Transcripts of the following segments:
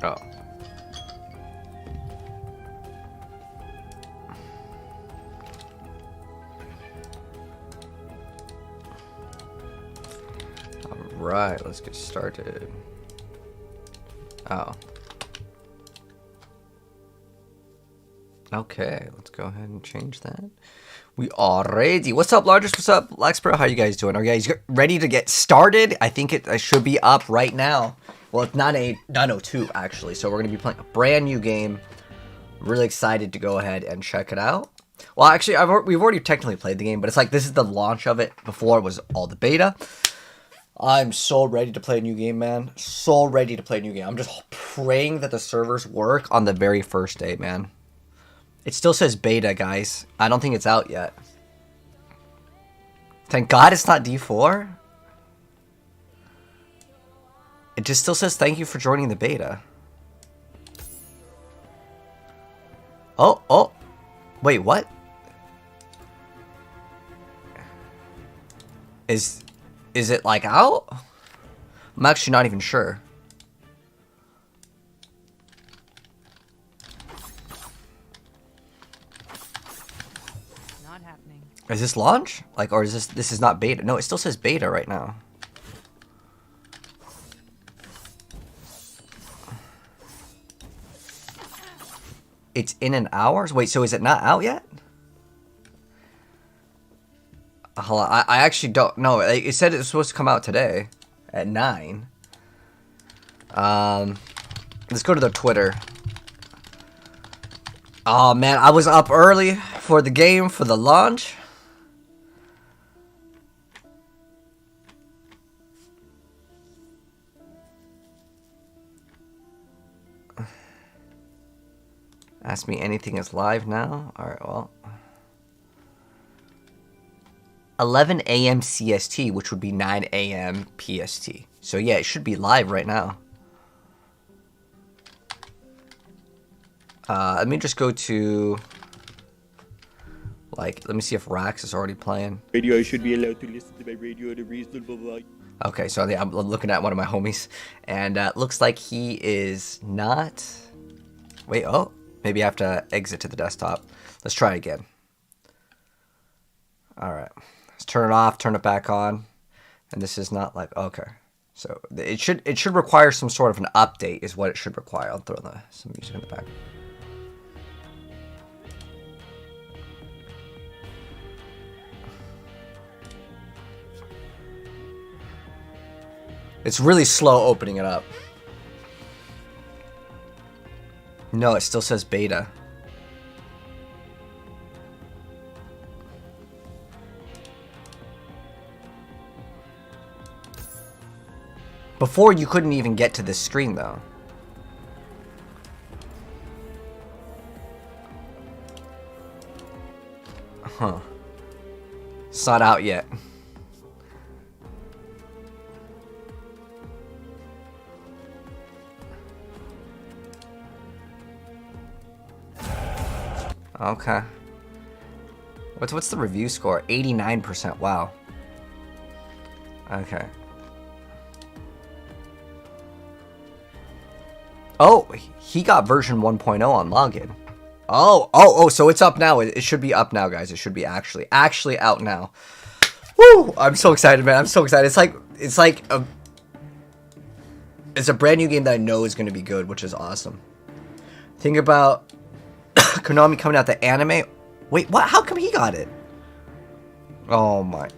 Oh. Alright, let's get started. Oh. Okay, let's go ahead and change that. We are ready. What's up, Largest? What's up, Lexpro? How you guys doing? Are you guys ready to get started? I think it should be up right now. Well, it's 9:02 actually, so we're going to be playing a brand new game. Really excited to go ahead and check it out. Well, actually, we've already technically played the game, but it's like this is the launch of it. Before it was all the beta. I'm so ready to play a new game, man. So ready to play a new game. I'm just praying that the servers work on the very first day, man. It still says beta, guys. I don't think it's out yet. Thank God it's not D4. It just still says thank you for joining the beta. Oh. Wait, what? Is it like out? I'm actually not even sure. Not happening. Is this launch? Like, or is this is not beta? No, it still says beta right now. It's in an hour? Wait, so is it not out yet? Hold on, I actually don't know. It said it was supposed to come out today at 9. Let's go to their Twitter. Oh man, I was up early for the game, for the launch. Ask me anything is live now. Alright, well. 11 a.m. CST, which would be 9 a.m. PST. So yeah, it should be live right now. Let me just go to... Like, let me see if Rax is already playing. Radio should be allowed to listen to my radio at a reasonable volume. Okay, so yeah, I'm looking at one of my homies. And looks like he is not... Wait, oh. Maybe I have to exit to the desktop. Let's try again. Alright. Let's turn it off, turn it back on. And this is not like... Okay. So it should require some sort of an update is what it should require. I'll throw some music in the back. It's really slow opening it up. No, it still says beta. Before, you couldn't even get to this screen, though. Huh. It's not out yet. Okay. What's the review score? 89%. Wow. Okay. Oh, he got version 1.0 on login. Oh, so it's up now. It should be up now, guys. It should be actually out now. Woo! I'm so excited, man. I'm so excited. It's a brand new game that I know is going to be good, which is awesome. Think about Konami coming out the anime. Wait, what? How come he got it? Oh my.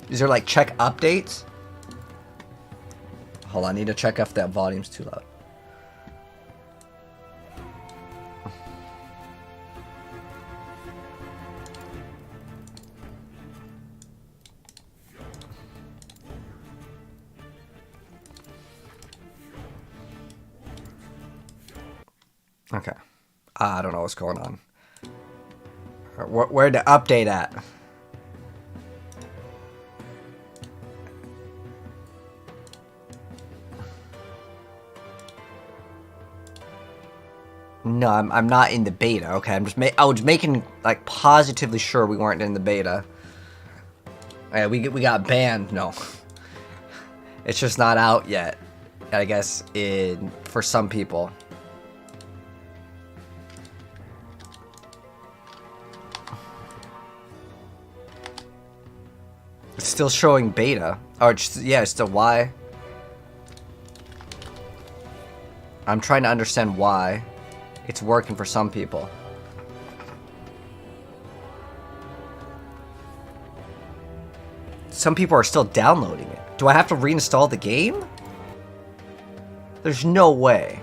Is there like check updates? Hold on, I need to check if that volume's too loud. Okay. I don't know what's going on. Where the update at? No, I'm not in the beta. Okay, I was making like positively sure we weren't in the beta. Yeah, we got banned. No, it's just not out yet. I guess for some people. It's still showing beta. Oh, yeah, it's still why. I'm trying to understand why it's working for some people. Some people are still downloading it. Do I have to reinstall the game? There's no way.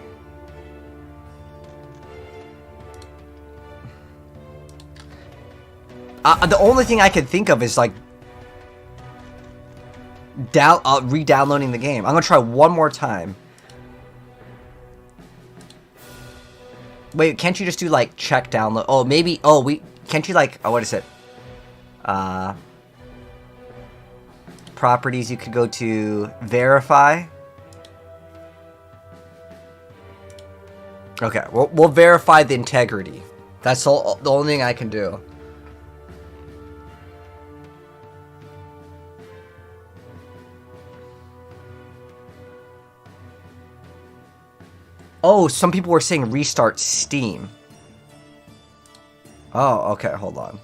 The only thing I can think of is like re-downloading the game. I'm gonna try one more time. Wait, can't you just do like check download? Oh, maybe. Oh, can't you like? Oh, what is it? Properties. You could go to verify. Okay, we'll verify the integrity. That's the only thing I can do. Oh, some people were saying restart Steam. Oh, okay, hold on.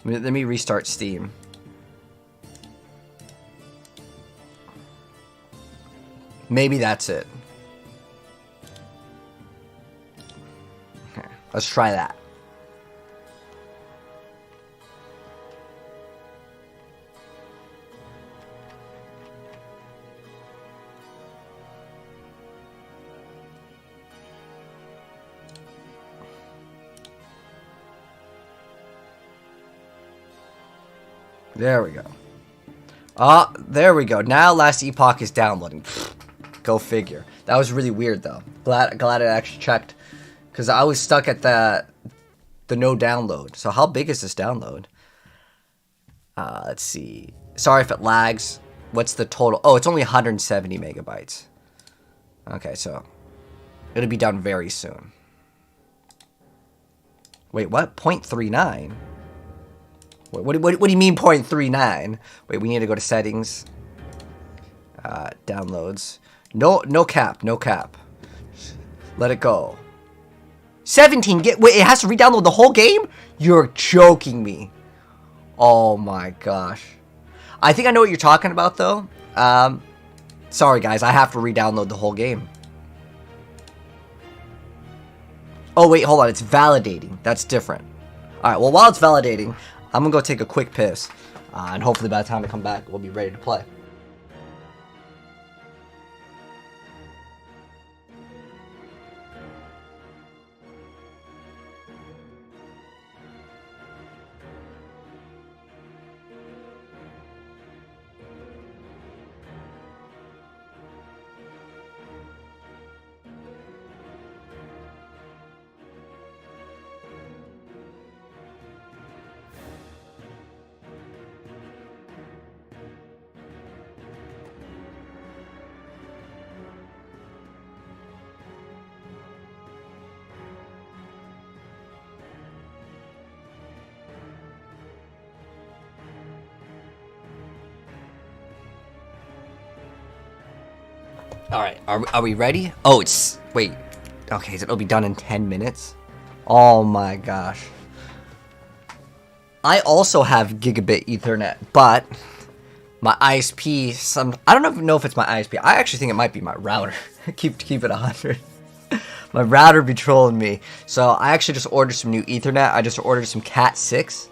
Let me restart Steam. Maybe that's it. Okay, let's try that. There we go. There we go. Now Last Epoch is downloading. Go figure. That was really weird though. Glad I actually checked, because I was stuck at the no download. So how big is this download? Let's see. Sorry if it lags. What's the total? Oh, it's only 170 megabytes. Okay, so it'll be done very soon. Wait, what? 0.39? What do you mean 0.39? Wait, we need to go to settings. Downloads. No cap. Let it go. 17 gig. Wait, it has to re-download the whole game? You're joking me. Oh my gosh. I think I know what you're talking about though. Sorry guys, I have to re-download the whole game. Oh wait, hold on. It's validating. That's different. Alright, well while it's validating, I'm gonna go take a quick piss, and hopefully by the time I come back, we'll be ready to play. Alright, are we ready? Oh, wait. Okay, so it'll be done in 10 minutes? Oh my gosh. I also have gigabit Ethernet, but my ISP, I don't even know if it's my ISP. I actually think it might be my router. keep it 100. My router be trolling me. So I actually just ordered some new Ethernet. I just ordered some Cat 6,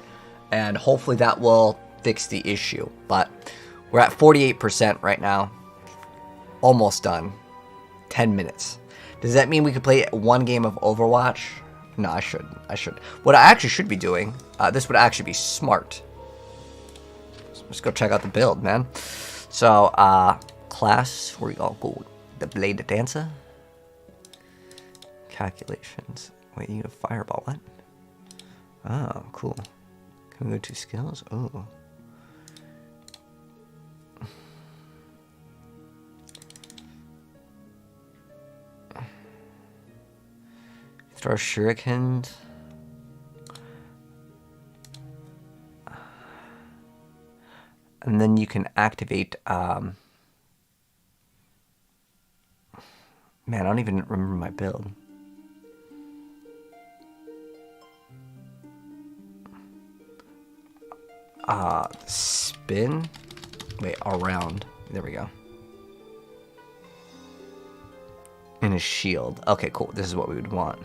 and hopefully that will fix the issue. But we're at 48% right now. Almost done. 10 minutes. Does that mean we could play one game of Overwatch? No, I should. What I actually should be doing, this would actually be smart. Let's go check out the build, man. So, class, where we all go. The Blade Dancer. Calculations. Wait, you get a fireball. What? Oh, cool. Can we go to skills? Oh. Throw shurikens. And then you can activate, man, I don't even remember my build. Spin? Wait, around. There we go. And a shield. Okay, cool. This is what we would want.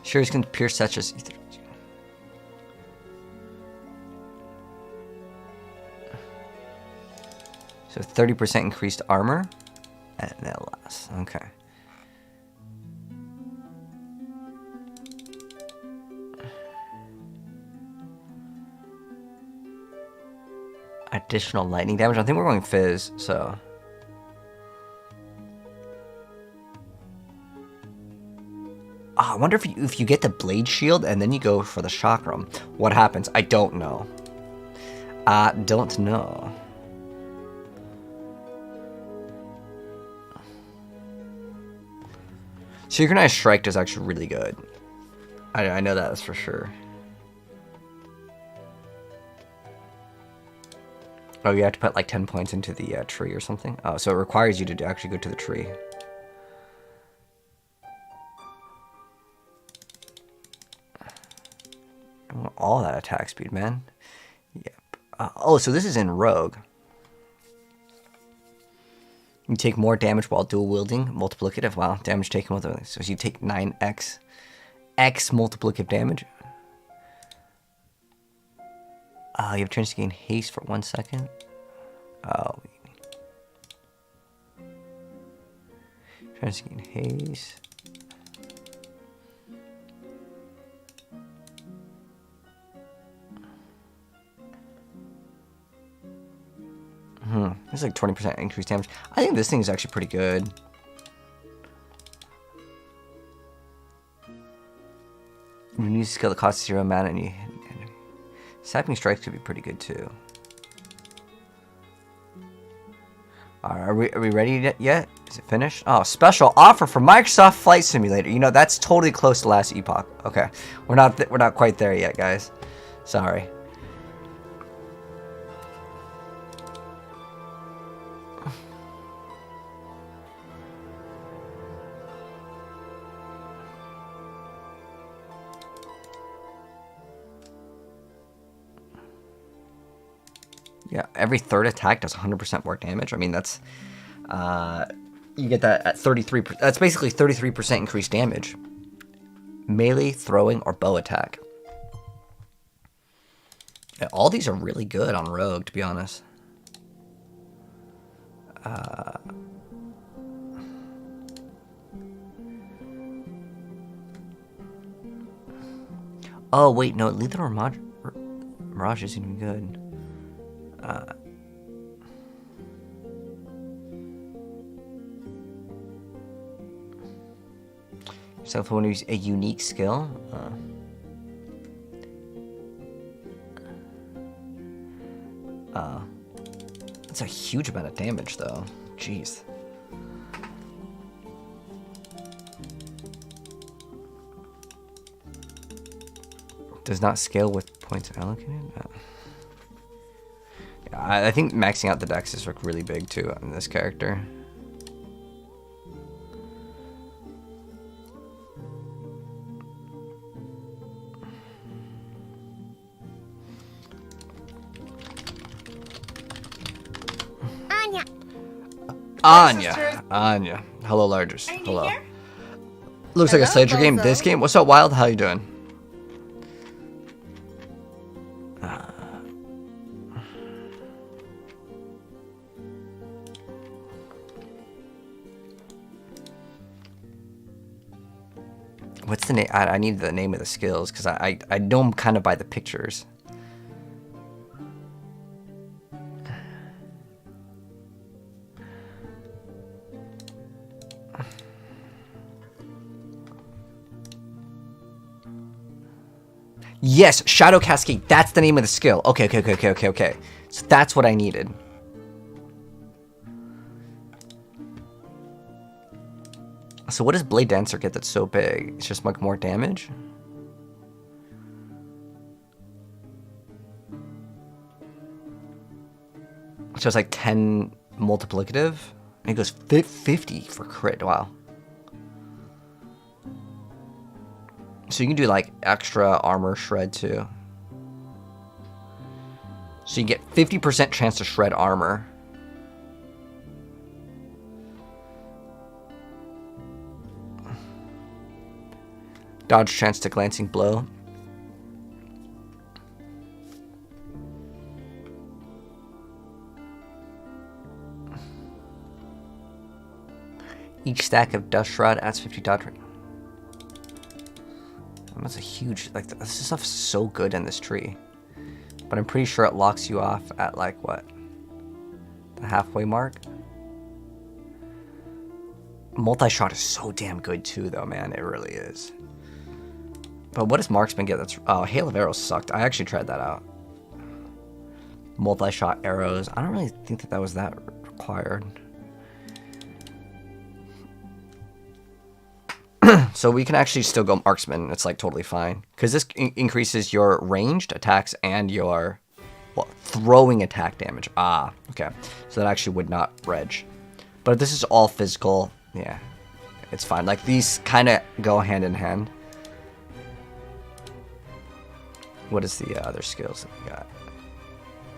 Shuriken can pierce such as... So 30% increased armor. And that lasts. Okay. Additional lightning damage. I think we're going fizz, so... I wonder if you get the blade shield and then you go for the chakram, what happens? I don't know. I don't know. Synchronized Strike is actually really good. I know that is for sure. Oh, you have to put like 10 points into the tree or something? Oh, so it requires you to actually go to the tree. I want all that attack speed, man. Yep. Oh, so this is in Rogue. You take more damage while dual wielding. Multiplicative. Wow. Damage taken with it. So you take 9x. X multiplicative damage. You have a chance to gain haste for 1 second. Oh. Chance to gain haste. It's like 20% increased damage. I think this thing is actually pretty good. When you use a skill that costs 0 mana and Sapping Strikes could be pretty good too. Are we ready yet? Is it finished? Oh, special offer for Microsoft Flight Simulator. You know, that's totally close to last epoch. Okay. We're not quite there yet, guys. Sorry. Yeah, every third attack does 100% more damage. I mean, that's... you get that at 33%. That's basically 33% increased damage. Melee, throwing, or bow attack. Yeah, all these are really good on Rogue, to be honest. Oh, wait, no. Lethal Mirage isn't even good. So if I want to use a unique skill, that's a huge amount of damage, though. Jeez. Does not scale with points allocated. I think maxing out the dex is like really big too on this character. Anya. Hello, Largest. Hello. Looks like a Slayer game. This game. What's up, Wild? How you doing? What's the name? I need the name of the skills because I know them kind of by the pictures. Yes, Shadow Cascade. That's the name of the skill. Okay. So that's what I needed. So what does Blade Dancer get that's so big? It's just like more damage? So it's like 10 multiplicative. And it goes 50 for crit. Wow. So you can do like extra armor shred too. So you get 50% chance to shred armor. Dodge chance to glancing blow. Each stack of Dust Shroud adds 50 dodge rate. That's a huge, like, this stuff's so good in this tree. But I'm pretty sure it locks you off at, like, what? The halfway mark? Multi-shot is so damn good, too, though, man. It really is. But what does Marksman get? That's, oh, Hail of Arrows sucked. I actually tried that out. Multi-shot arrows. I don't really think that was that required. So we can actually still go Marksman. It's like totally fine. Because this increases your ranged attacks and your throwing attack damage. Ah, okay. So that actually would not reg. But if this is all physical, yeah, it's fine. Like these kind of go hand in hand. What is the other skills that we got?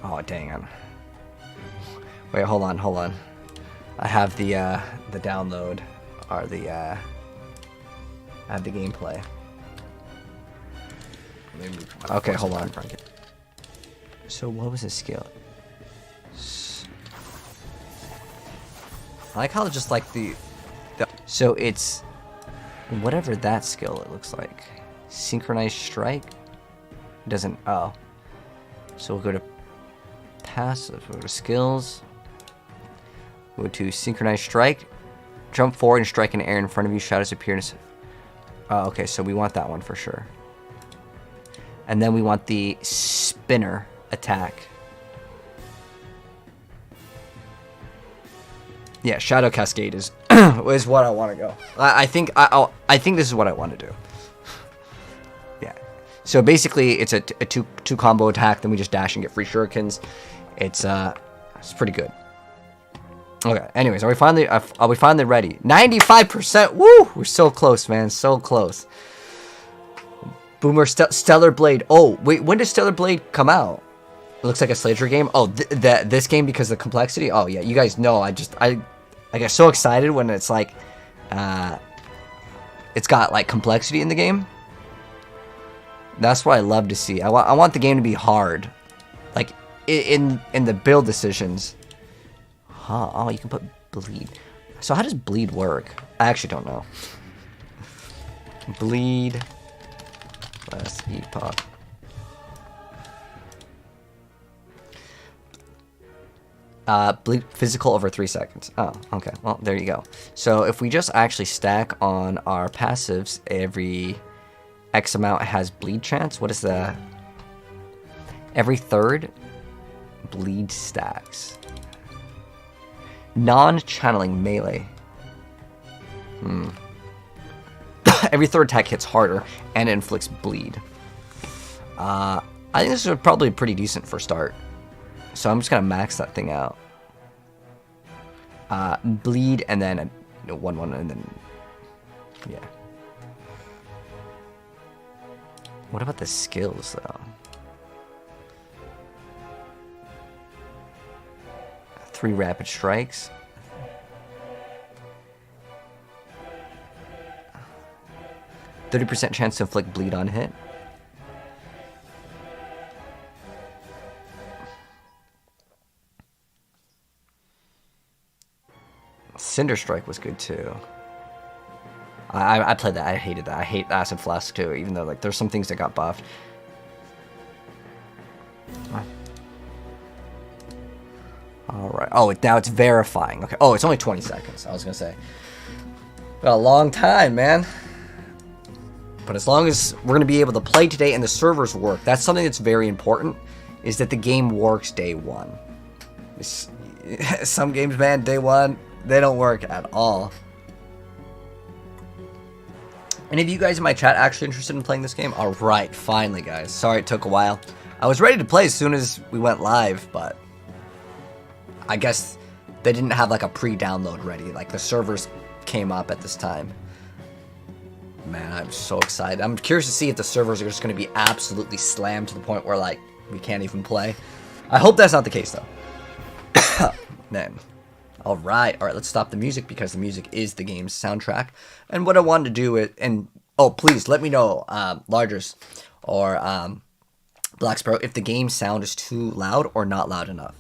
Oh, dang it. Wait, hold on. I have the download or the I have the gameplay. Okay, hold on. So what was his skill? I like how just like the so it's whatever that skill it looks like. Synchronized strike doesn't. Oh, so we'll go to passive. We'll go to skills. Go to synchronized strike. Jump forward and strike an air in front of you. Shadows appear. Oh, okay, so we want that one for sure. And then we want the spinner attack. Yeah, Shadow Cascade is is what I want to go. I think this is what I want to do. Yeah. So basically, it's a two combo attack. Then we just dash and get free shurikens. It's pretty good. Okay. Anyways, are we finally ready? 95%. Woo! We're so close, man. So close. Boomer Stellar Blade. Oh wait, when did Stellar Blade come out? It looks like a Slayer game. Oh, this game because of the complexity. Oh yeah, you guys know. I get so excited when it's like, it's got like complexity in the game. That's what I love to see. I want the game to be hard, like in the build decisions. Huh? Oh, you can put bleed. So how does bleed work? I actually don't know. Bleed. Last epoch. Bleed physical over 3 seconds. Oh, okay. Well, there you go. So if we just actually stack on our passives, every X amount has bleed chance. What is the... Every third bleed stacks. Non-channeling melee. Every third attack hits harder and inflicts bleed. I think this is probably pretty decent for start. So I'm just gonna max that thing out. Bleed and then a 1/1 and then yeah. What about the skills though? 3 rapid strikes. %30 chance to inflict bleed on hit. Cinder Strike was good too. I played that. I hated that. I hate Acid Flask too, even though like there's some things that got buffed. Alright. Oh, now it's verifying. Okay. Oh, it's only 20 seconds. I was gonna say. Got a long time, man. But as long as we're going to be able to play today and the servers work, that's something that's very important, is that the game works day one. Some games, man, day one, they don't work at all. Any of you guys in my chat actually interested in playing this game? Alright, finally, guys. Sorry it took a while. I was ready to play as soon as we went live, but I guess they didn't have like a pre-download ready. Like the servers came up at this time. Man, I'm so excited. I'm curious to see if the servers are just going to be absolutely slammed to the point where like we can't even play. I hope that's not the case though. Man. Alright, let's stop the music because the music is the game's soundtrack. And what I wanted to do is, and oh, please let me know, Largers or Black Sparrow, if the game sound is too loud or not loud enough.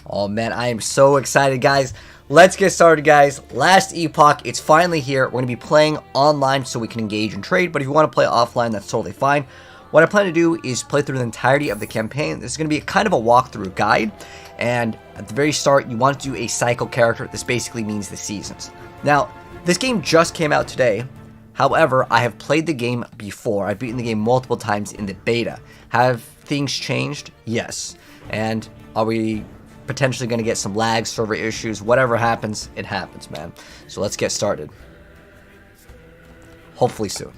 Oh man, I am so excited, guys. Let's get started, guys. Last Epoch, it's finally here. We're going to be playing online so we can engage and trade, but if you want to play offline, that's totally fine. What I plan to do is play through the entirety of the campaign. This is going to be kind of a walkthrough guide, and at the very start, you want to do a cycle character. This basically means the seasons. Now, this game just came out today. However, I have played the game before. I've beaten the game multiple times in the beta. Have things changed? Yes. And are we potentially going to get some lag, server issues? Whatever happens, it happens, man. So let's get started. Hopefully soon.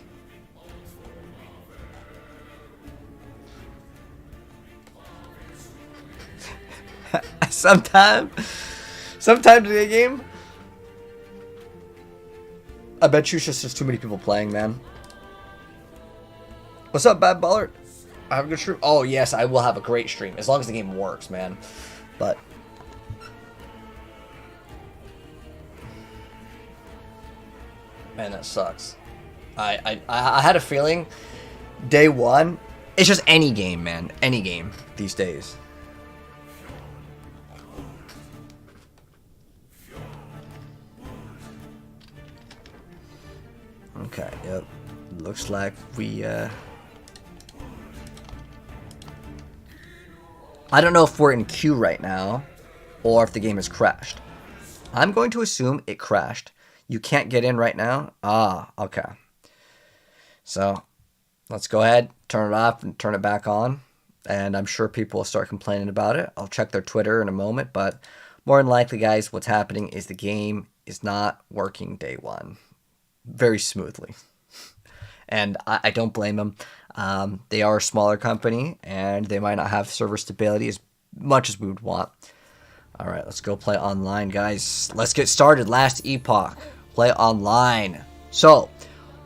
Sometimes in the game, I bet you it's just there's too many people playing, man. What's up, Bad Ballard? I have a good stream. Oh yes, I will have a great stream as long as the game works, man. But man, that sucks. I had a feeling day one. It's just any game, man. Any game these days. Okay, yep. Looks like we, I don't know if we're in queue right now, or if the game has crashed. I'm going to assume it crashed. You can't get in right now? Ah, okay. So, let's go ahead, turn it off, and turn it back on. And I'm sure people will start complaining about it. I'll check their Twitter in a moment, but more than likely, guys, what's happening is the game is not working day one very smoothly. And I don't blame them. They are a smaller company, and they might not have server stability as much as we would want. Alright, let's go play online, guys. Let's get started. Last Epoch. Play online. So,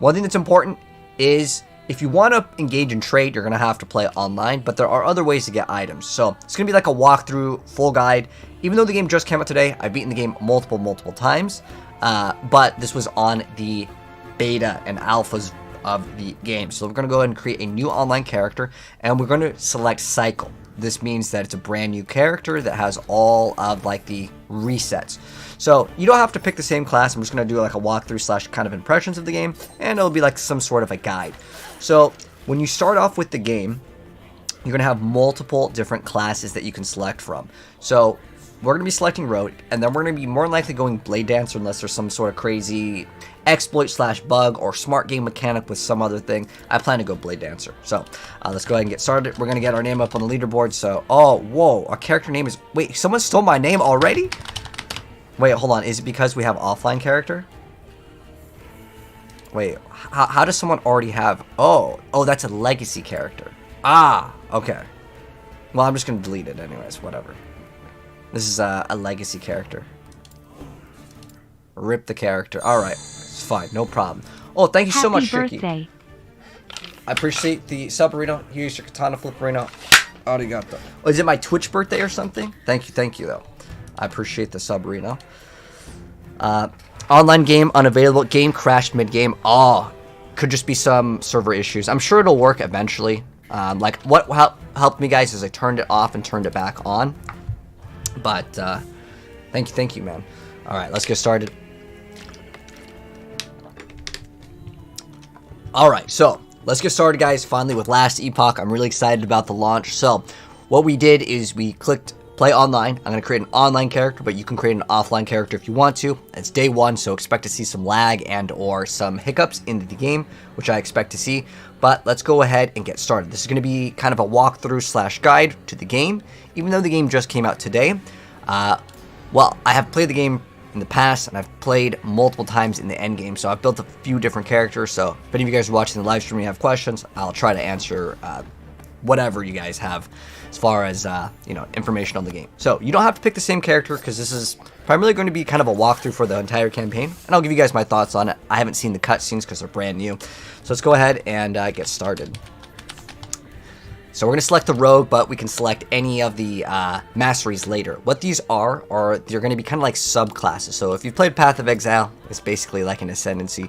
one thing that's important is if you want to engage in trade, you're going to have to play online, but there are other ways to get items. So, it's going to be like a walkthrough, full guide. Even though the game just came out today, I've beaten the game multiple times. But this was on the beta and alphas of the game. So we're going to go ahead and create a new online character, and we're going to select cycle. This means that it's a brand new character that has all of like the resets. So you don't have to pick the same class. I'm just going to do like a walkthrough slash kind of impressions of the game, and it'll be like some sort of a guide. So when you start off with the game, you're going to have multiple different classes that you can select from. So we're going to be selecting Rogue, and then we're going to be more likely going Blade Dancer unless there's some sort of crazy exploit slash bug or smart game mechanic with some other thing. I plan to go Blade Dancer. So let's go ahead and get started. We're going to get our name up on the leaderboard. So, oh, whoa, our character name is... Wait, someone stole my name already? Wait, hold on. Is it because we have offline character? Wait, how does someone already have... Oh, that's a legacy character. Ah, okay. Well, I'm just going to delete it anyways, whatever. This is a legacy character. Rip the character. Alright. It's fine. No problem. Oh, thank you so much, Shiki. I appreciate the sub, Reno. Here's your katana flip, Reno. Arigato. Oh, is it my Twitch birthday or something? Thank you, though. I appreciate the sub, Reno. Online game unavailable. Game crashed mid-game. Oh, could just be some server issues. I'm sure it'll work eventually. Like, what helped me, guys, is I turned it off and turned it back on. But, thank you, man. Alright, let's get started. Alright, so, let's get started, guys, finally with Last Epoch. I'm really excited about the launch. So, what we did is we clicked play online. I'm going to create an online character, but you can create an offline character if you want to. It's day one, so expect to see some lag and or some hiccups in the game, which I expect to see. But let's go ahead and get started. This is going to be kind of a walkthrough / guide to the game, even though the game just came out today. Well, I have played the game in the past, and I've played multiple times in the end game, so I've built a few different characters. So if any of you guys are watching the live stream and you have questions, I'll try to answer whatever you guys have as far as information on the game. So you don't have to pick the same character, because this is primarily going to be kind of a walkthrough for the entire campaign, and I'll give you guys my thoughts on it. I haven't seen the cutscenes because they're brand new, so let's go ahead and get started. So we're going to select the rogue, but we can select any of the masteries later. What these are they're going to be kind of like subclasses. So if you've played Path of Exile, it's basically like an ascendancy.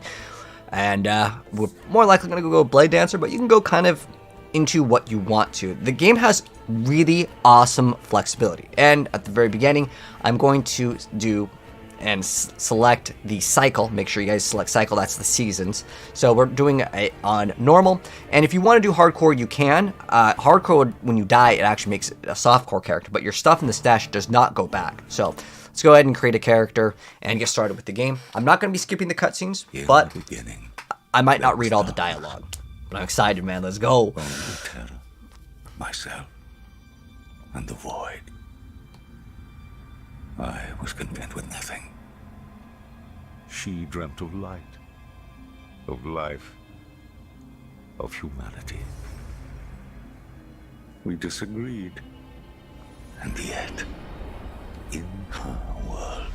And we're more likely going to go Blade Dancer, but you can go kind of into what you want to. The game has really awesome flexibility. And at the very beginning, I'm going to do and select the cycle. Make sure you guys select cycle, that's the seasons. So we're doing it on normal, and if you want to do hardcore, you can. Hardcore, when you die, it actually makes it a softcore character, but your stuff in the stash does not go back. So let's go ahead and create a character and get started with the game. I'm not going to be skipping the cutscenes, but I might not read all the dialogue. But I'm excited, man. Let's go. Terror, myself, and the void. I was content with nothing. She dreamt of light, of life, of humanity. We disagreed. And yet, in her world,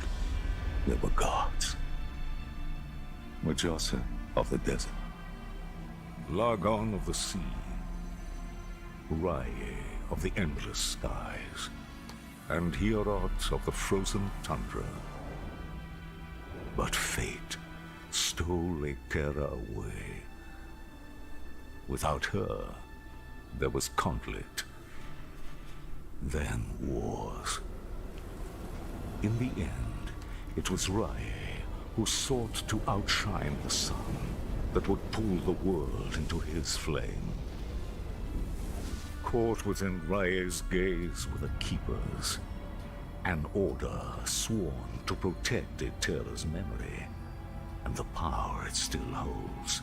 there were gods. Mujasa of the desert, Lagon of the sea, Rye of the endless skies, and Hierot of the frozen tundra. But fate stole Ekera away. Without her, there was conflict, then wars. In the end, it was Rye who sought to outshine the sun that would pull the world into his flame. Caught within Rae's gaze were the Keepers, an order sworn to protect Etera's memory and the power it still holds.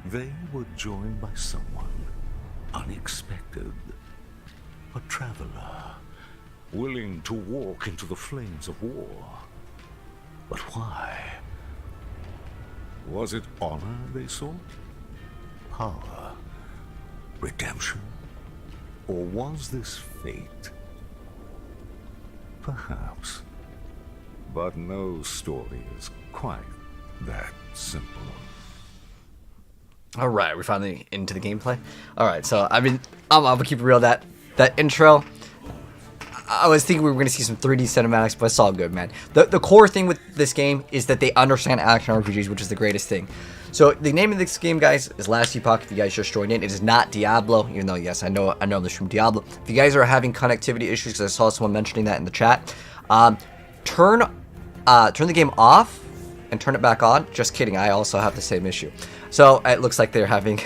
They were joined by someone unexpected, a traveler, willing to walk into the flames of war. But why? Was it honor they sought? Power? Redemption? Or was this fate? Perhaps. But no story is quite that simple. All right, we're finally into the gameplay. All right, so I'm gonna keep it real. That intro, I was thinking we were gonna see some 3D cinematics, but it's all good, man. The core thing with this game is that they understand action RPGs, which is the greatest thing. So the name of this game, guys, is Last Epoch. If you guys just joined in, it is not Diablo, even though, yes, I know this from Diablo. If you guys are having connectivity issues, because I saw someone mentioning that in the chat, turn the game off and turn it back on. Just kidding, I also have the same issue. So it looks like they're having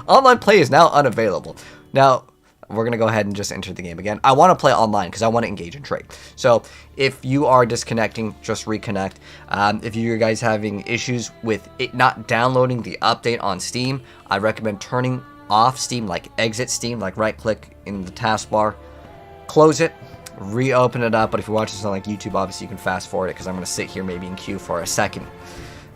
online play is now unavailable. Now we're gonna go ahead and just enter the game again. I want to play online because I want to engage in trade. So if you are disconnecting, just reconnect. If you guys having issues with it not downloading the update on Steam, I recommend turning off Steam, like exit Steam, like right click in the taskbar, close it, reopen it up. But if you're watching this on like YouTube, obviously you can fast forward it, because I'm gonna sit here maybe in queue for a second,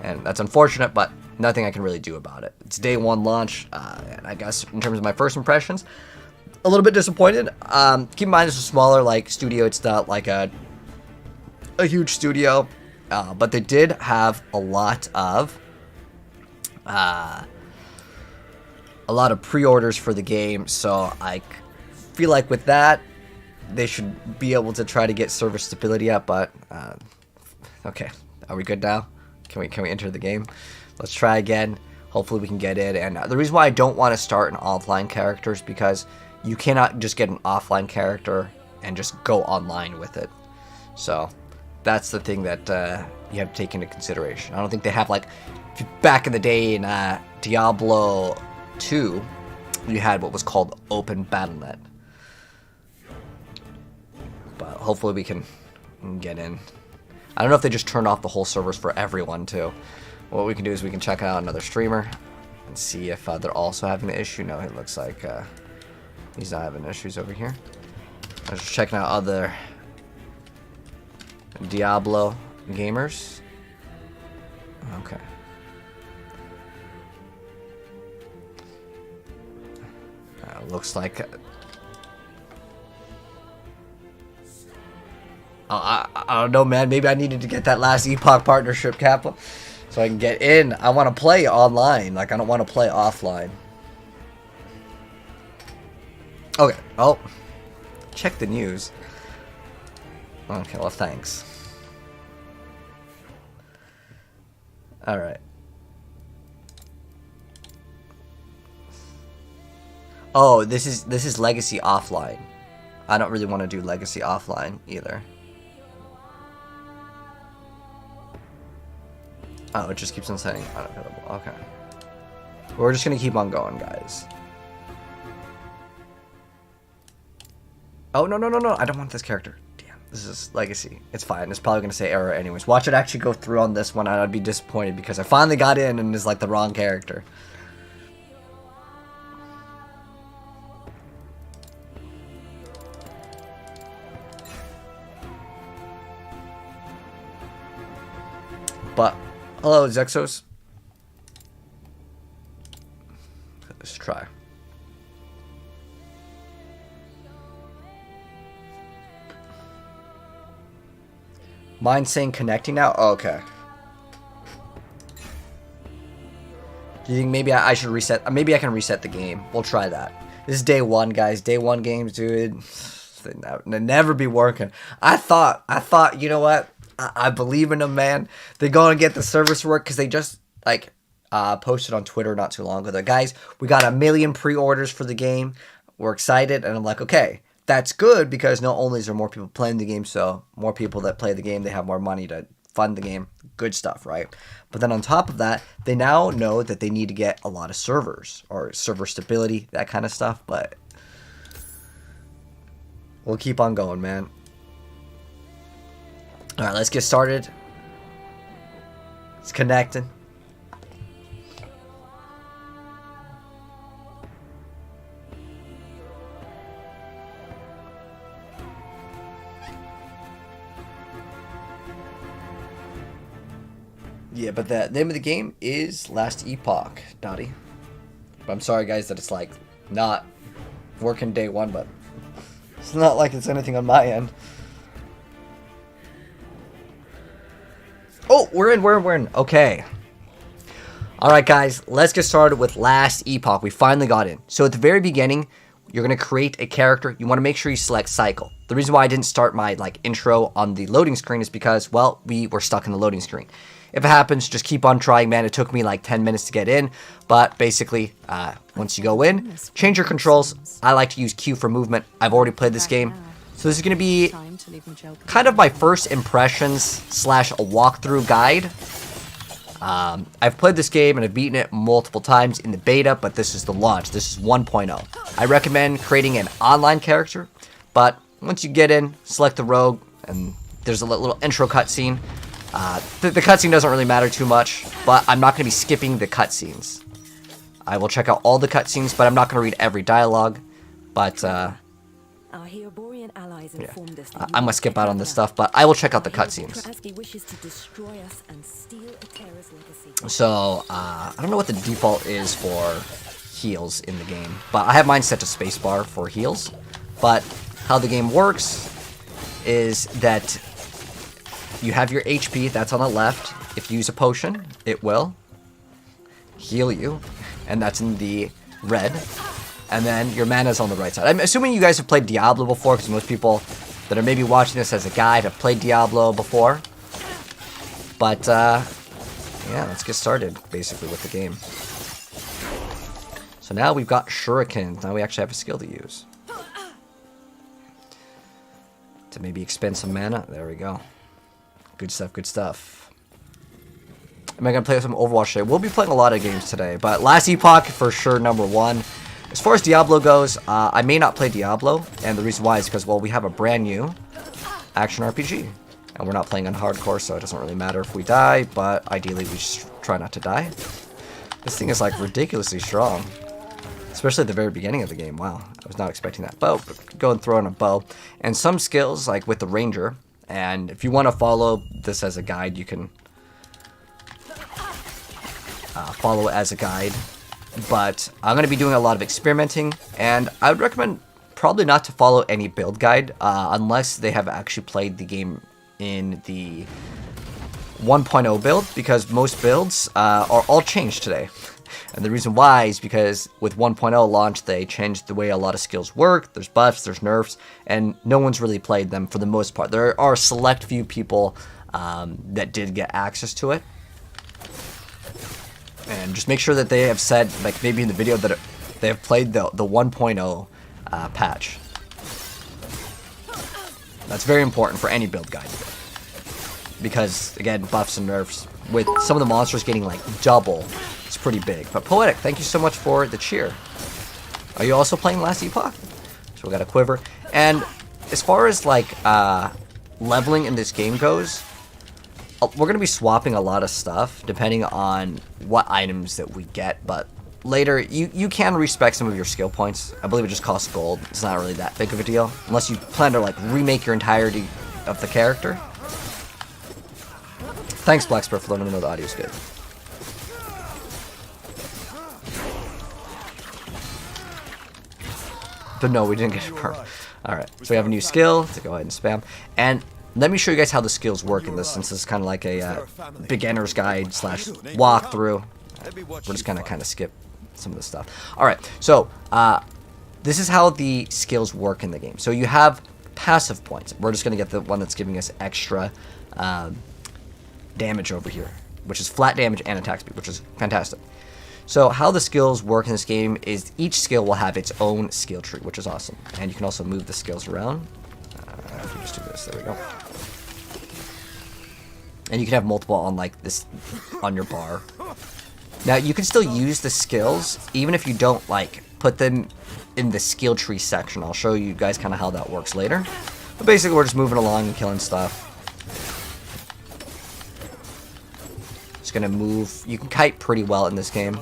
and that's unfortunate, but nothing I can really do about it. It's day one launch, and I guess in terms of my first impressions, a little bit disappointed. Keep in mind, it's a smaller like studio. It's not like a huge studio, but they did have a lot of pre-orders for the game. So I feel like with that, they should be able to try to get server stability up. But okay, are we good now? Can we enter the game? Let's try again. Hopefully we can get it. And the reason why I don't want to start an offline character is because you cannot just get an offline character and just go online with it. So that's the thing that you have to take into consideration. I don't think they have, like, back in the day in Diablo 2, you had what was called Open Battle.net. hopefully we can get in. I don't know if they just turned off the whole servers for everyone too. What we can do is we can check out another streamer and see if they're also having an issue. No, it looks like he's not having issues over here. I was just checking out other Diablo gamers. Okay. Looks like I don't know, man. Maybe I needed to get that last Epoch partnership, Kappa, so I can get in. I want to play online. Like, I don't want to play offline. Okay. Oh. Check the news. Okay, well, thanks. Alright. Oh, this is Legacy offline. I don't really want to do Legacy offline either. Oh, it just keeps on saying unavailable. Okay. We're just gonna keep on going, guys. Oh, no, no, no, no. I don't want this character. Damn, this is Legacy. It's fine. It's probably gonna say error anyways. Watch it actually go through on this one, and I'd be disappointed because I finally got in and it's like the wrong character. But, hello, Zexos. Let's try. Mine saying connecting now? Oh, okay. Do you think maybe I should reset? Maybe I can reset the game. We'll try that. This is day one, guys. Day one games, dude. They never be working. I thought, you know what? I believe in them, man. They're going to get the service to work because they just, like, posted on Twitter not too long ago. That, guys, we got 1 million pre-orders for the game. We're excited. And I'm like, okay, that's good because not only is there more people playing the game, so more people that play the game, they have more money to fund the game. Good stuff, right? But then on top of that, they now know that they need to get a lot of servers or server stability, that kind of stuff. But we'll keep on going, man. All right, let's get started. It's connecting. Yeah, but the name of the game is Last Epoch, Dottie. But I'm sorry, guys, that it's like not working day one, but it's not like it's anything on my end. Oh, we're in. Okay. Alright, guys, let's get started with Last Epoch. We finally got in. So at the very beginning, you're going to create a character. You want to make sure you select Cycle. The reason why I didn't start my intro on the loading screen is because, well, we were stuck in the loading screen. If it happens, just keep on trying, man. It took me like 10 minutes to get in. But basically, once you go in, change your controls. I like to use Q for movement. I've already played this game. So this is going to be kind of my first impressions / a walkthrough guide. I've played this game and I've beaten it multiple times in the beta, but this is the launch. This is 1.0. I recommend creating an online character, but once you get in, select the rogue, and there's a little intro cutscene. The cutscene doesn't really matter too much, but I'm not going to be skipping the cutscenes. I will check out all the cutscenes, but I'm not going to read every dialogue. But yeah, I'm going to skip out on this stuff, but I will check out the cutscenes. So, I don't know what the default is for heals in the game, but I have mine set to spacebar for heals. But how the game works is that you have your HP, that's on the left. If you use a potion, it will heal you, and that's in the red. And then your mana is on the right side. I'm assuming you guys have played Diablo before, because most people that are maybe watching this as a guide have played Diablo before. But, yeah, let's get started, basically, with the game. So now we've got shurikens. Now we actually have a skill to use. To maybe expend some mana. There we go. Good stuff, good stuff. Am I going to play some Overwatch today? We'll be playing a lot of games today, but Last Epoch, for sure, #1. As far as Diablo goes, I may not play Diablo, and the reason why is because, well, we have a brand new action RPG. And we're not playing on hardcore, so it doesn't really matter if we die, but ideally we just try not to die. This thing is like ridiculously strong. Especially at the very beginning of the game. Wow, I was not expecting that. Bow, go and throw in a bow. And some skills, like with the ranger, and if you want to follow this as a guide, you can follow it as a guide. But I'm going to be doing a lot of experimenting, and I would recommend probably not to follow any build guide unless they have actually played the game in the 1.0 build, because most builds are all changed today. And the reason why is because with 1.0 launch, they changed the way a lot of skills work. There's buffs, there's nerfs, and no one's really played them for the most part. There are a select few people that did get access to it. And just make sure that they have said, like maybe in the video, that they have played the 1.0 patch. That's very important for any build guide. Because, again, buffs and nerfs, with some of the monsters getting like double, it's pretty big. But Poetic, thank you so much for the cheer. Are you also playing Last Epoch? So we got a quiver. And as far as like leveling in this game goes, we're going to be swapping a lot of stuff depending on what items that we get. But later, you can respec some of your skill points. I believe it just costs gold. It's not really that big of a deal. Unless you plan to like remake your entirety of the character. Thanks, Blacksburg, for letting me know the audio's good. But no, we didn't get it perfect. Alright, so we have a new skill to go ahead and spam. And let me show you guys how the skills work in this, since this is kind of like a beginner's guide slash walkthrough. We're just gonna kind of skip some of the stuff. Alright, so this is how the skills work in the game. So you have passive points. We're just gonna get the one that's giving us extra damage over here, which is flat damage and attack speed, which is fantastic. So how the skills work in this game is each skill will have its own skill tree, which is awesome. And you can also move the skills around. If you just do this, there we go. And you can have multiple on like this on your bar. Now you can still use the skills even if you don't like put them in the skill tree section. I'll show you guys kind of how that works later. But basically we're just moving along and killing stuff. Gonna move. You can kite pretty well in this game.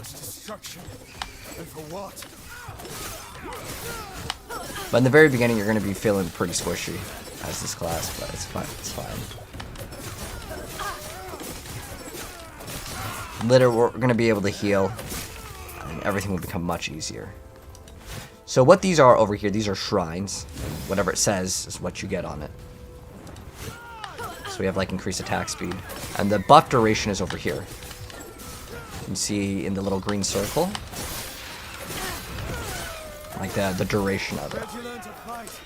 But in the very beginning, you're gonna be feeling pretty squishy as this class, but it's fine. It's fine. Later, we're gonna be able to heal, and everything will become much easier. So what these are over here, these are shrines. Whatever it says is what you get on it. So we have like increased attack speed. And the buff duration is over here. You can see in the little green circle. Like the duration of it.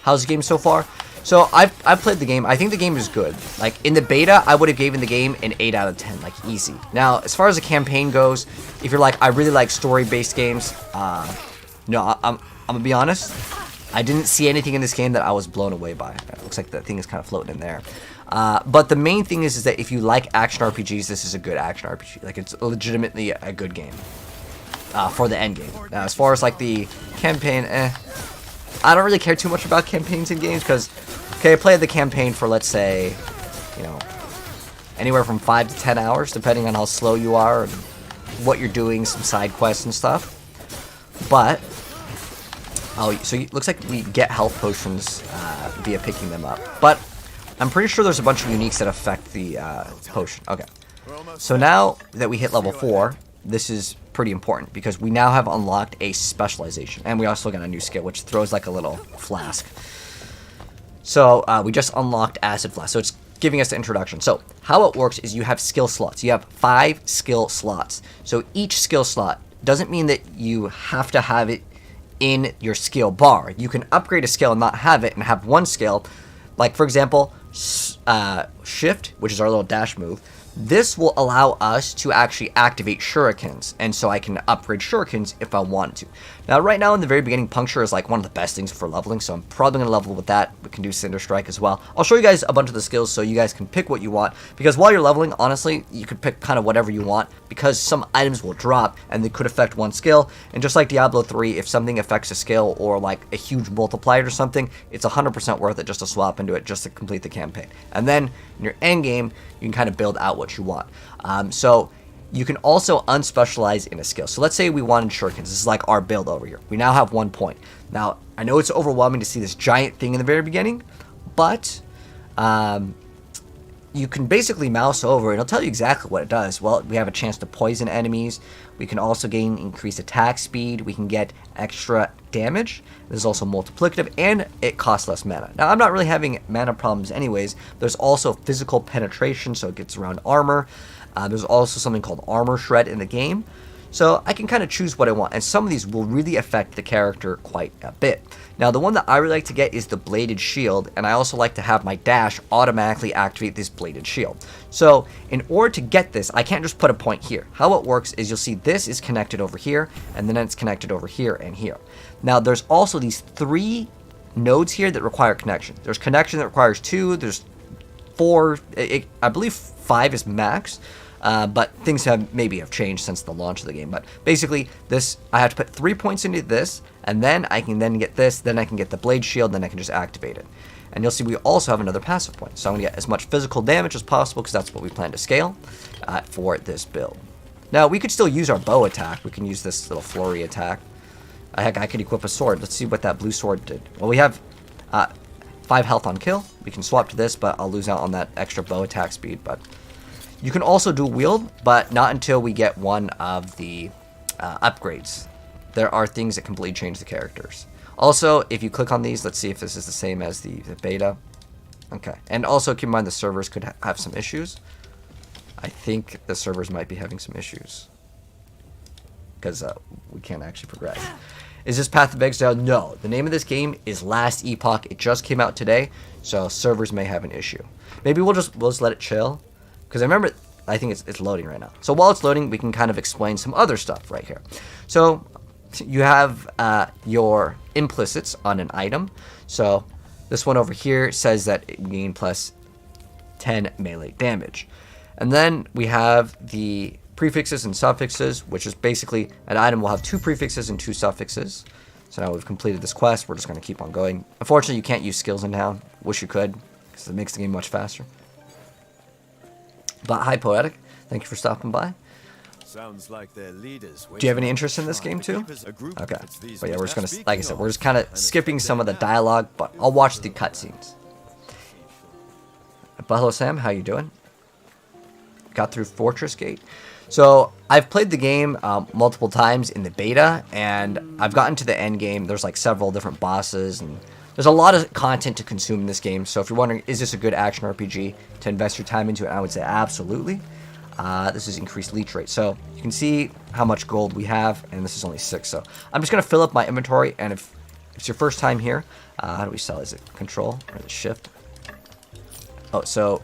How's the game so far? So I've played the game. I think the game is good. Like in the beta, I would have given the game an 8 out of 10, like easy. Now, as far as the campaign goes, if you're like, I really like story-based games, no, I'm gonna be honest. I didn't see anything in this game that I was blown away by. It looks like that thing is kind of floating in there. But the main thing is that if you like action RPGs, this is a good action RPG. Like, it's legitimately a good game for the end game. Now, as far as like the campaign, I don't really care too much about campaigns in games because, okay, I played the campaign for, let's say, you know, anywhere from 5 to 10 hours, depending on how slow you are and what you're doing, some side quests and stuff. But so it looks like we get health potions via picking them up. But I'm pretty sure there's a bunch of uniques that affect the potion. Okay. So now that we hit level 4, this is pretty important because we now have unlocked a specialization. And we also got a new skill, which throws like a little flask. So we just unlocked Acid Flask. So it's giving us the introduction. So how it works is you have skill slots. You have 5 skill slots. So each skill slot doesn't mean that you have to have it in your skill bar. You can upgrade a skill and not have it and have one skill. Like, for example, shift, which is our little dash move, this will allow us to actually activate shurikens, and so I can upgrade shurikens if I want to. Now, right now in the very beginning, puncture is like one of the best things for leveling, so I'm probably going to level with that. We can do Cinder Strike as well. I'll show you guys a bunch of the skills so you guys can pick what you want, because while you're leveling, honestly, you could pick kind of whatever you want, because some items will drop, and they could affect one skill, and just like Diablo 3, if something affects a skill or like a huge multiplier or something, it's 100% worth it just to swap into it just to complete the campaign. And then in your end game, you can kind of build out what you want. So you can also unspecialize in a skill. So let's say we wanted shurikens. This is like our build over here. We now have 1 point. Now, I know it's overwhelming to see this giant thing in the very beginning, but you can basically mouse over and it'll tell you exactly what it does. Well, we have a chance to poison enemies. We can also gain increased attack speed. We can get extra damage. There's also multiplicative, and it costs less mana. Now, I'm not really having mana problems anyways. There's also physical penetration, so it gets around armor. There's also something called armor shred in the game. So I can kind of choose what I want, and some of these will really affect the character quite a bit. Now, the one that I really like to get is the bladed shield, and I also like to have my dash automatically activate this bladed shield. So in order to get this, I can't just put a point here. How it works is you'll see this is connected over here, and then it's connected over here and here. Now, there's also these 3 nodes here that require connection. There's connection that requires 2, there's 4, I believe 5 is max. But things have changed since the launch of the game. But basically, this I have to put 3 points into this, and then I can then get this, then I can get the blade shield, then I can just activate it. And you'll see we also have another passive point. So I'm going to get as much physical damage as possible, because that's what we plan to scale for this build. Now, we could still use our bow attack. We can use this little flurry attack. Heck, I could equip a sword. Let's see what that blue sword did. Well, we have 5 health on kill. We can swap to this, but I'll lose out on that extra bow attack speed. But you can also dual wield, but not until we get one of the upgrades. There are things that completely change the characters. Also, if you click on these, let's see if this is the same as the beta. Okay, and also keep in mind the servers could have some issues. I think the servers might be having some issues, because we can't actually progress. Is this Path of Exile? No. The name of this game is Last Epoch. It just came out today, so servers may have an issue. Maybe we'll just let it chill. Because I think it's loading right now. So while it's loading, we can kind of explain some other stuff right here. So you have your implicits on an item. So this one over here says that it gain plus 10 melee damage. And then we have the prefixes and suffixes, which is basically an item will have 2 prefixes and 2 suffixes. So now we've completed this quest. We're just going to keep on going. Unfortunately, you can't use skills in town. Wish you could, because it makes the game much faster. But hi, Poetic. Thank you for stopping by. Sounds like their leaders. Do you have any interest in this game too? Okay. But yeah, we're just gonna, like I said, we're just kind of skipping some of the dialogue, but I'll watch the cutscenes. But hello, Sam. How you doing? Got through Fortress Gate. So I've played the game multiple times in the beta, and I've gotten to the end game. There's like several different bosses, and there's a lot of content to consume in this game. So if you're wondering, is this a good action RPG to invest your time into it, I would say absolutely. This is increased leech rate. So you can see how much gold we have, and this is only 6. So I'm just going to fill up my inventory, and if it's your first time here, how do we sell? Is it control or is it shift? Oh, so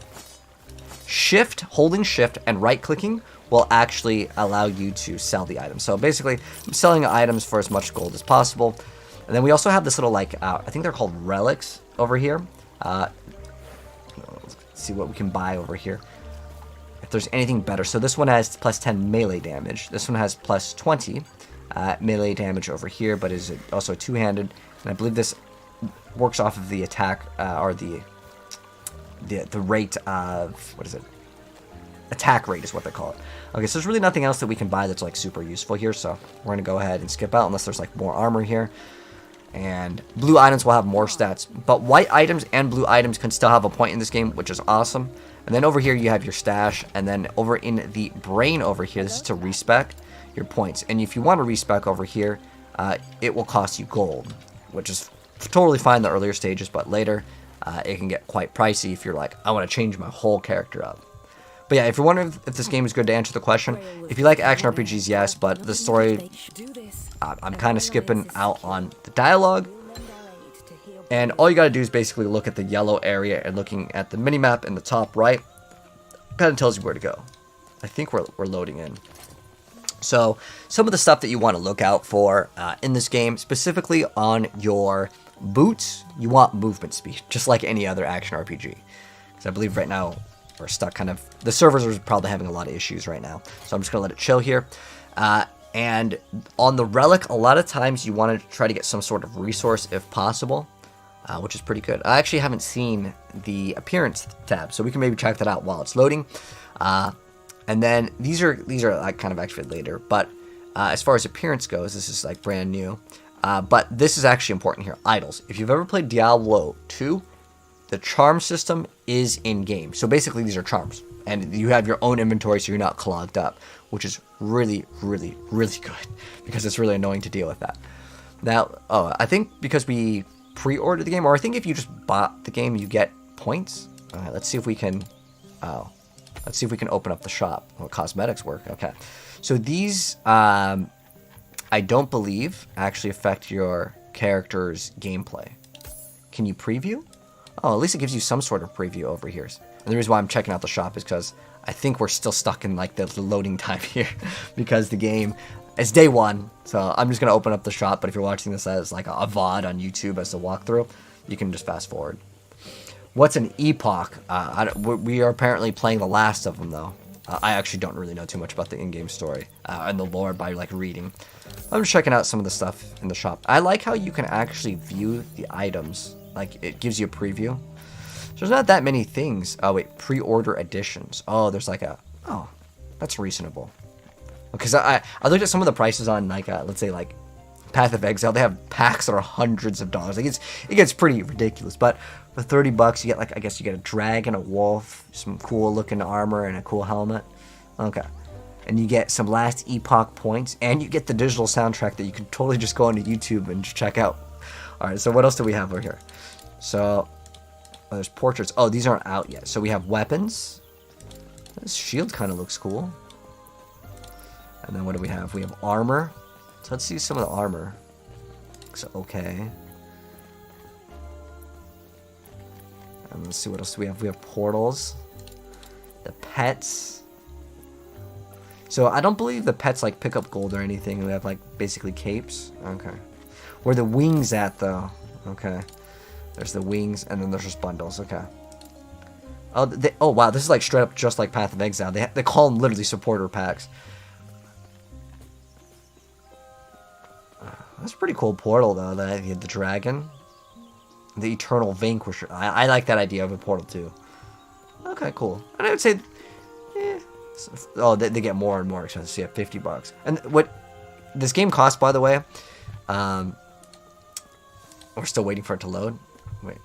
holding shift and right clicking will actually allow you to sell the item. So basically, I'm selling items for as much gold as possible. And then we also have this little, like, I think they're called relics over here. Let's see what we can buy over here. If there's anything better. So this one has plus 10 melee damage. This one has plus 20 melee damage over here, but is also two-handed. And I believe this works off of the attack, or the rate of, what is it? Attack rate is what they call it. Okay, so there's really nothing else that we can buy that's, like, super useful here. So we're going to go ahead and skip out unless there's, like, more armor here. And blue items will have more stats, but white items and blue items can still have a point in this game, which is awesome. And then over here you have your stash, and then over in the brain over here, this is to respec your points. And if you want to respec over here, it will cost you gold, which is totally fine in the earlier stages, but later it can get quite pricey if you're like, I want to change my whole character up. But yeah, if you're wondering if this game is good, to answer the question, if you like action RPGs, yes, but the story, I'm kind of skipping out on the dialogue And all you got to do is basically look at the yellow area and looking at the minimap in the top right. Kind of tells you where to go. I think we're loading in. So some of the stuff that you want to look out for in this game, specifically on your boots, you want movement speed, just like any other action RPG. Because I believe right now we're stuck kind of, the servers are probably having a lot of issues right now. So I'm just going to let it chill here. And on the relic, a lot of times you want to try to get some sort of resource if possible, which is pretty good. I actually haven't seen the appearance tab, so we can maybe check that out while it's loading. And then these are like kind of actually later, but as far as appearance goes, this is like brand new. But this is actually important here. Idols. If you've ever played Diablo 2, the charm system is in game. So basically these are charms, and you have your own inventory, so you're not clogged up, which is really, really, really good because it's really annoying to deal with that. Now, I think because we pre-ordered the game, or I think if you just bought the game, you get points. All right, let's see if we can. Let's see if we can open up the shop. Oh, cosmetics work. Okay. So these, I don't believe, actually affect your character's gameplay. Can you preview? Oh, at least it gives you some sort of preview over here. And the reason why I'm checking out the shop is because I think we're still stuck in like the loading time here because the game, it's day one. So I'm just going to open up the shop. But if you're watching this as like a VOD on YouTube as a walkthrough, you can just fast forward. What's an epoch? We are apparently playing the last of them, though. I actually don't really know too much about the in-game story and the lore by like reading. I'm just checking out some of the stuff in the shop. I like how you can actually view the items. Like, it gives you a preview. So there's not that many things. Oh, wait. Pre-order editions. Oh, there's like a... Oh, that's reasonable. Because I looked at some of the prices on, like, let's say, like, Path of Exile. They have packs that are hundreds of dollars. Like, it gets pretty ridiculous. But for $30, you get, like, I guess you get a dragon, a wolf, some cool-looking armor, and a cool helmet. Okay. And you get some Last Epoch points, and you get the digital soundtrack that you can totally just go onto YouTube and just check out. Alright, so what else do we have over here? So, there's portraits. Oh, these aren't out yet. So we have weapons. This shield kind of looks cool. And then what do we have? We have armor. So let's see some of the armor. Looks okay. And let's see what else we have. We have portals. The pets. So I don't believe the pets like pick up gold or anything. We have like basically capes. Okay. Where the wings at though? Okay. There's the wings, and then there's just bundles. Okay. Oh, wow. This is like straight up just like Path of Exile. They call them literally supporter packs. That's a pretty cool portal, though. The dragon. The Eternal Vanquisher. I like that idea of a portal, too. Okay, cool. And I would say... Oh, they get more and more expensive. So you have $50. And what this game costs, by the way... we're still waiting for it to load. Wait.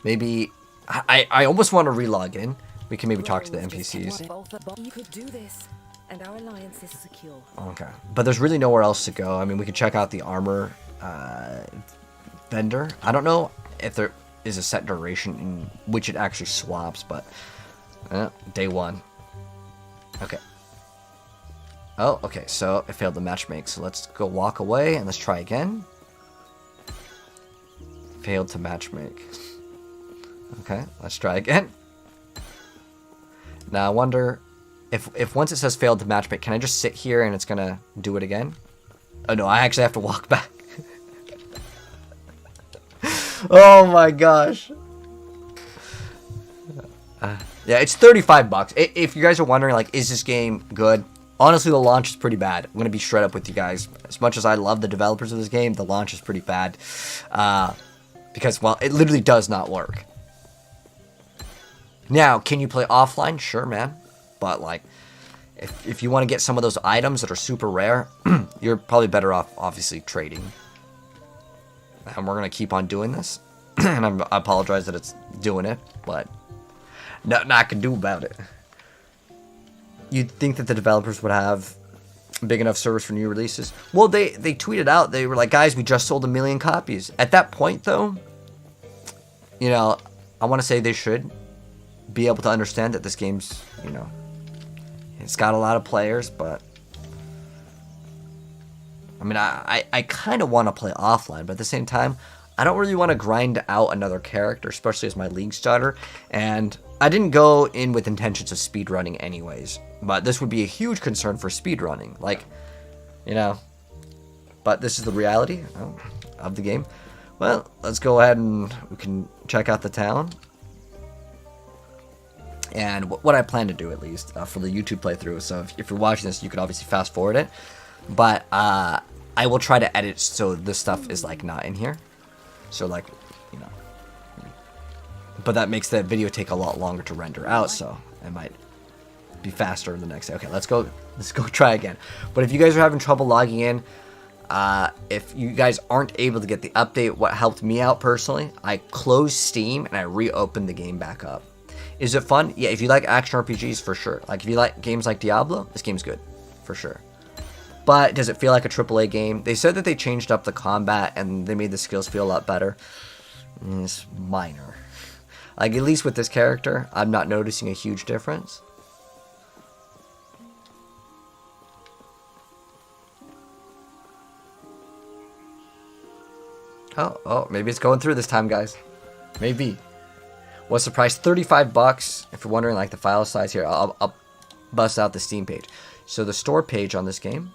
Maybe... I almost want to relog in. We can maybe talk to the NPCs. You could do this, and our alliance is secure. Okay. But there's really nowhere else to go. I mean, we could check out the armor vendor. I don't know if there is a set duration in which it actually swaps, but... day one. Okay. Oh, okay. So it failed the matchmake. So let's go walk away, and let's try again. Failed to matchmake. Okay, let's try again. Now I wonder if once it says failed to matchmake, can I just sit here and it's gonna do it again? Oh no, I actually have to walk back. Oh my gosh. Yeah, it's $35. If you guys are wondering, like, is this game good? Honestly, the launch is pretty bad. I'm gonna be straight up with you guys. As much as I love the developers of this game, the launch is pretty bad. Because, well, it literally does not work. Now, can you play offline? Sure, man. But, like, if you want to get some of those items that are super rare, you're probably better off, obviously, trading. And we're going to keep on doing this. And I apologize that it's doing it, but nothing I can do about it. You'd think that the developers would have big enough servers for new releases. Well, they tweeted out, they were like, guys, we just sold 1 million copies. At that point, though, you know, I want to say they should be able to understand that this game's, you know, it's got a lot of players, but I mean, I kind of want to play offline, but at the same time, I don't really want to grind out another character, especially as my league starter. And I didn't go in with intentions of speedrunning anyways. But this would be a huge concern for speedrunning. Like, you know. But this is the reality of the game. Well, let's go ahead and we can check out the town. And what I plan to do, at least, for the YouTube playthrough. So if you're watching this, you could obviously fast forward it. But I will try to edit so this stuff is, like, not in here. So, like, you know. But that makes the video take a lot longer to render out, so it might be faster in the next day. Okay, let's go try again. But if you guys are having trouble logging in, if you guys aren't able to get the update, what helped me out personally, I closed Steam and I reopened the game back up. Is it fun? Yeah, if you like action RPGs, for sure. Like, if you like games like Diablo, this game's good. For sure. But does it feel like a AAA game? They said that they changed up the combat and they made the skills feel a lot better. It's minor. Like, at least with this character, I'm not noticing a huge difference. Oh, maybe it's going through this time, guys. Maybe. What's the price? $35. If you're wondering, like, the file size here, I'll bust out the Steam page. So the store page on this game.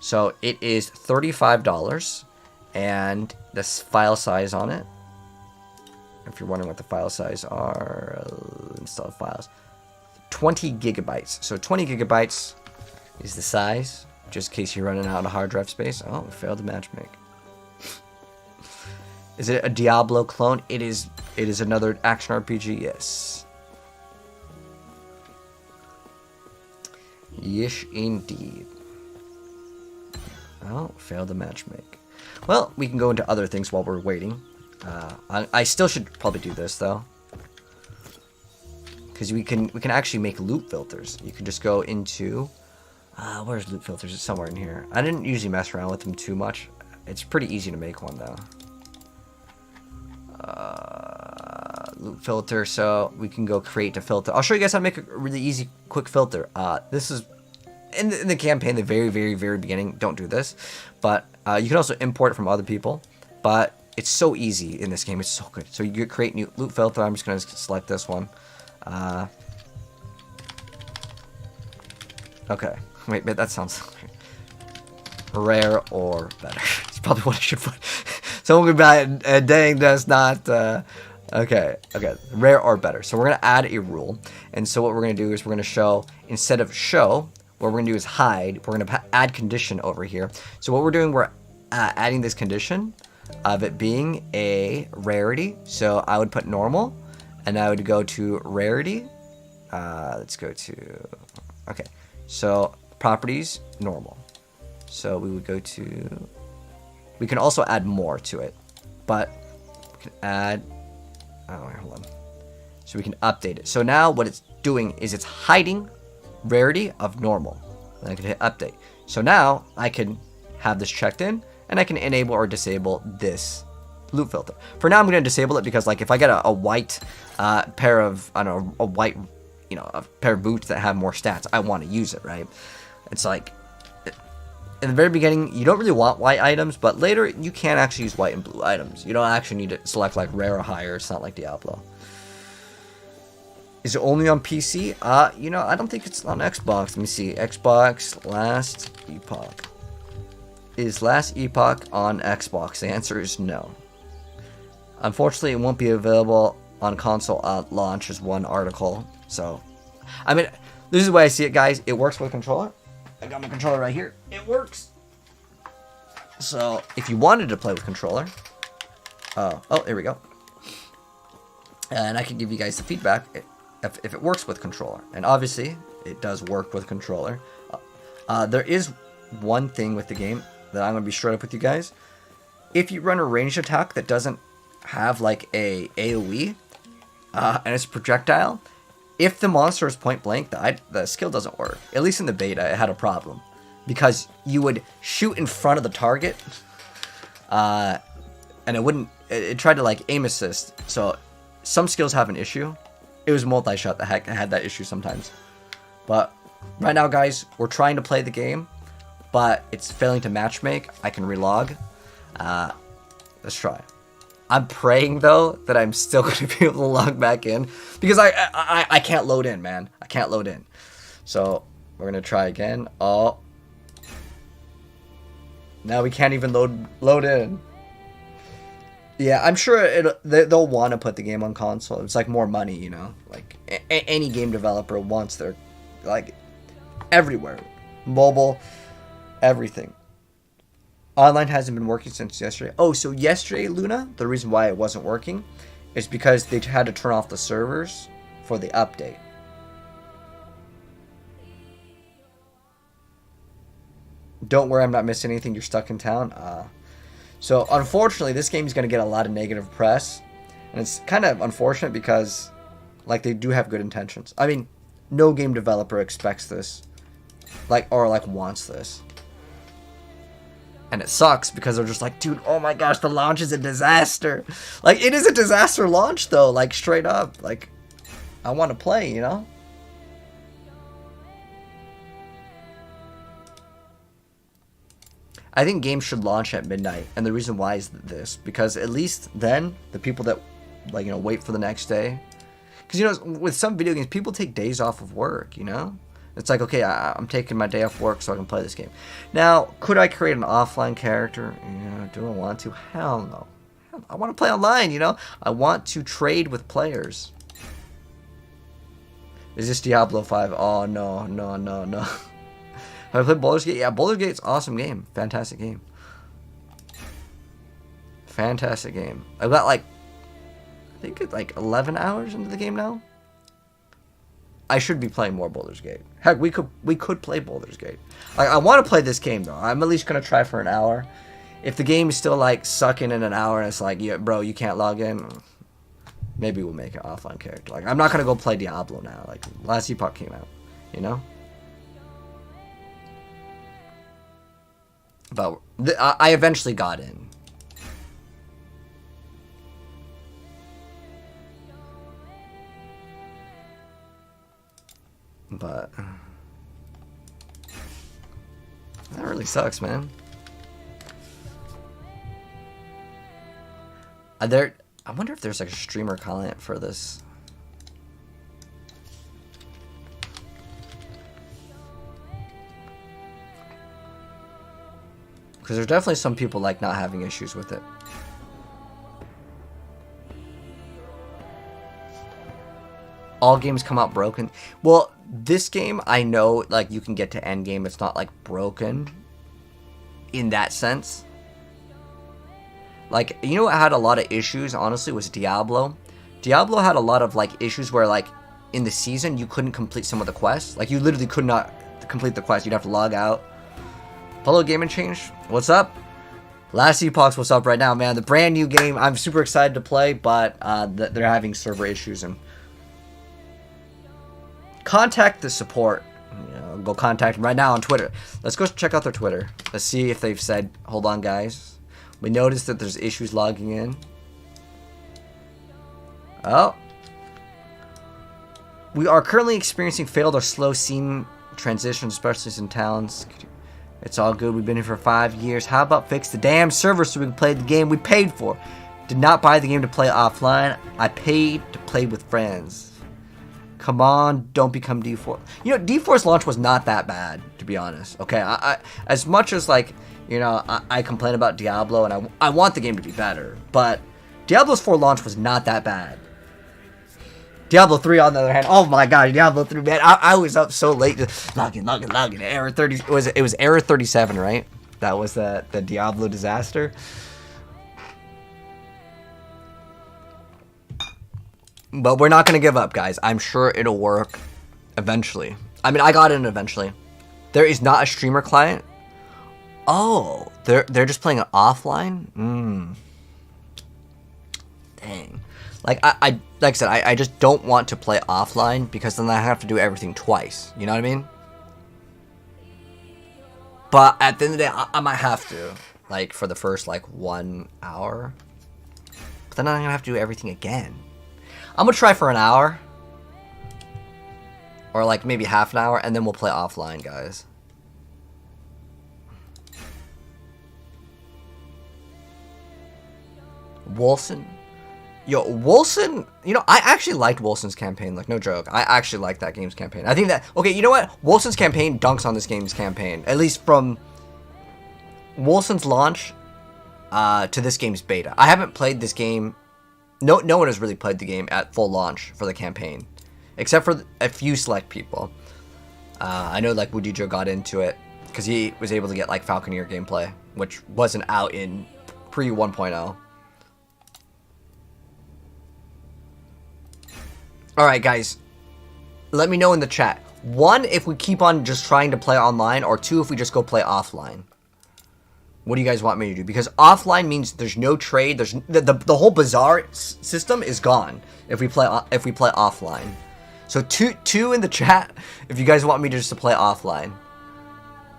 So it is $35, and this file size on it. If you're wondering what the file size are, install files. 20 gigabytes. So 20 gigabytes is the size, just in case you're running out of hard drive space. Oh, we failed to matchmake. Is it a Diablo clone? It is another action RPG, yes. Yes, indeed. Oh, failed to matchmake. Well, we can go into other things while we're waiting. I still should probably do this, though. Because we can actually make loot filters. You can just go into... where's loot filters? It's somewhere in here. I didn't usually mess around with them too much. It's pretty easy to make one, though. Loot filter, so we can go create a filter. I'll show you guys how to make a really easy, quick filter. This is in the campaign, the very, very, very beginning. Don't do this, but you can also import it from other people. But it's so easy in this game. It's so good. So you create new loot filter. I'm just gonna select this one. Okay. Wait, that sounds rare or better. It's probably what I should put. Someone could be like, dang, that's not, okay, rare or better. So we're going to add a rule. And so what we're going to do is we're going to show, instead of show, what we're going to do is hide. We're going to add condition over here. So what we're doing, we're adding this condition of it being a rarity. So I would put normal, and I would go to rarity. Let's go to, okay, so properties, normal. So we would go to... We can also add more to it, but we can add, oh, wait, hold on. So we can update it. So now what it's doing is it's hiding rarity of normal. And I can hit update. So now I can have this checked in, and I can enable or disable this loot filter. For now, I'm going to disable it because, like, if I get a white pair of, I don't know, a white, you know, a pair of boots that have more stats, I want to use it, right? It's like, in the very beginning, you don't really want white items, but later you can actually use white and blue items. You don't actually need to select like rare or higher. It's not like Diablo. Is it only on PC? You know, I don't think it's on Xbox. Let me see. Xbox Last Epoch. Is Last Epoch on Xbox? The answer is no. Unfortunately, it won't be available on console at launch, is one article. So, I mean, this is the way I see it, guys. It works with a controller. I got my controller right here. It works. So, if you wanted to play with controller, oh, there we go. And I can give you guys the feedback if it works with controller. And obviously, it does work with controller. There is one thing with the game that I'm going to be straight up with you guys. If you run a ranged attack that doesn't have like a AoE, and it's a projectile, if the monster is point blank, the skill doesn't work. At least in the beta, it had a problem. Because you would shoot in front of the target, and it tried to like aim assist. So some skills have an issue. It was multi-shot that had that issue sometimes. But right now, guys, we're trying to play the game, but it's failing to matchmake. I can relog. Let's try. I'm praying though that I'm still gonna be able to log back in because I can't load in, man. I can't load in. So we're gonna try again. Oh, now we can't even load in. Yeah, I'm sure they'll want to put the game on console. It's like more money, you know. Like any game developer wants their like everywhere, mobile, everything. Online hasn't been working since yesterday. Oh, so yesterday, Luna, the reason why it wasn't working is because they had to turn off the servers for the update. Don't worry, I'm not missing anything. You're stuck in town. So unfortunately, this game is going to get a lot of negative press, and it's kind of unfortunate because, like, they do have good intentions. I mean, no game developer expects this, or wants this. And it sucks because they're just like, dude, oh my gosh, the launch is a disaster. Like, it is a disaster launch, though. Like, straight up. Like, I want to play, you know? I think games should launch at midnight. And the reason why is this. Because at least then, the people that, like, you know, wait for the next day. Because, you know, with some video games, people take days off of work, you know? It's like, okay, I'm taking my day off work so I can play this game. Now, could I create an offline character? Yeah, do I want to? Hell no. I want to play online, you know? I want to trade with players. Is this Diablo 5? Oh, no. Have I played Baldur's Gate? Yeah, Baldur's Gate's an awesome game. Fantastic game. Fantastic game. I've got, like, I think it's like 11 hours into the game now. I should be playing more Baldur's Gate. Heck, we could play Baldur's Gate. I want to play this game though. I'm at least gonna try for an hour. If the game is still like sucking in an hour and it's like, yeah, bro, you can't log in, maybe we'll make an offline character. Like, I'm not gonna go play Diablo now. Like, last Epoch came out, you know. But I eventually got in. But that really sucks, man. I wonder if there's like a streamer client for this. Because there's definitely some people like not having issues with it. All games come out broken. Well, this game, I know, like, you can get to end game. It's not, like, broken in that sense. Like, you know what had a lot of issues, honestly, was Diablo. Diablo had a lot of, like, issues where, like, in the season, you couldn't complete some of the quests. Like, you literally could not complete the quest. You'd have to log out. Hello, Game and Change. What's up? Last Epoch's what's up right now, man. The brand new game. I'm super excited to play, but they're having server issues and... Contact the support. You know, go contact them right now on Twitter. Let's go check out their Twitter. Let's see if they've said, hold on, guys. We noticed that there's issues logging in. Oh. We are currently experiencing failed or slow scene transitions, especially in towns. It's all good. We've been here for 5 years. How about fix the damn server so we can play the game we paid for? Did not buy the game to play offline. I paid to play with friends. Come on, don't become D4. You know, D4's launch was not that bad, to be honest. Okay, I as much as, like, you know, I complain about Diablo and I want the game to be better, but Diablo's 4 launch was not that bad. Diablo 3, on the other hand, oh my god, Diablo 3, man, I was up so late. Log in. Error 30. It was error 37, right? That was the Diablo disaster. But we're not going to give up, guys. I'm sure it'll work eventually. I mean, I got in eventually. There is not a streamer client. Oh, they're just playing it offline? Dang. Like, like I said, I just don't want to play offline because then I have to do everything twice. You know what I mean? But at the end of the day, I might have to. Like, for the first, like, 1 hour. But then I'm going to have to do everything again. I'm gonna try for an hour. Or like maybe half an hour, and then we'll play offline, guys. Wolson. Yo, Wolson, you know, I actually liked Wolson's campaign, like, no joke. I actually liked that game's campaign. I think that, okay, you know what? Wolson's campaign dunks on this game's campaign. At least from Wolson's launch to this game's beta. I haven't played this game. No one has really played the game at full launch for the campaign. Except for a few select people. I know, like, Woodijo got into it because he was able to get, like, Falconeer gameplay, which wasn't out in pre 1.0. Alright, guys. Let me know in the chat. 1, if we keep on just trying to play online, or 2, if we just go play offline. What do you guys want me to do? Because offline means there's no trade. There's the whole bazaar system is gone if we play offline. So two in the chat if you guys want me just to play offline.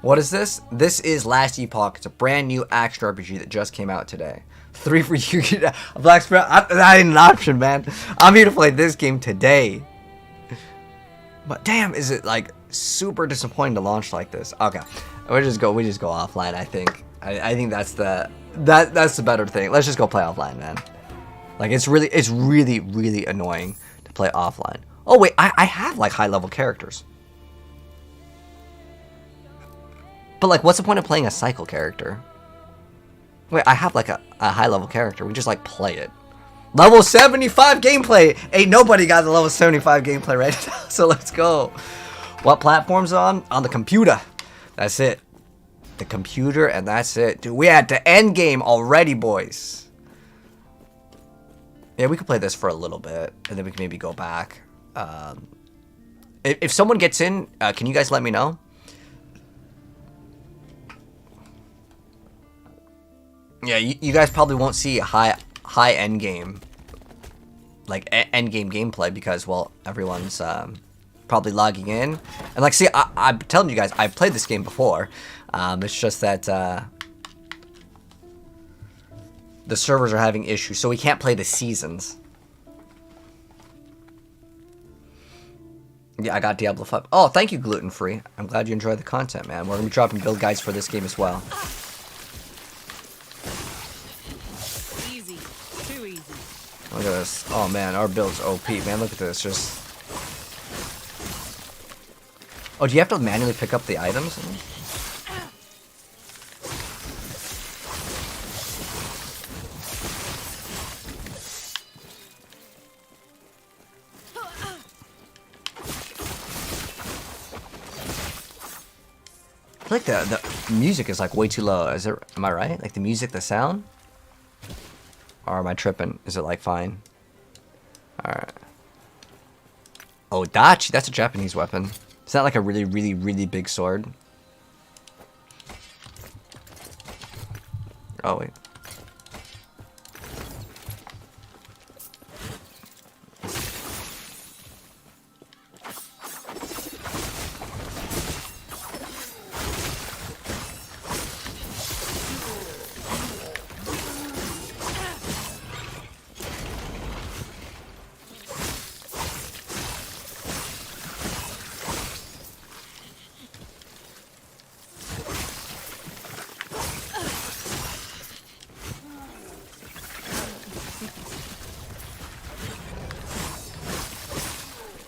What is this? This is Last Epoch. It's a brand new action RPG that just came out today. 3 for you. Black Sprout. That ain't an option, man. I'm here to play this game today. But damn, is it like super disappointing to launch like this? Okay, we just go offline. I think that's the better thing. Let's just go play offline, man. Like it's really annoying to play offline. Oh wait, I have like high level characters. But like, what's the point of playing a cycle character? Wait, I have like a high level character. We just like play it. Level 75 gameplay. Ain't nobody got the level 75 gameplay right now. So let's go. What platform's on? On the computer. That's it. The computer, and that's it. Dude, we at the end game already, boys. Yeah, we could play this for a little bit, and then we can maybe go back. If someone gets in, can you guys let me know? Yeah, you guys probably won't see high end game, like end game gameplay because, well, everyone's probably logging in. And like, see, I'm telling you guys, I've played this game before. It's just that the servers are having issues, so we can't play the seasons. Yeah, I got Diablo 5. Oh, thank you, Gluten Free. I'm glad you enjoyed the content, man. We're gonna be dropping build guides for this game as well. Easy. Too easy. Look at this. Oh man, our build's OP, man. Look at this. Just. Oh, do you have to manually pick up the items? I feel like the music is like way too low. Is it? Am I right? Like the music, the sound? Or am I tripping? Is it like fine? Alright. Oh, Dachi. That's a Japanese weapon. Is that like a really big sword? Oh, wait.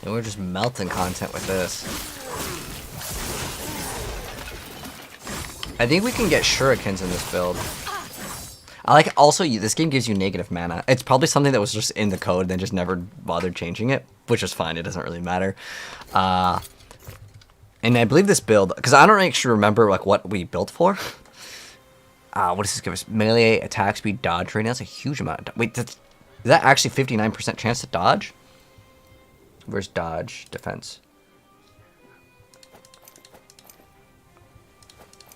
And we're just melting content with this. I think we can get shurikens in this build. I like also this game gives you negative mana. It's probably something that was just in the code, then just never bothered changing it, which is fine. It doesn't really matter. And I believe this build, because I don't actually remember like what we built for. What does this give us? Melee, attack speed, dodge rating. That's a huge amount. Wait, is that actually 59% chance to dodge? Where's dodge? Defense.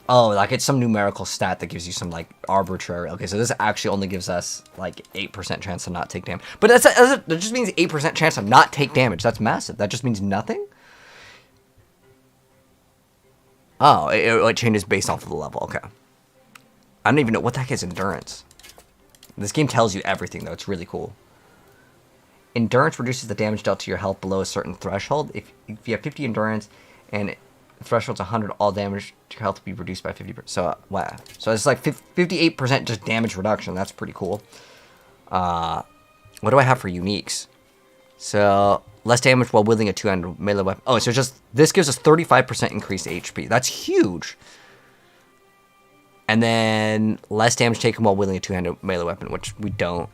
Oh, like it's some numerical stat that gives you some like arbitrary. Okay, so this actually only gives us like 8% chance to not take damage. But that just means 8% chance to not take damage. That's massive. That just means nothing? Oh, it changes based off of the level. Okay. I don't even know what the heck is endurance. This game tells you everything though. It's really cool. Endurance reduces the damage dealt to your health below a certain threshold. If you have 50 endurance and the threshold's 100, all damage to your health will be reduced by 50%. So, wow. So it's like 58% just damage reduction. That's pretty cool. What do I have for uniques? So, less damage while wielding a two-handed melee weapon. Oh, so just, this gives us 35% increased HP. That's huge. And then, less damage taken while wielding a two-handed melee weapon, which we don't.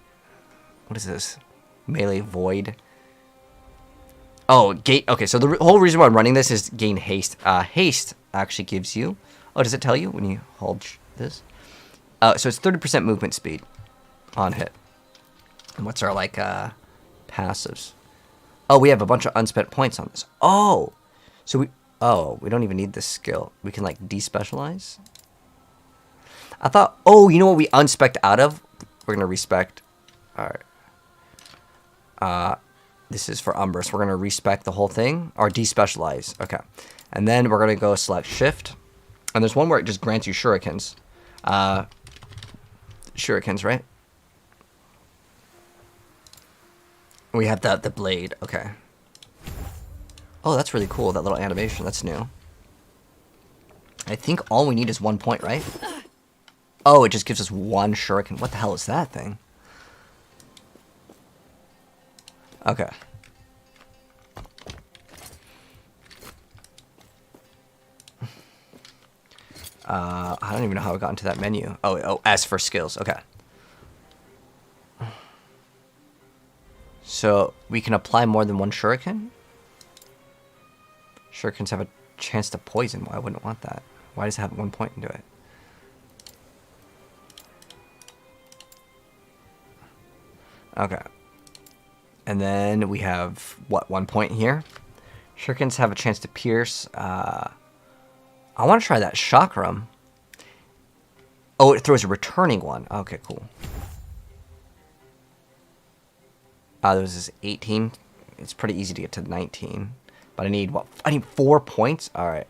What is this? Melee void. Oh, okay, so the whole reason why I'm running this is gain haste. Haste actually gives you... Oh, does it tell you when you hold this? So it's 30% movement speed on hit. And what's our, like, passives? Oh, we have a bunch of unspent points on this. Oh! So we... Oh, we don't even need this skill. We can, like, despecialize? I thought... Oh, you know what we unspec'd out of? We're gonna respect... Alright. This is for Umbrus. We're going to respec the whole thing. Or despecialize. Okay. And then we're going to go select shift. And there's one where it just grants you shurikens. Shurikens, right? We have the blade. Okay. Oh, that's really cool. That little animation. That's new. I think all we need is 1 point, right? Oh, it just gives us one shuriken. What the hell is that thing? Okay. I don't even know how I got into that menu. Oh, S for skills. Okay. So, we can apply more than one shuriken? Shurikens have a chance to poison. Why wouldn't want that? Why does it have 1 point into it? Okay. And then we have, what, 1 point here? Shurikens have a chance to pierce. I want to try that chakram. Oh, it throws a returning one. Okay, cool. There was this 18. It's pretty easy to get to 19. But I need, what? I need 4 points? Alright.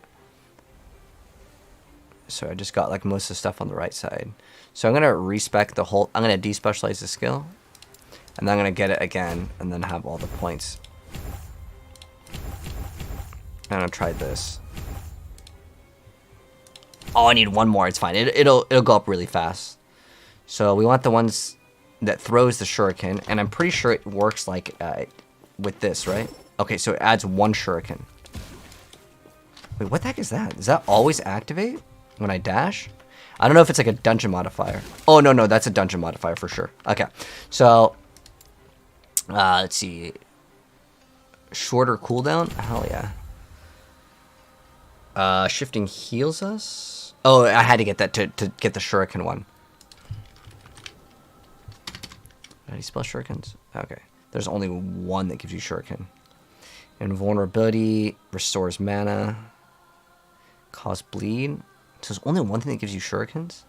So I just got, like, most of the stuff on the right side. So I'm going to respec the whole... I'm going to despecialize the skill. And then I'm going to get it again, and then have all the points. I'm going to try this. Oh, I need one more. It's fine. It'll go up really fast. So we want the ones that throws the shuriken, and I'm pretty sure it works like with this, right? Okay, so it adds 1 shuriken. Wait, what the heck is that? Does that always activate when I dash? I don't know if it's like a dungeon modifier. Oh, no, that's a dungeon modifier for sure. Okay, so... let's see. Shorter cooldown? Hell yeah. Shifting heals us? Oh, I had to get that to get the shuriken one. How do you spell shurikens? Okay. There's only one that gives you shuriken. Invulnerability, restores mana, cause bleed. So there's only one thing that gives you shurikens?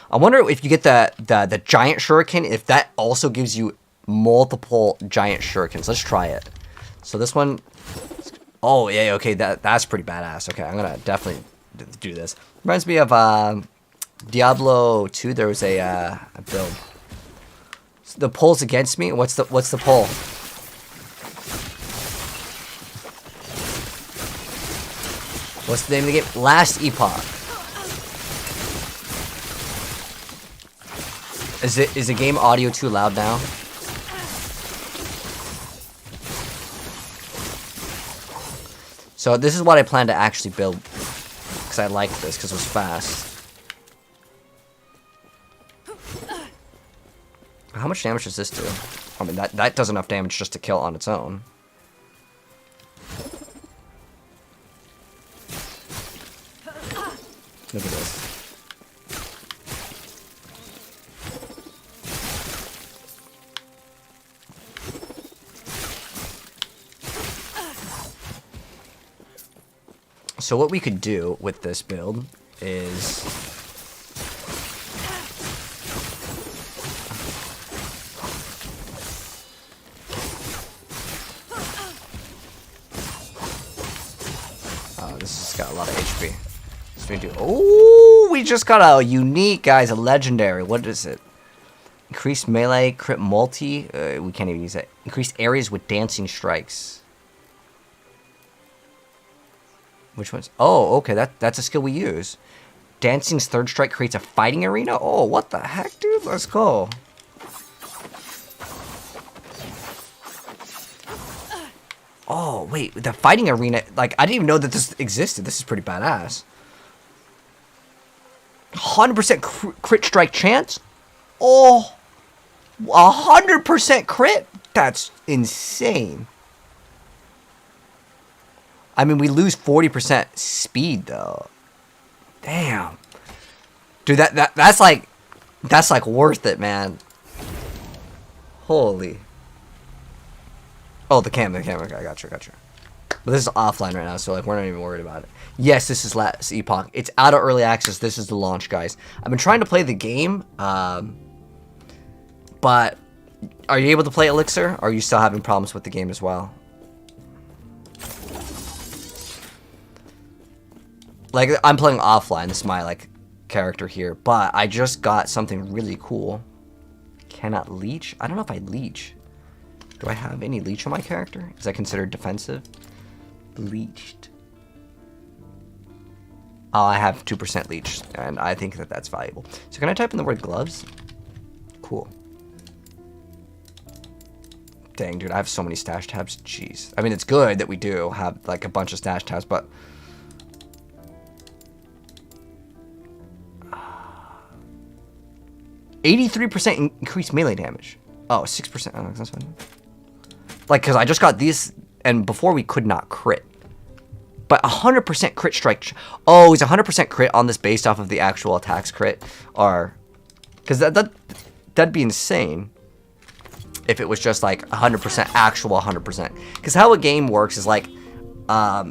I wonder if you get the giant shuriken, if that also gives you multiple giant shurikens. Let's try it. So this one... Oh, yeah, okay, that's pretty badass. Okay, I'm gonna definitely do this. Reminds me of Diablo 2. There was a build. The pull's against me. What's the pull? What's the name of the game? Last Epoch. Is the game audio too loud now? So this is what I plan to actually build, because I like this, because it was fast. How much damage does this do? I mean, that does enough damage just to kill on its own. Look at this. So what we could do with this build is... Oh, this has got a lot of HP. So we do... Oh, we just got a unique, guys, a legendary. What is it? Increased melee, crit multi. We can't even use that. Increased areas with dancing strikes. Which one's... Oh, okay, that's a skill we use. Dancing's third strike creates a fighting arena? Oh, what the heck, dude? Let's go. Oh, wait, the fighting arena, like, I didn't even know that this existed. This is pretty badass. 100% crit strike chance? Oh, 100% crit? That's insane. I mean, we lose 40% speed, though. Damn. Dude, that's like worth it, man. Holy. Oh, the camera. I got you. But this is offline right now, so like we're not even worried about it. Yes, this is last epoch. It's out of early access. This is the launch, guys. I've been trying to play the game, but are you able to play Elixir? Or are you still having problems with the game as well? Like, I'm playing offline. This is my like character here, but I just got something really cool. Cannot leech? I don't know if I leech. Do I have any leech on my character? Is that considered defensive? Leeched. Oh, I have 2% leech, and I think that that's valuable. So can I type in the word gloves? Cool. Dang, dude, I have so many stash tabs. Jeez. I mean, it's good that we do have like a bunch of stash tabs, but 83% increased melee damage. Oh, 6%. Oh, that's fine. Like, because I just got these, and before we could not crit. But 100% crit strike. Oh, is 100% crit on this based off of the actual attacks crit? Or, because that'd be insane if it was just like 100% actual 100%. Because how a game works is like at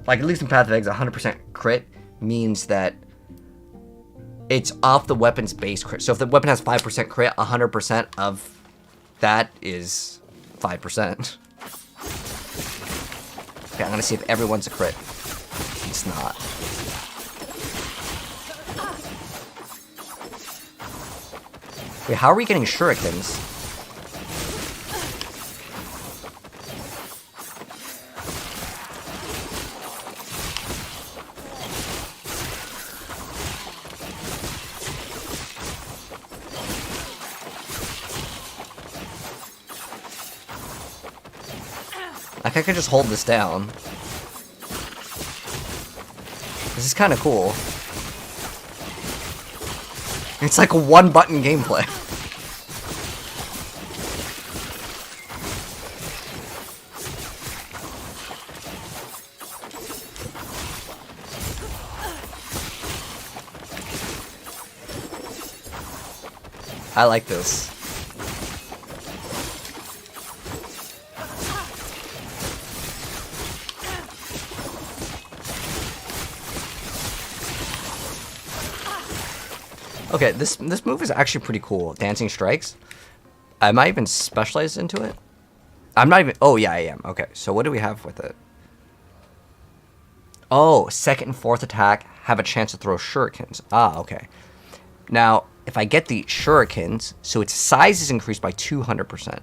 least in Path of Eggs, 100% crit means that it's off the weapon's base crit. So if the weapon has 5% crit, 100% of that is 5%. Okay, I'm gonna see if everyone's a crit. It's not. Wait, how are we getting shurikens? Like, I could just hold this down. This is kind of cool. It's like a one-button gameplay. I like this. Okay, this move is actually pretty cool. Dancing Strikes. Am I even specialized into it? I'm not even... Oh, yeah, I am. Okay, so what do we have with it? Oh, second and fourth attack have a chance to throw shurikens. Ah, okay. Now, if I get the shurikens, so its size is increased by 200%.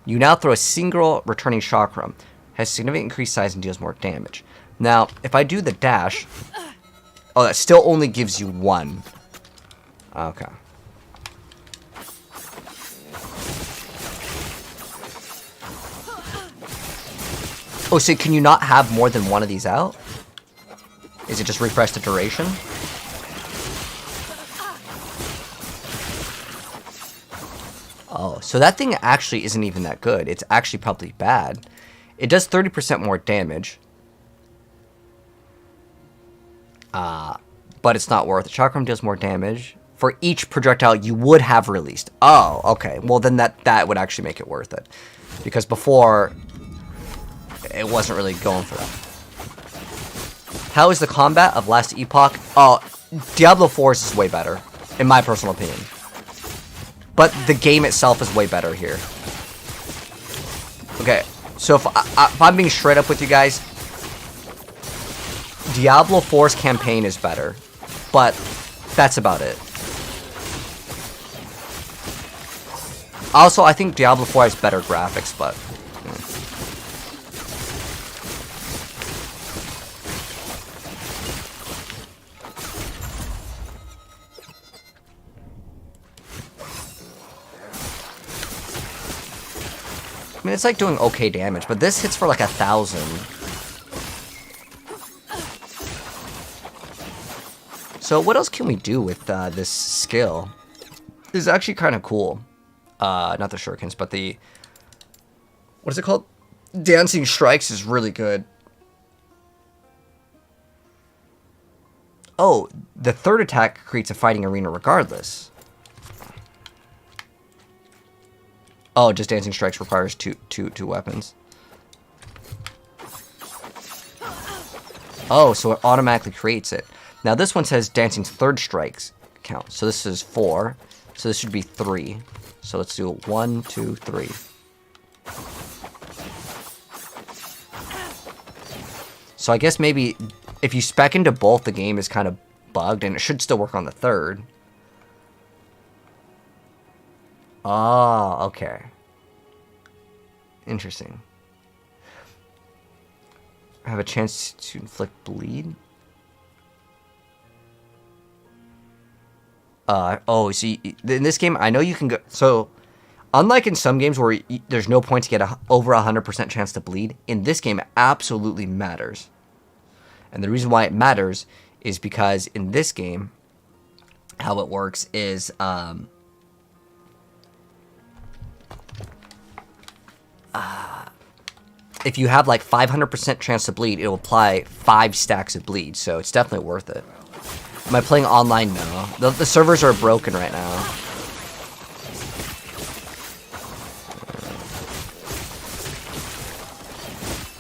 You now throw a single returning chakram. Has significant increased size and deals more damage. Now, if I do the dash... Oh, that still only gives you one. Okay. Oh, so can you not have more than one of these out? Is it just refresh the duration? Oh, so that thing actually isn't even that good. It's actually probably bad. It does 30% more damage. But it's not worth it. Chakram deals more damage for each projectile you would have released. Oh, okay. Well, then that would actually make it worth it. Because before, it wasn't really going for that. How is the combat of Last Epoch? Oh, Diablo 4 is way better, in my personal opinion. But the game itself is way better here. Okay, so if I'm being straight up with you guys, Diablo 4's campaign is better. But that's about it. Also, I think Diablo 4 has better graphics, but... I mean, it's like doing okay damage, but this hits for like 1,000. So what else can we do with this skill? This is actually kind of cool. Not the shurikens, but the... What is it called? Dancing Strikes is really good. Oh, the third attack creates a fighting arena regardless. Oh, just Dancing Strikes requires two weapons. Oh, so it automatically creates it. Now this one says Dancing Third Strikes count. So this is 4. So this should be 3. So let's do 1, 2, 3. So I guess maybe if you spec into both, the game is kind of bugged, and it should still work on the third. Oh, okay. Interesting. I have a chance to inflict bleed. Oh, see, in this game, I know you can go... So, unlike in some games where there's no point to get over 100% chance to bleed, in this game, it absolutely matters. And the reason why it matters is because in this game, how it works is... if you have like 500% chance to bleed, it'll apply 5 stacks of bleed, so it's definitely worth it. Am I playing online? No. The servers are broken right now.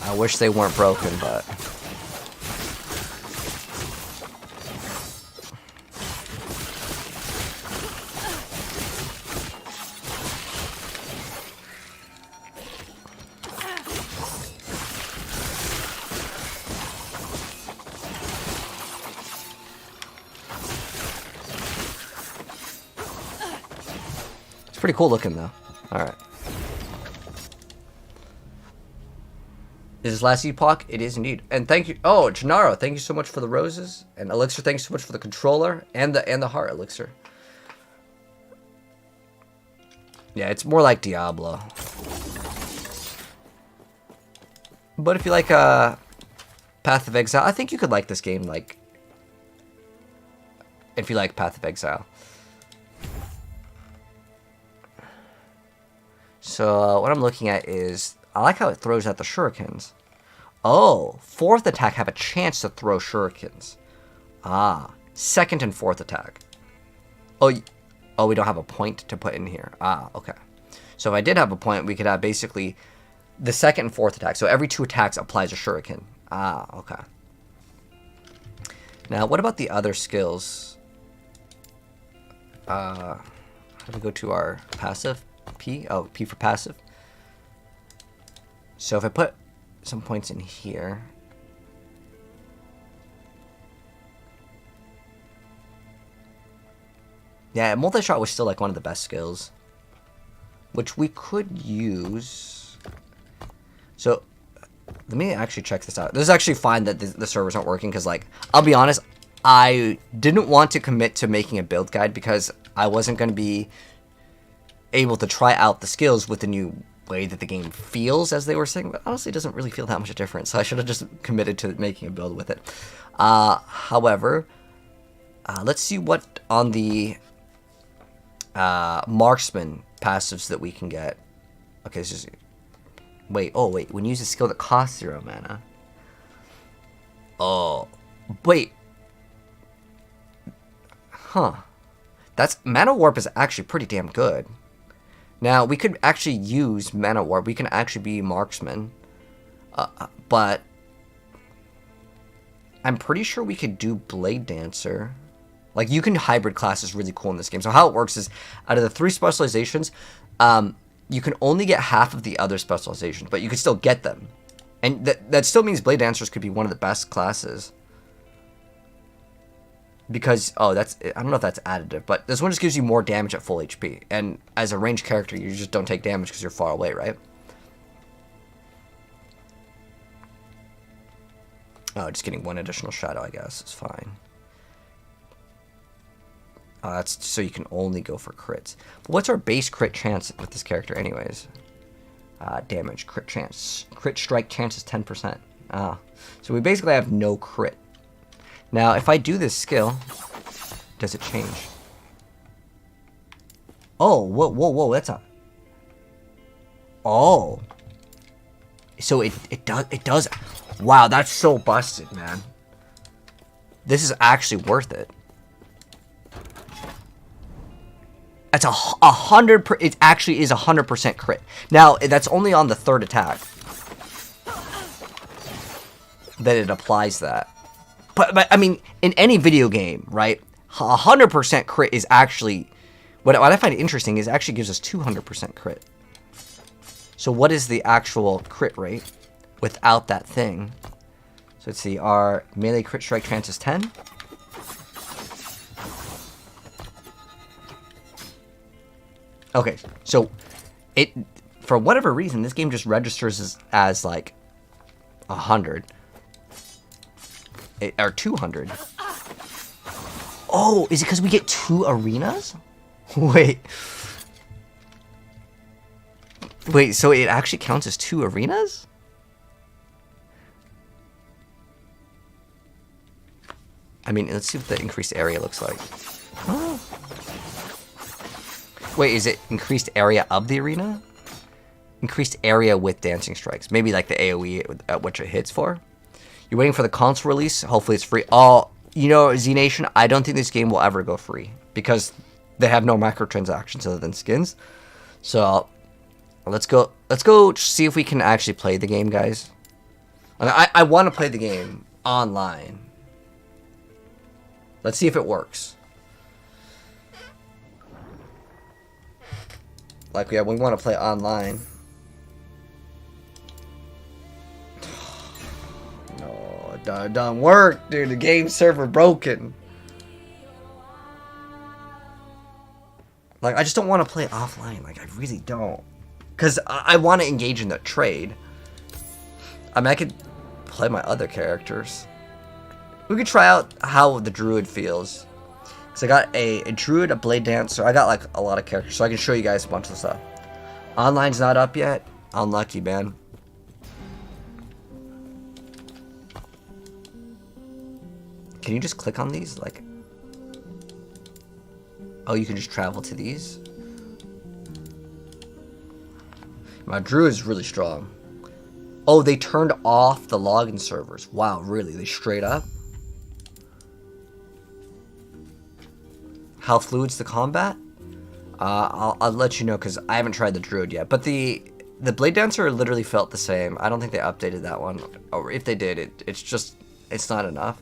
I wish they weren't broken, but... Pretty cool looking, though. Alright. Is this last epoch? It is indeed. And thank you. Oh, Gennaro, thank you so much for the roses. And Elixir, thank you so much for the controller and the heart, Elixir. Yeah, it's more like Diablo. But if you like Path of Exile, I think you could like this game, like... If you like Path of Exile. So what I'm looking at is, I like how it throws out the shurikens. Oh, fourth attack have a chance to throw shurikens. Ah, second and fourth attack. Oh, we don't have a point to put in here. Ah, okay. So if I did have a point, we could have basically the second and fourth attack. So every 2 attacks applies a shuriken. Ah, okay. Now, what about the other skills? How do we go to our passive? P? Oh, P for passive. So if I put some points in here... Yeah, multi-shot was still like one of the best skills. Which we could use... So, let me actually check this out. This is actually fine that the servers aren't working, because like, I'll be honest, I didn't want to commit to making a build guide because I wasn't going to be able to try out the skills with the new way that the game feels, as they were saying, but honestly it doesn't really feel that much different, so I should have just committed to making a build with it. However, let's see what on the marksman passives that we can get. Okay, this is... Wait, oh wait, when you use a skill that costs 0 mana. Oh, wait. Huh. That's... Mana Warp is actually pretty damn good. Now, we could actually use Mana Warp. We can actually be Marksman. But... I'm pretty sure we could do Blade Dancer. Like, you can hybrid classes really cool in this game. So how it works is, out of the 3 specializations, you can only get half of the other specializations, but you can still get them. And that still means Blade Dancers could be one of the best classes. Because, oh, that's... I don't know if that's additive, but this one just gives you more damage at full HP. And as a ranged character, you just don't take damage because you're far away, right? Oh, just getting 1 additional shadow, I guess. It's fine. That's so you can only go for crits. But what's our base crit chance with this character anyways? damage. Crit strike chance is 10%. So we basically have no crit. Now, if I do this skill, does it change? Oh, whoa, that's a... Oh. So it does... Wow, that's so busted, man. This is actually worth it. That's 100... It actually is 100% crit. Now, that's only on the third attack that it applies that. But I mean, in any video game, right? 100% crit is actually... What I find interesting is it actually gives us 200% crit. So what is the actual crit rate without that thing? So let's see, our melee crit strike chance is 10. Okay, so it, for whatever reason, this game just registers as like 100. Or 200. Oh, is it because we get 2 arenas? Wait, so it actually counts as 2 arenas? I mean, let's see what the increased area looks like. Oh. Wait, is it increased area of the arena? Increased area with dancing strikes. Maybe like the AoE at which it hits for. You're waiting for the console release. Hopefully it's free. Oh, you know, Z Nation, I don't think this game will ever go free. Because they have no microtransactions other than skins. So, let's go see if we can actually play the game, guys. I want to play the game online. Let's see if it works. Like, yeah, we want to play online. No, it don't work, dude. The game server broken. Like, I just don't want to play offline. Like, I really don't. Because I want to engage in the trade. I mean, I could play my other characters. We could try out how the druid feels. Because I got a druid, a blade dancer. I got, like, a lot of characters. So I can show you guys a bunch of stuff. Online's not up yet. Unlucky, man. Can you just click on these? Like... Oh, you can just travel to these? My druid is really strong. Oh, they turned off the login servers. Wow, really? They straight up? How fluid's the combat? I'll let you know because I haven't tried the druid yet. But the blade dancer literally felt the same. I don't think they updated that one. Or if they did, it's not enough.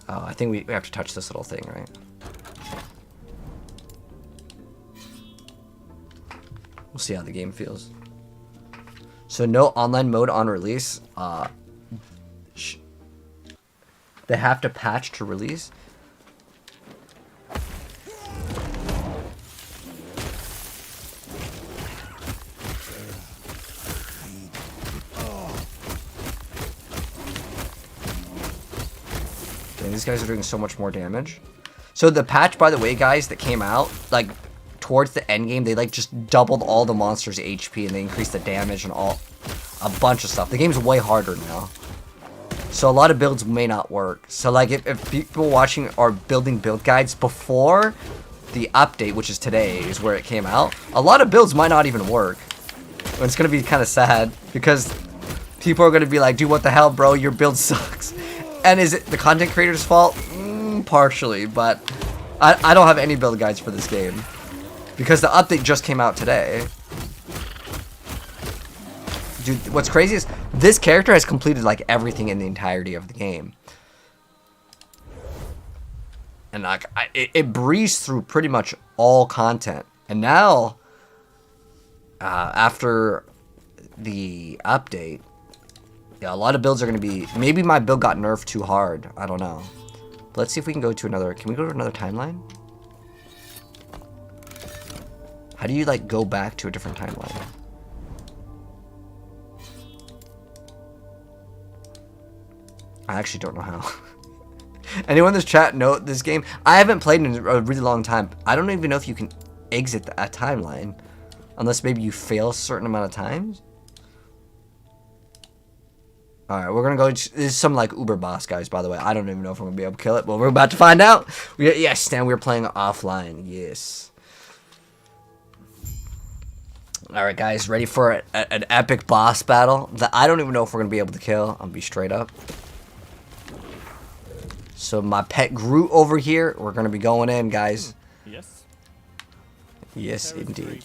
Oh, I think we have to touch this little thing, right? We'll see how the game feels. So no online mode on release. They have to patch to release. Dang, these guys are doing so much more damage. So the patch, by the way, guys, that came out, like, towards the end game, they like just doubled all the monsters' HP and they increased the damage and a bunch of stuff. The game's way harder now. So a lot of builds may not work. So like if people watching are building build guides before the update, which is today, is where it came out, a lot of builds might not even work. And it's gonna be kind of sad because people are gonna be like, dude, what the hell, bro? Your build sucks. And is it the content creator's fault? Partially, but I don't have any build guides for this game. Because the update just came out today. Dude, what's crazy is this character has completed like everything in the entirety of the game. And like it breezed through pretty much all content. And now, after the update, yeah, a lot of builds are going to be... Maybe my build got nerfed too hard. I don't know. But let's see if we can go to another... Can we go to another timeline? How do you, like, go back to a different timeline? I actually don't know how. Anyone in this chat know this game? I haven't played in a really long time. I don't even know if you can exit a timeline. Unless maybe you fail a certain amount of times. Alright, we're gonna go. This is some like Uber boss, guys, by the way. I don't even know if we're gonna be able to kill it, but we're about to find out. Yes, Stan, we're playing offline. Yes. Alright, guys, ready for an epic boss battle that I don't even know if we're gonna be able to kill. I'll be straight up. So my pet Groot over here, we're gonna be going in, guys. Yes. Yes, indeed.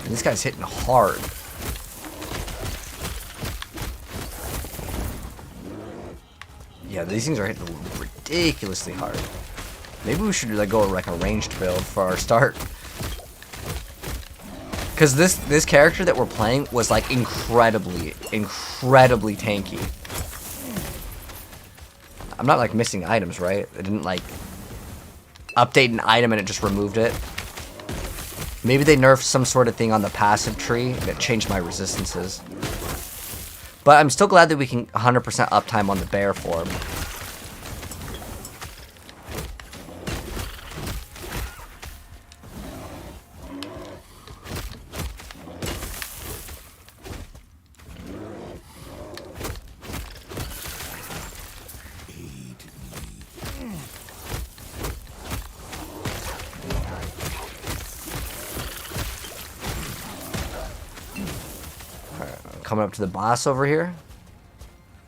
This guy's hitting hard. Yeah, these things are hitting ridiculously hard. Maybe we should like go like a ranged build for our start. Cause this character that we're playing was like incredibly tanky. I'm not like missing items, right? It didn't like update an item and it just removed it. Maybe they nerfed some sort of thing on the passive tree that changed my resistances. But I'm still glad that we can 100% uptime on the bear form. Coming up to the boss over here.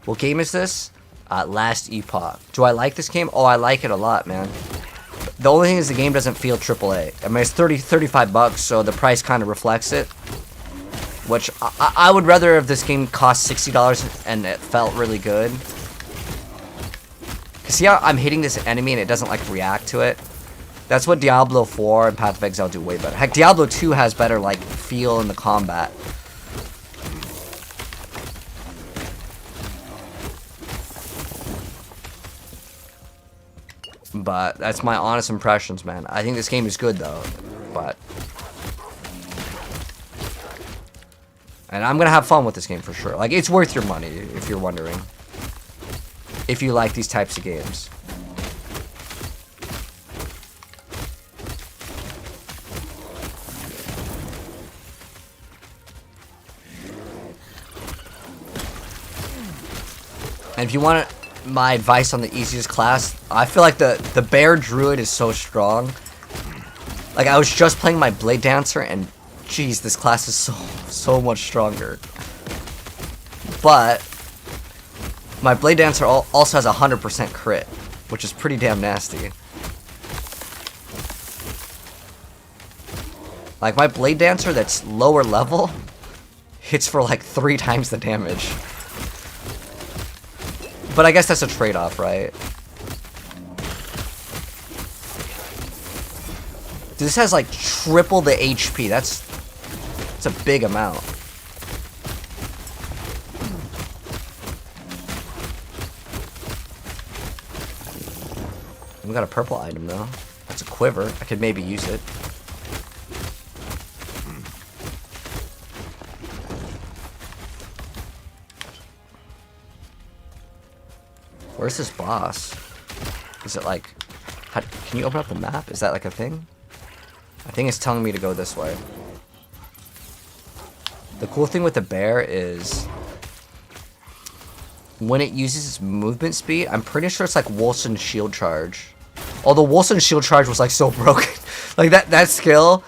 What game is this? Last Epoch. Do I like this game? Oh, I like it a lot, man. The only thing is the game doesn't feel AAA. I mean, it's 35 bucks, so the price kind of reflects it. Which, I would rather if this game cost $60 and it felt really good. Cause see how I'm hitting this enemy and it doesn't, like, react to it? That's what Diablo 4 and Path of Exile do way better. Heck, Diablo 2 has better, like, feel in the combat. But that's my honest impressions, man. I think this game is good, though. But... And I'm gonna have fun with this game for sure. Like, it's worth your money, if you're wondering. If you like these types of games. And if you want my advice on the easiest class, I feel like the bear druid is so strong. Like, I was just playing my blade dancer and jeez, this class is so much stronger. But my blade dancer also has 100% crit, which is pretty damn nasty. Like, my blade dancer that's lower level hits for like 3 times the damage. But I guess that's a trade-off, right? This has like triple the HP. That's a big amount. We got a purple item though. That's a quiver. I could maybe use it. Where's this boss? Is it like... can you open up the map? Is that like a thing? I think it's telling me to go this way. The cool thing with the bear is... when it uses its movement speed, I'm pretty sure it's like Wilson's shield charge. Although Wilson's shield charge was like so broken. Like that skill...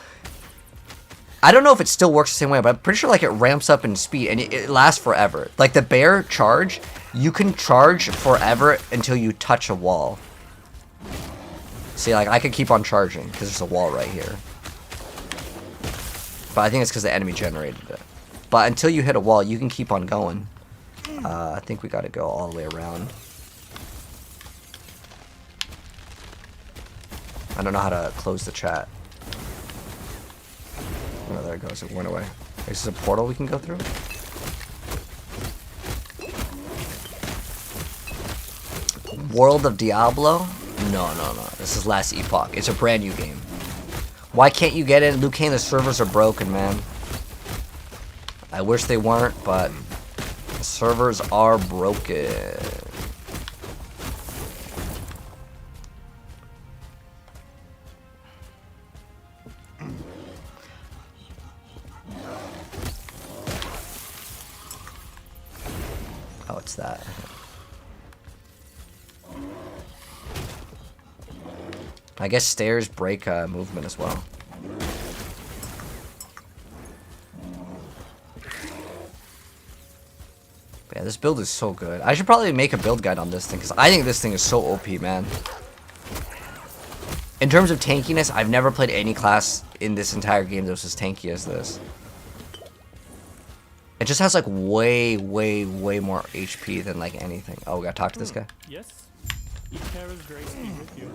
I don't know if it still works the same way, but I'm pretty sure like it ramps up in speed and it lasts forever. Like the bear charge, you can charge forever until you touch a wall. See, like I could keep on charging because there's a wall right here. But I think it's because the enemy generated it. But until you hit a wall, you can keep on going. I think we gotta go all the way around. I don't know how to close the chat. Oh, there it goes. It went away. Is this a portal we can go through? World of Diablo? No. This is last epoch. It's a brand new game. Why can't you get in? Liu Kang, the servers are broken, man. I wish they weren't, but the servers are broken. Oh, it's that. I guess stairs break movement as well. Yeah, this build is so good. I should probably make a build guide on this thing because I think this thing is so OP, man. In terms of tankiness, I've never played any class in this entire game that was as tanky as this. It just has like way more HP than like anything. Oh, we gotta talk to this guy. Yes. Ikara's grace be with you.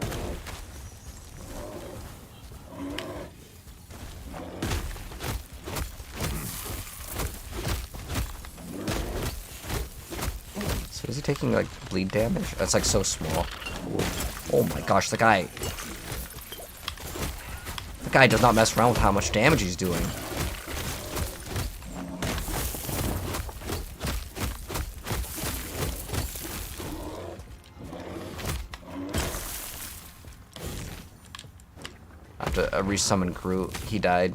So is he taking like bleed damage? That's like so small. Ooh. Oh my gosh, the guy does not mess around with how much damage he's doing. I have to resummon Groot. He died.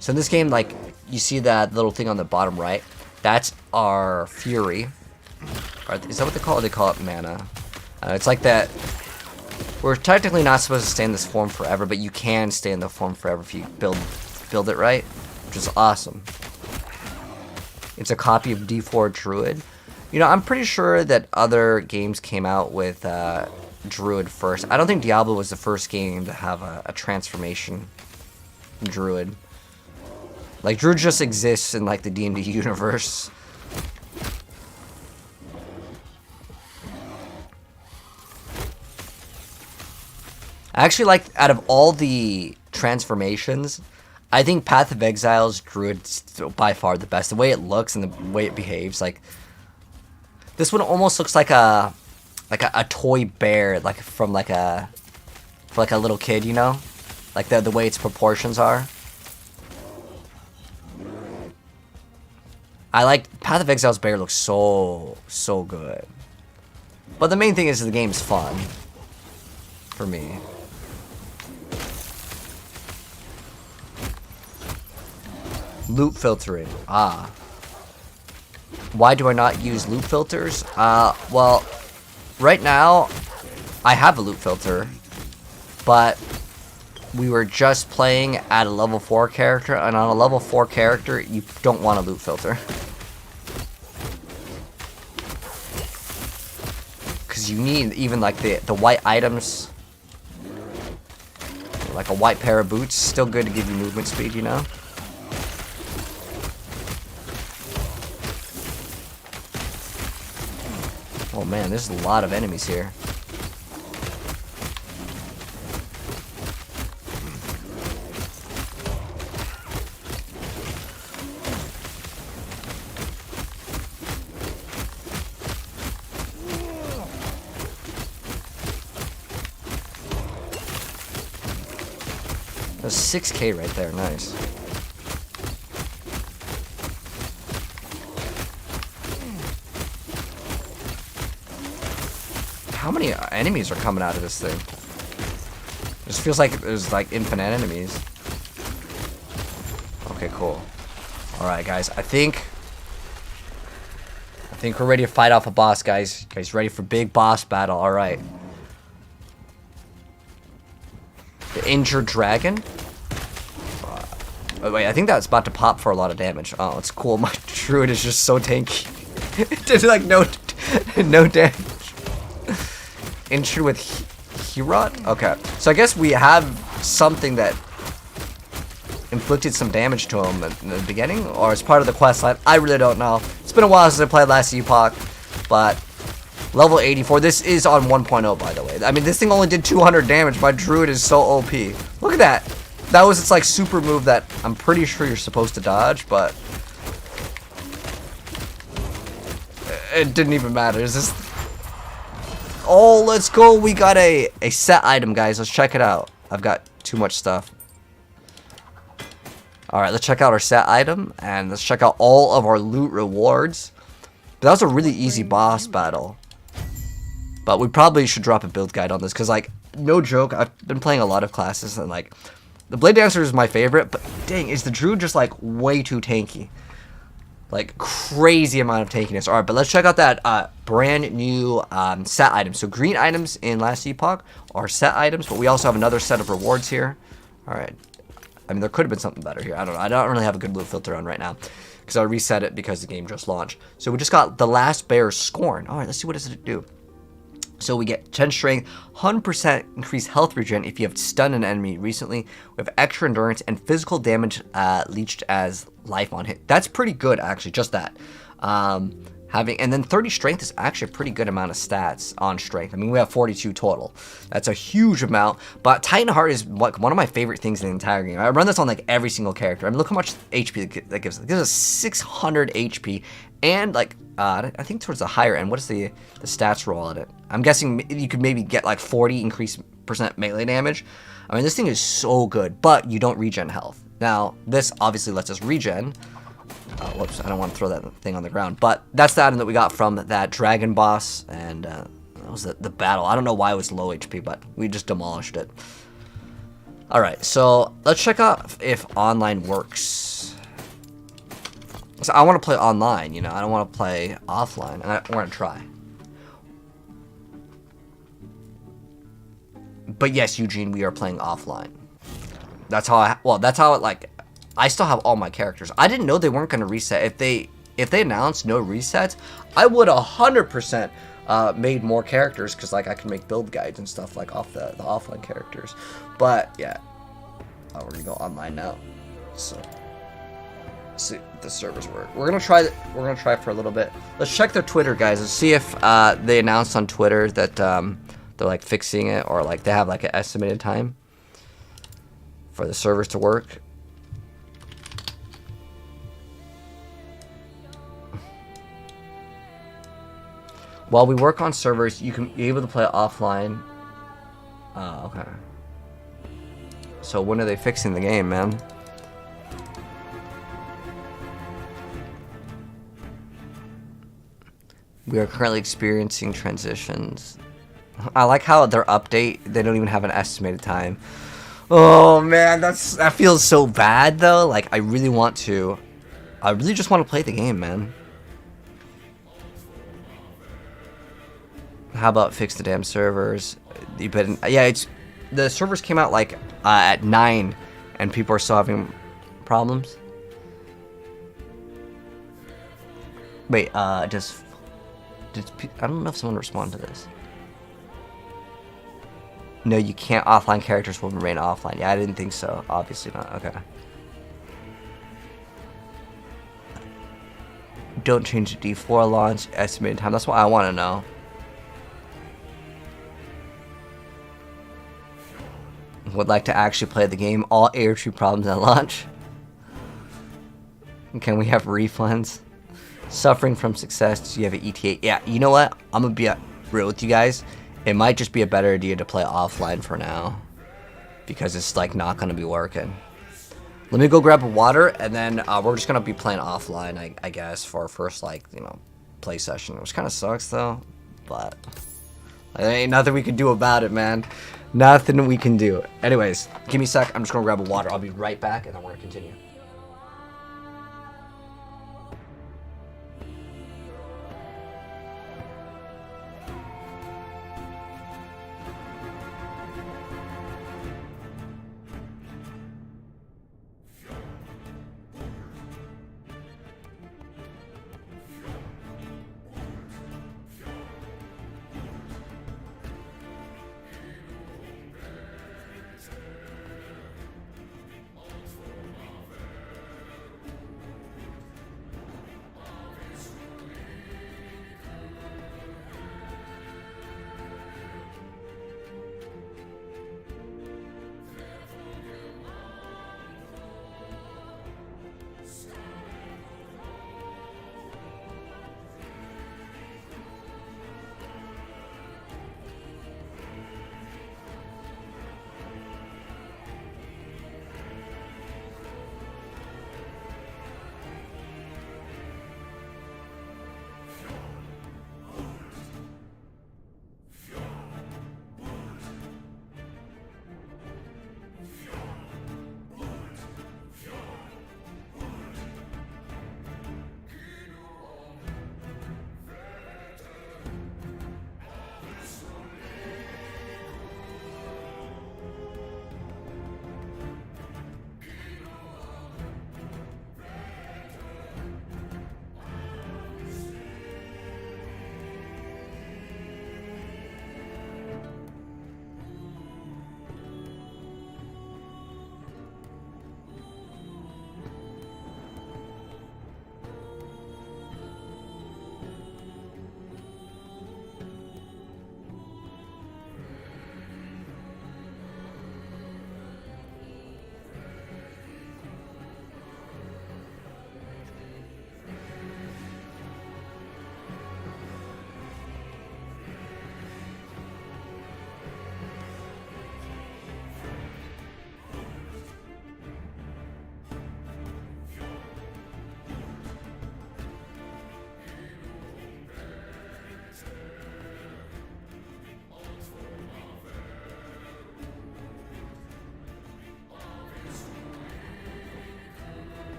So in this game, like, you see that little thing on the bottom right? That's our Fury. Is that what they call it? They call it mana. It's like that. We're technically not supposed to stay in this form forever, but you can stay in the form forever if you build it right, which is awesome. It's a copy of D4 Druid. You know, I'm pretty sure that other games came out with Druid first. I don't think Diablo was the first game to have a transformation Druid. Like, Druid just exists in, like, the D&D universe. I actually like, out of all the transformations, I think Path of Exile's Druid's by far the best. The way it looks and the way it behaves, like, this one almost looks like a toy bear, like, from, like, a little kid, you know? Like, the way its proportions are. I like Path of Exile's bear looks so good. But the main thing is the game's fun. For me. Loot filtering. Ah. Why do I not use loot filters? Well, right now, I have a loot filter. But we were just playing at a level 4 character, and on a level 4 character, you don't want a loot filter. Because you need even like the white items. Like a white pair of boots, still good to give you movement speed, you know? Oh man, there's a lot of enemies here. That's 6K right there, nice. How many enemies are coming out of this thing? It just feels like there's like infinite enemies. Okay, cool. Alright guys, I think we're ready to fight off a boss, guys. You guys ready for big boss battle? Alright. The injured dragon? Oh wait, I think that's about to pop for a lot of damage. Oh, it's cool. My druid is just so tanky. It did like no damage. Injured with Herod? Okay. So I guess we have something that inflicted some damage to him in the beginning, or as part of the quest line. I really don't know. It's been a while since I played last epoch, but Level 84. This is on 1.0, by the way. I mean, this thing only did 200 damage. My druid is so OP. Look at that. That was its like super move that I'm pretty sure you're supposed to dodge, but it didn't even matter. Is this? Oh, let's go. We got a set item, guys. Let's check it out. I've got too much stuff. All right, let's check out our set item and let's check out all of our loot rewards. That was a really easy boss battle. But we probably should drop a build guide on this because, like, no joke, I've been playing a lot of classes and, like, the Blade Dancer is my favorite, but dang, is the Druid just, like, way too tanky. Like, crazy amount of tankiness. Alright, but let's check out that brand new set item. So, green items in Last Epoch are set items, but we also have another set of rewards here. Alright. I mean, there could have been something better here. I don't know. I don't really have a good loot filter on right now because I reset it because the game just launched. So, we just got the Last Bear's Scorn. Alright, let's see what does it do. So we get 10 strength, 100% increased health regen if you have stunned an enemy recently. We have extra endurance and physical damage leached as life on hit. That's pretty good, actually, just that. And then 30 strength is actually a pretty good amount of stats on strength. I mean, we have 42 total. That's a huge amount. But Titan Heart is like one of my favorite things in the entire game. I run this on like every single character. I mean, look how much HP that gives us. It gives us 600 HP. And like, I think towards the higher end, what is the stats roll on it? I'm guessing you could maybe get like 40 increased % melee damage. I mean, this thing is so good, but you don't regen health. Now, this obviously lets us regen. Whoops, I don't want to throw that thing on the ground. But that's the item that we got from that dragon boss. And that was the battle. I don't know why it was low HP, but we just demolished it. Alright, so let's check out if online works. So I want to play online, you know. I don't want to play offline. And I want to try. But yes, Eugene, we are playing offline. That's how that's how it, like, I still have all my characters. I didn't know they weren't going to reset. If they announced no resets, I would 100% made more characters because, like, I can make build guides and stuff like off the offline characters. But yeah, we're gonna go online now. So see if the servers work. We're gonna try for a little bit. Let's check their Twitter, guys, and see if they announced on Twitter that they're like fixing it or like they have like an estimated time for the servers to work. While we work on servers, you're able to play offline. Okay. So when are they fixing the game, man? We are currently experiencing transitions. I like how their update, they don't even have an estimated time. Oh man, that feels so bad though. Like, I really just want to play the game, man. How about fix the damn servers? Yeah, the servers came out like at 9 and people are still having problems. Wait, I don't know if someone responded to this. No, you can't. Offline characters will remain offline. Yeah, I didn't think so. Obviously not. Okay. Don't change the D4 launch estimated time. That's what I want to know. Would like to actually play the game. All airtree problems at launch. Can we have refunds? Suffering from success. Do you have an ETA? Yeah, you know what? I'm gonna be real with you guys. It might just be a better idea to play offline for now, because it's like not gonna be working. Let me go grab a water, and then we're just gonna be playing offline, I guess, for our first, like, you know, play session, which kind of sucks though. But there ain't nothing we can do about it, man. Nothing we can do. Anyways, give me a sec. I'm just gonna grab a water. I'll be right back, and then we're gonna continue.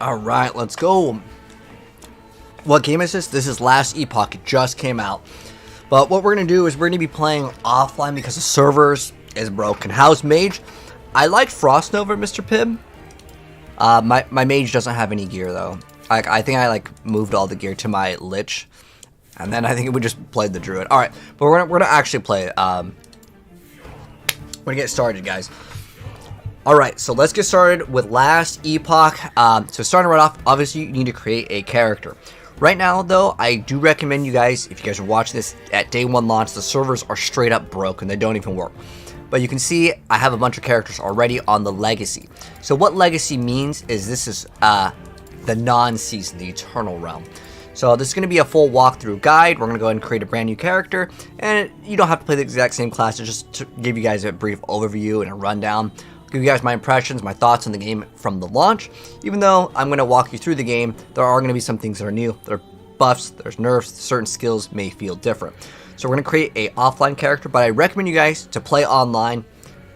Alright, let's go. What game is this? This is Last Epoch. It just came out. But what we're going to do is we're going to be playing offline because the servers is broken. How's Mage? I like Frost Nova, Mr. Pibb. My Mage doesn't have any gear, though. I think I, like, moved all the gear to my Lich. And then I think we just played the Druid. Alright, but we're gonna actually play it. We're gonna get started, guys. Alright, so let's get started with Last Epoch. So starting right off, obviously you need to create a character. Right now, though, I do recommend you guys, if you guys are watching this at day 1 launch, the servers are straight up broken. They don't even work. But you can see I have a bunch of characters already on the Legacy. So what Legacy means is this is the non-season, the Eternal Realm. So this is going to be a full walkthrough guide. We're going to go ahead and create a brand new character. And you don't have to play the exact same class, just to give you guys a brief overview and a rundown. I'll give you guys my impressions, my thoughts on the game from the launch. Even though I'm going to walk you through the game, there are going to be some things that are new. There are buffs, there's nerfs, certain skills may feel different. So we're going to create a offline character, but I recommend you guys to play online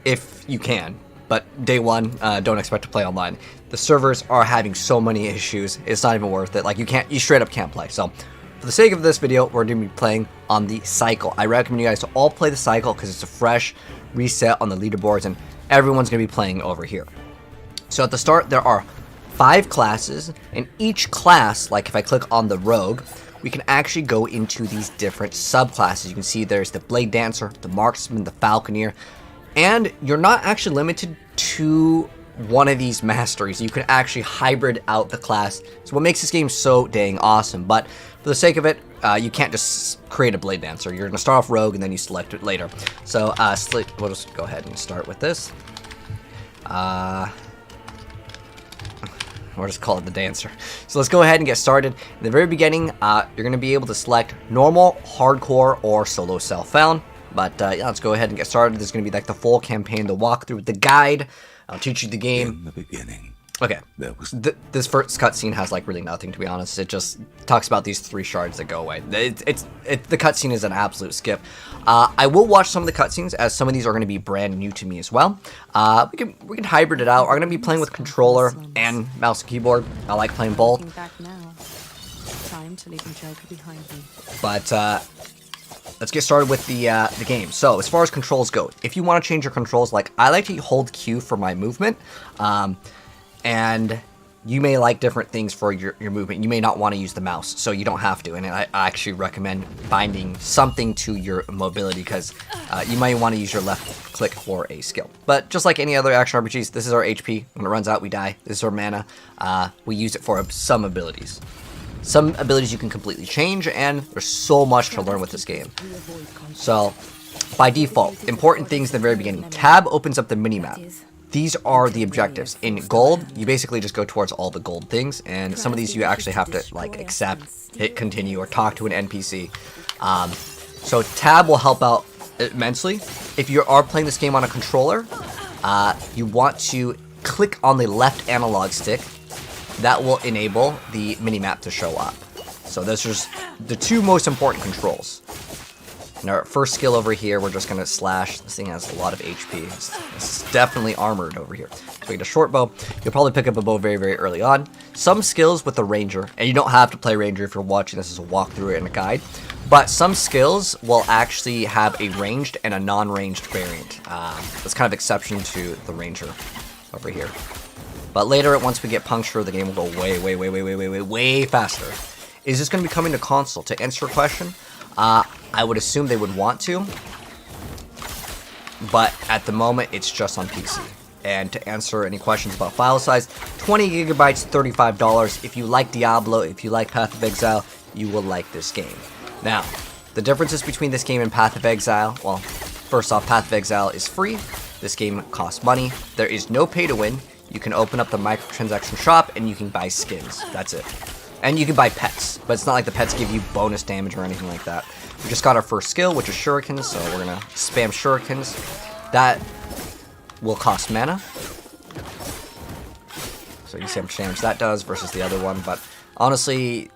if you can. But day 1, don't expect to play online. The servers are having so many issues, it's not even worth it. Like, you straight up can't play. So, for the sake of this video, we're going to be playing on the cycle. I recommend you guys to all play the cycle because it's a fresh reset on the leaderboards and everyone's going to be playing over here. So at the start, there are 5 classes, and each class, like if I click on the Rogue, we can actually go into these different subclasses. You can see there's the Blade Dancer, the Marksman, the Falconeer, and you're not actually limited to one of these masteries. You can actually hybrid out the class. So what makes this game so dang awesome. But for the sake of it, you can't just create a Blade Dancer. You're going to start off Rogue and then you select it later. So we'll just go ahead and start with this. We'll just call it the Dancer. So let's go ahead and get started. In the very beginning, you're going to be able to select normal, hardcore, or solo self-found. But yeah, let's go ahead and get started. This is going to be like the full campaign, the walkthrough, the guide. I'll teach you the game. In the beginning, okay. there was This first cutscene has like really nothing, to be honest. It just talks about these 3 shards that go away. The cutscene is an absolute skip. I will watch some of the cutscenes as some of these are going to be brand new to me as well. We can hybrid it out. We're going to be playing with controller and mouse and keyboard. I like playing both. Looking back now. Time to leave Joker behind me. But let's get started with the game. So as far as controls go, if you want to change your controls, like I like to hold Q for my movement, and you may like different things for your movement. You may not want to use the mouse, so you don't have to. And I actually recommend binding something to your mobility because you might want to use your left click for a skill. But just like any other action RPGs, this is our HP. When it runs out, we die. This is our mana. We use it for some abilities. Some abilities you can completely change, and there's so much to learn with this game. So, by default, important things in the very beginning. Tab opens up the minimap. These are the objectives. In gold, you basically just go towards all the gold things, and some of these you actually have to like accept, hit continue, or talk to an NPC. So tab will help out immensely. If you are playing this game on a controller, you want to click on the left analog stick. That will enable the minimap to show up. So those are the 2 most important controls. And our first skill over here, we're just going to slash. This thing has a lot of HP. It's definitely armored over here. So we get a short bow. You'll probably pick up a bow very, very early on. Some skills with the ranger, and you don't have to play ranger if you're watching this as a walkthrough and a guide, but some skills will actually have a ranged and a non-ranged variant. That's kind of exception to the ranger over here. But later, once we get puncture, the game will go way faster. Is this going to be coming to console? To answer your question, I would assume they would want to, but at the moment, it's just on PC. And to answer any questions about file size, 20 gigabytes, $35. If you like Diablo, if you like Path of Exile, you will like this game. Now, the differences between this game and Path of Exile, well, first off, Path of Exile is free. This game costs money. There is no pay to win. You can open up the microtransaction shop and you can buy skins. That's it. And you can buy pets, but it's not like the pets give you bonus damage or anything like that. We just got our first skill, which is shurikens, so we're gonna spam shurikens. That will cost mana. So you see how much damage that does versus the other one, but honestly,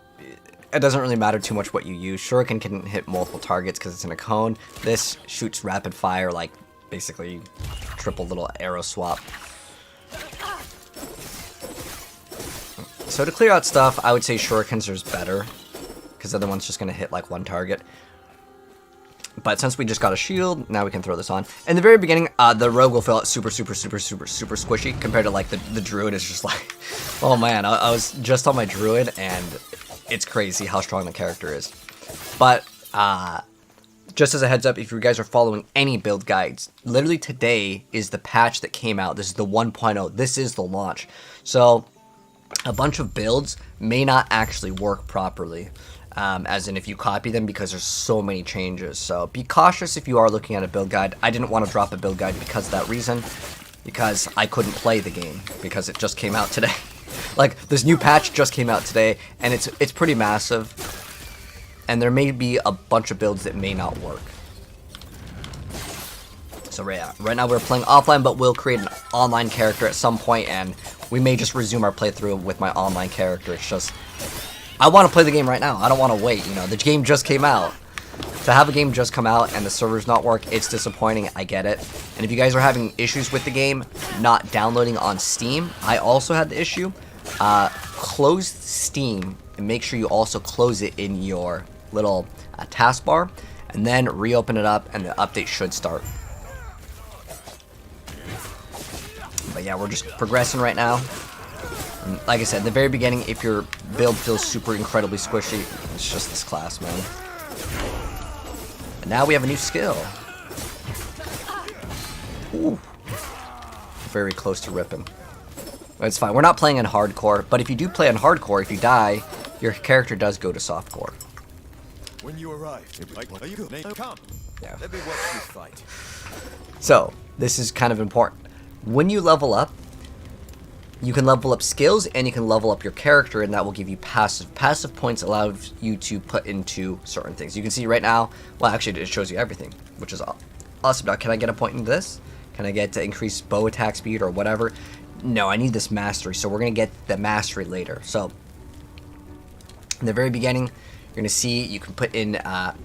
it doesn't really matter too much what you use. Shuriken can hit multiple targets because it's in a cone. This shoots rapid fire, like basically triple little arrow swap. So to clear out stuff, I would say shurikens are better, because the other one's just going to hit like one target. But since we just got a shield, now we can throw this on. In the very beginning, the rogue will feel super squishy compared to like the druid is just like, oh man, I was just on my druid and it's crazy how strong the character is. But just as a heads up, if you guys are following any build guides, literally today is the patch that came out. This is the 1.0. This is the launch. So a bunch of builds may not actually work properly. As in if you copy them, because there's so many changes. So be cautious if you are looking at a build guide. I didn't want to drop a build guide because of that reason, because I couldn't play the game because it just came out today. Like this new patch just came out today and it's pretty massive, and there may be a bunch of builds that may not work. So yeah, right now we're playing offline, but we'll create an online character at some point, and we may just resume our playthrough with my online character. It's just, I want to play the game right now. I don't want to wait, you know, the game just came out. To have a game just come out and the servers not work, it's disappointing, I get it. And if you guys are having issues with the game not downloading on Steam, I also had the issue. Close Steam and make sure you also close it in your little taskbar, and then reopen it up and the update should start. But yeah, we're just progressing right now. And like I said, in the very beginning, if your build feels super incredibly squishy, it's just this class, man. And now we have a new skill. Ooh. Very close to ripping. But it's fine. We're not playing in hardcore, but if you do play in hardcore, if you die, your character does go to softcore. When you arrive, are you come? Yeah. Let me watch you fight. So, this is kind of important. When you level up, you can level up skills and you can level up your character, and that will give you passive. Passive points allow you to put into certain things. You can see right now, well, actually it shows you everything, which is awesome. Now, can I get a point into this? Can I get to increase bow attack speed or whatever? No, I need this mastery, so we're going to get the mastery later. So, in the very beginning, you're going to see you can put in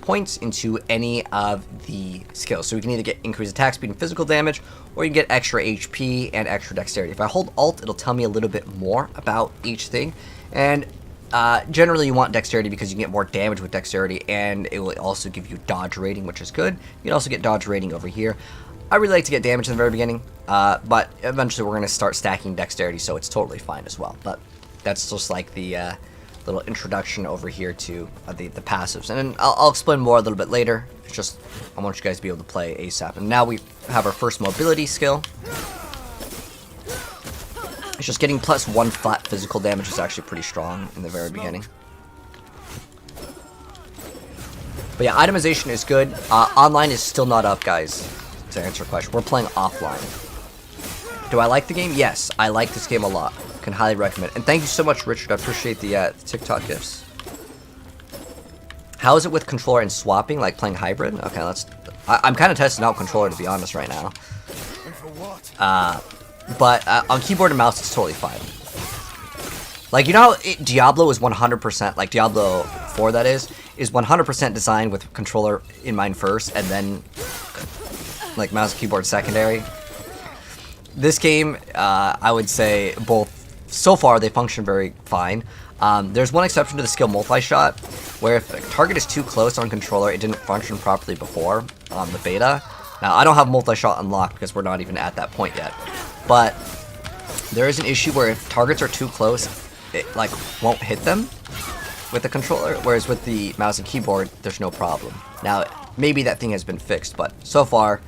points into any of the skills. So we can either get increased attack speed and physical damage, or you can get extra HP and extra dexterity. If I hold Alt, it'll tell me a little bit more about each thing. And generally you want dexterity because you can get more damage with dexterity, and it will also give you dodge rating, which is good. You can also get dodge rating over here. I really like to get damage in the very beginning, but eventually we're going to start stacking dexterity, so it's totally fine as well. But that's just like the little introduction over here to the passives, and then I'll explain more a little bit later. It's just I want you guys to be able to play ASAP. And now we have our first mobility skill. It's just getting +1 flat physical damage is actually pretty strong in the very beginning. But yeah, itemization is good. Online is still not up, guys. To answer your question, we're playing offline. Do I like the game? Yes, I like this game a lot. Can highly recommend it. And thank you so much, Richard. I appreciate the TikTok gifts. How is it with controller and swapping, like playing hybrid? Okay, I'm kind of testing out controller, to be honest, right now. But on keyboard and mouse, it's totally fine. Like, you know how Diablo is 100%, like Diablo 4 that is 100% designed with controller in mind first, and then like mouse and keyboard secondary. This game, I would say both, so far they function very fine. There's one exception to the skill multi-shot, where if a target is too close on controller, it didn't function properly before on the beta. Now, I don't have multi-shot unlocked because we're not even at that point yet. But there is an issue where if targets are too close, it like won't hit them with the controller, whereas with the mouse and keyboard, there's no problem. Now, maybe that thing has been fixed, but so far,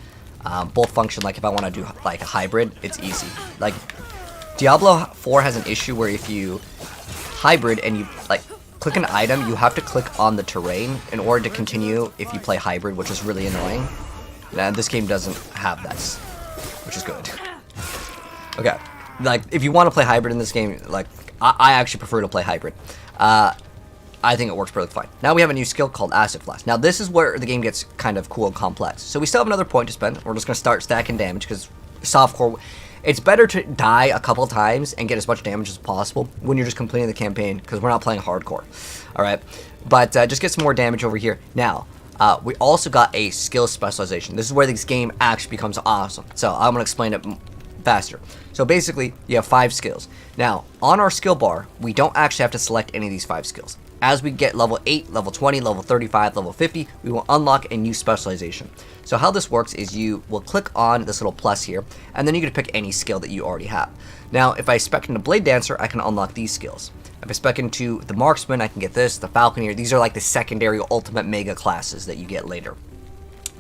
both function. Like if I want to do like a hybrid, it's easy. Like Diablo 4 has an issue where if you hybrid and you like click an item, you have to click on the terrain in order to continue if you play hybrid, which is really annoying. And this game doesn't have that, which is good. Okay, like if you want to play hybrid in this game, like I actually prefer to play hybrid. I think it works perfectly fine. Now we have a new skill called Acid Flash. Now this is where the game gets kind of cool and complex. So we still have another point to spend. We're just going to start stacking damage because softcore, it's better to die a couple times and get as much damage as possible when you're just completing the campaign, because we're not playing hardcore. Alright, but just get some more damage over here. Now, we also got a skill specialization. This is where this game actually becomes awesome. So I'm going to explain it faster. So basically, you have 5 skills. Now, on our skill bar, we don't actually have to select any of these 5 skills. As we get level 8, level 20, level 35, level 50, we will unlock a new specialization. So how this works is you will click on this little plus here, and then you can pick any skill that you already have. Now, if I spec into Blade Dancer, I can unlock these skills. If I spec into the Marksman, I can get this, the Falconeer. These are like the secondary ultimate mega classes that you get later.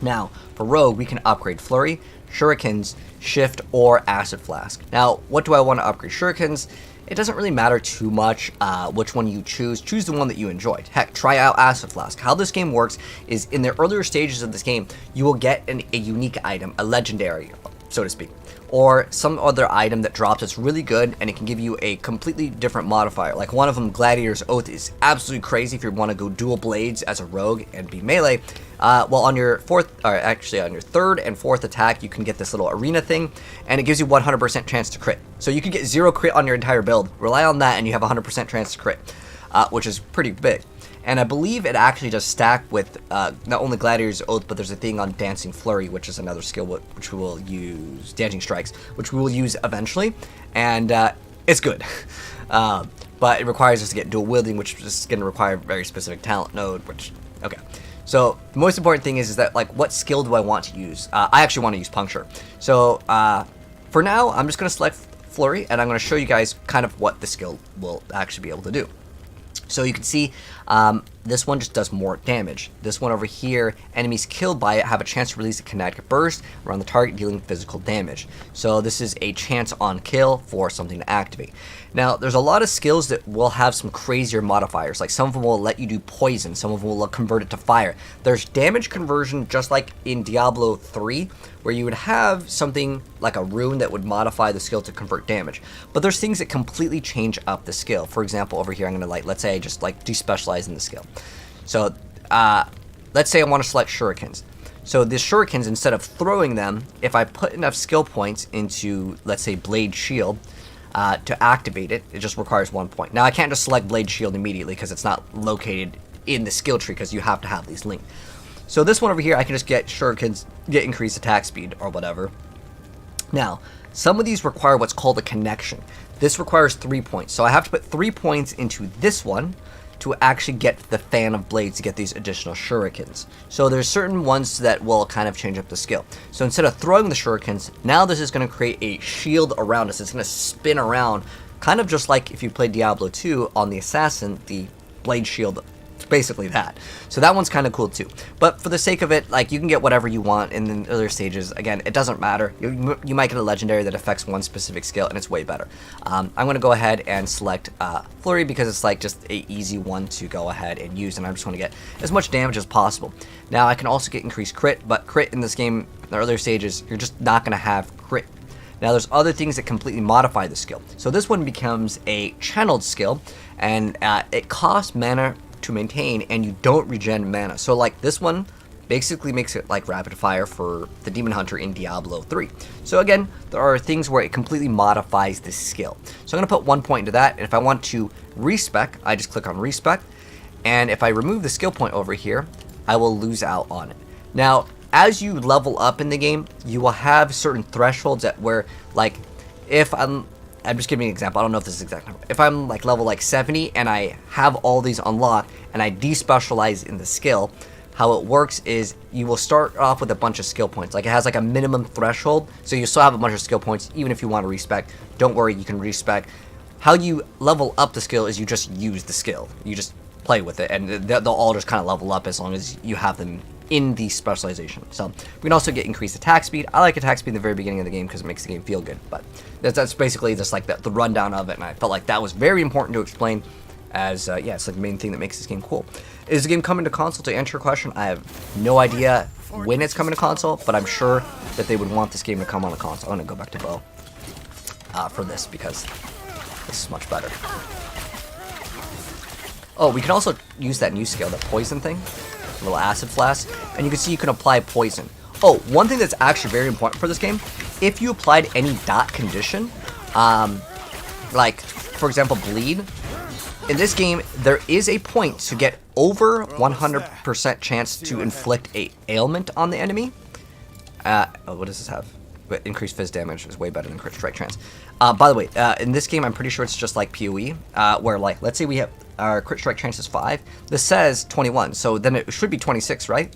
Now, for Rogue, we can upgrade Flurry, Shurikens, Shift, or Acid Flask. Now, what do I want to upgrade? Shurikens, it doesn't really matter too much which one you choose. Choose the one that you enjoyed. Heck, try out Acid Flask. How this game works is in the earlier stages of this game, you will get a unique item, a legendary, so to speak, or some other item that drops that's really good, and it can give you a completely different modifier. Like one of them, Gladiator's Oath, is absolutely crazy if you want to go dual blades as a rogue and be melee. Well, on your on your third and fourth attack, you can get this little arena thing, and it gives you 100% chance to crit. So you could get 0 crit on your entire build. Rely on that, and you have 100% chance to crit, which is pretty big. And I believe it actually does stack with not only Gladiator's Oath, but there's a thing on Dancing Flurry, which is another skill which we will use, Dancing Strikes, which we will use eventually, and it's good. But it requires us to get dual wielding, which is going to require a very specific talent node, which, okay. So the most important thing is that, like, what skill do I want to use? I actually want to use Puncture. So for now, I'm just going to select Flurry, and I'm going to show you guys kind of what the skill will actually be able to do. So you can see this one just does more damage. This one over here, enemies killed by it have a chance to release a kinetic burst around the target, dealing physical damage. So this is a chance on kill for something to activate. Now, there's a lot of skills that will have some crazier modifiers. Like some of them will let you do poison, some of them will convert it to fire. There's damage conversion, just like in Diablo 3, where you would have something like a rune that would modify the skill to convert damage. But there's things that completely change up the skill. For example, over here, I'm gonna let's say I just despecialize in the skill. So let's say I want to select shurikens. So the shurikens, instead of throwing them, if I put enough skill points into, let's say, Blade Shield, to activate it, it just requires 1 point. Now I can't just select Blade Shield immediately because it's not located in the skill tree, because you have to have these linked. So this one over here, I can just get shurikens, get increased attack speed or whatever. Now, some of these require what's called a connection. This requires 3 points. So I have to put 3 points into this one to actually get the Fan of Blades to get these additional shurikens. So there's certain ones that will kind of change up the skill. So instead of throwing the shurikens, now this is going to create a shield around us. It's going to spin around, kind of just like if you played Diablo 2 on the Assassin, the Blade Shield. It's basically that. So that one's kind of cool too. But for the sake of it, like, you can get whatever you want in the earlier stages. Again, it doesn't matter. You might get a legendary that affects one specific skill, and it's way better. I'm going to go ahead and select Flurry because it's like just a easy one to go ahead and use, and I just want to get as much damage as possible. Now I can also get increased crit, but crit in this game, in the earlier stages, you're just not going to have crit. Now there's other things that completely modify the skill. So this one becomes a channeled skill, and it costs mana to maintain, and you don't regen mana. So like this one basically makes it like rapid fire for the Demon Hunter in Diablo 3. So again, there are things where it completely modifies this skill. So I'm going to put 1 point into that, and if I want to respec, I just click on respec, and if I remove the skill point over here, I will lose out on it. Now, as you level up in the game, you will have certain thresholds at where, like, if I'm just giving you an example. I don't know if this is exact number. If I'm like level like 70 and I have all these unlocked and I despecialize in the skill, how it works is you will start off with a bunch of skill points. Like, it has like a minimum threshold, so you still have a bunch of skill points even if you want to respec. Don't worry, you can respec. How you level up the skill is you just use the skill. You just play with it, and they'll all just kind of level up as long as you have them in the specialization. So we can also get increased attack speed. I like attack speed in the very beginning of the game because it makes the game feel good, but that's basically just like the rundown of it, and I felt like that was very important to explain, as yeah, it's like the main thing that makes this game cool. Is the game coming to console? To answer your question, I have no idea when it's coming to console, but I'm sure that they would want this game to come on a console. I'm gonna go back to bow for this because this is much better. Oh, we can also use that new skill, that poison thing, little acid flask, and you can see you can apply poison. Oh, one thing that's actually very important for this game, if you applied any dot condition, like, for example, bleed, in this game, there is a point to get over 100% chance to inflict a ailment on the enemy. Oh, what does this have? but increased fizz damage is way better than crit strike chance. By the way, in this game, I'm pretty sure it's just like PoE, where like, let's say we have our crit strike chance is 5. This says 21, so then it should be 26, right?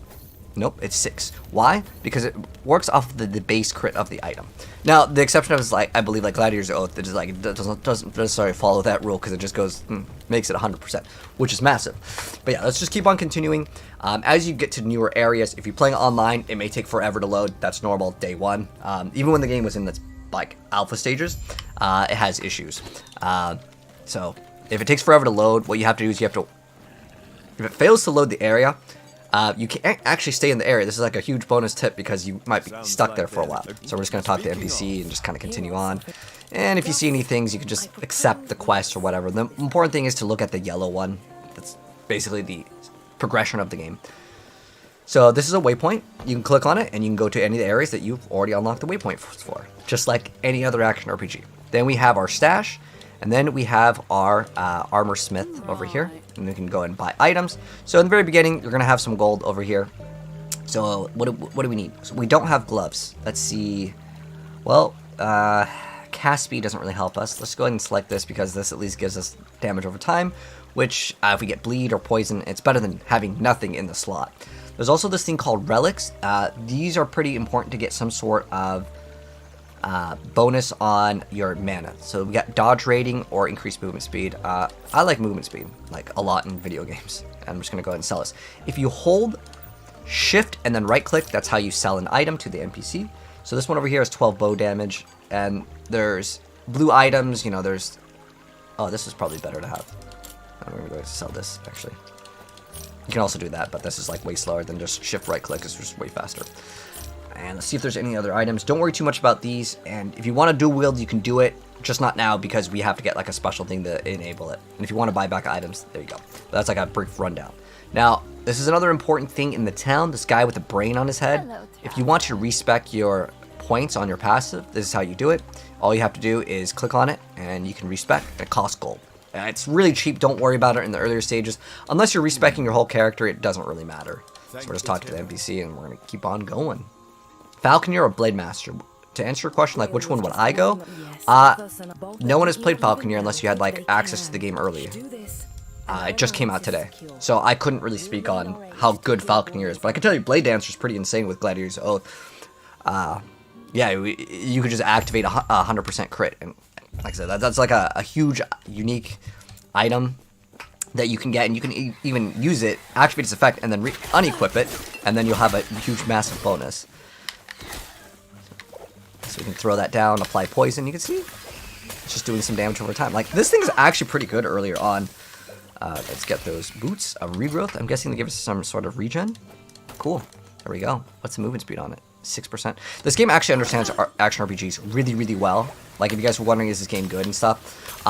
Nope, it's 6. Why? Because it works off the base crit of the item. Now, the exception of is like, I believe like Gladiator's Oath, it is like, it doesn't necessarily follow that rule because it just goes, makes it 100%, which is massive. But yeah, let's just keep on continuing. As you get to newer areas, if you're playing online, it may take forever to load. That's normal, day one. Even when the game was in its like alpha stages, it has issues. So if it takes forever to load, what you have to do is if it fails to load the area, you can't actually stay in the area. This is like a huge bonus tip because you might be stuck there for a while. So we're just going to talk to NPC and just kind of continue on. And if you see any things, you can just accept the quest or whatever. The important thing is to look at the yellow one. That's basically the progression of the game. So this is a waypoint. You can click on it and you can go to any of the areas that you've already unlocked the waypoint for, just like any other action RPG. Then we have our stash, and then we have our armor smith over here, and we can go and buy items. So in the very beginning, you're gonna have some gold over here. So what do we need? So we don't have gloves. Let's see. Well, cast speed doesn't really help us. Let's go ahead and select this because this at least gives us damage over time, which if we get bleed or poison, it's better than having nothing in the slot. There's also this thing called relics. These are pretty important to get some sort of bonus on your mana. So we got dodge rating or increased movement speed. I like movement speed like a lot in video games. I'm just gonna go ahead and sell this. If you hold shift and then right click, that's how you sell an item to the NPC. So this one over here is 12 bow damage, and there's blue items, you know, there's, oh, this is probably better to have. I'm gonna go ahead and sell this actually. You can also do that, but this is like way slower than just shift right click. It's just way faster. And let's see if there's any other items. Don't worry too much about these. And if you want to dual wield, you can do it. Just not now because we have to get like a special thing to enable it. And if you want to buy back items, there you go. But that's like a brief rundown. Now, this is another important thing in the town. This guy with the brain on his head. If you want to respec your points on your passive, this is how you do it. All you have to do is click on it and you can respec. It costs gold. It's really cheap. Don't worry about it in the earlier stages. Unless you're respecing your whole character, it doesn't really matter. So we're just talking to the NPC and we're going to keep on going. Falconeer or Blade Master? To answer your question, like which one would I go? No one has played Falconeer unless you had like access to the game early. It just came out today, so I couldn't really speak on how good Falconeer is. But I can tell you, Blade Dancer is pretty insane with Gladiator's Oath. Yeah, you could just activate 100% crit, and like I said, that's like a huge, unique item that you can get, and you can even use it, activate its effect, and then unequip it, and then you'll have a huge, massive bonus. So we can throw that down, apply poison. You can see it's just doing some damage over time. Like this thing is actually pretty good earlier on. Let's get those boots. A regrowth. I'm guessing they give us some sort of regen. Cool. There we go. What's the movement speed on it? 6%. This game actually understands action RPGs really, really well. Like if you guys were wondering, is this game good and stuff?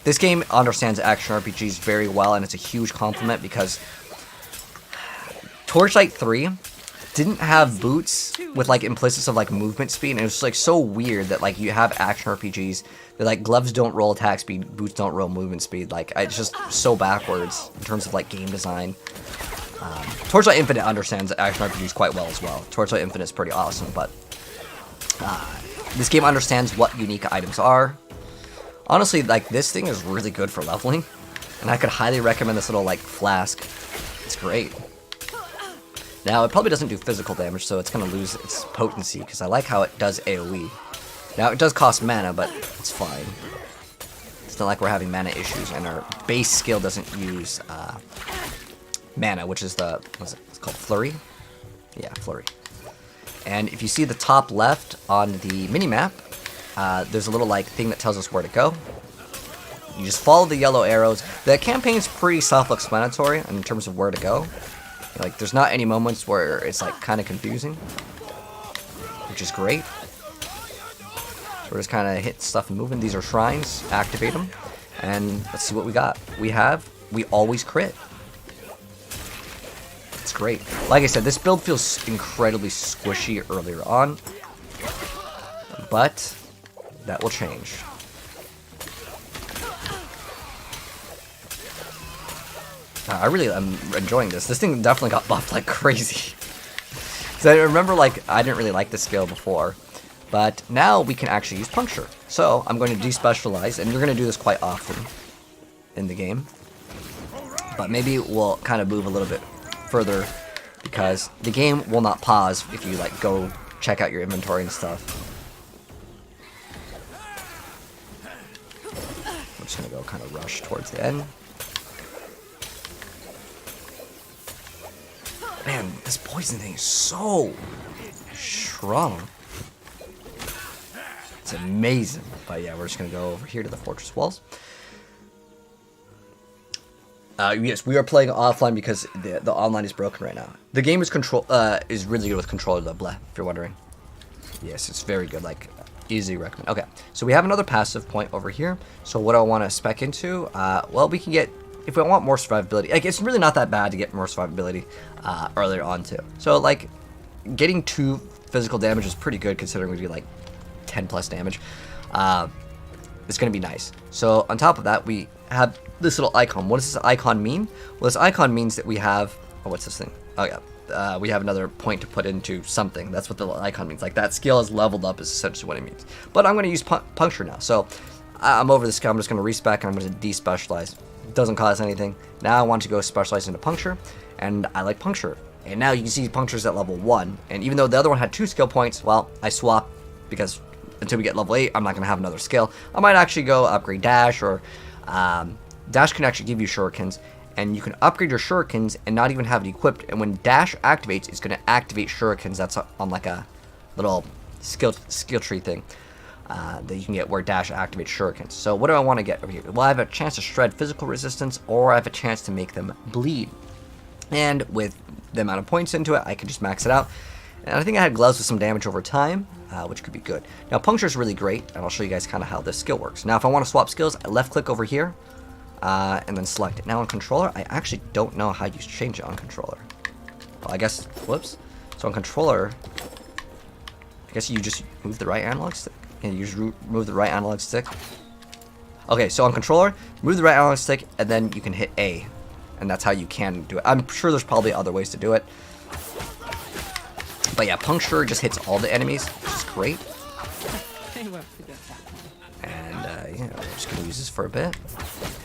This game understands action RPGs very well, and it's a huge compliment because Torchlight 3 didn't have boots with like implicits of like movement speed, and it was like so weird that like you have action RPGs that like gloves don't roll attack speed, boots don't roll movement speed. Like it's just so backwards in terms of like game design. Torchlight Infinite understands action RPGs quite well as well. Torchlight Infinite is pretty awesome, but this game understands what unique items are. Honestly, like this thing is really good for leveling, and I could highly recommend this little like flask. It's great. Now, it probably doesn't do physical damage, so it's going to lose its potency, because I like how it does AoE. Now, it does cost mana, but it's fine. It's not like we're having mana issues, and our base skill doesn't use mana, which is the, what's it it's called, Flurry? Yeah, Flurry. And if you see the top left on the mini-map, there's a little like thing that tells us where to go. You just follow the yellow arrows. The campaign's pretty self-explanatory in terms of where to go. Like, there's not any moments where it's, like, kind of confusing, which is great. So we're just kind of hitting stuff and moving. These are shrines. Activate them. And let's see what we got. We always crit. It's great. Like I said, this build feels incredibly squishy earlier on, but that will change. I really am enjoying this. This thing definitely got buffed like crazy. So I remember, like, I didn't really like this skill before, But now we can actually use puncture. So I'm going to despecialize, and you're going to do this quite often in the game. But maybe we'll kind of move a little bit further because the game will not pause if you like go check out your inventory and stuff. I'm just going to go kind of rush towards the end. Man, this poison thing is so strong. It's amazing. But yeah, we're just going to go over here to the fortress walls. Yes, we are playing offline because the online is broken right now. The game is really good with controller though, blah, if you're wondering. Yes, it's very good, like, easy recommend. Okay, so we have another passive point over here. So what I want to spec into, well, we can get, if we want more survivability, like, it's really not that bad to get more survivability earlier on too. So, like, getting 2 physical damage is pretty good considering we do, like, 10 plus damage. It's going to be nice. So, on top of that, we have this little icon. What does this icon mean? Well, this icon means that we have, oh, what's this thing? Oh, yeah. We have another point to put into something. That's what the icon means. Like, that skill is leveled up is essentially what it means. But I'm going to use puncture now. So, I'm over this skill. I'm just going to respec and I'm going to despecialize. It doesn't cost anything. Now I want to go specialize into puncture, and I like puncture. And now you can see puncture's at level 1. And even though the other one had 2 skill points, well, I swap because until we get level 8, I'm not going to have another skill. I might actually go upgrade dash, or dash can actually give you shurikens, and you can upgrade your shurikens and not even have it equipped. And when dash activates, it's going to activate shurikens. That's on like a little skill tree thing that you can get where dash activates shurikens. So what do I want to get over here? Well, I have a chance to shred physical resistance, or I have a chance to make them bleed. And with the amount of points into it, I can just max it out. And I think I had gloves with some damage over time, which could be good. Now, puncture is really great, and I'll show you guys kind of how this skill works. Now, if I want to swap skills, I left-click over here, and then select it. Now, on controller, I actually don't know how you change it on controller. Well, I guess, whoops. So on controller, I guess you just move the right analog stick, and you just move the right analog stick. Okay, so on controller, move the right analog stick, and then you can hit A, and that's how you can do it. I'm sure there's probably other ways to do it. But yeah, puncture just hits all the enemies, which is great. They won't forget that one. And yeah, we're just gonna use this for a bit.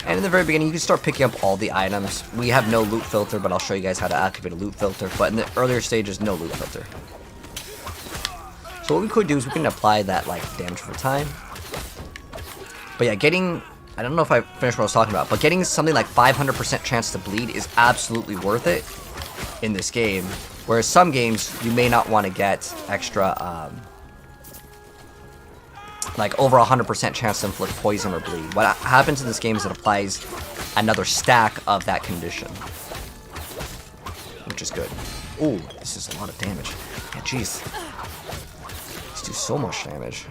And in the very beginning, you can start picking up all the items. We have no loot filter, but I'll show you guys how to activate a loot filter. But in the earlier stages, no loot filter. So what we could do is we can apply that like damage for time. But yeah, getting, I don't know if I finished what I was talking about, but getting something like 500% chance to bleed is absolutely worth it in this game. Whereas some games, you may not want to get extra, like over 100% chance to inflict poison or bleed. What happens in this game is it applies another stack of that condition, which is good. Ooh, this is a lot of damage. Yeah, jeez. Let's do so much damage.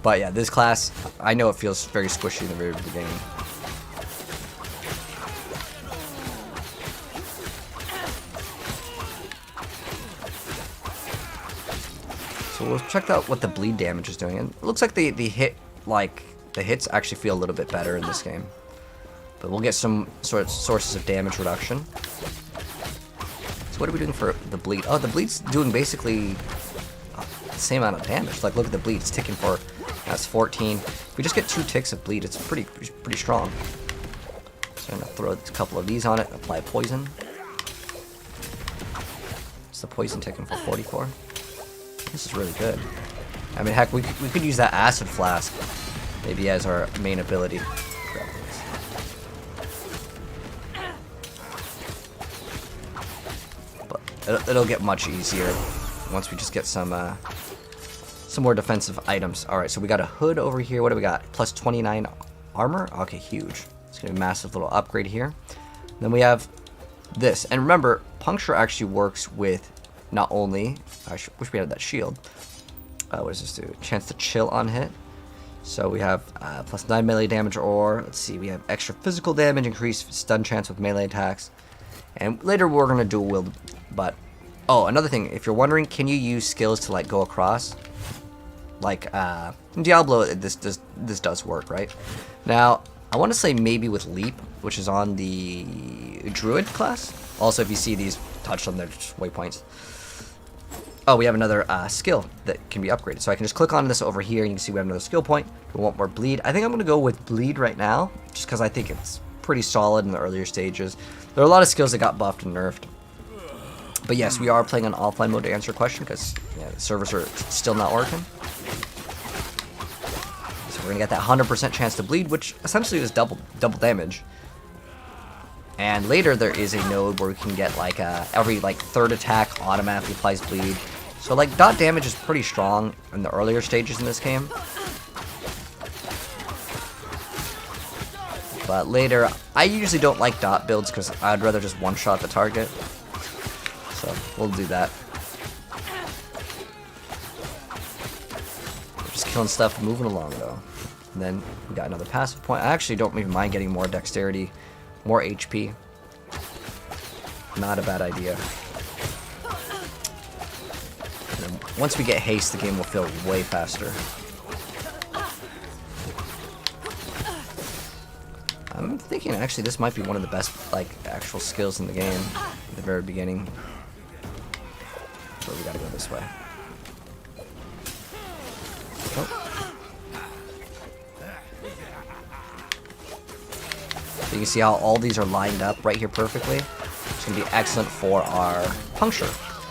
But yeah, this class, I know it feels very squishy in the very beginning. So we'll check out what the bleed damage is doing. And it looks like the hits actually feel a little bit better in this game. But we'll get some sort of sources of damage reduction. So what are we doing for the bleed? Oh, the bleed's doing basically the same amount of damage. Like, look at the bleed. It's ticking for, that's 14. If we just get 2 ticks of bleed, it's pretty strong. So I'm gonna throw a couple of these on it. Apply poison. It's the poison ticking for 44. This is really good. I mean, heck, we could use that acid flask maybe as our main ability. But it'll get much easier once we just get some more defensive items. All right, so we got a hood over here. What do we got? Plus 29 armor. Okay, huge. It's gonna be a massive little upgrade here. Then we have this, and remember, puncture actually works with not only, I wish we had that shield. What does this do? Chance to chill on hit. So we have plus 9 melee damage, or let's see, we have extra physical damage, increased stun chance with melee attacks. And later we're gonna dual wield, but oh, another thing, if you're wondering, can you use skills to like go across? Like in Diablo, this does work, right? Now, I want to say maybe with Leap, which is on the Druid class. Also, if you see these touched on their waypoints. Oh, we have another skill that can be upgraded. So I can just click on this over here, and you can see we have another skill point. We want more bleed. I think I'm going to go with bleed right now, just because I think it's pretty solid in the earlier stages. There are a lot of skills that got buffed and nerfed. But yes, we are playing on offline mode to answer your question, because yeah, the servers are still not working. So we're going to get that 100% chance to bleed, which essentially is double damage. And later there is a node where we can get like every like third attack automatically applies bleed. So like dot damage is pretty strong in the earlier stages in this game. But later, I usually don't like dot builds because I'd rather just one-shot the target. So we'll do that. We're just killing stuff, moving along though. And then we got another passive point. I actually don't even mind getting more dexterity, more HP. Not a bad idea. And then once we get haste, the game will feel way faster. I'm thinking actually this might be one of the best like actual skills in the game at the very beginning. So we gotta go this way. Oh. So you can see how all these are lined up right here perfectly. It's gonna be excellent for our puncture,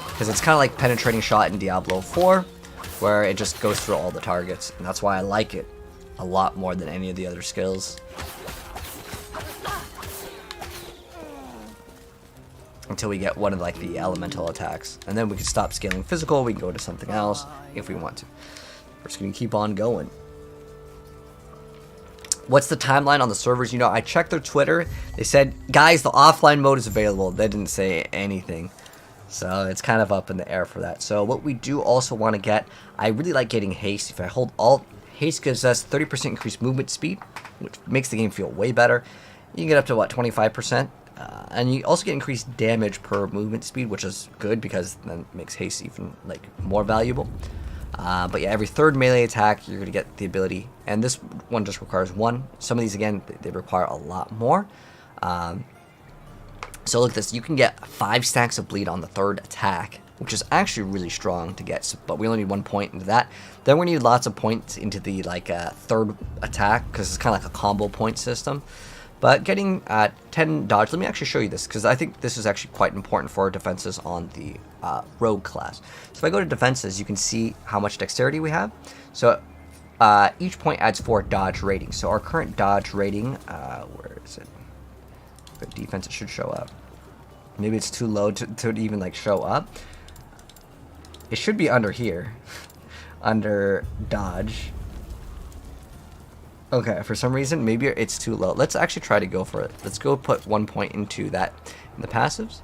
because it's kind of like penetrating shot in Diablo 4, where it just goes through all the targets, and that's why I like it a lot more than any of the other skills. Until we get one of like the elemental attacks, and then we can stop scaling physical. We can go to something else if we want to. We're just gonna keep on going. What's the timeline on the servers? You know, I checked their Twitter. They said, guys, the offline mode is available. They didn't say anything, so it's kind of up in the air for that. So what we do also want to get, I really like getting haste. If I hold Alt, haste gives us 30% increased movement speed, which makes the game feel way better. You can get up to what, 25%. And you also get increased damage per movement speed, which is good because then it makes haste even like more valuable. But yeah, every third melee attack you're gonna get the ability, and this one just requires one. Some of these again they require a lot more. So look at this, you can get 5 stacks of bleed on the third attack, which is actually really strong to get. But we only need 1 point into that. Then we need lots of points into the like third attack because it's kind of like a combo point system. But getting 10 dodge, let me actually show you this, because I think this is actually quite important for our defenses on the rogue class. So if I go to defenses, you can see how much dexterity we have. So each point adds 4 dodge ratings. So our current dodge rating, where is it? The defense, it should show up. Maybe it's too low to even like show up. It should be under here, under dodge. Okay, for some reason, maybe it's too low. Let's actually try to go for it. Let's go put 1 point into that in the passives.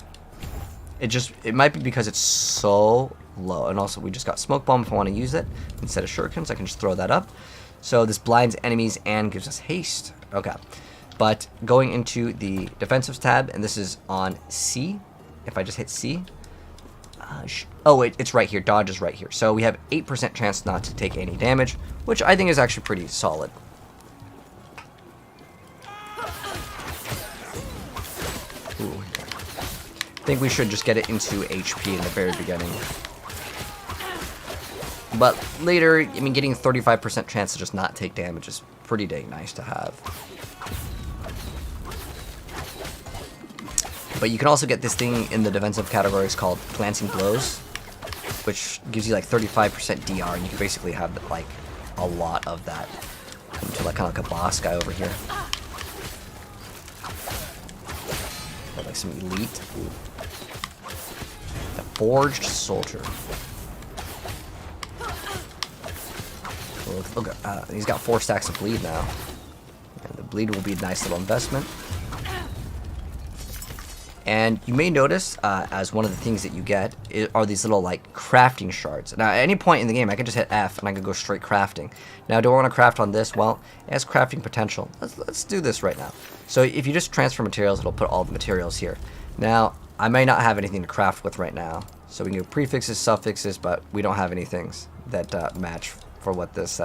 It might be because it's so low. And also, we just got smoke bomb if I want to use it. Instead of shurikens, I can just throw that up. So this blinds enemies and gives us haste. Okay. But going into the defensives tab, and this is on C. If I just hit C. Oh, it's right here. Dodge is right here. So we have 8% chance not to take any damage, which I think is actually pretty solid. Ooh. I think we should just get it into HP in the very beginning. But later, I mean, getting a 35% chance to just not take damage is pretty dang nice to have. But you can also get this thing in the defensive categories called Glancing Blows, which gives you like 35% DR, and you can basically have like a lot of that. Into like kind of like a boss guy over here. Got like some elite. Ooh. The Forged Soldier. Look, he's got 4 stacks of bleed now. And the bleed will be a nice little investment. And you may notice, as one of the things that you get, are these little, like, crafting shards. Now, at any point in the game, I can just hit F, and I can go straight crafting. Now, do I want to craft on this? Well, it has crafting potential. Let's do this right now. So, if you just transfer materials, it'll put all the materials here. Now, I may not have anything to craft with right now. So, we can do prefixes, suffixes, but we don't have any things that match for what this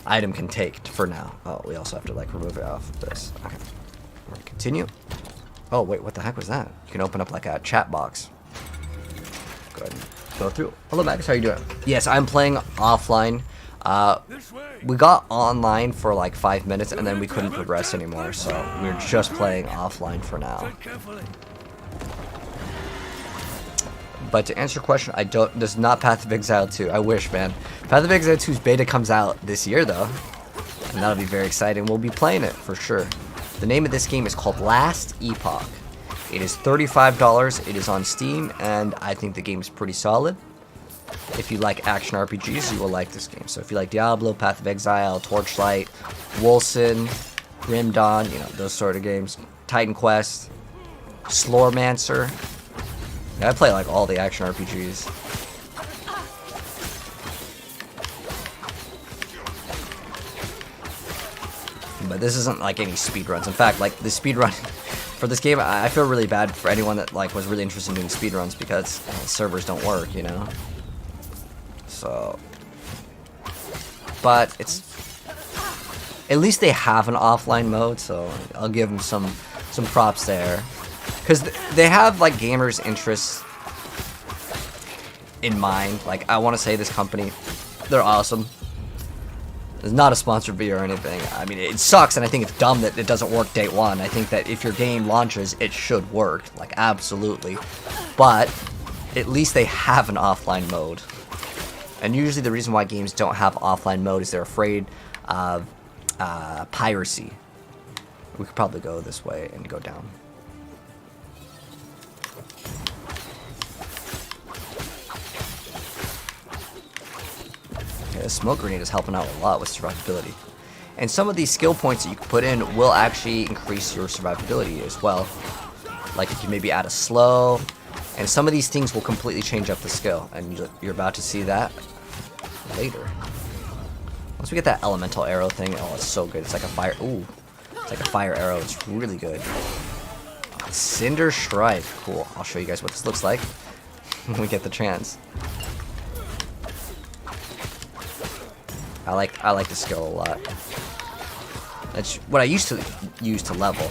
item can take for now. Oh, we also have to, like, remove it off of this. Okay. We're going to continue. Oh, wait, what the heck was that? You can open up like a chat box. go ahead and go through. Hello, Max. How you doing? Yes, I'm playing offline. We got online for like 5 minutes, and then we couldn't progress anymore, so we're just playing offline for now. But to answer your question, there's not Path of Exile 2. I wish, man. Path of Exile 2's beta comes out this year, though. And that'll be very exciting. We'll be playing it, for sure. The name of this game is called Last Epoch. It is $35. It is on Steam, and I think the game is pretty solid. If you like action RPGs, you will like this game. So if you like Diablo, Path of Exile, Torchlight, Wolcen, Grim Dawn, you know, those sort of games. Titan Quest, Sloremancer. I play like all the action RPGs. But this isn't like any speedruns. In fact, like the speedrun for this game, I feel really bad for anyone that like was really interested in doing speedruns because servers don't work, you know. So, but it's at least they have an offline mode, so I'll give them some props there. Because they have, like, gamers' interests in mind. Like, I want to say this company, they're awesome. It's not a sponsored video or anything. I mean, it sucks, and I think it's dumb that it doesn't work day one. I think that if your game launches, it should work. Like, absolutely. But at least they have an offline mode. And usually the reason why games don't have offline mode is they're afraid of piracy. We could probably go this way and go down. The smoke grenade is helping out a lot with survivability. And some of these skill points that you can put in will actually increase your survivability as well. Like if you maybe add a slow, and some of these things will completely change up the skill, and you're about to see that later. Once we get that elemental arrow thing, oh, it's so good. It's like a fire, ooh, it's like a fire arrow. It's really good. Cinder Strike, cool. I'll show you guys what this looks like when we get the chance. I like the skill a lot. That's what I used to use to level,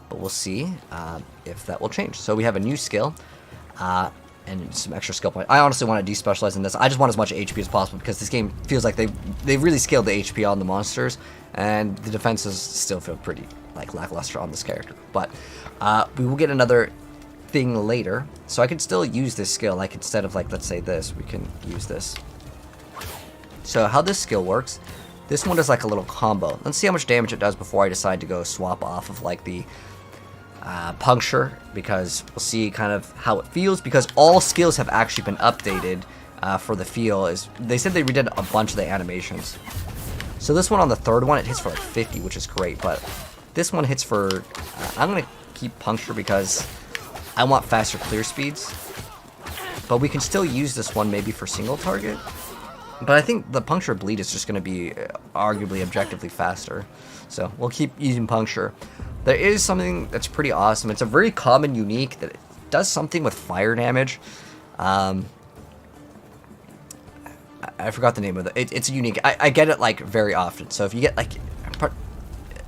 but we'll see if that will change. So we have a new skill and some extra skill points. I honestly want to despecialize in this. I just want as much HP as possible because this game feels like they've really scaled the HP on the monsters, and the defenses still feel pretty like lackluster on this character. But we will get another thing later, so I could still use this skill. Like instead of like let's say this, we can use this. So how this skill works, this one does like a little combo. Let's see how much damage it does before I decide to go swap off of like the puncture, because we'll see kind of how it feels, because all skills have actually been updated for the feel. They said they redid a bunch of the animations. So this one on the third one, it hits for like 50, which is great, but this one hits for, I'm going to keep puncture because I want faster clear speeds, but we can still use this one maybe for single target. But I think the puncture bleed is just going to be arguably objectively faster. So we'll keep using puncture. There is something that's pretty awesome. It's a very common unique that does something with fire damage. I forgot the name of it. It's a unique. I get it like very often. So if you get like,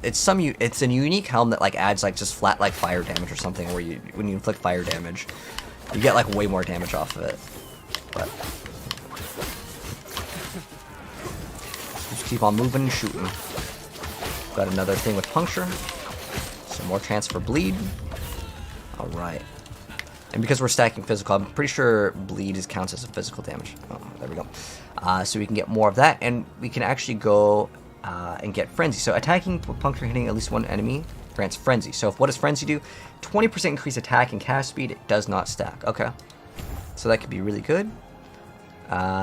it's a unique helm that like adds like just flat like fire damage or something, where when you inflict fire damage, you get like way more damage off of it. But just keep on moving and shooting. Got another thing with puncture. Some more chance for bleed. Alright. And because we're stacking physical, I'm pretty sure bleed counts as a physical damage. Oh, there we go. So we can get more of that, and we can actually go and get Frenzy. So attacking with puncture hitting at least one enemy grants Frenzy. So what does Frenzy do? 20% increase attack and cast speed. It does not stack. Okay. So that could be really good.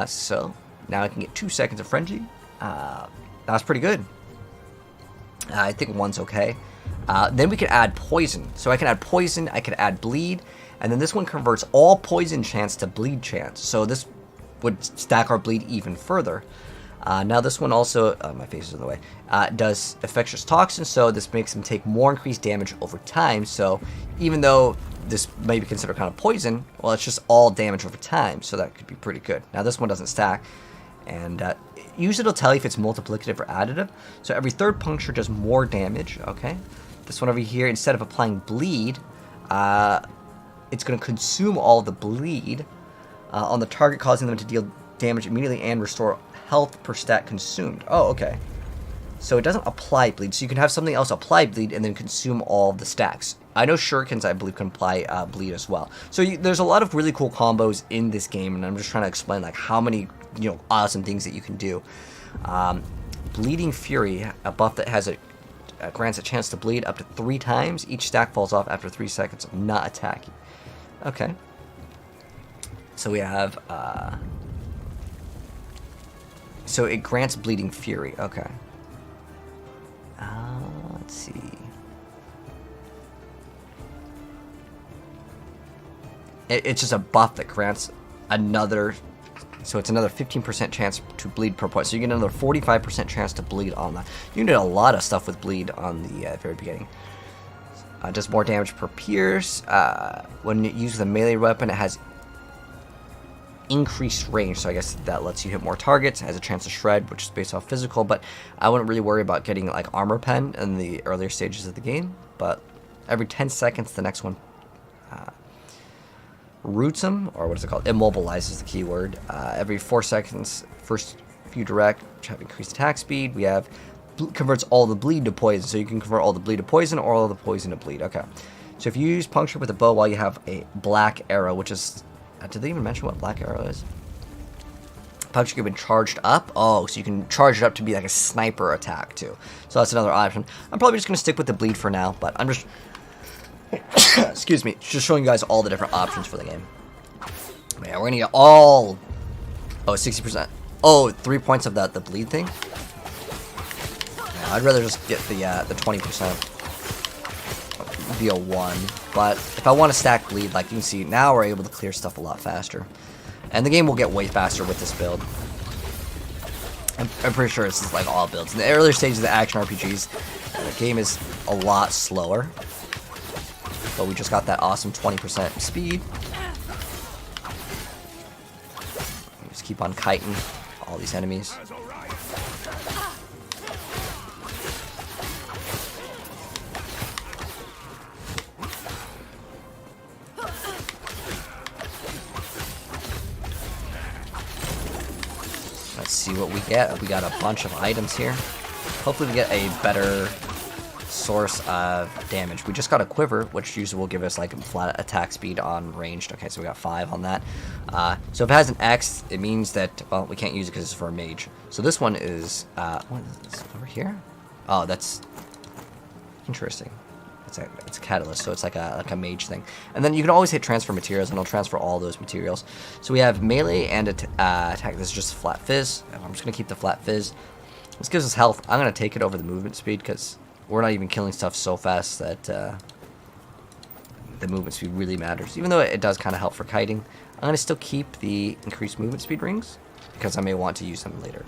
So now I can get 2 seconds of Frenzy. That's pretty good. I think one's okay. Then we can add poison. So I can add poison, I can add bleed, and then this one converts all poison chance to bleed chance. So this would stack our bleed even further. Now this one also, my face is in the way, does infectious toxins, so this makes them take more increased damage over time. So even though this may be considered kind of poison, well, it's just all damage over time, so that could be pretty good. Now this one doesn't stack, and usually it'll tell you if it's multiplicative or additive. So every third puncture does more damage, okay? This one over here, instead of applying bleed, it's going to consume all the bleed, on the target, causing them to deal damage immediately and restore health per stat consumed. Oh, okay. So it doesn't apply bleed, so you can have something else apply bleed and then consume all of the stacks. I know shurikens, I believe, can apply bleed as well. So there's a lot of really cool combos in this game, and I'm just trying to explain like how many awesome things that you can do. Bleeding Fury, a buff that has grants a chance to bleed up to 3 times. Each stack falls off after 3 seconds of not attacking. Okay. So we have so it grants Bleeding Fury. Okay. Let's see. It's just a buff that grants another, so it's another 15% chance to bleed per point. So you get another 45% chance to bleed on that. You can do a lot of stuff with bleed on the very beginning. Does more damage per pierce. When you use the melee weapon, it has increased range, so I guess that lets you hit more targets. Has a chance to shred, which is based off physical, but I wouldn't really worry about getting like armor pen in the earlier stages of the game. But every 10 seconds, the next one roots him, or what is it called? Immobilizes the keyword. Every 4 seconds, first few direct, which have increased attack speed. We have converts all the bleed to poison, so you can convert all the bleed to poison or all the poison to bleed. Okay, so if you use puncture with a bow while you have a black arrow, which is did they even mention what black arrow is? Puncture can be charged up. Oh, so you can charge it up to be like a sniper attack too. So that's another option. I'm probably just gonna stick with the bleed for now, but I'm just excuse me, just showing you guys all the different options for the game. Yeah, we're gonna get all 60%. Oh, 3 points of the bleed thing. Yeah, I'd rather just get the 20%. Be a 1, but if I want to stack bleed, like you can see now, we're able to clear stuff a lot faster, and the game will get way faster with this build. I'm pretty sure this is like all builds. In the earlier stages of the action RPGs, the game is a lot slower, but we just got that awesome 20% speed. Just keep on kiting all these enemies. Let's see what we get. We got a bunch of items here. Hopefully we get a better source of damage. We just got a quiver, which usually will give us like flat attack speed on ranged. Okay, so we got 5 on that. So if it has an X, it means that, well, we can't use it because it's for a mage. So this one is, what is this, over here? Oh, that's interesting. It's a catalyst, so it's like a mage thing. And then you can always hit transfer materials, and it'll transfer all those materials. So we have melee and attack. This is just flat fizz. I'm just gonna keep the flat fizz. This gives us health. I'm gonna take it over the movement speed because we're not even killing stuff so fast that the movement speed really matters. Even though it does kind of help for kiting, I'm gonna still keep the increased movement speed rings because I may want to use them later.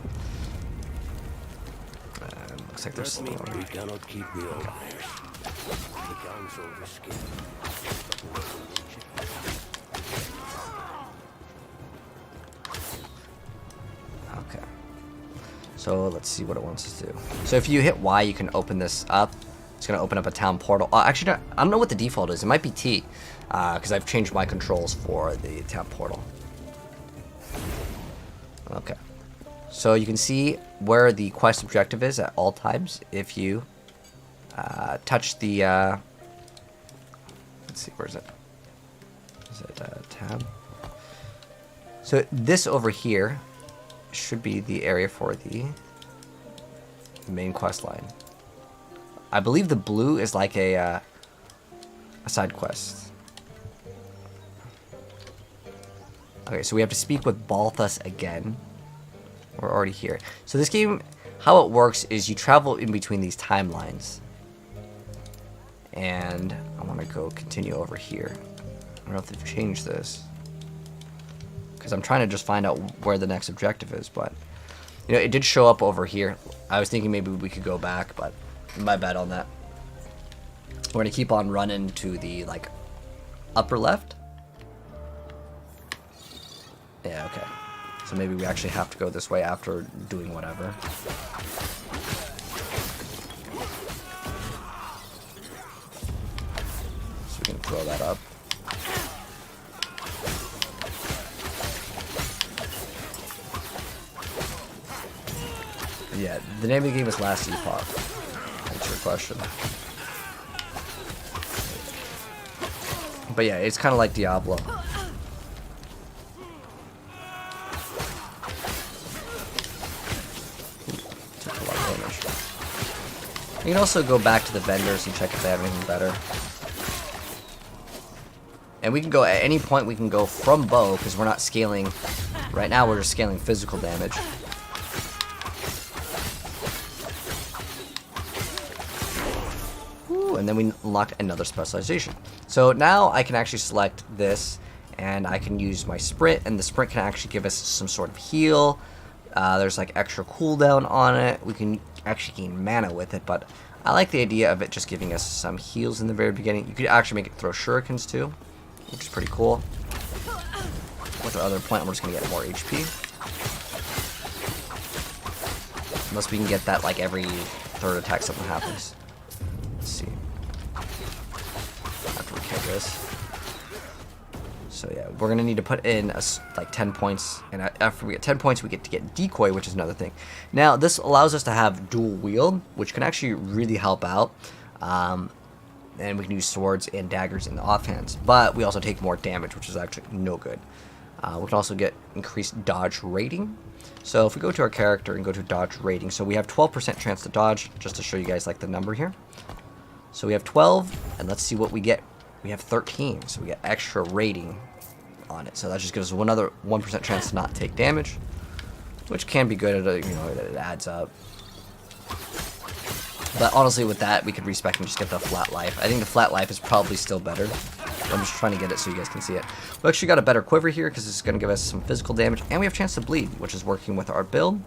Looks like there's something over here. Cannot keep the old the council escaped. Okay. So let's see what it wants us to do. So if you hit Y, you can open this up. It's going to open up a town portal. Actually, I don't know what the default is. It might be T, because I've changed my controls for the town portal. Okay. So you can see where the quest objective is at all times if you touch the... let's see, where is it? Is it tab? So this over here should be the area for the main quest line. I believe the blue is like a side quest. Okay, so we have to speak with Balthus again. We're already here. So this game, how it works is you travel in between these timelines. And I want to go continue over here. I don't know if they've changed this, because I'm trying to just find out where the next objective is, but you know, it did show up over here. I was thinking maybe we could go back, but my bad on that. We're gonna keep on running to the like upper left. Yeah, okay. So maybe we actually have to go this way after doing whatever. So we can throw that up. Yeah, the name of the game is Last Epoch. That's your question. But yeah, it's kind of like Diablo. Took a lot of damage. You can also go back to the vendors and check if they have anything better. And we can go at any point. We can go from bow because we're not scaling. Right now, we're just scaling physical damage. And then we unlock another specialization. So now I can actually select this, and I can use my sprint, and the sprint can actually give us some sort of heal. There's like extra cooldown on it. We can actually gain mana with it, but I like the idea of it just giving us some heals in the very beginning. You could actually make it throw shurikens too, which is pretty cool. With our other plant, we're just gonna get more HP. Unless we can get that like every third attack something happens. Let's see. After we kill this. So yeah, we're gonna need to put in like 10 points, and after we get 10 points, we get to get decoy, which is another thing. Now this allows us to have dual wield, which can actually really help out. And we can use swords and daggers in the offhands, but we also take more damage, which is actually no good. We can also get increased dodge rating. So if we go to our character and go to dodge rating, so we have 12% chance to dodge, just to show you guys like the number here. So we have 12, and let's see what we get. We have 13, so we get extra rating on it. So that just gives us another 1% chance to not take damage, which can be good. You know, it adds up. But honestly, with that, we could respec and just get the flat life. I think the flat life is probably still better. I'm just trying to get it so you guys can see it. We actually got a better quiver here because it's going to give us some physical damage, and we have a chance to bleed, which is working with our build.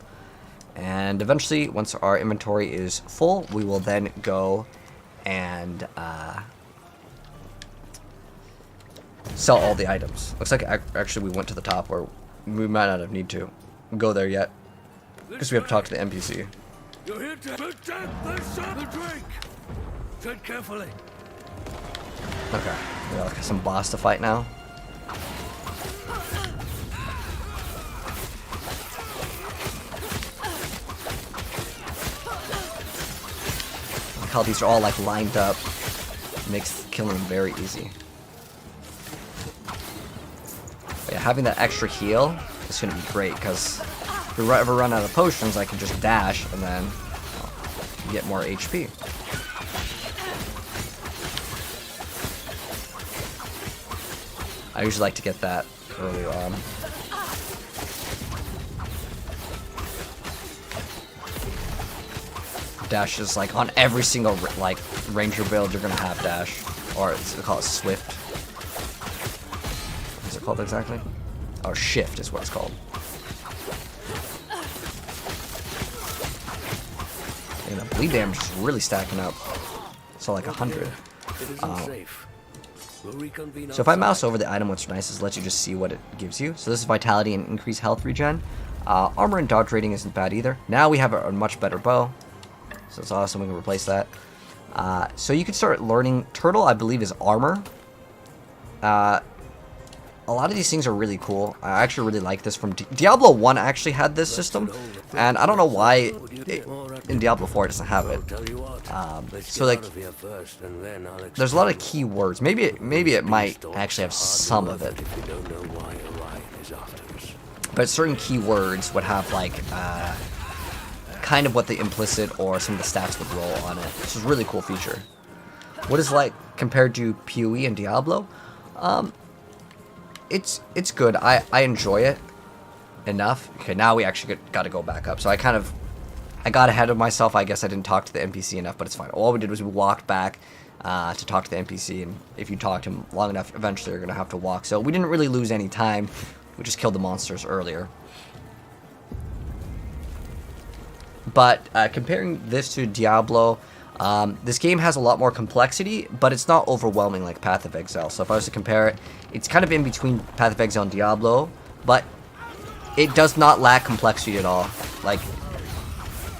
And eventually, once our inventory is full, we will then go and sell all the items. Looks like actually we went to the top where we might not have need to go there yet because we have to talk to the NPC. You're here to protect the drink. Tread carefully. Okay, we got some boss to fight now. Like how these are all like lined up, makes killing very easy. But yeah, having that extra heal is gonna be great because if we ever run out of potions, I can just dash and then get more HP. I usually like to get that earlier on. Dash is like on every single like ranger build you're gonna have dash, or they call it swift. What's it called exactly? Oh, shift is what it's called. And the bleed damage is really stacking up. So like 100. So if I mouse over the item, what's nice is let you just see what it gives you. So this is vitality and increased health regen. Armor and dodge rating isn't bad either. Now we have a much better bow. So it's awesome, we can replace that. So you can start learning. Turtle, I believe, is armor. A lot of these things are really cool. I actually really like this from Diablo 1 actually had this system. And I don't know why in Diablo 4 it doesn't have it. So like, there's a lot of keywords. Maybe it might actually have some of it. But certain keywords would have like kind of what the implicit or some of the stats would roll on it. This is a really cool feature. What is like compared to PoE and Diablo? It's good. I enjoy it enough. Okay, now we actually got to go back up. So I got ahead of myself. I guess I didn't talk to the NPC enough, but it's fine. All we did was we walked back to talk to the NPC, and if you talk to him long enough, eventually you're gonna have to walk. So we didn't really lose any time. We just killed the monsters earlier. But comparing this to Diablo, this game has a lot more complexity, but it's not overwhelming like Path of Exile. So if I was to compare it, it's kind of in between Path of Exile and Diablo, but it does not lack complexity at all. Like,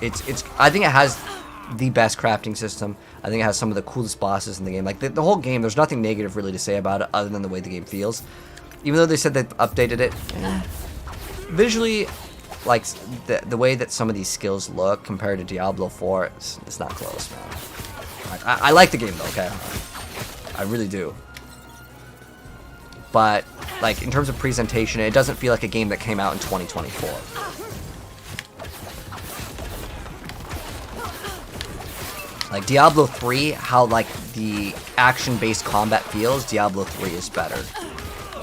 I think it has the best crafting system. I think it has some of the coolest bosses in the game. Like, the whole game, there's nothing negative really to say about it other than the way the game feels. Even though they said they updated it, visually, like the way that some of these skills look compared to Diablo 4, it's not close, man. I like the game though, okay? I really do. But like in terms of presentation, it doesn't feel like a game that came out in 2024. Like Diablo 3, how like the action-based combat feels, Diablo 3 is better.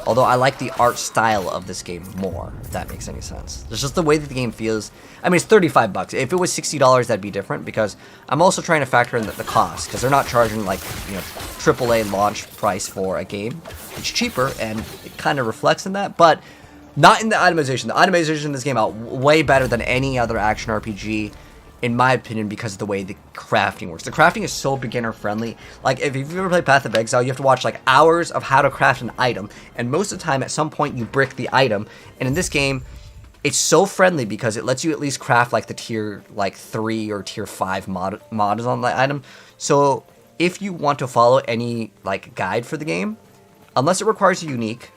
Although I like the art style of this game more, if that makes any sense. It's just the way that the game feels. I mean, it's 35 bucks. If it was $60, that'd be different, because I'm also trying to factor in the cost, because they're not charging like, you know, AAA launch price for a game. It's cheaper, and it kind of reflects in that, but not in the itemization. The itemization in this game out way better than any other action RPG, in my opinion, because of the way the crafting works. The crafting is so beginner friendly. Like, if you've ever played Path of Exile, you have to watch like hours of how to craft an item, and most of the time at some point you brick the item. And in this game, it's so friendly because it lets you at least craft like the tier like 3 or tier 5 mods on the item. So if you want to follow any like guide for the game, unless it requires a unique,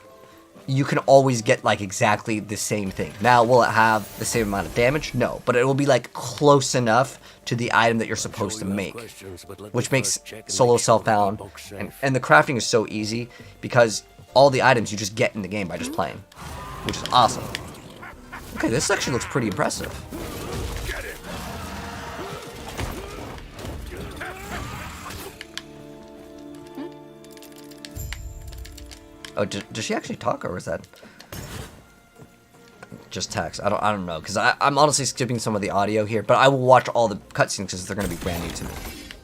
you can always get like exactly the same thing. Now, will it have the same amount of damage? No, but it will be like close enough to the item that you're supposed to make, which makes solo self-bound, and the crafting is so easy because all the items you just get in the game by just playing, which is awesome. Okay, this actually looks pretty impressive. Oh, does she actually talk, or is that just text? I don't know, because I'm honestly skipping some of the audio here, but I will watch all the cutscenes because they're going to be brand new to me,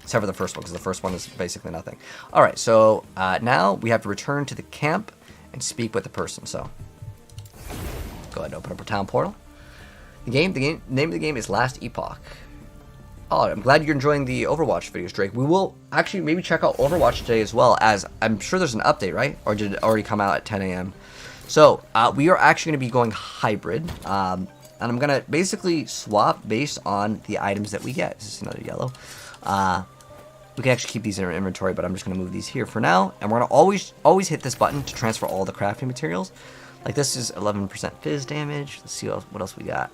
except for the first one, because the first one is basically nothing. All right, so now we have to return to the camp and speak with the person. So go ahead and open up our town portal. The name of the game is Last Epoch. Oh, I'm glad you're enjoying the Overwatch videos, Drake. We will actually maybe check out Overwatch today as well, as I'm sure there's an update, right? Or did it already come out at 10 a.m.? So, we are actually going to be going hybrid. And I'm going to basically swap based on the items that we get. This is another yellow. We can actually keep these in our inventory, but I'm just going to move these here for now. And we're going to always hit this button to transfer all the crafting materials. Like, this is 11% fizz damage. Let's see what else we got.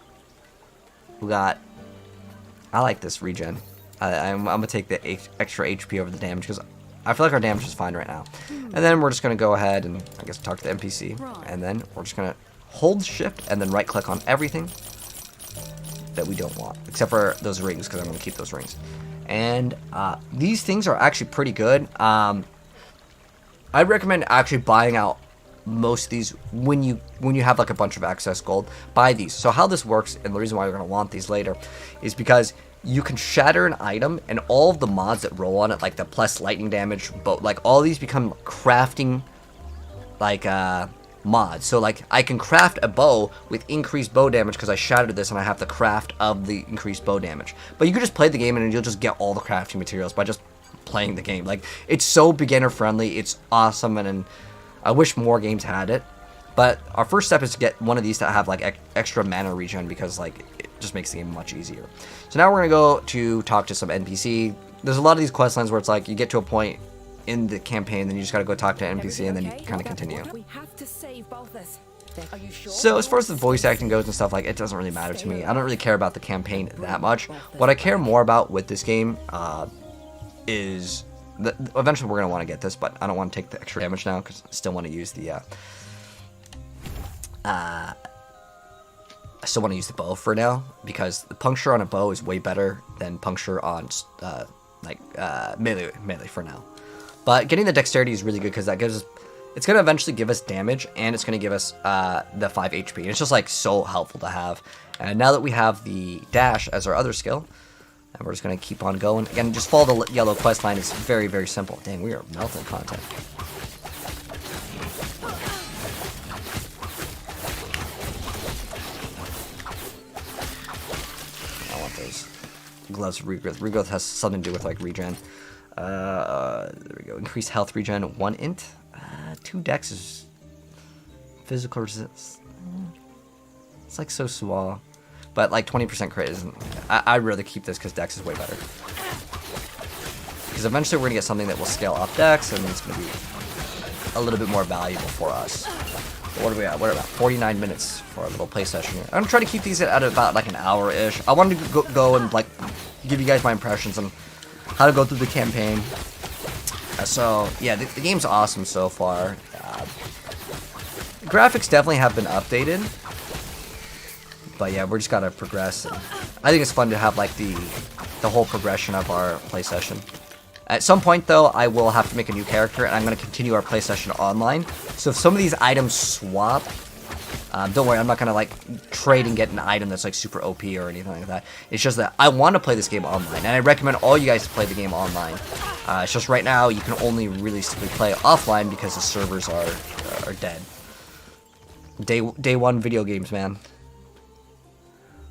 We got... I like this regen. I'm going to take the extra HP over the damage because I feel like our damage is fine right now. And then we're just going to go ahead and, I guess, talk to the NPC. And then we're just going to hold shift and then right click on everything that we don't want. Except for those rings, because I'm going to keep those rings. And these things are actually pretty good. I'd recommend actually buying out most of these when you have like a bunch of excess gold. Buy these. So how this works, and the reason why you're going to want these later, is because you can shatter an item, and all of the mods that roll on it, like the plus lightning damage, but like all these become crafting like mods. So like I can craft a bow with increased bow damage because I shattered this and I have the craft of the increased bow damage. But you can just play the game and you'll just get all the crafting materials by just playing the game. Like, it's so beginner friendly. It's awesome, and I wish more games had it. But our first step is to get one of these to have like extra mana regen, because like it just makes the game much easier. So now we're gonna go to talk to some NPC. There's a lot of these quest lines where it's like you get to a point in the campaign, then you just gotta go talk to an NPC, and then you kind of continue. We have to save Balthus. Are you sure? So as far as the voice acting goes and stuff, like, it doesn't really matter to me. I don't really care about the campaign that much. What I care more about with this game is that eventually we're gonna want to get this, but I don't want to take the extra damage now because I still want to use the I still want to use the bow for now, because the puncture on a bow is way better than puncture on melee for now. But getting the dexterity is really good because that gives us, it's going to eventually give us damage, and it's going to give us the 5 HP. And it's just like so helpful to have. And now that we have the dash as our other skill, and we're just going to keep on going. Again, just follow the yellow quest line. It's very, very simple. Dang, we are melting content. I want those gloves for regrowth. Regrowth has something to do with like regen. There we go. Increased health regen, 1 int. 2 dex is physical resist. It's like so small. But like 20% crit isn't. I'd rather keep this because dex is way better. Because eventually we're going to get something that will scale up dex, and it's going to be a little bit more valuable for us. What are we at? We're about 49 minutes for our little play session here. I'm trying to keep these at about like an hour-ish. I wanted to go and like give you guys my impressions on how to go through the campaign. So yeah, the game's awesome so far. Graphics definitely have been updated, but yeah, we're just gotta progress. I think it's fun to have like the whole progression of our play session. At some point, though, I will have to make a new character, and I'm going to continue our play session online. So if some of these items swap, don't worry, I'm not going to, like, trade and get an item that's, like, super OP or anything like that. It's just that I want to play this game online, and I recommend all you guys to play the game online. It's just right now, you can only realistically play offline because the servers are dead. Day one video games, man.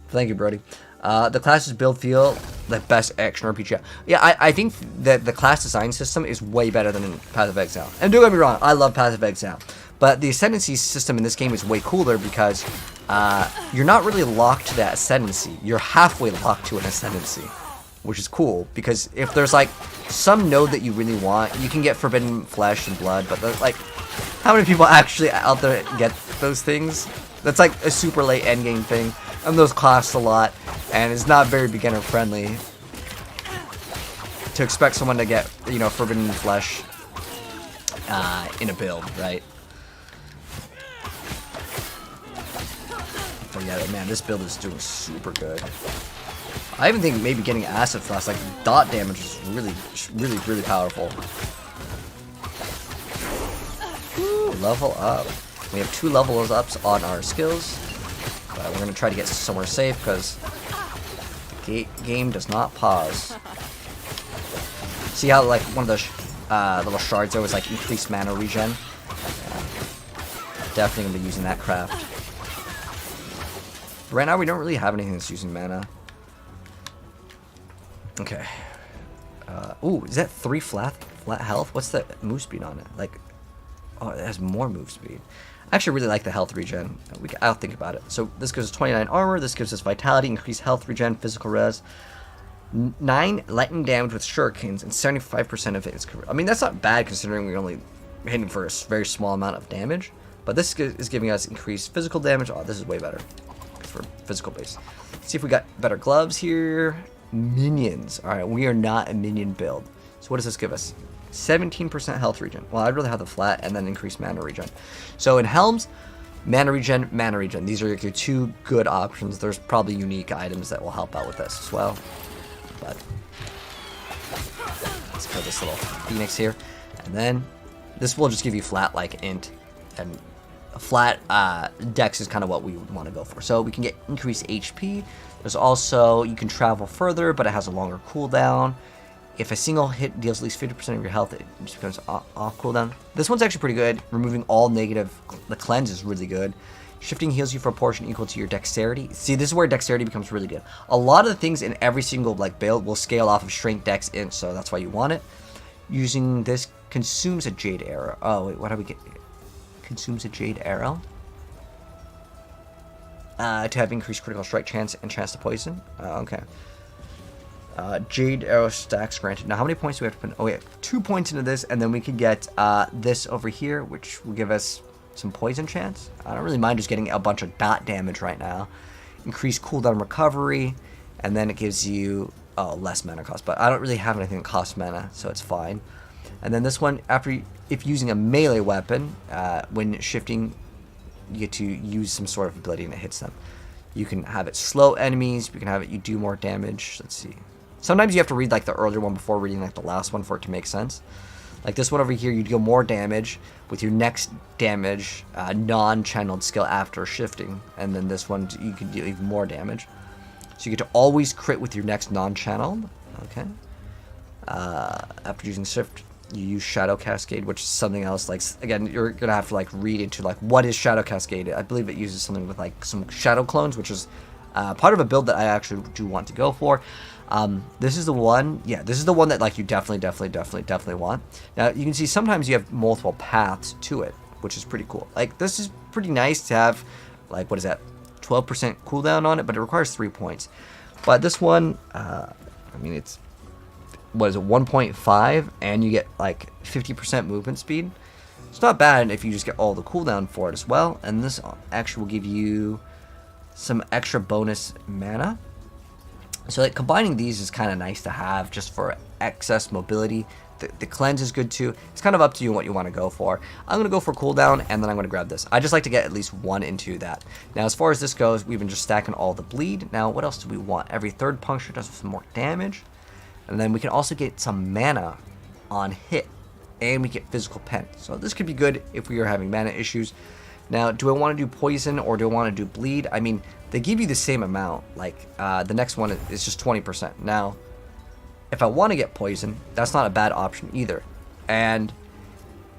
Thank you, Brody. The classes build feel the best action RPG. Yeah, I think that the class design system is way better than in Path of Exile. And don't get me wrong, I love Path of Exile. But the ascendancy system in this game is way cooler because you're not really locked to that ascendancy. You're halfway locked to an ascendancy, which is cool. Because if there's like some node that you really want, you can get Forbidden Flesh and Blood. But like, how many people actually out there get those things? That's like a super late endgame thing. And those cost a lot, and it's not very beginner friendly to expect someone to get, you know, Forbidden Flesh in a build, right? But yeah, man, this build is doing super good. I even think maybe getting Acid Frost, like dot damage, is really powerful. Ooh, level up. We have 2 levels ups on our skills. We're going to try to get somewhere safe because the game does not pause. See how like one of the little shards there was like increased mana regen? Yeah. Definitely going to be using that craft. Right now we don't really have anything that's using mana. Okay. Ooh, is that 3 flat health? What's the move speed on it? Like, oh, it has more move speed. I actually really like the health regen. I'll think about it. So this gives us 29 armor. This gives us vitality, increased health regen, physical res. 9 lightning damage with shurikens, and 75% of it is. I mean, that's not bad considering we're only hitting for a very small amount of damage. But this is giving us increased physical damage. Oh, this is way better for physical base. Let's see if we got better gloves here. Minions. All right, we are not a minion build. So what does this give us? 17% health regen. Well, I'd rather have the flat and then increase mana regen. So in Helms, mana regen, mana regen. These are your 2 good options. There's probably unique items that will help out with this as well. But let's kill this little phoenix here. And then this will just give you flat like int. And a flat dex is kind of what we would want to go for. So we can get increased HP. There's also, you can travel further, but it has a longer cooldown. If a single hit deals at least 50% of your health, it just becomes off cooldown. This one's actually pretty good. Removing all negative, the cleanse is really good. Shifting heals you for a portion equal to your dexterity. See, this is where dexterity becomes really good. A lot of the things in every single like build will scale off of strength, dex, int, so that's why you want it. Using this consumes a jade arrow. Oh wait, what do we get? Consumes a jade arrow. To have increased critical strike chance and chance to poison. Okay. Jade arrow stacks granted. Now, how many points do we have to put? Oh, we have 2 points into this, and then we can get this over here, which will give us some poison chance. I don't really mind just getting a bunch of dot damage right now. Increased cooldown recovery, and then it gives you less mana cost. But I don't really have anything that costs mana, so it's fine. And then this one, if using a melee weapon, when shifting, you get to use some sort of ability and it hits them. You can have it slow enemies. You can have it you do more damage. Let's see. Sometimes you have to read like the earlier one before reading like the last one for it to make sense. Like this one over here, you deal more damage with your next damage non-channeled skill after shifting. And then this one, you can deal even more damage. So you get to always crit with your next non-channeled. Okay. After using shift, you use Shadow Cascade, which is something else. Like, again, you're going to have to like read into like what is Shadow Cascade. I believe it uses something with like some shadow clones, which is part of a build that I actually do want to go for. This is the one, yeah, this is the one that like you definitely want. Now you can see sometimes you have multiple paths to it, which is pretty cool. Like this is pretty nice to have, like, what is that, 12% cooldown on it, but it requires 3 points. But this one, I mean, it's, what is it, 1.5, and you get like 50% movement speed. It's not bad if you just get all the cooldown for it as well. And this actually will give you some extra bonus mana. So like combining these is kind of nice to have just for excess mobility. The cleanse is good too. It's kind of up to you what you want to go for. I'm going to go for cooldown, and then I'm going to grab this. I just like to get at least one into that. Now, as far as this goes, we've been just stacking all the bleed. Now, what else do we want? Every third puncture does some more damage. And then we can also get some mana on hit. And we get physical pen. So this could be good if we are having mana issues. Now, do I want to do poison or do I want to do bleed? I mean, they give you the same amount. Like, the next one is just 20%. Now, if I want to get poison, that's not a bad option either. And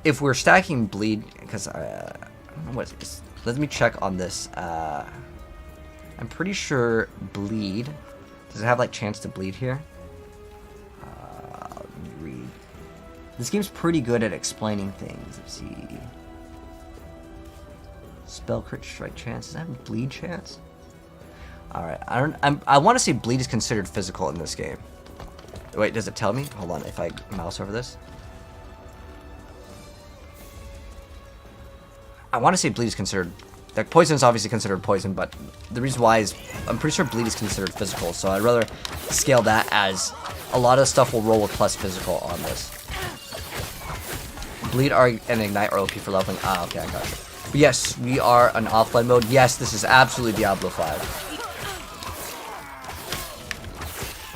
if we're stacking bleed, because I don't know what is this. Let me check on this. I'm pretty sure bleed. Does it have like chance to bleed here? Let me read. This game's pretty good at explaining things. Let's see. Spell crit strike chance. Does that have bleed chance? All right. I want to say bleed is considered physical in this game. Wait, does it tell me? Hold on, if I mouse over this. I want to say bleed is considered... Like, poison is obviously considered poison, but the reason why is... I'm pretty sure bleed is considered physical, so I'd rather scale that as... A lot of stuff will roll with plus physical on this. Bleed and Ignite are OP for leveling. Ah, okay, I got you. But yes, we are on offline mode. Yes, this is absolutely Diablo 5.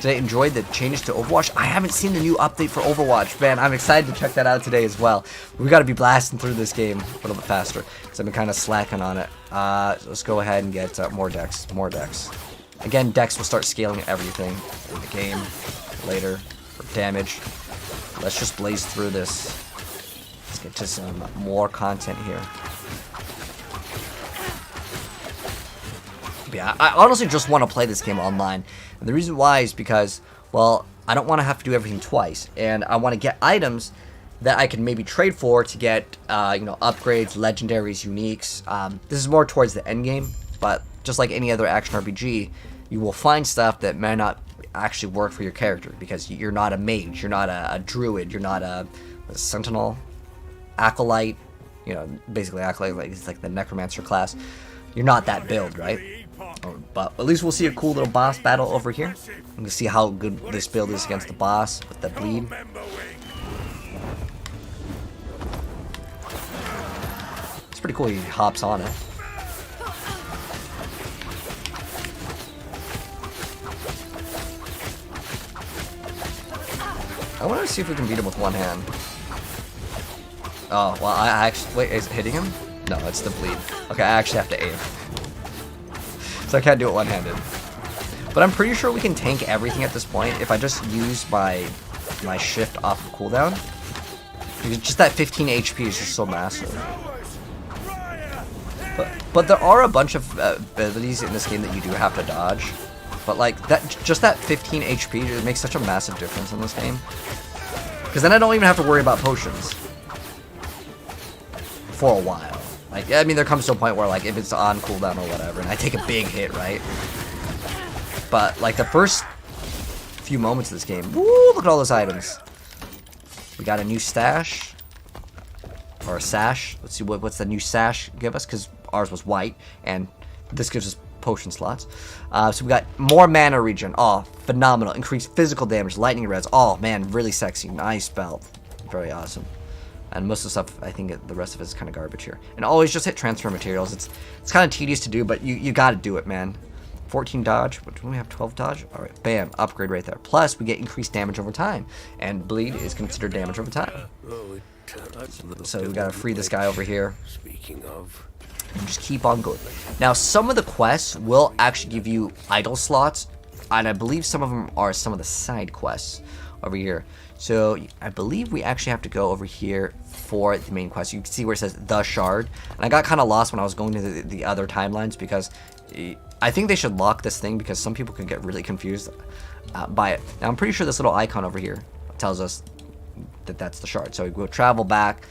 Did I enjoy the changes to Overwatch? I haven't seen the new update for Overwatch. Man, I'm excited to check that out today as well. We got to be blasting through this game a little bit faster because I've been kind of slacking on it. Let's go ahead and get more decks. More decks. Again, decks will start scaling everything in the game later for damage. Let's just blaze through this. Let's get to some more content here. Yeah, I honestly just want to play this game online. And the reason why is because, well, I don't want to have to do everything twice. And I want to get items that I can maybe trade for to get, you know, upgrades, legendaries, uniques. This is more towards the end game. But just like any other action RPG, you will find stuff that may not actually work for your character. Because you're not a mage, you're not a druid, you're not a sentinel, acolyte. You know, basically acolyte, like, it's like the necromancer class. You're not that build, right? But at least we'll see a cool little boss battle over here. We can see how good this build is against the boss with the bleed. It's pretty cool. He hops on it. I want to see if we can beat him with one hand. Oh, well, I actually... Wait, is it hitting him? No, it's the bleed. Okay, I actually have to aim. So I can't do it one-handed. But I'm pretty sure we can tank everything at this point if I just use my shift off of cooldown. Just that 15 HP is just so massive. But there are a bunch of abilities in this game that you do have to dodge. But like just that 15 HP it makes such a massive difference in this game. Because then I don't even have to worry about potions for a while. Like, I mean, there comes to a point where, like, if it's on cooldown or whatever, and I take a big hit, right? But, like, the first few moments of this game, woo, look at all those items. We got a new stash. Or a sash. Let's see, what's the new sash give us? Because ours was white, and this gives us potion slots. So we got more mana regen. Oh, phenomenal. Increased physical damage, lightning res. Oh, man, really sexy. Nice belt. Very awesome. And most of the stuff, I think the rest of it is kind of garbage here. And always just hit transfer materials. It's kind of tedious to do, but you got to do it, man. 14 dodge. What, do we have 12 dodge? All right, bam, upgrade right there. Plus, we get increased damage over time. And bleed is considered damage over time. So we got to free this guy over here. Speaking of, And just keep on going. Now, some of the quests will actually give you idle slots. And I believe some of them are some of the side quests over here. So I believe we actually have to go over here for the main quest. You can see where it says The Shard. And I got kind of lost when I was going to the other timelines because I think they should lock this thing because some people could get really confused by it. Now I'm pretty sure this little icon over here tells us that that's the shard. So we go travel back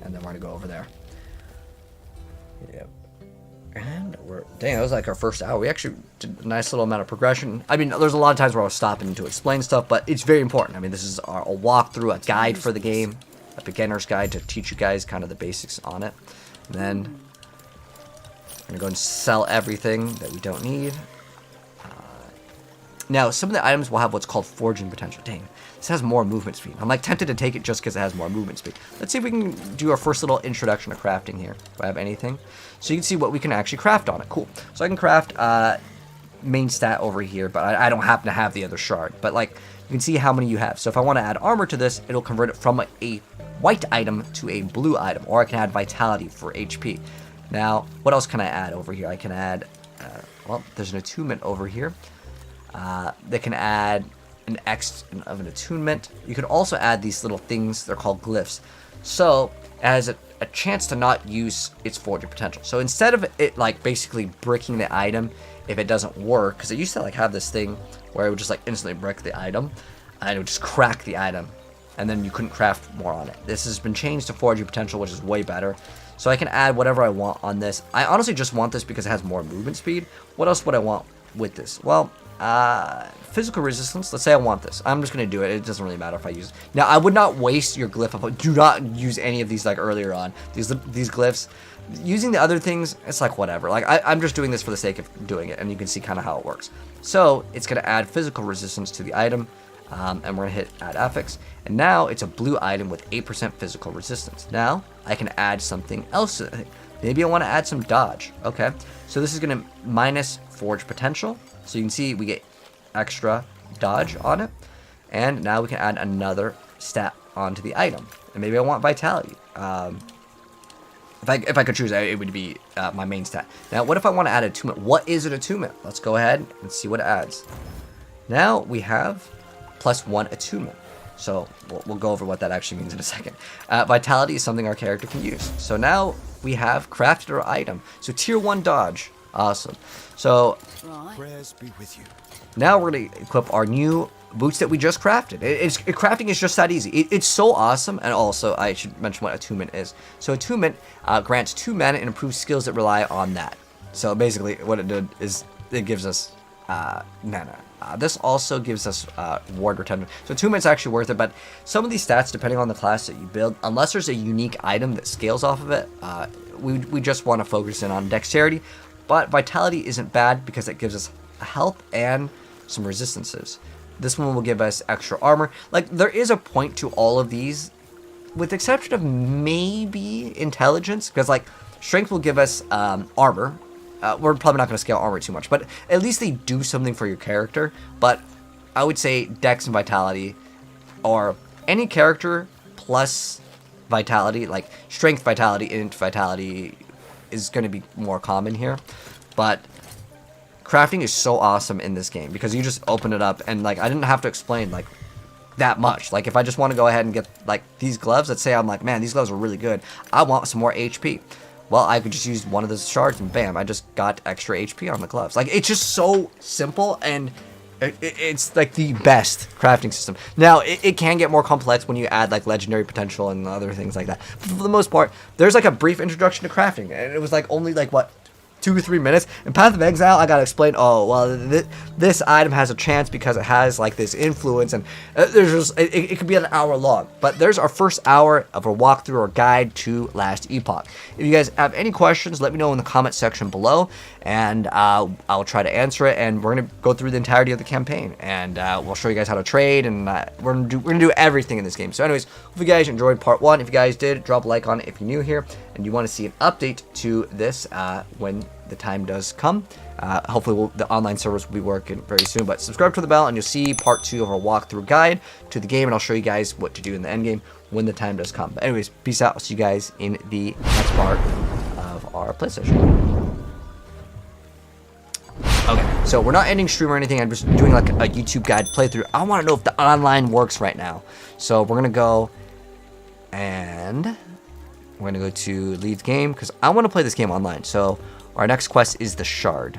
and then we're going to go over there. Yep. And dang, that was like our first hour. We actually did a nice little amount of progression. I mean, there's a lot of times where I was stopping to explain stuff, but it's very important. I mean, this is a walkthrough, a guide for the game. a beginner's guide to teach you guys kind of the basics on it. And then I'm gonna go and sell everything that we don't need. Now, some of the items will have what's called forging potential. Dang, this has more movement speed. I'm like tempted to take it just because it has more movement speed. Let's see if we can do our first little introduction to crafting here. Do I have anything? So you can see what we can actually craft on it. Cool. So I can craft main stat over here, but I don't happen to have the other shard. But like, you can see how many you have. So if I want to add armor to this, it'll convert it from a white item to a blue item, or I can add vitality for HP. Now, what else can I add over here? I can add, well, there's an attunement over here. They can add an X of an attunement. You could also add these little things. They're called glyphs. So it has a chance to not use its forging potential. So instead of it like basically bricking the item if it doesn't work, because it used to like have this thing where it would just like instantly brick the item and it would just crack the item and then you couldn't craft more on it. This has been changed to forging potential, which is way better. So I can add whatever I want on this. I honestly just want this because it has more movement speed. What else would I want with this? Well, physical resistance. Let's say I want this. I'm just gonna do it. It doesn't really matter if I use it. Now I would not waste your glyph of, do not use any of these like earlier on. These glyphs. Using the other things, it's like whatever. Like I'm just doing this for the sake of doing it, and you can see kind of how it works. So it's gonna add physical resistance to the item, and we're gonna hit add affix, and now it's a blue item with 8% physical resistance. Now I can add something else to it. Maybe I want to add some dodge. Okay, so this is gonna minus forge potential. So you can see we get extra dodge on it. And now we can add another stat onto the item. And maybe I want vitality. If I could choose, it would be my main stat. Now, what if I want to add attunement? What is an attunement? Let's go ahead and see what it adds. Now we have +1 attunement. So we'll go over what that actually means in a second. Vitality is something our character can use. So now we have crafted our item. So tier 1 dodge. Awesome. So Prayers be with you. now we're going to equip our new boots that we just crafted. Crafting is just that easy. It's so awesome. And also, I should mention what attunement is. So attunement grants 2 mana and improves skills that rely on that. So basically, what it did is it gives us mana. This also gives us ward retention. So attunement's actually worth it, but some of these stats, depending on the class that you build, unless there's a unique item that scales off of it, we just want to focus in on dexterity. But vitality isn't bad because it gives us health and some resistances. This one will give us extra armor. Like, there is a point to all of these, with the exception of maybe intelligence, because like strength will give us armor. We're probably not going to scale armor too much, but at least they do something for your character. But I would say dex and vitality, or any character plus vitality, like strength, vitality, int, vitality, is going to be more common here. But crafting is so awesome in this game because you just open it up and like I didn't have to explain like that much. Like if I just want to go ahead and get like these gloves, let's say I'm like, man, these gloves are really good, I want some more HP. Well, I could just use one of those shards and bam, I just got extra HP on the gloves. Like, it's just so simple, and it's like the best crafting system. Now, it can get more complex when you add like legendary potential and other things like that. But for the most part, there's like a brief introduction to crafting, and it was like only like what, 2 or 3 minutes. In Path of Exile, I gotta explain, oh, well, this item has a chance because it has, like, this influence, and there's just, it could be an hour long. But there's our first hour of a walkthrough or guide to Last Epoch. If you guys have any questions, let me know in the comment section below, and I'll try to answer it, and we're gonna go through the entirety of the campaign, and we'll show you guys how to trade, and we're gonna do everything in this game. So anyways, hope you guys enjoyed part 1. If you guys did, drop a like on it if you're new here, and you want to see an update to this when the time does come. Hopefully the online servers will be working very soon, but subscribe to the bell and you'll see part 2 of our walkthrough guide to the game, and I'll show you guys what to do in the end game when the time does come. But anyways, peace out. I'll see you guys in the next part of our play session. Okay, so we're not ending stream or anything. I'm just doing like a YouTube guide playthrough. I want to know if the online works right now. So we're gonna go and we're gonna go to lead game because I want to play this game online. So our next quest is the shard.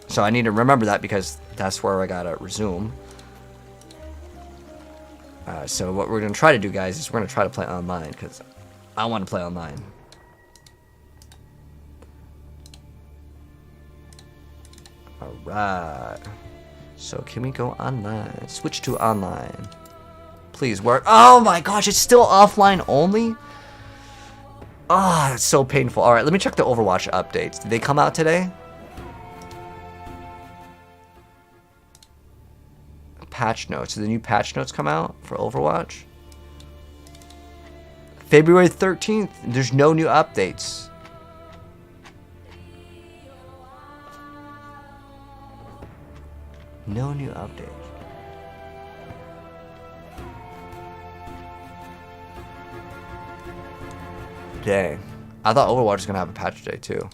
So I need to remember that because that's where I gotta resume. So what we're gonna try to do, guys, is we're gonna try to play online because I want to play online. Alright. So can we go online? Switch to online. Please work. Oh my gosh, it's still offline only? Ah, that's so painful. Alright, let me check the Overwatch updates. Did they come out today? Patch notes. Did the new patch notes come out for Overwatch? February 13th. There's no new updates. No new updates. Dang. I thought Overwatch was gonna have a patch today too.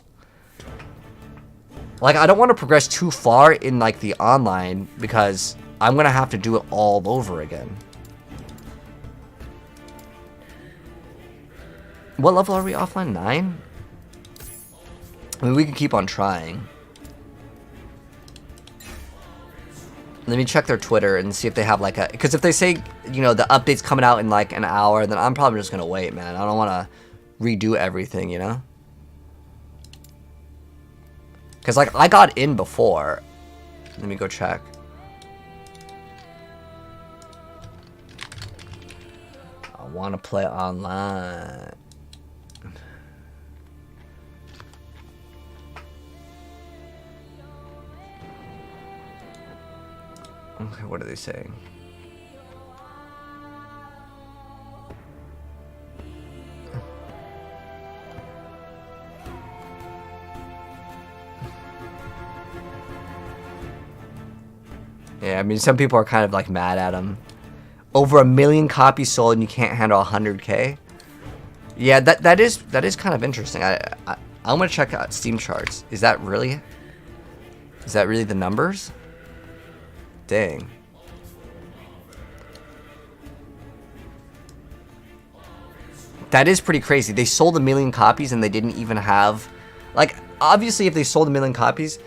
Like, I don't want to progress too far in like the online because I'm gonna have to do it all over again. What level are we offline? 9? I mean, we can keep on trying. Let me check their Twitter and see if they have like a... Because if they say, you know, the update's coming out in like an hour, then I'm probably just going to wait, man. I don't want to redo everything, you know? Because like, I got in before. Let me go check. I want to play online. Okay, what are they saying? Yeah, I mean, some people are kind of like mad at him. Over 1 million copies sold and you can't handle 100K? Yeah, that is kind of interesting. I'm gonna check out Steam charts. Is that really the numbers? Dang. That is pretty crazy. They sold 1 million copies and they didn't even have... Like, obviously if they sold 1 million copies,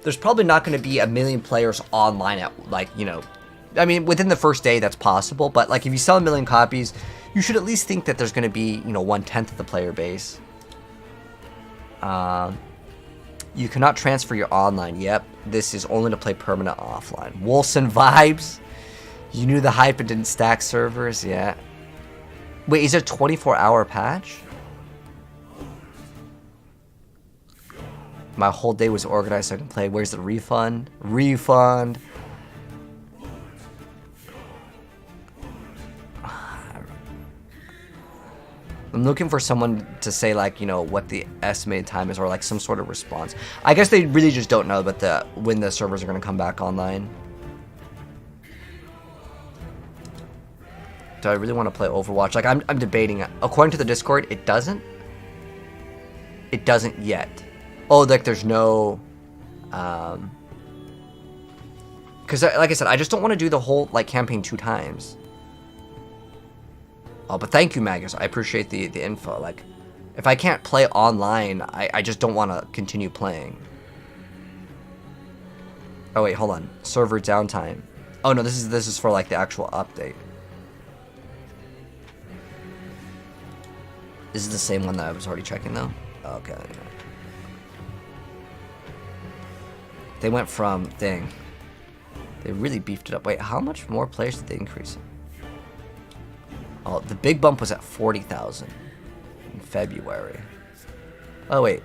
there's probably not going to be 1 million players online at, like, you know... I mean, within the first day, that's possible. But, like, if you sell 1 million copies, you should at least think that there's going to be, you know, 1/10 of the player base. You cannot transfer your online. Yep, this is only to play permanent offline. Wolfson vibes. You knew the hype and didn't stack servers. Yeah. Wait, is it a 24-hour patch? My whole day was organized so I can play. Where's the refund? Refund. I'm looking for someone to say, like, you know, what the estimated time is, or like some sort of response. I guess they really just don't know, but when the servers are going to come back online. Do I really want to play Overwatch? Like, I'm debating. According to the Discord, it doesn't. It doesn't yet. Oh, like there's no... Because, like I said, I just don't want to do the whole, like, campaign 2 times. Oh, but thank you, Magus. I appreciate the info. Like, if I can't play online, I just don't want to continue playing. Oh, wait, hold on. Server downtime. Oh, no, this is for, like, the actual update. This is the same one that I was already checking, though? Okay. They went from... Dang. They really beefed it up. Wait, how much more players did they increase? Oh, the big bump was at 40,000 in February. Oh, wait.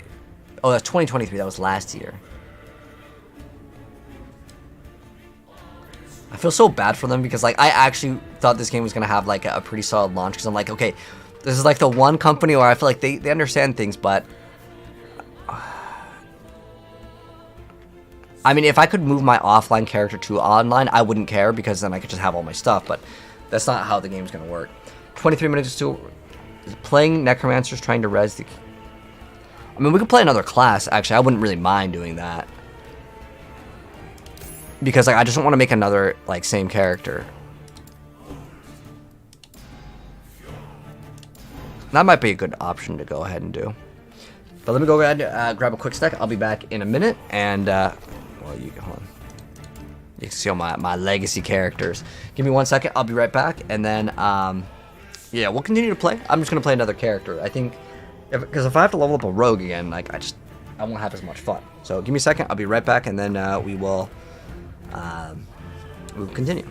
Oh, that's 2023. That was last year. I feel so bad for them because, like, I actually thought this game was going to have, like, a pretty solid launch because I'm like, okay, this is, like, the one company where I feel like they understand things, but... I mean, if I could move my offline character to online, I wouldn't care because then I could just have all my stuff, but that's not how the game's going to work. 23 minutes still playing Necromancers, trying to res the... I mean, we could play another class, actually. I wouldn't really mind doing that. Because, like, I just don't want to make another, like, same character. That might be a good option to go ahead and do. But let me go ahead and grab a quick stack. I'll be back in a minute, and, well, you go on. You can see all my legacy characters. Give me 1 second. I'll be right back. And then, yeah, we'll continue to play. I'm just going to play another character. I think, because if I have to level up a rogue again, like, I won't have as much fun. So give me a second. I'll be right back. And then we'll continue.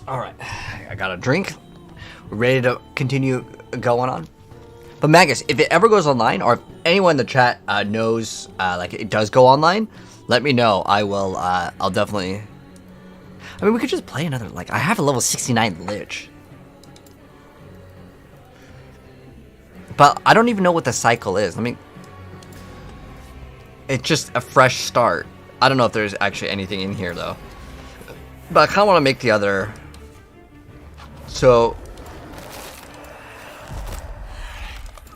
All right, I got a drink. We're ready to continue going on. But Magus, if it ever goes online, or if anyone in the chat knows like it does go online, let me know. I will. I'll definitely. I mean, we could just play another. Like, I have a level 69 Lich, but I don't even know what the cycle is. Let me. It's just a fresh start. I don't know if there's actually anything in here though. But I kind of want to make the other. So.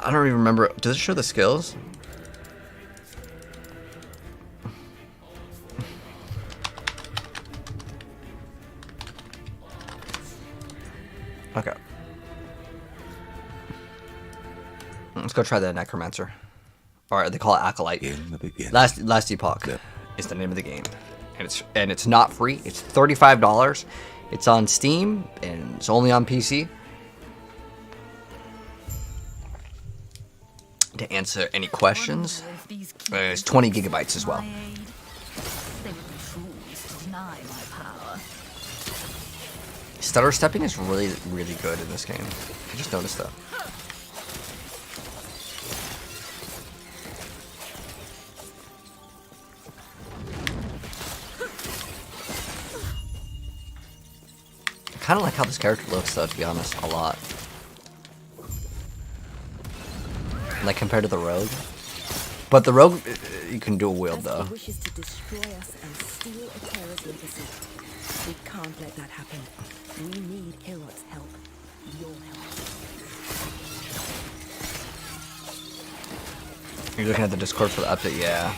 I don't even remember. Does it show the skills? Okay. Let's go try the Necromancer. Or they call it Acolyte. In the beginning. Last Epoch is the name of the game. And it's not free. It's $35. It's on Steam and it's only on PC. To answer any questions, it's 20 gigabytes as well. Stutter stepping is really, really good in this game. I just noticed that. I kind of like how this character looks, though, to be honest, a lot. Like compared to the rogue, but the rogue you can dual wield though. Wishes to destroy us and steal Atera's legacy. We can't let that happen. We need Herot's help. Your help. You're looking at the Discord for the update, yeah.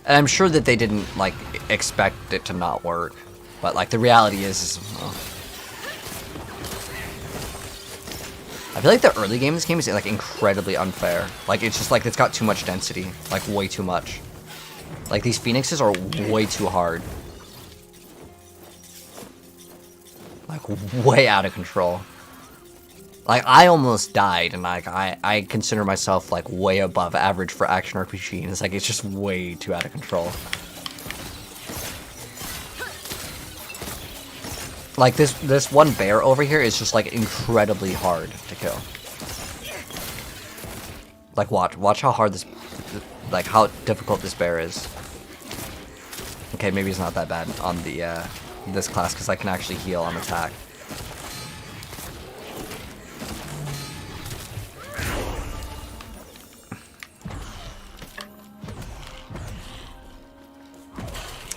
And I'm sure that they didn't like expect it to not work, but like the reality is well, I feel like the early game of this game is like incredibly unfair. Like it's just like it's got too much density, like way too much. Like these phoenixes are way too hard. Like way out of control. Like I almost died and like I consider myself like way above average for action RPG and it's like it's just way too out of control. Like this one bear over here is just like incredibly hard to kill. Like watch how hard this, like how difficult this bear is. Okay, maybe it's not that bad on the this class because I can actually heal on attack.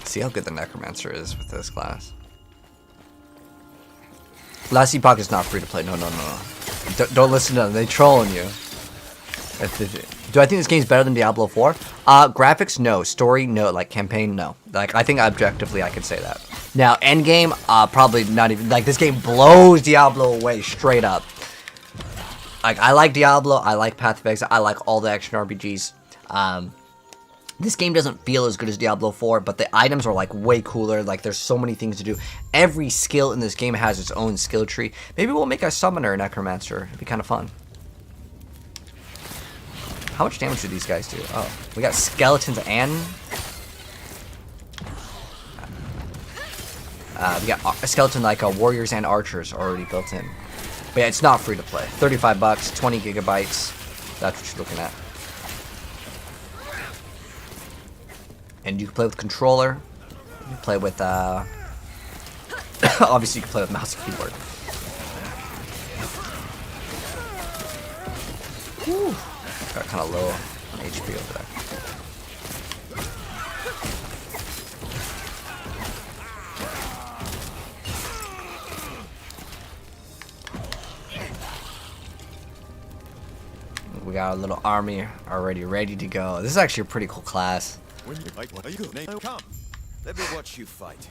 See how good the Necromancer is with this class. Last Epoch is not free to play. No. Don't listen to them. They trolling you. Do I think this game's better than Diablo 4? Graphics, no. Story, no. Like, campaign, no. Like, I think objectively I could say that. Now, endgame, probably not even... Like, this game blows Diablo away, straight up. Like, I like Diablo. I like Path of Exile. I like all the action RPGs. This game doesn't feel as good as Diablo 4, but the items are like way cooler. Like there's so many things to do. Every skill in this game has its own skill tree. Maybe we'll make a summoner Necromancer. It'd be kind of fun. How much damage do these guys do? Oh, we got skeletons and... we got a skeleton like warriors and archers already built in. But yeah, it's not free to play. 35 bucks, 20 gigabytes. That's what you're looking at. And you can play with controller. You can play with, obviously you can play with mouse and keyboard. Whew. Got kind of low on HP over there. We got a little army already ready to go. This is actually a pretty cool class. When you fight, what are you doing? Come, let me watch you fight.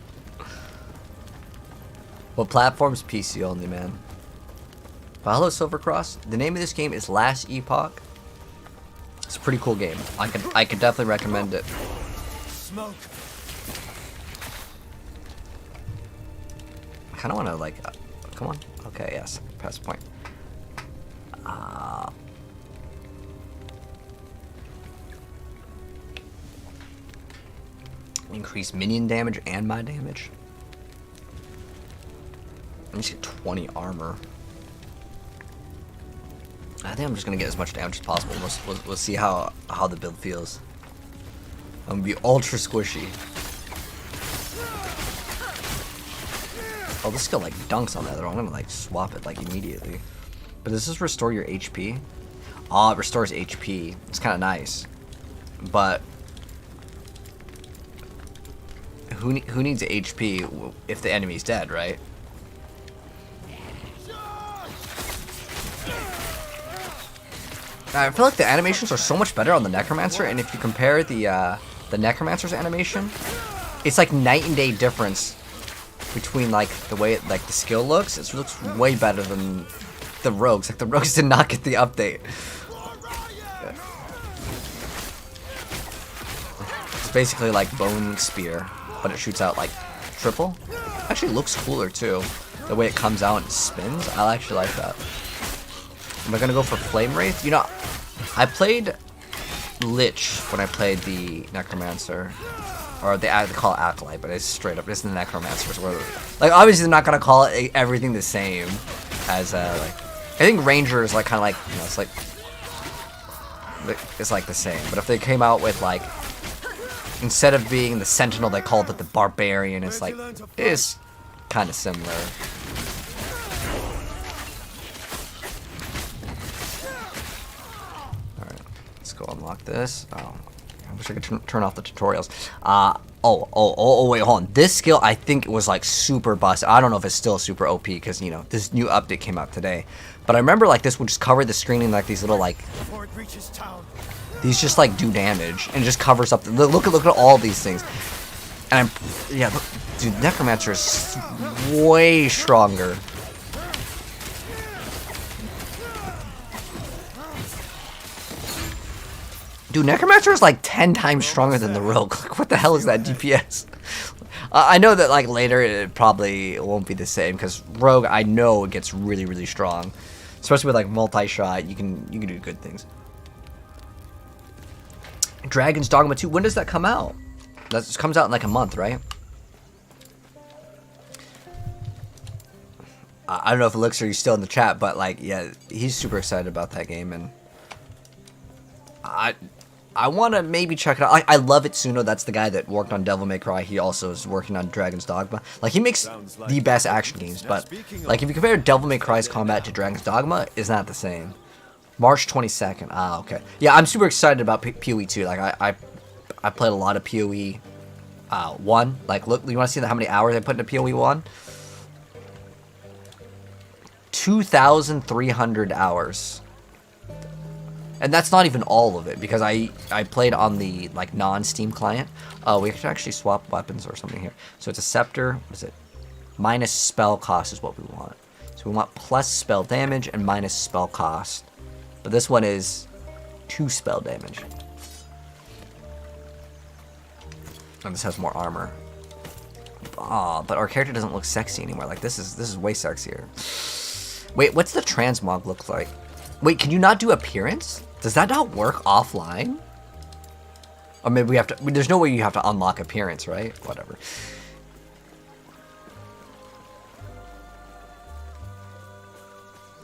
What platforms? PC only, man. But hello, Silvercross. The name of this game is Last Epoch. It's a pretty cool game. I could definitely recommend it. Smoke. I kind of want to like, come on. Okay, yes, pass point. Increase minion damage and my damage. Let me get 20 armor. I think I'm just gonna get as much damage as possible. We'll see how the build feels. I'm gonna be ultra squishy. Oh, this skill like dunks on that though. I'm gonna like swap it like immediately. But does this restore your HP? Oh, it restores HP. It's kind of nice. But who needs HP if the enemy's dead, right? I feel like the animations are so much better on the Necromancer, and if you compare the Necromancer's animation, it's like night and day difference between like the way the skill looks. It looks way better than the Rogues. Like the Rogues did not get the update. It's basically like Bone Spear, but it shoots out like triple. Actually looks cooler too. The way it comes out and spins, I actually like that. Am I gonna go for Flame Wraith? You know, I played Lich when I played the Necromancer. Or they call it Acolyte, but it's straight up, it's the Necromancers. Like, obviously they're not gonna call it everything the same as, like, I think Ranger is like, kind of like, you know, it's like the same. But if they came out with like, instead of being the Sentinel, they called it the Barbarian, it's like, it's kind of similar. Let's go unlock this. Oh, I wish I could turn off the tutorials. Wait, hold on. This skill, I think it was like super busted. I don't know if it's still super OP because, you know, this new update came out today. But I remember like this would just cover the screen in like these little like, these just like do damage and just covers up. Look at all these things. And dude, Necromancer is way stronger. Dude, Necromancer is like 10 times stronger than the Rogue. Like, what the hell is that DPS? I know that like later it probably won't be the same because Rogue, I know it gets really, really strong, especially with like multi-shot. You can do good things. Dragon's Dogma 2. When does that come out? That comes out in like a month, right? I don't know if Elixir is still in the chat, but like, yeah, he's super excited about that game, and I want to maybe check it out. I love Itsuno. That's the guy that worked on Devil May Cry. He also is working on Dragon's Dogma. Like, he makes the best action games, but like if you compare Devil May Cry's combat to Dragon's Dogma, it's not the same. March 22nd. Ah, okay. Yeah, I'm super excited about PoE 2. Like, I played a lot of PoE 1. Like, look, you want to see how many hours I put into PoE 1? 2,300 hours. And that's not even all of it, because I played on the like non-Steam client. We could actually swap weapons or something here. So it's a scepter. What is it? Minus spell cost is what we want. So we want plus spell damage and minus spell cost. But this one is 2 spell damage. And this has more armor. Oh, but our character doesn't look sexy anymore. Like this is way sexier. Wait, what's the transmog look like? Wait, can you not do appearance? Does that not work offline? Or maybe we have to... There's no way you have to unlock appearance, right? Whatever.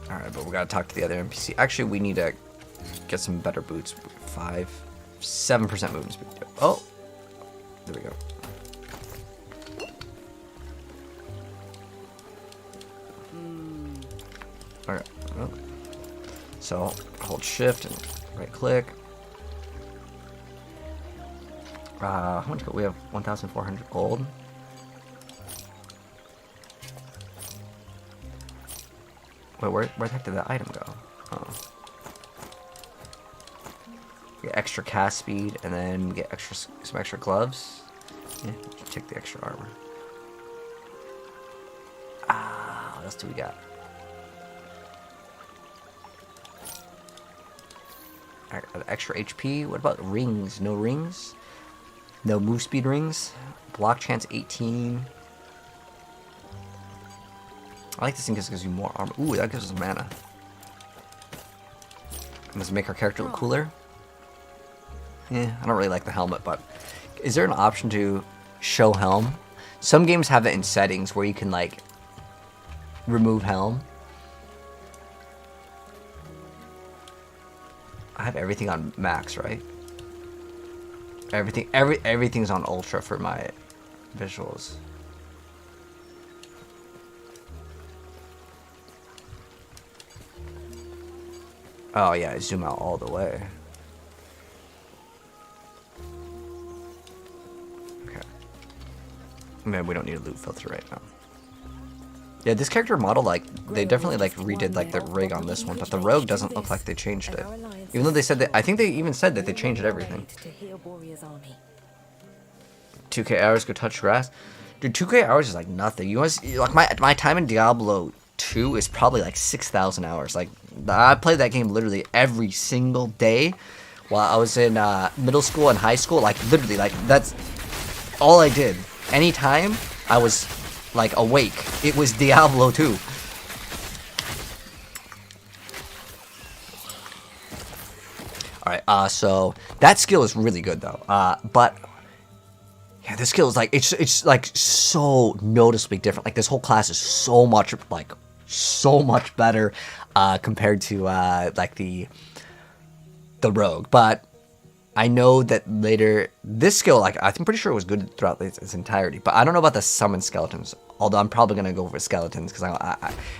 Alright, but we gotta talk to the other NPC. Actually, we need to get some better boots. 7% movement speed. Oh! There we go. Alright. Oh. So, hold shift and right click. How much gold? We have 1,400 gold. Wait, where the heck did that item go? Oh. Get extra cast speed and then get some extra gloves. Yeah, take the extra armor. What else do we got? Extra HP. What about rings? No rings? No move speed rings? Block chance 18. I like this thing because it gives you more armor. Ooh, that gives us mana. Does it make our character look cooler? Yeah, I don't really like the helmet, but is there an option to show helm? Some games have it in settings where you can like remove helm. I have everything on max, right? Everything's on ultra for my visuals. Oh yeah, I zoom out all the way. Okay. Man, we don't need a loot filter right now. Yeah, this character model, like, they definitely, like, redid, like, the rig on this one, but the rogue doesn't look like they changed it. Even though they said that, I think they even said that they changed everything. 2K hours go touch grass? Dude, 2K hours is, like, nothing. You want to see, like, my time in Diablo 2 is probably, like, 6,000 hours. Like, I played that game literally every single day while I was in middle school and high school. Like, literally, like, that's all I did. Anytime I was, like, awake, it was Diablo 2. Alright, so that skill is really good though. But yeah, this skill is like it's like so noticeably different. Like this whole class is so much better compared to like the rogue. But I know that later this skill, like I'm pretty sure it was good throughout its entirety. But I don't know about the summon skeletons. Although I'm probably gonna go for skeletons because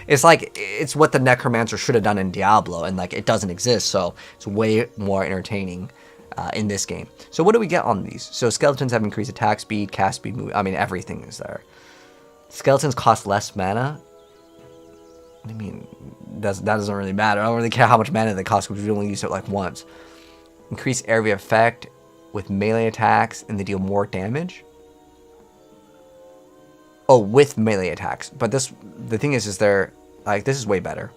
it's like it's what the necromancer should have done in Diablo, and like it doesn't exist, so it's way more entertaining in this game. So what do we get on these? So skeletons have increased attack speed, cast speed, move. I mean everything is there. Skeletons cost less mana. I mean that doesn't really matter. I don't really care how much mana they cost because we only use it like once. Increase area effect with melee attacks, and they deal more damage. Oh, with melee attacks. But the thing is they're like this is way better.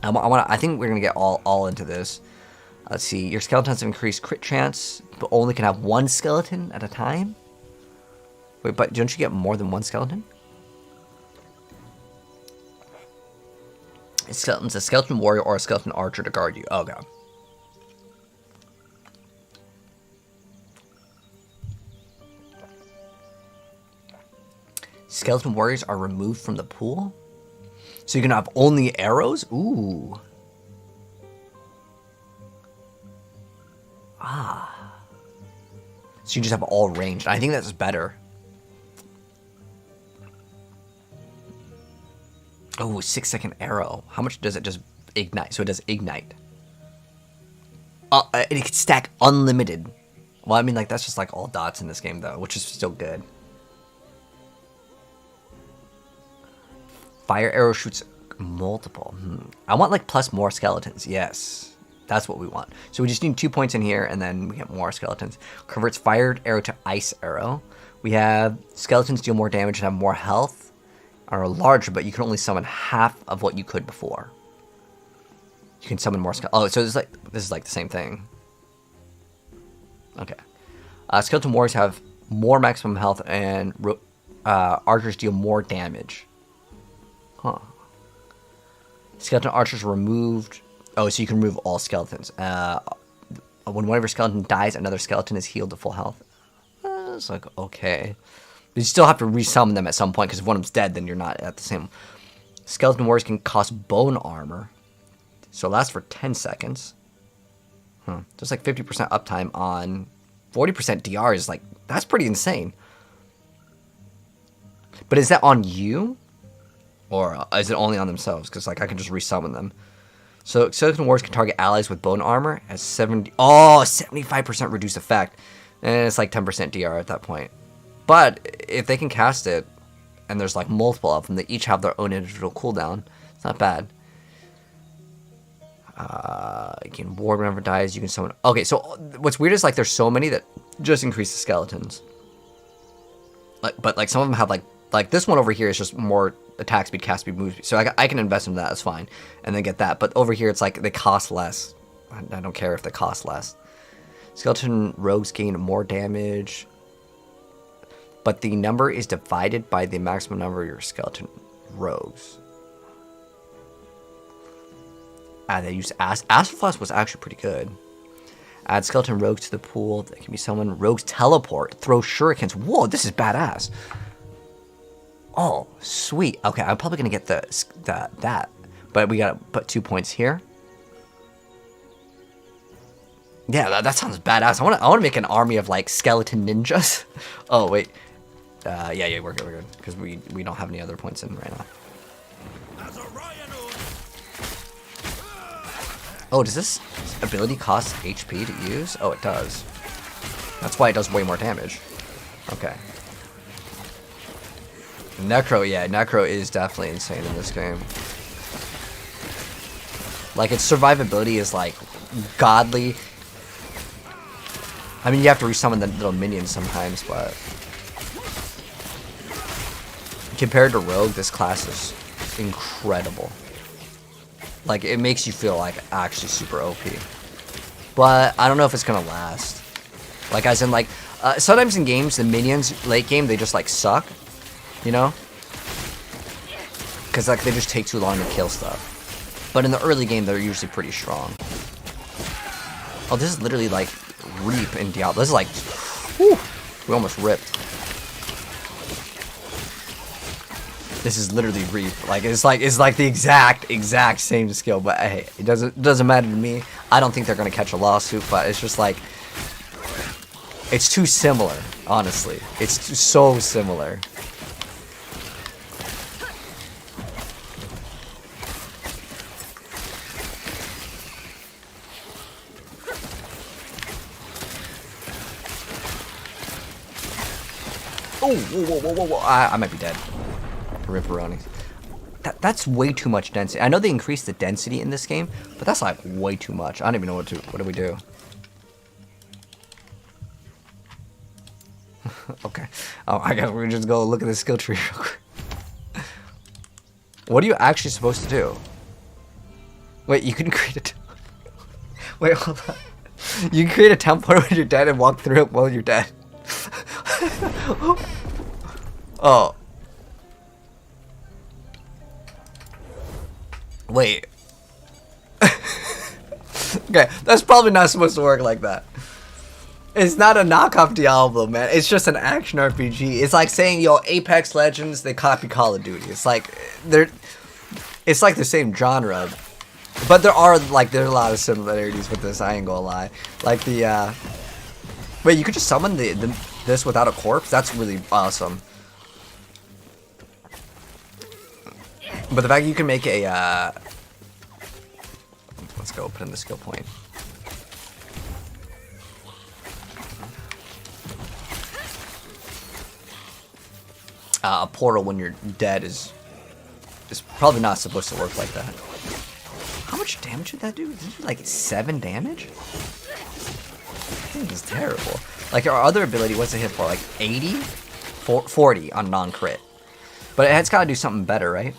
I think we're gonna get all into this. Let's see. Your skeletons have increased crit chance, but only can have one skeleton at a time. Wait, but don't you get more than one skeleton? Skeletons, a skeleton warrior or a skeleton archer to guard you. Oh god. Skeleton warriors are removed from the pool? So you can have only arrows? Ooh. Ah. So you just have all ranged. I think that's better. Oh, 6-second arrow. How much does it just ignite? So it does ignite. And it can stack unlimited. Well, I mean, like, that's just like all dots in this game, though, which is still good. Fire arrow shoots multiple. I want like plus more skeletons. Yes, that's what we want. So we just need 2 points in here, and then we get more skeletons. Converts fired arrow to ice arrow. We have skeletons deal more damage and have more health. Are larger, but you can only summon half of what you could before. You can summon more skeletons. Oh, so this is like the same thing. Okay. Skeleton warriors have more maximum health, and archers deal more damage. Huh. Skeleton archers removed. Oh, so you can remove all skeletons. When one of your skeleton dies, another skeleton is healed to full health. It's like, okay. But you still have to resummon them at some point, because if one of them's dead, then you're not at the same. Skeleton warriors can cost bone armor. So it lasts for 10 seconds. Just like 50% uptime on 40% DR is like, that's pretty insane. But is that on you? Or is it only on themselves? Because like I can just resummon them. So skeleton warriors can target allies with bone armor as 75% reduced effect. And it's like 10% DR at that point. But if they can cast it, and there's like multiple of them, they each have their own individual cooldown. It's not bad. You can ward whenever it dies. You can summon. Okay, so what's weird is like there's so many that just increase the skeletons. But like some of them have like this one over here is just more attack speed, cast speed, move speed. So I can invest in that. That's fine, and then get that. But over here it's like they cost less. I don't care if they cost less. Skeleton rogues gain more damage, but the number is divided by the maximum number of your skeleton rogues. They use Astroflask was actually pretty good. Add skeleton rogues to the pool. That can be someone. Rogues teleport. Throw shurikens. Whoa, this is badass. Oh, sweet. Okay, I'm probably gonna get that, but we gotta put 2 points here. Yeah, that sounds badass. I wanna make an army of like skeleton ninjas. Oh wait, yeah, we're good because we don't have any other points in right now. Oh, does this ability cost HP to use? Oh, it does. That's why it does way more damage. Okay. Necro, yeah, Necro is definitely insane in this game. Like, its survivability is, like, godly. I mean, you have to resummon the little minions sometimes, but... compared to Rogue, this class is incredible. Like, it makes you feel, like, actually super OP. But I don't know if it's gonna last. Like, as in, like, sometimes in games, the minions, late game, they just, like, suck. You know? Because, like, they just take too long to kill stuff. But in the early game, they're usually pretty strong. Oh, this is literally, like, Reap in Diablo. This is, like, whew, we almost ripped. This is literally Reap. Like, it's like the exact same skill. But, hey, it doesn't matter to me. I don't think they're going to catch a lawsuit, but it's just, like... it's too similar, honestly. It's so similar. Oh, whoa. I might be dead. Ripperoni. That's way too much density. I know they increased the density in this game, but that's like way too much. I don't even know what do we do? Okay. Oh, I guess we're just go look at the skill tree real quick. What are you actually supposed to do? Wait, you can create a... wait, hold on. You can create a teleport when you're dead and walk through it while you're dead. Oh. Wait. Okay, that's probably not supposed to work like that. It's not a knockoff Diablo, man. It's just an action RPG. It's like saying, yo, Apex Legends, they copy Call of Duty. It's like it's like the same genre. But there are a lot of similarities with this, I ain't gonna lie. Like the wait, you could just summon this without a corpse? That's really awesome. But the fact you can make a let's go put in the skill point. A portal when you're dead is probably not supposed to work like that. How much damage did that do? Did it do like 7 damage? This is terrible. Like our other ability, what's it hit for? Like 80? 40 on non-crit. But it's got to do something better, right?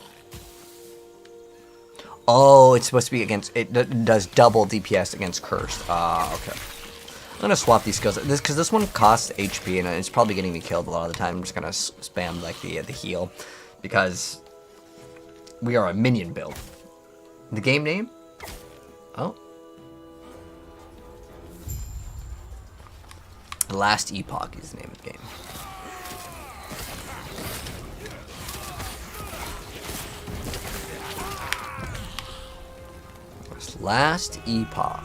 Oh, it's supposed to be against... it does double DPS against Cursed. Ah, okay. I'm going to swap these skills. Because this one costs HP, and it's probably getting me killed a lot of the time. I'm just going to spam like the heal. Because we are a minion build. The game name? Oh. The Last Epoch is the name of the game. Last Epoch.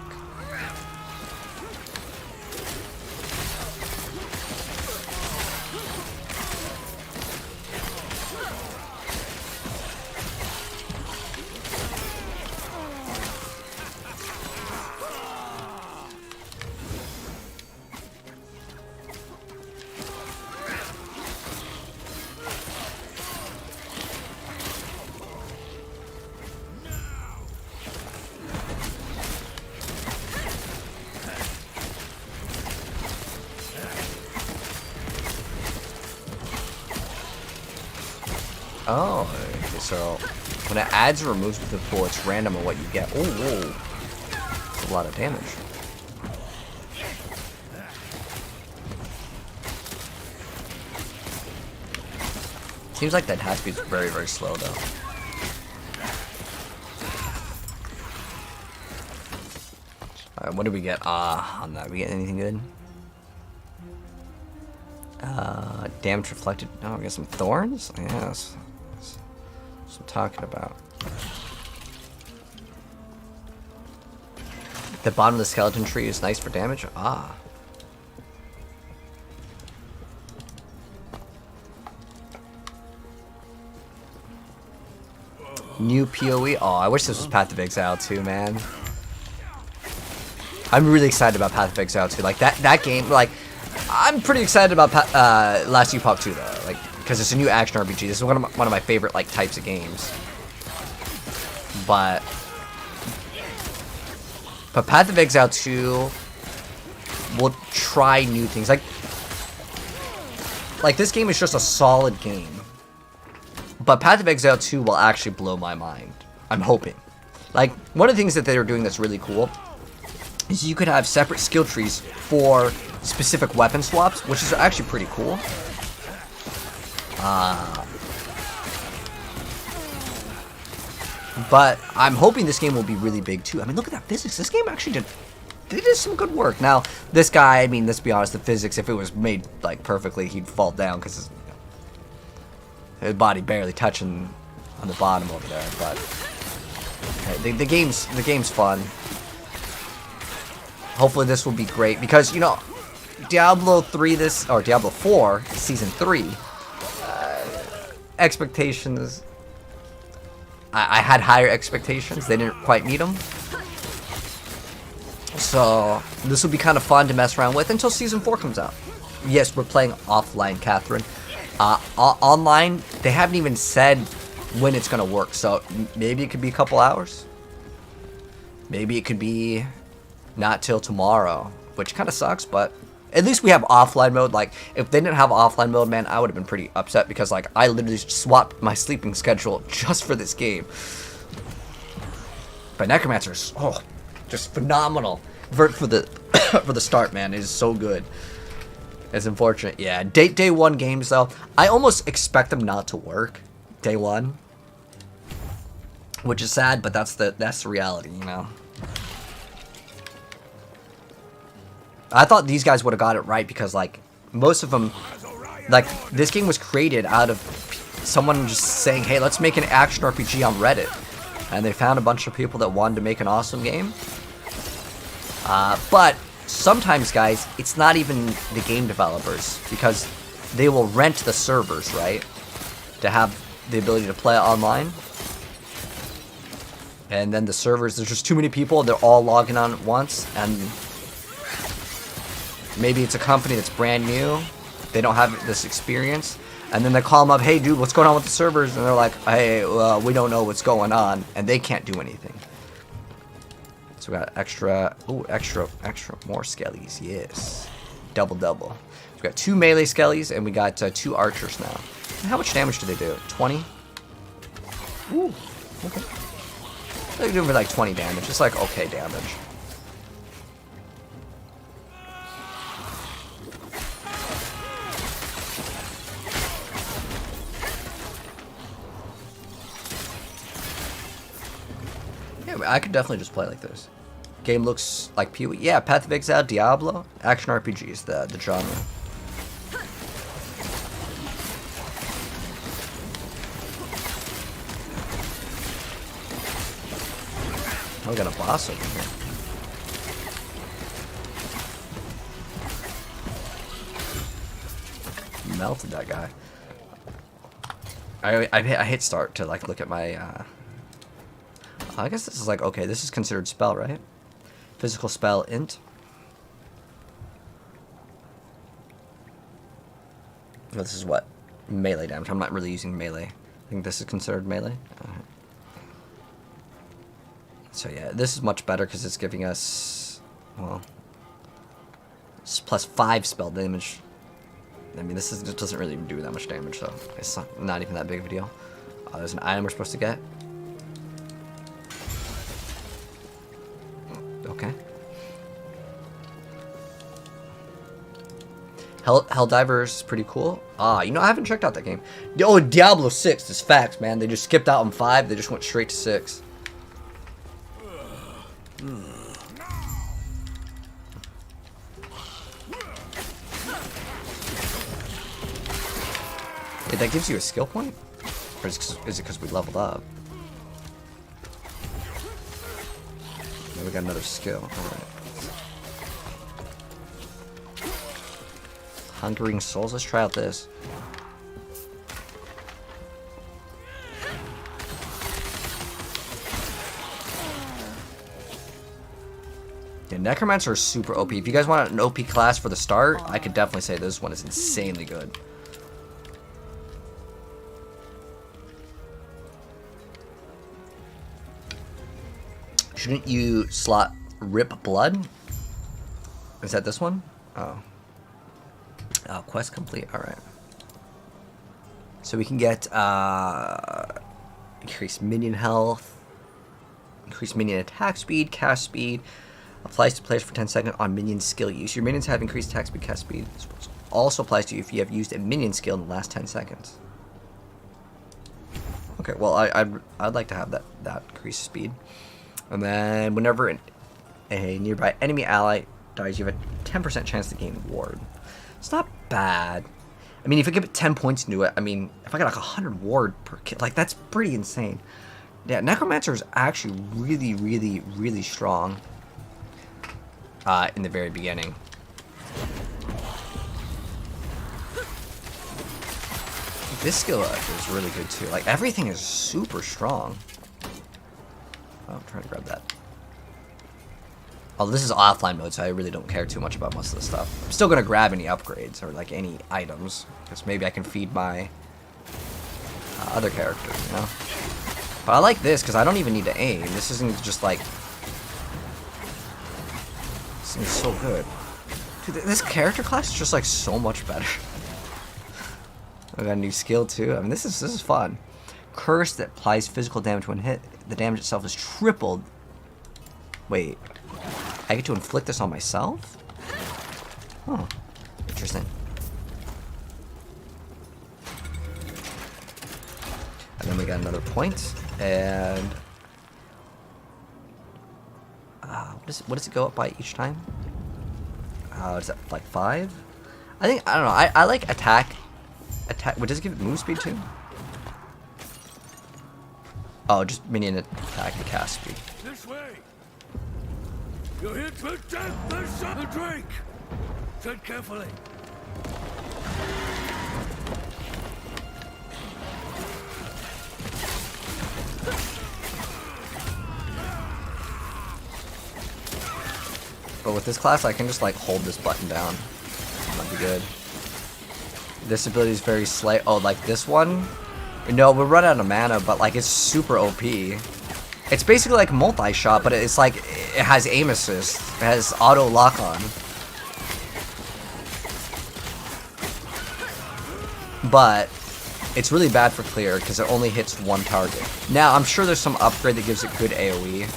Oh, okay, so when it adds or removes with the pool, it's random on what you get. Oh, whoa. That's a lot of damage. Seems like that hat speed's very, very slow, though. Alright, what did we get? On that, we get anything good? Damage reflected. Oh, we got some thorns? Yes. That's what I'm talking about. The bottom of the skeleton tree is nice for damage? Ah. New PoE? Oh, I wish this was Path of Exile too, man. I'm really excited about Path of Exile too. Like, that game, like, I'm pretty excited about Last Epoch 2 though, like, because it's a new action RPG. This is one of my favorite, like, types of games. But Path of Exile 2 will try new things. Like this game is just a solid game. But Path of Exile 2 will actually blow my mind. I'm hoping. Like, one of the things that they're doing that's really cool is you could have separate skill trees for specific weapon swaps, which is actually pretty cool. But I'm hoping this game will be really big too. I mean, look at that physics. This game actually did some good work. Now, this guy, I mean, let's be honest, the physics, if it was made like perfectly, he'd fall down because his body barely touching on the bottom over there. But hey, the game's fun. Hopefully this will be great because, you know, Diablo 4 season 3 expectations, I had higher expectations. They didn't quite meet them. So this will be kind of fun to mess around with until season 4 comes out. Yes, we're playing offline, Catherine. Online, they haven't even said when it's gonna work, so maybe it could be a couple hours. Maybe it could be not till tomorrow, which kind of sucks, but at least we have offline mode. Like, if they didn't have offline mode, man, I would have been pretty upset because, like, I literally swapped my sleeping schedule just for this game. But Necromancer's, oh, just phenomenal for the for the start, man. It is so good. It's unfortunate, yeah. Day one games though, I almost expect them not to work day one, which is sad, but that's the reality, you know. I thought these guys would have got it right because, like, most of them, like, this game was created out of someone just saying, hey, let's make an action RPG on Reddit. And they found a bunch of people that wanted to make an awesome game. But sometimes, guys, it's not even the game developers because they will rent the servers, right? To have the ability to play online. And then the servers, there's just too many people, they're all logging on at once, and maybe it's a company that's brand new, they don't have this experience, and then they call them up, hey dude, what's going on with the servers? And they're like, hey, we don't know what's going on, and they can't do anything. So we got extra more skellies, yes. Double. So we got 2 melee skellies, and we got 2 archers now. And how much damage do they do? 20? Ooh, okay. They're doing for like 20 damage, it's like okay damage. I could definitely just play like this. Game looks like PoE. Yeah, Path of Exile, Diablo, action RPG is the genre. Oh, we got a boss over here. Melted that guy. I hit start to like look at my. I guess this is like, okay, this is considered spell, right? Physical spell, int. Oh, this is what? Melee damage. I'm not really using melee. I think this is considered melee. So yeah, this is much better because it's giving us, well, it's plus 5 spell damage. I mean, this just doesn't really do that much damage, so it's not even that big of a deal. There's an item we're supposed to get. Okay. Helldivers is pretty cool. You know, I haven't checked out that game. Oh, Diablo 6 is facts, man. They just skipped out on 5. They just went straight to 6. Wait, that gives you a skill point? Or is it because we leveled up? Now we got another skill. Alright. Hungering Souls. Let's try out this. Yeah, Necromancer is super OP. If you guys want an OP class for the start, I could definitely say this one is insanely good. Shouldn't you slot Rip Blood? Is that this one? Oh. Oh, quest complete. Alright. So we can get increased minion health, increased minion attack speed, cast speed, applies to players for 10 seconds on minion skill use. Your minions have increased attack speed, cast speed. This also applies to you if you have used a minion skill in the last 10 seconds. Okay, well I'd like to have that increased speed. And then whenever a nearby enemy ally dies, you have a 10% chance to gain ward. It's not bad. I mean, if I give it 10 points into it, I mean, if I got like 100 ward per kit, like that's pretty insane. Yeah, Necromancer is actually really, really, really strong in the very beginning. This skill is really good too. Like everything is super strong. Oh, I'm trying to grab that. Oh, this is offline mode, so I really don't care too much about most of the stuff. I'm still gonna grab any upgrades or like any items, because maybe I can feed my other characters, you know. But I like this because I don't even need to aim. This isn't just like. This is so good. Dude, this character class is just like so much better. I got a new skill too. I mean, this is fun. Curse that applies physical damage when hit. The damage itself is tripled. Wait. I get to inflict this on myself? Oh, interesting. And then we got another point, and what does it go up by each time? Is that like 5? I don't know. I like attack. What does it give it move speed too? Oh, just minion attack and cast speed. This way. You're here to protect the son of Drake. Tread carefully. But with this class, I can just like hold this button down. That'd be good. This ability is very slight. Oh, like this one? No, we'll run out of mana, but like it's super OP. It's basically like multi-shot, but it's like it has aim assist. It has auto lock-on. But it's really bad for clear because it only hits one target. Now, I'm sure there's some upgrade that gives it good AoE.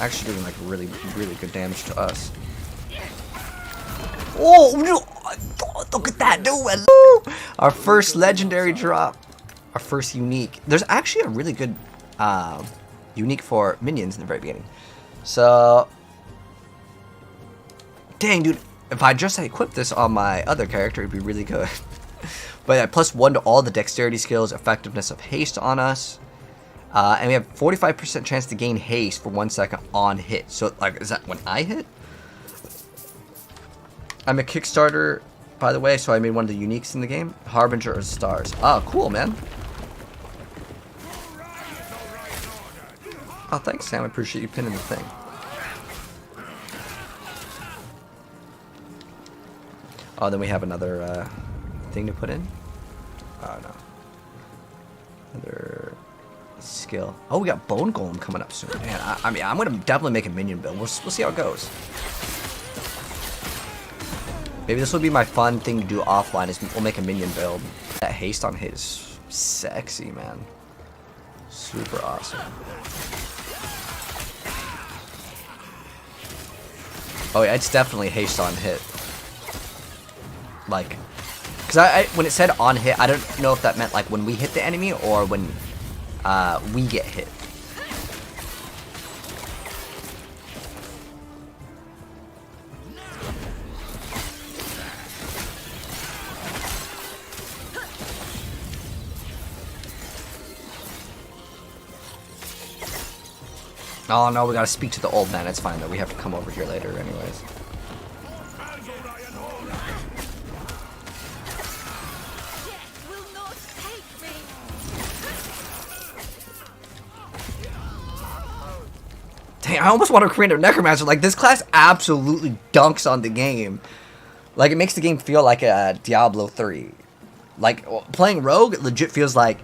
Actually doing like really, really good damage to us. Oh, no. Look at that, dude. Our first legendary drop. Our first unique. There's actually a really good unique for minions in the very beginning. So, dang, dude. If I just equipped this on my other character, it'd be really good. But yeah, +1 to all the dexterity skills, effectiveness of haste on us. And we have 45% chance to gain haste for 1 second on hit. So, like, is that when I hit? I'm a Kickstarter, by the way, so I made one of the uniques in the game. Harbinger of Stars. Oh, cool, man. Oh, thanks, Sam. I appreciate you pinning the thing. Oh, then we have another thing to put in. Oh, no. Another skill. Oh, we got Bone Golem coming up soon. Man, I mean, I'm gonna definitely make a minion build. We'll see how it goes. Maybe this will be my fun thing to do offline. Is we'll make a minion build. That haste on hit is sexy, man. Super awesome. Oh yeah, it's definitely haste on hit. Like, because I when it said on hit, I don't know if that meant like when we hit the enemy or when we get hit. Oh no, we gotta speak to the old man. It's fine though. We have to come over here later anyways. Dang, I almost want to create a necromancer. Like, this class absolutely dunks on the game. Like, it makes the game feel like a Diablo 3. Like, playing rogue legit feels like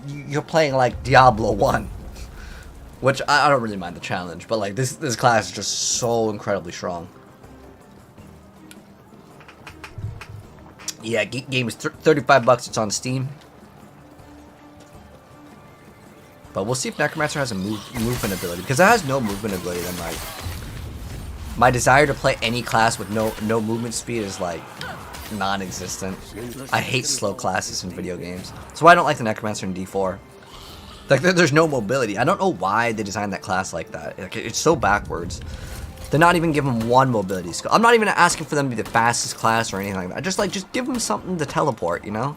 you're playing like Diablo 1. Which, I don't really mind the challenge, but like, this class is just so incredibly strong. Yeah, game is $35, it's on Steam. But we'll see if Necromancer has a movement ability, because it has no movement ability, then like, my desire to play any class with no movement speed is like, non-existent. I hate slow classes in video games. That's why I don't like the Necromancer in D4. Like, there's no mobility. I don't know why they designed that class like that. Like, it's so backwards. They're not even giving one mobility skill. I'm not even asking for them to be the fastest class or anything like that. Just give them something to teleport, you know?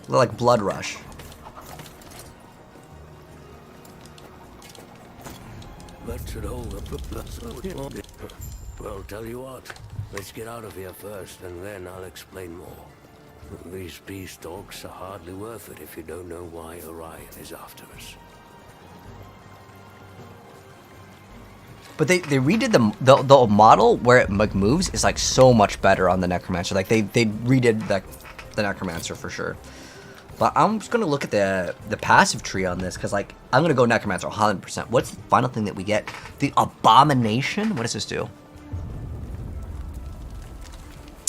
Like Blood Rush. That should hold up. Well, tell you what. Let's get out of here first, and then I'll explain more. These beast dogs are hardly worth it if you don't know why Orion is after us. But they redid the model where it moves is like so much better on the Necromancer. Like they redid the Necromancer for sure. But I'm just gonna look at the passive tree on this because like I'm gonna go Necromancer 100%. What's the final thing that we get? The Abomination. What does this do?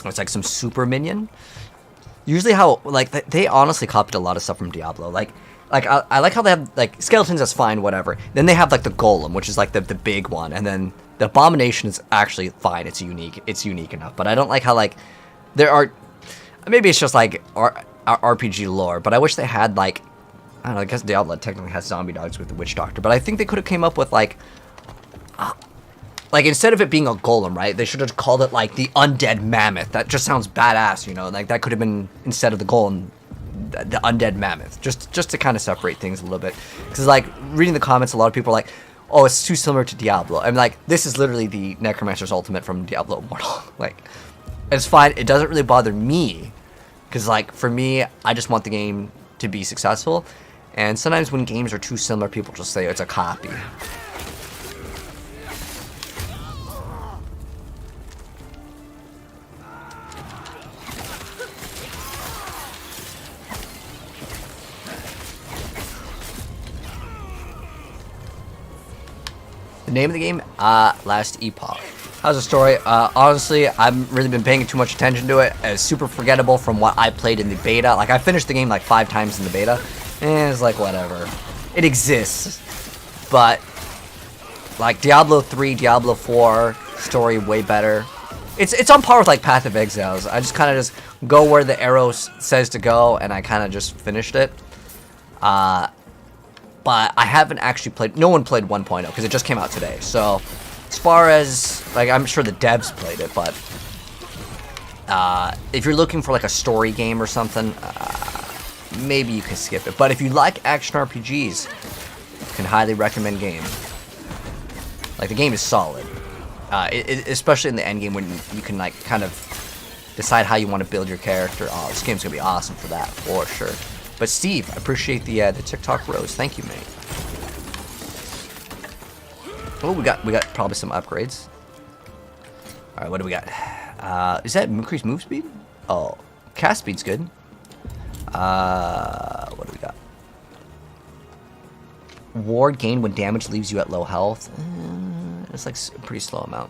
Oh, it's like some super minion. Usually how, like, they honestly copied a lot of stuff from Diablo. Like I like how they have, like, skeletons, that's fine, whatever. Then they have, like, the golem, which is, like, the big one. And then the Abomination is actually fine. It's unique enough. But I don't like how, like, there are, maybe it's just, like, RPG lore. But I wish they had, like, I don't know, I guess Diablo technically has zombie dogs with the Witch Doctor. But I think they could have came up with, like, instead of it being a golem, right? They should have called it, like, the Undead Mammoth. That just sounds badass, you know? Like, that could have been, instead of the golem, the Undead Mammoth. Just to kind of separate things a little bit. Because, like, reading the comments, a lot of people are like, oh, it's too similar to Diablo. I'm like, this is literally the Necromancer's Ultimate from Diablo Immortal. Like, it's fine. It doesn't really bother me. Because, like, for me, I just want the game to be successful. And sometimes when games are too similar, people just say it's a copy. The name of the game, Last Epoch. How's the story? Honestly, I haven't really been paying too much attention to it. It's super forgettable from what I played in the beta. Like, I finished the game like 5 times in the beta. And it's like, whatever. It exists. But, like, Diablo 3, Diablo 4, story way better. It's on par with, like, Path of Exiles. I just kind of just go where the arrow says to go, and I kind of just finished it. But I haven't actually played, no one played 1.0 because it just came out today. So as far as, like, I'm sure the devs played it, but if you're looking for like a story game or something, maybe you can skip it. But if you like action RPGs, I can highly recommend game. Like, the game is solid, especially in the end game when you can like kind of decide how you want to build your character. Oh, this game's gonna be awesome for that, for sure. But Steve, I appreciate the TikTok rose. Thank you, mate. Oh, we got probably some upgrades. All right, what do we got? Is that increased move speed? Oh, cast speed's good. What do we got? Ward gain when damage leaves you at low health. It's like a pretty slow amount.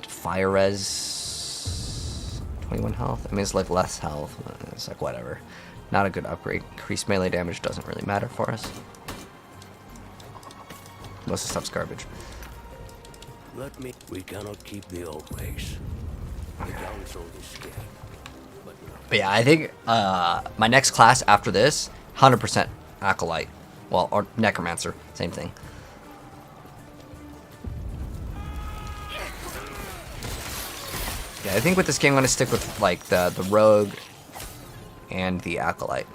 Fire res. 21 health. I mean, it's like less health. It's like whatever. Not a good upgrade. Increased melee damage doesn't really matter for us. Most of the stuff's garbage. We cannot keep the old ways. The council is scared. But yeah, I think my next class after this 100% Acolyte. Well, or Necromancer. Same thing. Yeah, I think with this game I'm going to stick with, like, the Rogue and the Acolyte.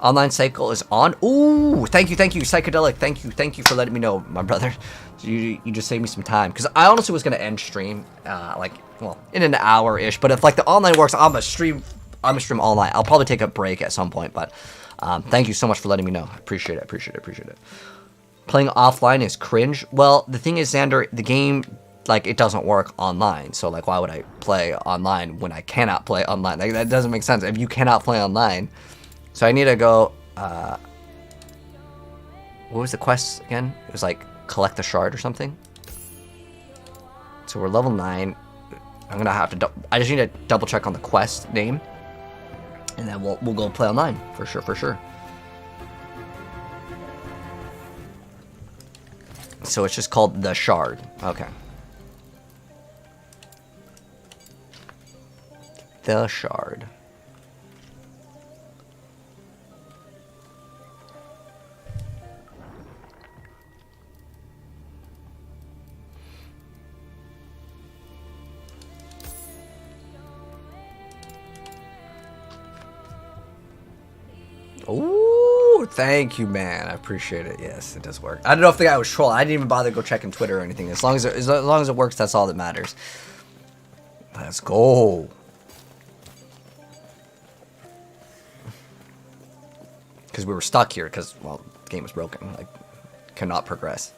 Online cycle is on. Ooh, thank you, Psychedelic. Thank you for letting me know, my brother. You just saved me some time. Because I honestly was going to end stream, like, well, in an hour-ish. But if, like, the online works, I'm a stream all night. I'll probably take a break at some point. But thank you so much for letting me know. I appreciate it. Playing offline is cringe. Well, the thing is, Xander, the game, like, it doesn't work online. So, like, why would I play online when I cannot play online? Like, that doesn't make sense. If you cannot play online... So I need to go, what was the quest again? It was like, collect the shard or something. So we're level 9. I'm gonna have to, I just need to double check on the quest name. And then we'll go play online, for sure. So it's just called the shard, okay. The shard. Ooh, thank you, man. I appreciate it. Yes, it does work. I don't know if the guy was trolling. I didn't even bother to go checking Twitter or anything. As long as it works, that's all that matters. Let's go. Because we were stuck here because, well, the game was broken. Like, cannot progress.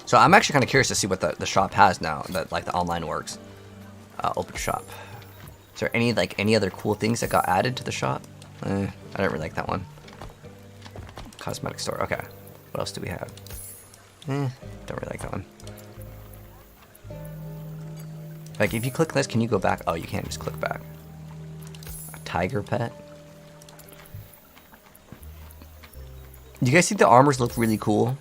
So I'm actually kind of curious to see what the shop has now that, like, the online works. Open shop. Is there any other cool things that got added to the shop? I don't really like that one. Cosmetic store. Okay. What else do we have? Don't really like that one. Like, if you click this, can you go back? Oh, you can't just click back. A tiger pet. Do you guys think the armors look really cool?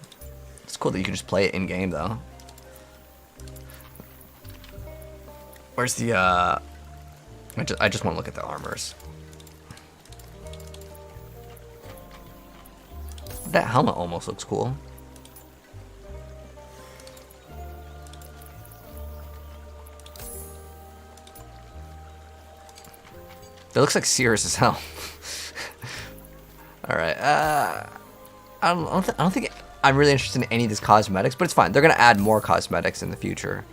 It's cool that you can just play it in game, though. Where's the, I just want to look at the armors. That helmet almost looks cool. It looks like serious as hell. All right. I don't think I'm really interested in any of these cosmetics, but it's fine. They're gonna add more cosmetics in the future.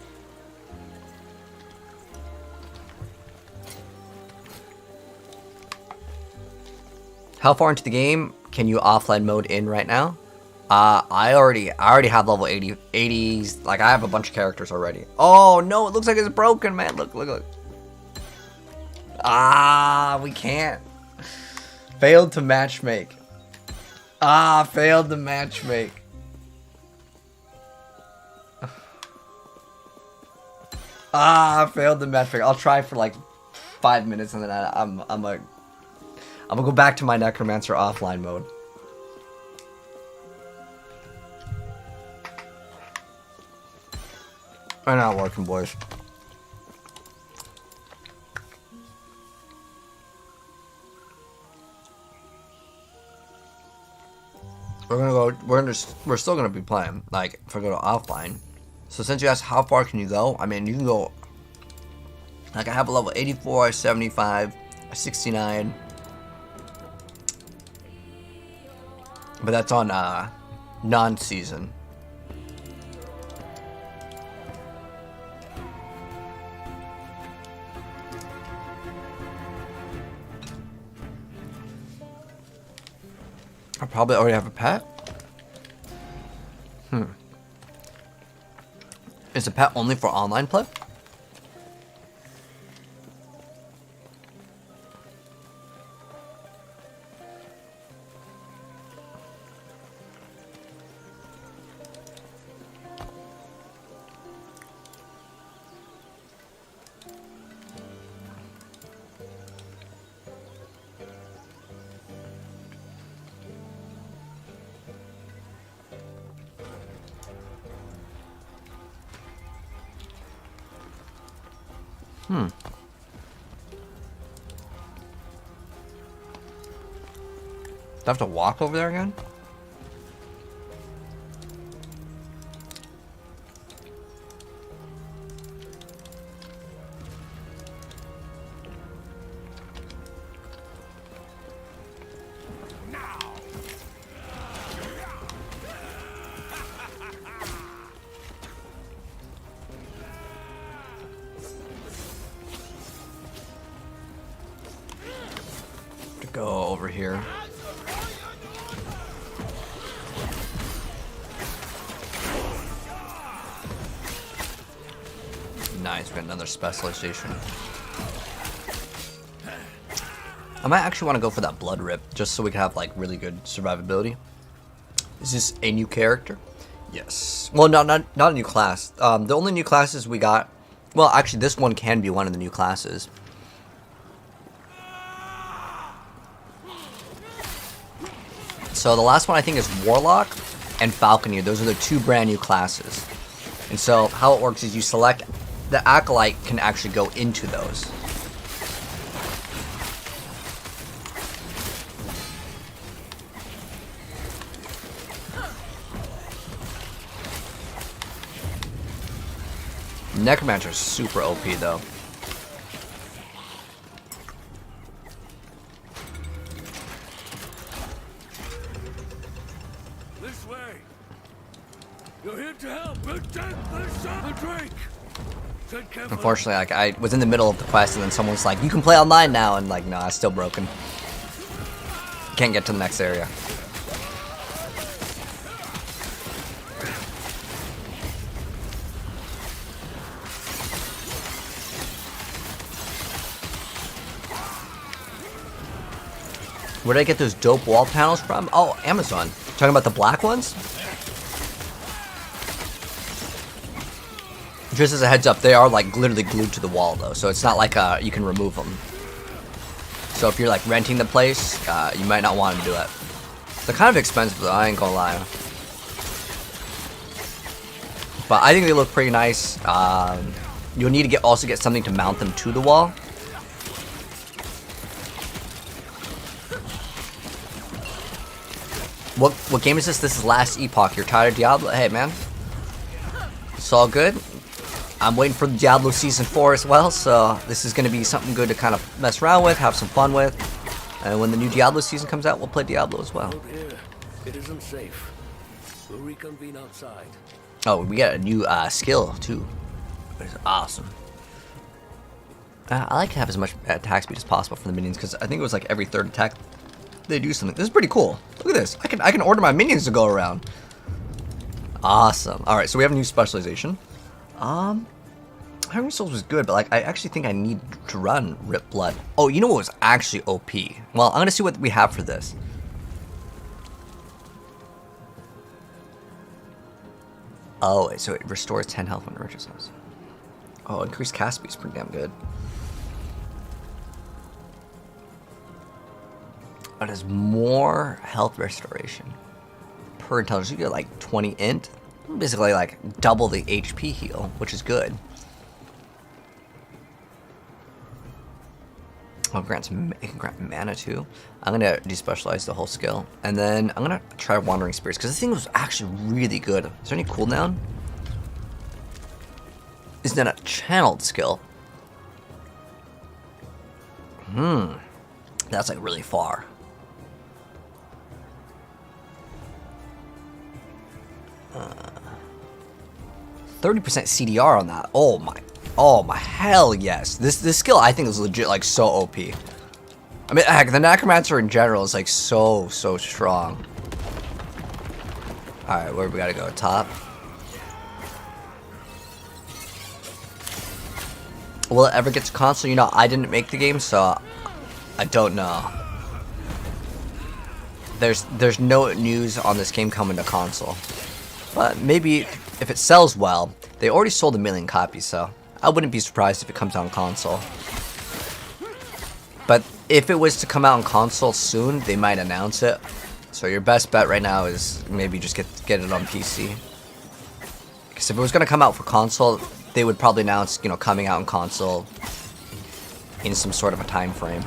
How far into the game can you offline mode in right now? I already have level 80s. Like, I have a bunch of characters already. Oh no, it looks like it's broken, man. Look. Ah, we can't. Failed to matchmake. Failed to matchmake. Failed to matchmake. I'll try for like 5 minutes and then I'm gonna go back to my Necromancer offline mode. We're not working, boys. We're still gonna be playing, like, if I go to offline. So since you asked how far can you go, I mean, you can go, like, I have a level 84, 75, 69. But that's on non-season. I probably already have a pet. Is the pet only for online play? Hmm. Do I have to walk over there again? To go over here. Nice, we got another specialization. I might actually want to go for that blood rip, just so we can have like really good survivability. Is this a new character? Yes. Well, not a new class. The only new classes we got. Well, actually, this one can be one of the new classes. So the last one I think is Warlock and Falconeer. Those are the two brand new classes. And so how it works is you select the Acolyte can actually go into those. Necromancer is super OP though. This way. You're here to help. Protect the drink. Tread carefully. Unfortunately, like I was in the middle of the quest and then someone's like, "You can play online now," and like, no, it's still broken. Can't get to the next area. Where did I get those dope wall panels from? Oh, Amazon. Talking about the black ones? Just as a heads up, they are like literally glued to the wall though, so it's not like you can remove them. So if you're like renting the place, you might not want to do it. They're kind of expensive though, I ain't gonna lie. But I think they look pretty nice. You'll need to also get something to mount them to the wall. What game is this? This is Last Epoch. You're tired of Diablo? Hey, man. It's all good. I'm waiting for the Diablo Season 4 as well, so this is going to be something good to kind of mess around with, have some fun with. And when the new Diablo season comes out, we'll play Diablo as well. Out here, it isn't safe. We'll reconvene outside. Oh, we got a new skill, too. Which is awesome. I like to have as much attack speed as possible for the minions, because I think it was like every third attack they do something. This is pretty cool. Look at this. I can order my minions to go around. Awesome. All right, so we have a new specialization. Hungry Souls was good, but like I actually think I need to run Rip Blood. Oh, you know what was actually OP? Well, I'm gonna see what we have for this. Oh, so it restores 10 health when it reaches us. Oh, increased cast speed is pretty damn good. It has more health restoration per intelligence. You get like 20 int, basically like double the HP heal, which is good. Oh, it can grant mana too. I'm gonna despecialize the whole skill, and then I'm gonna try Wandering Spirits because this thing was actually really good. Is there any cooldown? Isn't that a channeled skill? That's like really far. 30% CDR on that. Oh my hell yes. This skill I think is legit like so OP. I mean, heck, the Necromancer in general is like so strong. All right, where we gotta go? Top. Will it ever get to console? You know, I didn't make the game, so I don't know. There's no news on this game coming to console. But maybe if it sells well, they already sold 1 million copies, so I wouldn't be surprised if it comes out on console. But if it was to come out on console soon, they might announce it. So your best bet right now is maybe just get it on PC. Because if it was going to come out for console, they would probably announce, you know, coming out on console in some sort of a time frame.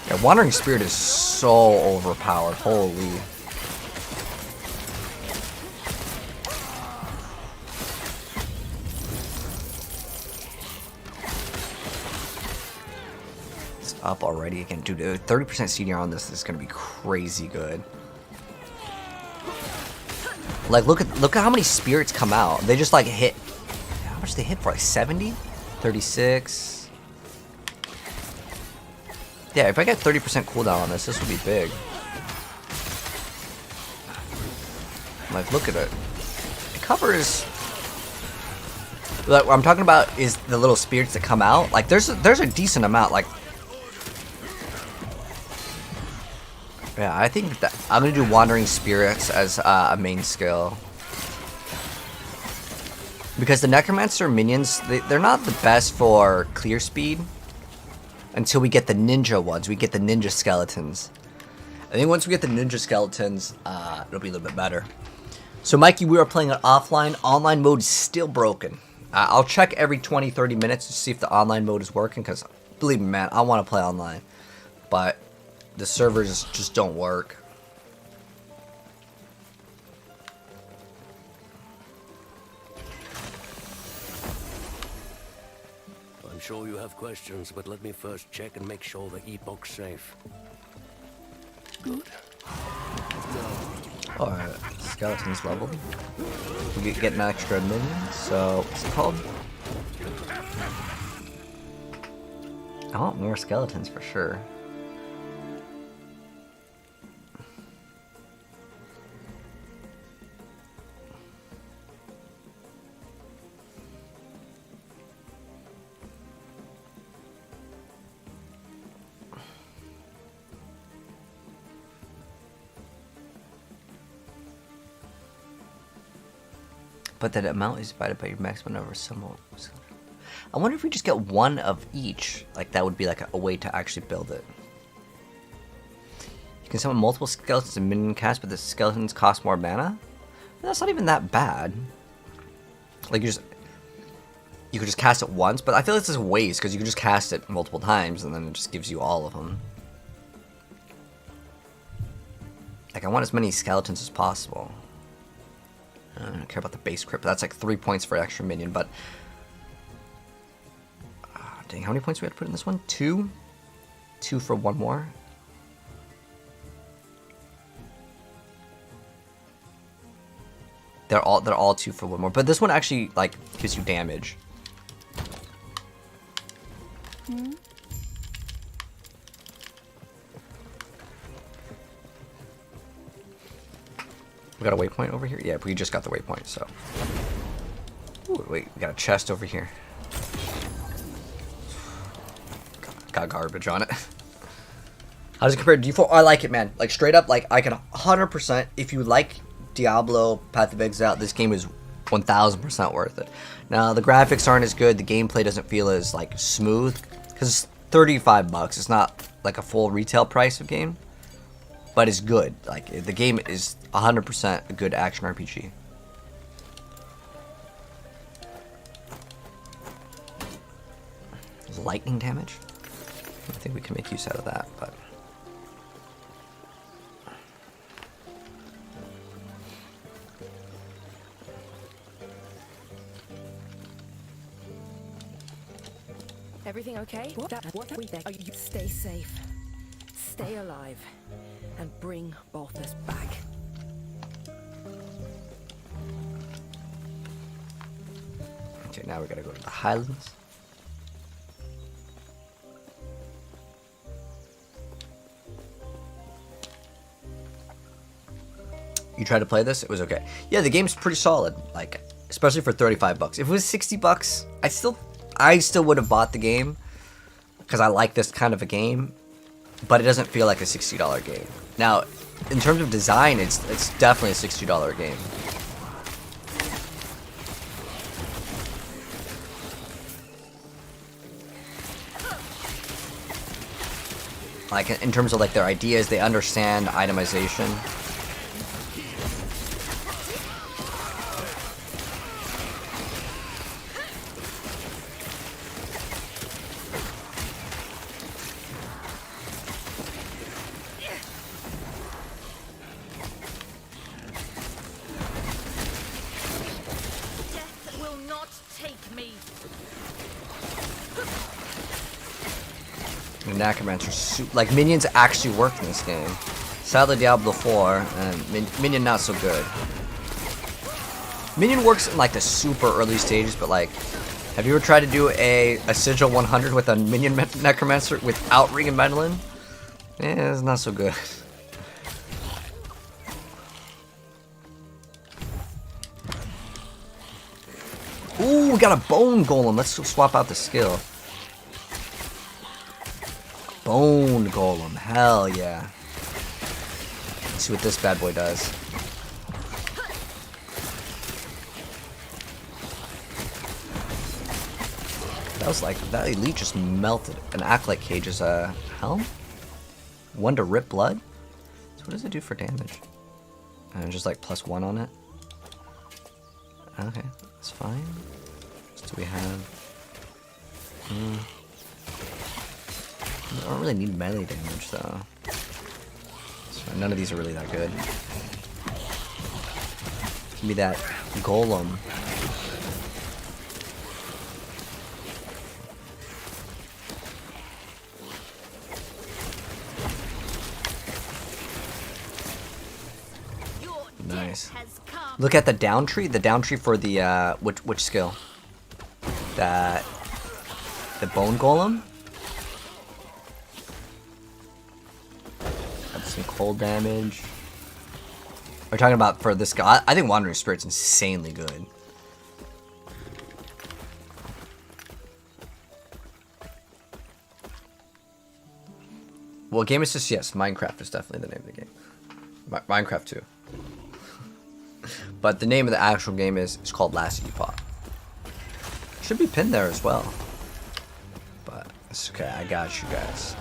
Yeah, Wandering Spirit is so overpowered. Holy. It's up already again. Dude, 30% senior on this is gonna be crazy good. Like, look at how many spirits come out. They just like hit. How much they hit for? Like 70? 36. Yeah, if I get 30% cooldown on this would be big. Like, look at it. It covers. What I'm talking about is the little spirits that come out. Like, there's a decent amount. Like, yeah, I think that I'm gonna do Wandering Spirits as a main skill. Because the Necromancer minions, they're not the best for clear speed. Until we get the ninja ones. We get the ninja skeletons. I think once we get the ninja skeletons, it'll be a little bit better. So Mikey, we are playing it offline. Online mode is still broken. I'll check every 20-30 minutes to see if the online mode is working. Because, believe me, man, I want to play online. But the servers just don't work. I'm sure you have questions, but let me first check and make sure the epoch's safe. Good. Alright, skeletons level. We get an extra minion, so what's it called? I want more skeletons for sure. But that amount is divided by your maximum number of symbol. I wonder if we just get one of each. Like, that would be like a way to actually build it. You can summon multiple skeletons in minion cast, but the skeletons cost more mana? That's not even that bad. Like, you could just cast it once, but I feel like this is a waste, because you can just cast it multiple times, and then it just gives you all of them. Like, I want as many skeletons as possible. I don't care about the base crit, but that's like 3 points for an extra minion, but... dang, how many points do we have to put in this one? 2? 2 for one more? They're all 2 for one more, but this one actually, like, gives you damage. We got a waypoint over here? Yeah, we just got the waypoint, so. Ooh, wait, we got a chest over here. Got garbage on it. How does it compare to D4? I like it, man. Like, straight up, like, I can 100%, if you like Diablo, Path of Exile, this game is 1000% worth it. Now, the graphics aren't as good, the gameplay doesn't feel as, like, smooth, because it's $35. It's not, like, a full retail price of game. But it's good. Like, the game is 100% a good action RPG. Lightning damage? I think we can make use out of that, but... Everything okay? What we there? You stay safe. Stay alive. And bring Balthus back. Okay, now we gotta go to the Highlands. You tried to play this? It was okay. Yeah, the game's pretty solid. Like, especially for $35. If it was $60, I still would have bought the game because I like this kind of a game, but it doesn't feel like a $60 game. Now, in terms of design, it's definitely a $60 game. Like, in terms of like their ideas, they understand itemization. necromancer. Like minions actually work in this game. Sadly, Diablo 4 and minion not so good. Minion works in like the super early stages, but like, have you ever tried to do a Sigil 100 with a minion necromancer without Ring and Medlin? Yeah, it's not so good. Ooh, we got a bone golem. Let's swap out the skill. Bone golem, hell yeah. Let's see what this bad boy does. That was like, that elite just melted an Acolyte Cage's helm. One to rip blood. So what does it do for damage? Just like +1 on it. Okay, that's fine. What do we have? I don't really need melee damage though. So none of these are really that good. Give me that golem. Nice. Look at the down tree. The down tree for the which skill? The bone golem. Got some cold damage. We're talking about for this guy. I think Wandering Spirit's insanely good. Well, Game Assist, yes. Minecraft is definitely the name of the game. Minecraft 2. But the name of the actual game is called Last Epoch. Should be pinned there as well. But it's okay, I got you guys.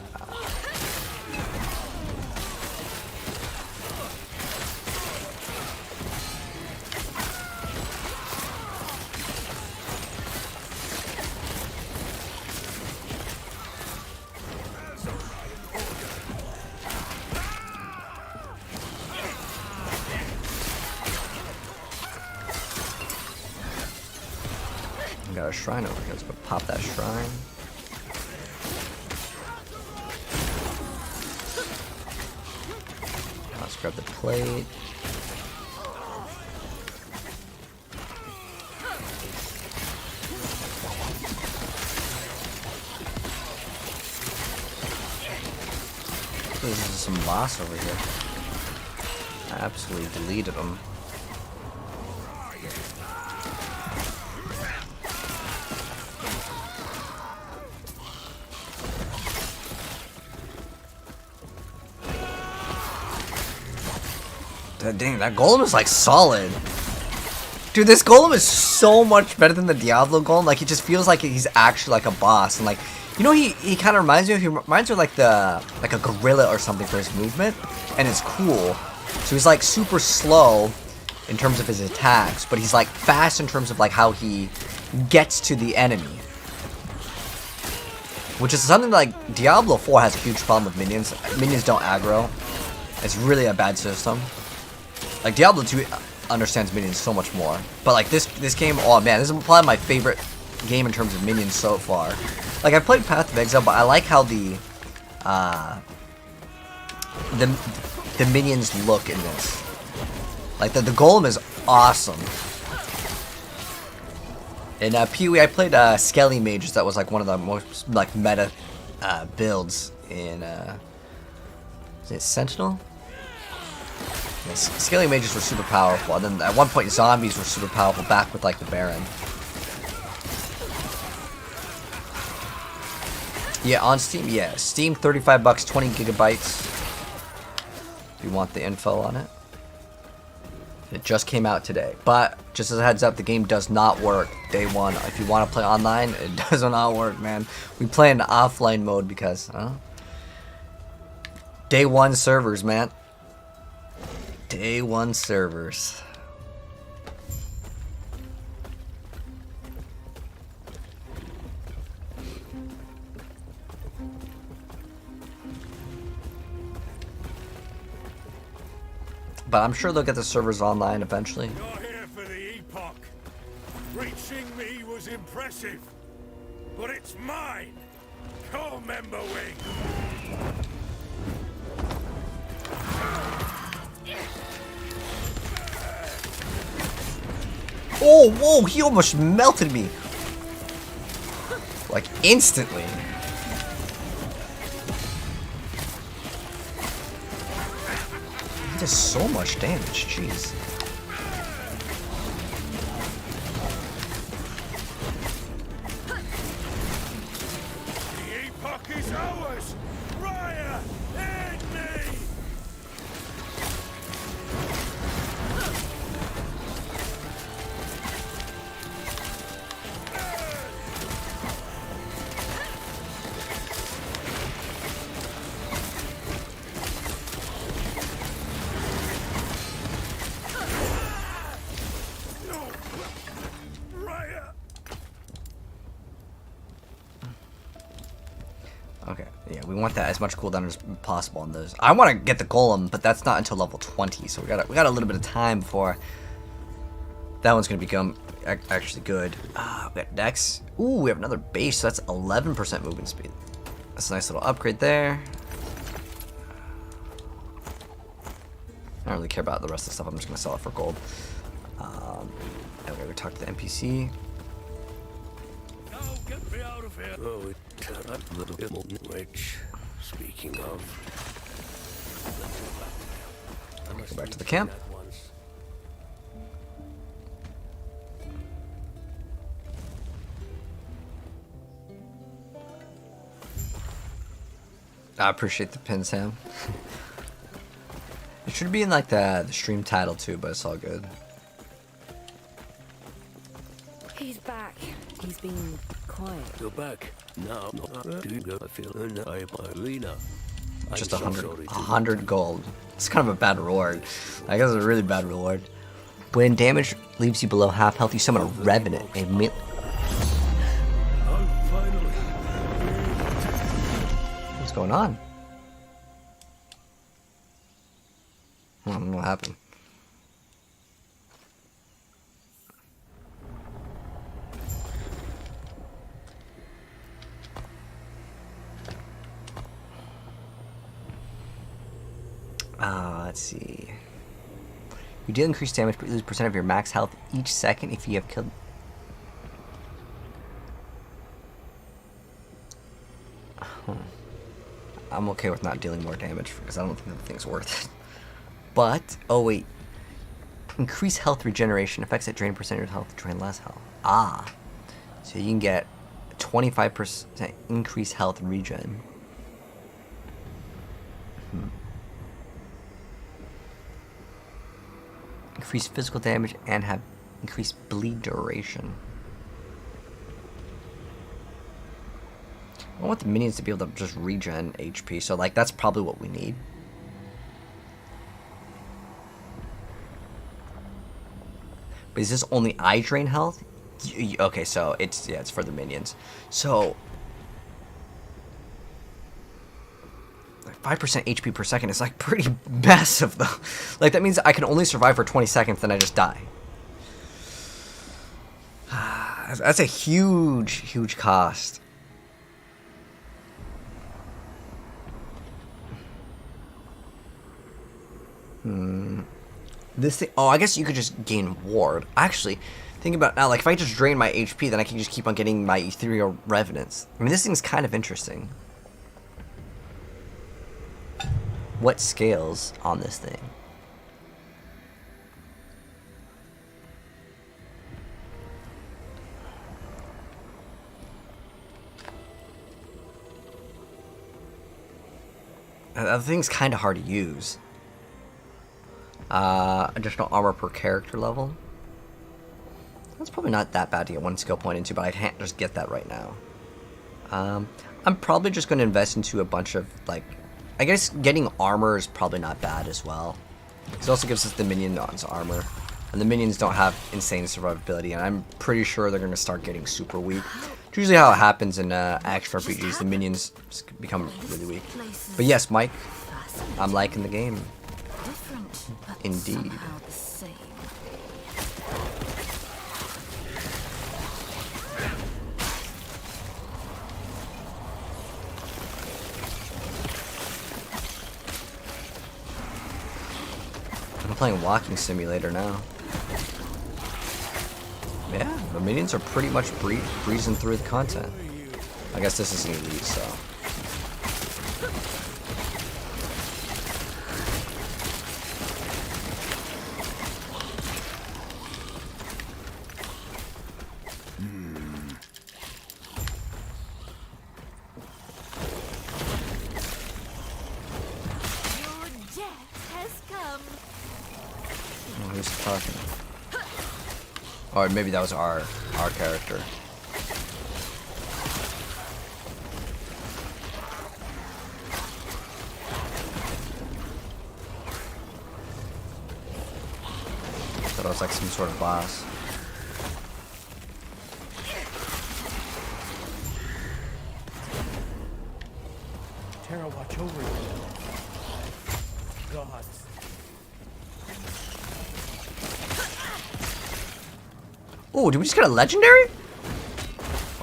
Got a shrine over here. Let's go pop that shrine. Let's grab the plate. This is some boss over here. I absolutely deleted them. Dang, that golem is like solid. Dude, this golem is so much better than the Diablo golem. Like, he just feels like he's actually like a boss. And like, you know, he kind of reminds me of, like a gorilla or something for his movement. And it's cool. So he's like super slow in terms of his attacks, but he's like fast in terms of like how he gets to the enemy. Which is something like Diablo 4 has a huge problem with minions. Minions don't aggro. It's really a bad system. Like, Diablo 2 understands minions so much more. But, like, this game, oh, man, this is probably my favorite game in terms of minions so far. Like, I played Path of Exile, but I like how the minions look in this. Like, the golem is awesome. In PoE, I played Skelly Mages. That was, like, one of the most, like, meta builds in, is it Sentinel? Scaly mages were super powerful, and then at one point zombies were super powerful back with like the Baron. Yeah, on Steam, yeah. Steam, 35 bucks, 20 gigabytes. If you want the info on it. It just came out today. But, just as a heads up, the game does not work day one. If you want to play online, it does not work, man. We play in the offline mode because, day one servers, man. Day one servers. But I'm sure they'll get the servers online eventually. You're here for the Epoch. Reaching me was impressive, but it's mine. Core member wing. Oh, whoa, he almost melted me. Like, instantly. He does so much damage, jeez. The epoch is ours. Raya, aid me. Raya. Okay, yeah, we want that as much cooldown as possible on those. I want to get the golem, but that's not until level 20, so we got a little bit of time before that one's gonna become actually good. We got Dex. Ooh, we have another base, so that's 11% movement speed. That's a nice little upgrade there. I don't really care about the rest of the stuff. I'm just gonna sell it for gold. Okay, we talked to the NPC. Now get me out of here. Oh, a little bit more. Which, speaking of, Go back to the camp. I appreciate the pin, Sam. It should be in like the stream title too, but it's all good. He's back. He's been quiet. You're back. Now, do you feel Lena? Just 100 gold. It's kind of a bad reward. I guess it's a really bad reward. When damage leaves you below half health, you summon a Revenant. What's going on? I don't know what happened. Let's see. You deal increased damage, but you lose percent of your max health each second if you have killed. I'm okay with not dealing more damage because I don't think the thing's worth it. But, oh wait. Increase health regeneration. Effects that drain percent of your health, drain less health. Ah. So you can get 25% increased health regen. Increase physical damage and have increased bleed duration. I want the minions to be able to just regen HP, so like that's probably what we need. But is this only I drain health? Okay, so it's for the minions. So 5% HP per second is like pretty massive though. Like that means I can only survive for 20 seconds, then I just die. That's a huge cost. This thing, oh, I guess you could just gain ward. Actually, think about it now, like if I just drain my HP, then I can just keep on getting my ethereal revenants. I mean, this thing's kind of interesting. What scales on this thing? The thing's kind of hard to use. Additional armor per character level. That's probably not that bad to get one skill point into, but I can't just get that right now. I'm probably just going to invest into a bunch of, like, I guess getting armor is probably not bad as well. It also gives us the minions armor. And the minions don't have insane survivability, and I'm pretty sure they're going to start getting super weak. It's usually how it happens in action RPGs. The minions become really weak. But yes, Mike, I'm liking the game. Indeed. I'm playing Walking Simulator now. Yeah, the minions are pretty much breezing through the content. I guess this is an elite, so. Oh, who's talking? Or maybe that was our character. Thought it was like some sort of boss. Tara, watch over you. God. Oh, did we just get a legendary?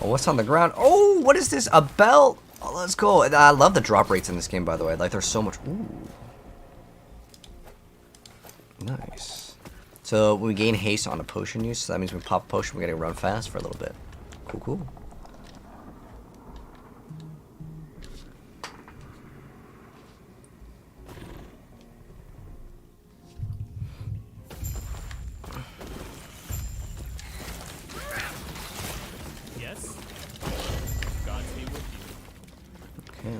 Oh, what's on the ground? Oh, what is this? A belt? Oh, let's go. I love the drop rates in this game, by the way. Like, there's so much. Ooh. Nice. So, we gain haste on a potion use. So that means we pop a potion, we gotta run fast for a little bit. Cool, cool.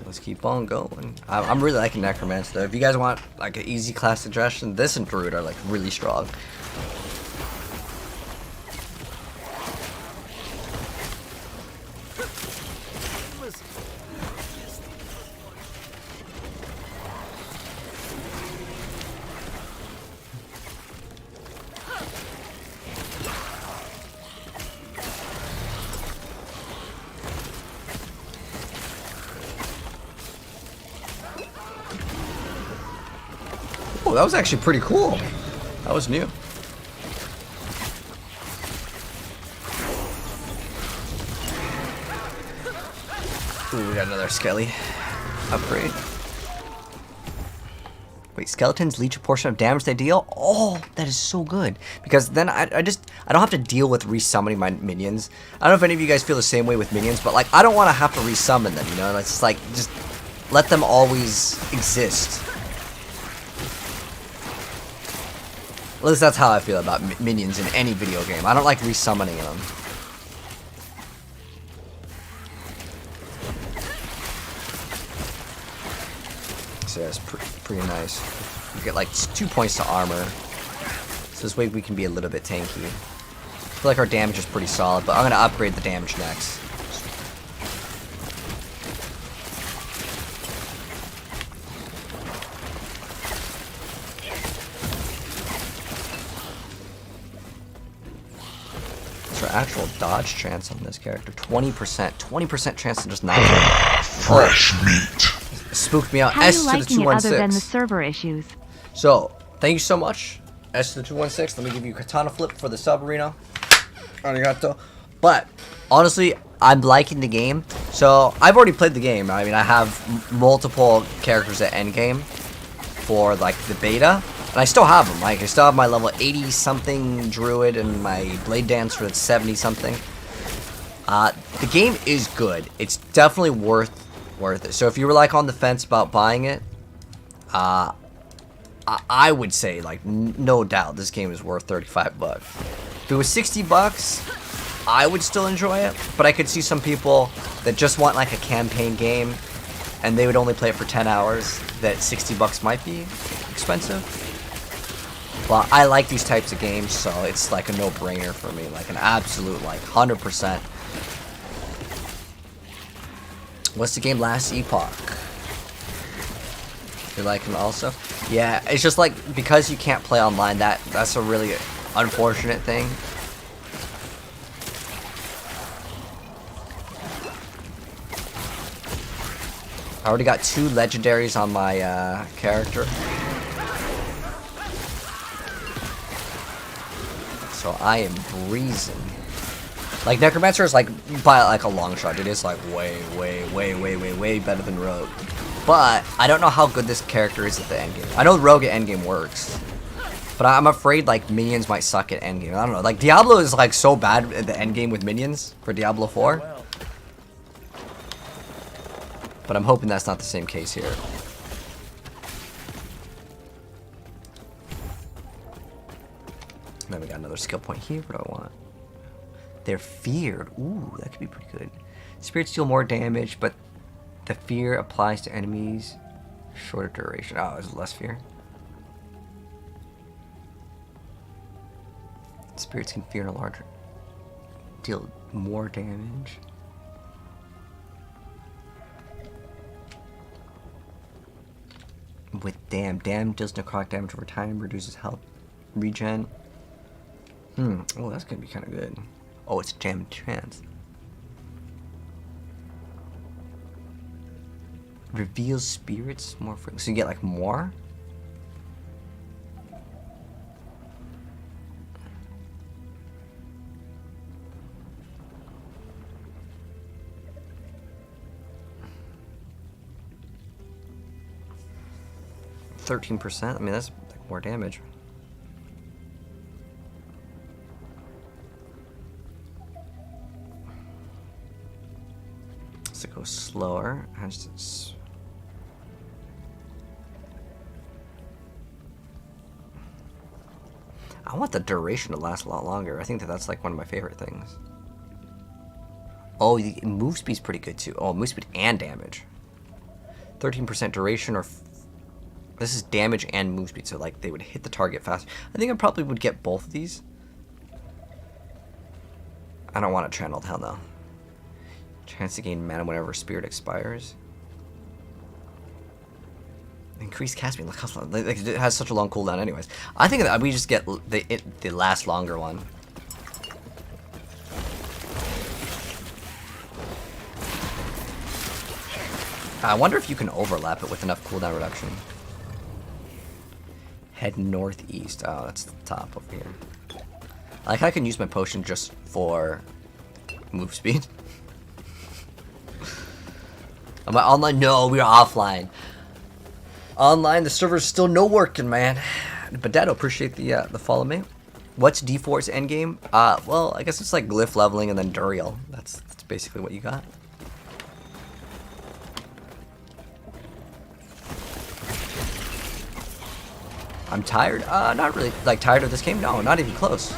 Let's keep on going. I'm really liking Necromancer though. If you guys want like an easy class suggestion, this and Druid are like really strong. Oh, that was actually pretty cool. That was new. Ooh, we got another Skelly upgrade. Wait, skeletons leech a portion of damage they deal? Oh, that is so good. Because then I don't have to deal with resummoning my minions. I don't know if any of you guys feel the same way with minions, but like I don't want to have to resummon them, you know? It's just like just let them always exist. At least that's how I feel about minions in any video game. I don't like resummoning them. So that's pretty nice. You get like 2 points to armor. So this way we can be a little bit tanky. I feel like our damage is pretty solid, but I'm going to upgrade the damage next. Actual dodge chance on this character, 20% chance to just knock him. Fresh meat. Spooked me out. How S you to the liking it 216. other than the server issues? So thank you so much, S to the 216. Let me give you a katana flip for the sub arena. Arigato. But honestly, I'm liking the game. So I've already played the game. I mean, I have multiple characters at endgame for like the beta. And I still have them. Like I still have my level 80 something druid and my blade dancer at 70 something. The game is good. It's definitely worth it. So if you were like on the fence about buying it, I would say like no doubt this game is worth 35 bucks. If it was 60 bucks, I would still enjoy it. But I could see some people that just want like a campaign game, and they would only play it for 10 hours. That 60 bucks might be expensive. But I like these types of games, so it's like a no-brainer for me, like an absolute, like 100%. What's the game? Last Epoch. You like him also? Yeah, it's just like because you can't play online. That's a really unfortunate thing. I already got 2 legendaries on my character. So I am breezing. Like Necromancer is like by like a long shot. It is like way better than Rogue. But I don't know how good this character is at the endgame. I know Rogue at endgame works. But I'm afraid like minions might suck at endgame. I don't know. Like Diablo is like so bad at the endgame with minions for Diablo 4. Well, But I'm hoping that's not the same case here. Then we got another skill point here. What do I want? They're feared. Ooh, that could be pretty good. Spirits deal more damage, but the fear applies to enemies. Shorter duration. Oh, there's less fear. Spirits can fear in a larger... deal more damage. With damn deals necrotic damage over time, reduces health regen. Oh, that's gonna be kind of good. Oh, it's jam trance. Reveals spirits more frequently. So you get like more. %. I mean, that's like more damage. So it goes slower. I want the duration to last a lot longer. I think that's like one of my favorite things. Oh, the move speed's pretty good too. Oh, move speed and damage. 13% duration or... This is damage and move speed, so like they would hit the target faster. I think I probably would get both of these. I don't want it channeled, hell no. Chance to gain mana whenever spirit expires. Increased cast speed. Look how long, like, it has such a long cooldown anyways. I think that we just get the last longer one. I wonder if you can overlap it with enough cooldown reduction. Head northeast. Oh, that's the top over here. I like how I can use my potion just for move speed. Am I online? No, we are offline. Online, the server's still no working, man. But Dad, appreciate the follow, mate. What's D4's endgame? Well, I guess it's like glyph leveling and then Duriel. That's basically what you got. I'm tired. Not really like tired of this game. No, not even close.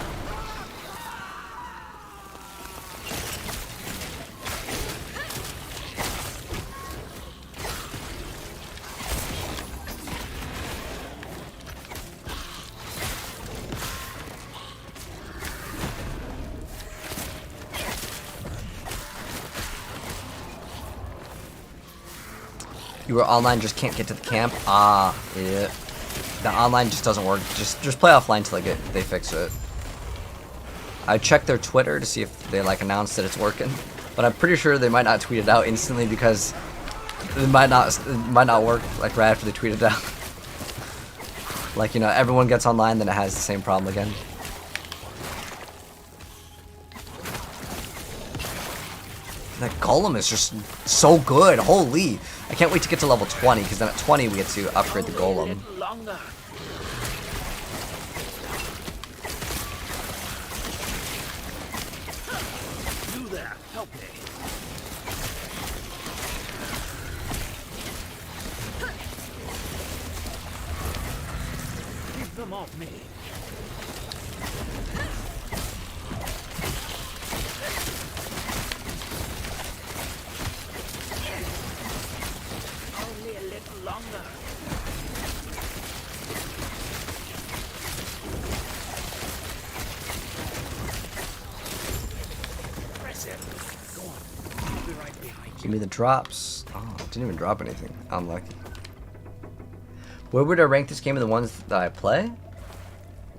You were online, just can't get to the camp. Yeah. The online just doesn't work. Just play offline till they fix it. I checked their Twitter to see if they like announced that it's working, but I'm pretty sure they might not tweet it out instantly because it might not work like right after they tweet it out. Like, you know, everyone gets online, then it has the same problem again. That golem is just so good. Holy. I can't wait to get to level 20, because then at 20 we get to upgrade the golem. You there, help me. Keep them off me. Only a little longer. Press it. Go on. I'll be right behind you. Give me the drops. Oh, didn't even drop anything. Unlucky. Where would I rank this game in the ones that I play?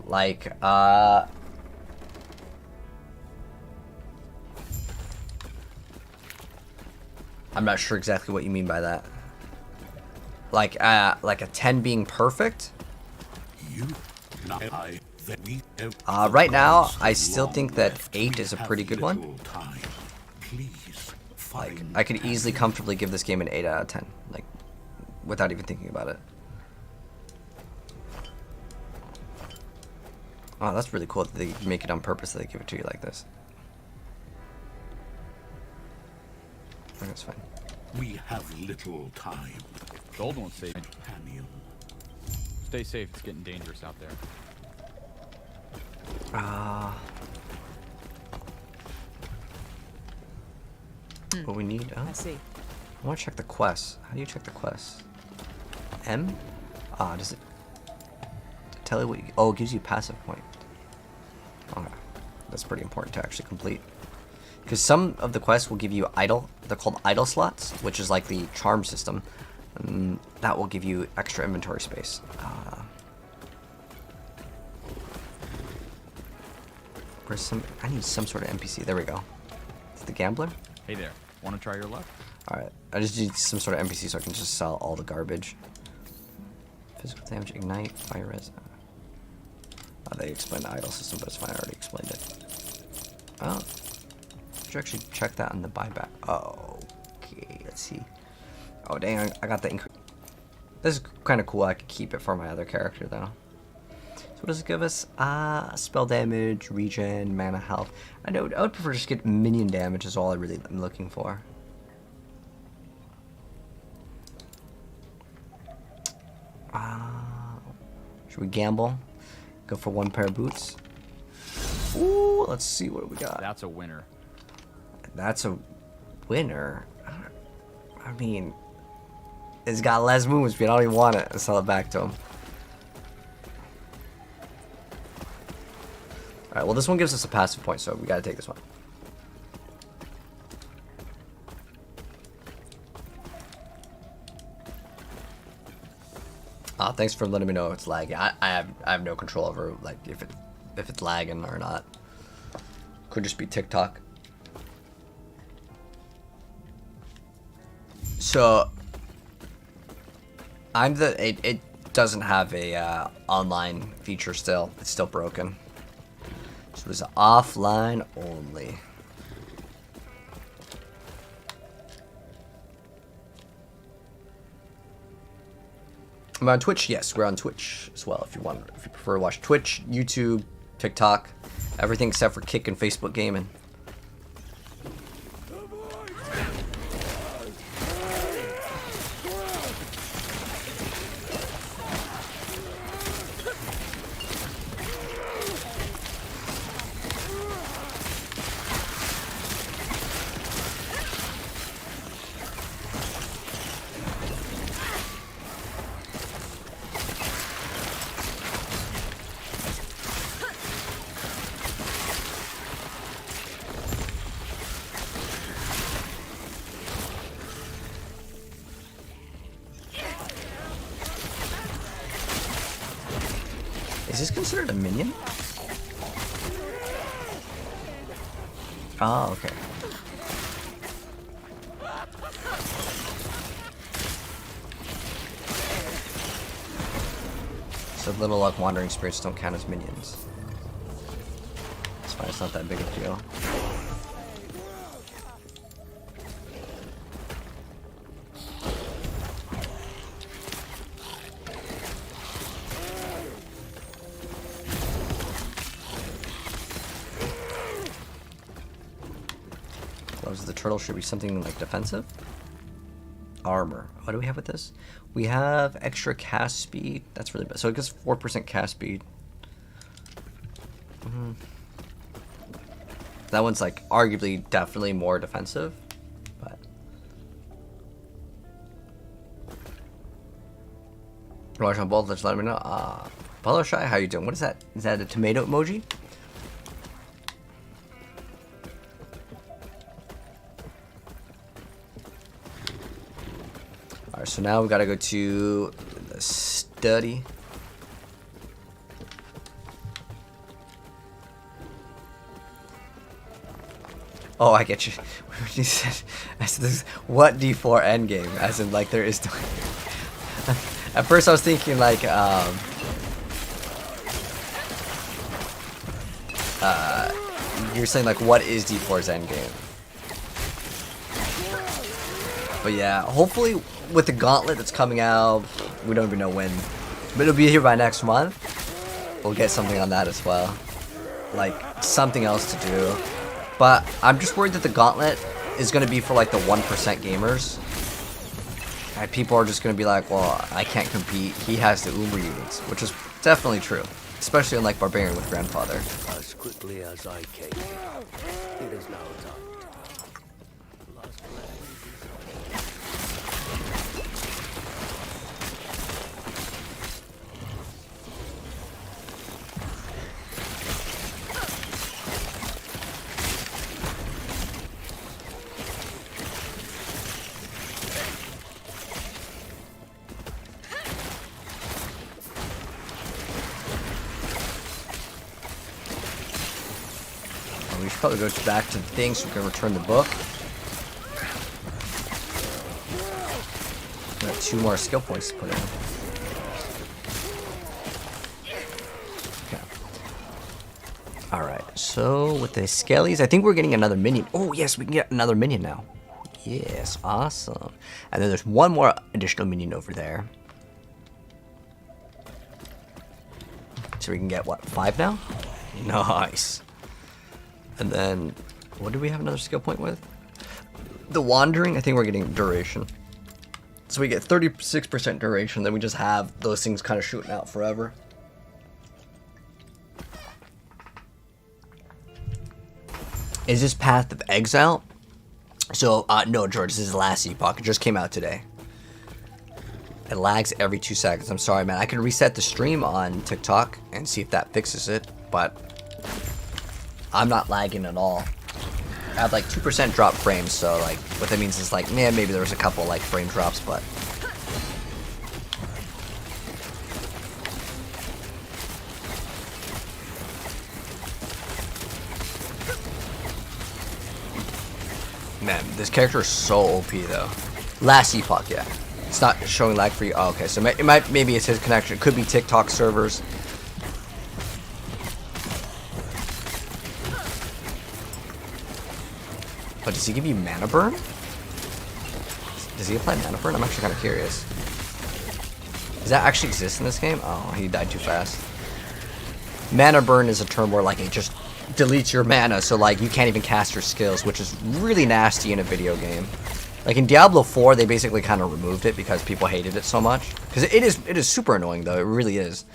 Like, I'm not sure exactly what you mean by that. Like a 10 being perfect? Right now, I still think that 8 is a pretty good one. Like, I could easily comfortably give this game an 8 out of 10. Like, without even thinking about it. Oh, that's really cool that they make it on purpose that they give it to you like this. Oh, that's fine. We have little time. Gold won't save me. Companion. Stay safe. It's getting dangerous out there. What we need? Oh. I see. I want to check the quests. How do you check the quests? M? Ah, does it tell you what you... Oh, it gives you a passive point. Okay. That's pretty important to actually complete. Because some of the quests will give you idle... They're called idle slots, which is like the charm system. And that will give you extra inventory space. Where's some... I need some sort of NPC. There we go. Is it the gambler? Hey there. Want to try your luck? Alright. I just need some sort of NPC so I can just sell all the garbage. Physical damage, ignite, fire res. Oh, they explained the idle system, but it's fine. I already explained it. Oh. Should actually check that on the buyback. Oh, okay. Let's see. Oh, dang. I got the increase. This is kind of cool. I could keep it for my other character, though. So what does it give us? Spell damage, regen, mana health. I would prefer just get minion damage is all I really am looking for. Should we gamble? Go for one pair of boots. Ooh, let's see what we got. That's a winner. That's a winner. I mean, it's got less movement speed. I don't even want it. Let's sell it back to him. Alright, well this one gives us a passive point, so we gotta take this one. Thanks for letting me know it's lagging. I have no control over like if it's lagging or not. Could just be TikTok. So it doesn't have a online feature still. It's still broken. So it was offline only. I'm on Twitch. Yes, we're on Twitch as well. If you prefer to watch Twitch, YouTube, TikTok, everything except for Kick and Facebook gaming. Is this considered a minion? Oh, okay. So little luck wandering spirits don't count as minions. It's fine, it's not that big of a deal. The turtle should be something like defensive. Armor. What do we have with this? We have extra cast speed. That's really bad. So it gives 4% cast speed. That one's like arguably definitely more defensive. But watch on both. Let's let me know. Polo Shy, how you doing? What is that? Is that a tomato emoji? Alright, so now we gotta go to the study. Oh, I get you. You said, I said this, what D4 endgame? As in, like, there is no... At first I was thinking, like, you're saying, like, what is D4's endgame? But yeah, hopefully with the gauntlet that's coming out, we don't even know when, but it'll be here by next month. we'll get something on that as well. Like, something else to do. But I'm just worried that the gauntlet is going to be for like the 1% gamers. And people are just going to be like, well, I can't compete. He has the Uber units, which is definitely true. Especially in like Barbarian with Grandfather. As quickly as I came here, it is now time to go. Lost We should probably go back to the thing so we can return the book. Got 2 more skill points to put in. Okay. Alright, so with the Skellies, I think we're getting another minion. Oh, yes, we can get another minion now. Yes, awesome. And then there's one more additional minion over there. So we can get, what, 5 now? Nice. And then, what do we have another skill point with? The Wandering, I think we're getting duration. So we get 36% duration, then we just have those things kind of shooting out forever. Is this Path of Exile? So, no, George, this is Last Epoch. It just came out today. It lags every 2 seconds. I'm sorry, man. I can reset the stream on TikTok and see if that fixes it, but I'm not lagging at all. I have like 2% drop frames, so like what that means is like, man, maybe there was a couple like frame drops, but man, this character is so OP though. Last Epoch, yeah. It's not showing lag for you. Oh, okay, so maybe it's his connection. It could be TikTok servers. But does he give you mana burn? Does he apply mana burn? I'm actually kind of curious. Does that actually exist in this game? Oh, he died too fast. Mana burn is a term where like it just deletes your mana, so like you can't even cast your skills, which is really nasty in a video game. Like in Diablo 4, they basically kind of removed it because people hated it so much. Because it is super annoying though. It really is.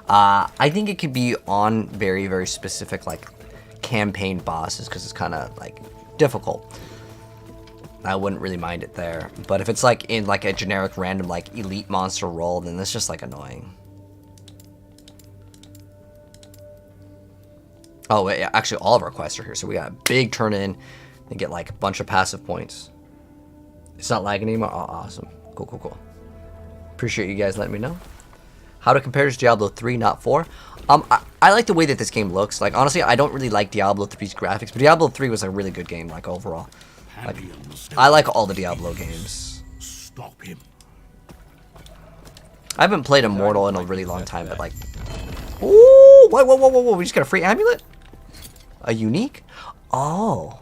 I think it could be on very, very specific like campaign bosses because it's kind of like difficult. I wouldn't really mind it there. But if it's like in like a generic random like elite monster role, then that's just like annoying. Oh wait, yeah, actually all of our quests are here. So we got a big turn in and get like a bunch of passive points. It's not lagging anymore. Oh, awesome. Cool, cool, cool. Appreciate you guys letting me know. How to compare to Diablo 3, not 4. I like the way that this game looks. Like, honestly, I don't really like Diablo 3's graphics, but Diablo 3 was a really good game, like, overall. Like, I like all the Diablo games. Stop him. I haven't played Immortal in a really long time, but, like... Ooh! Whoa, whoa, whoa, whoa, whoa, we just got a free amulet? A unique? Oh.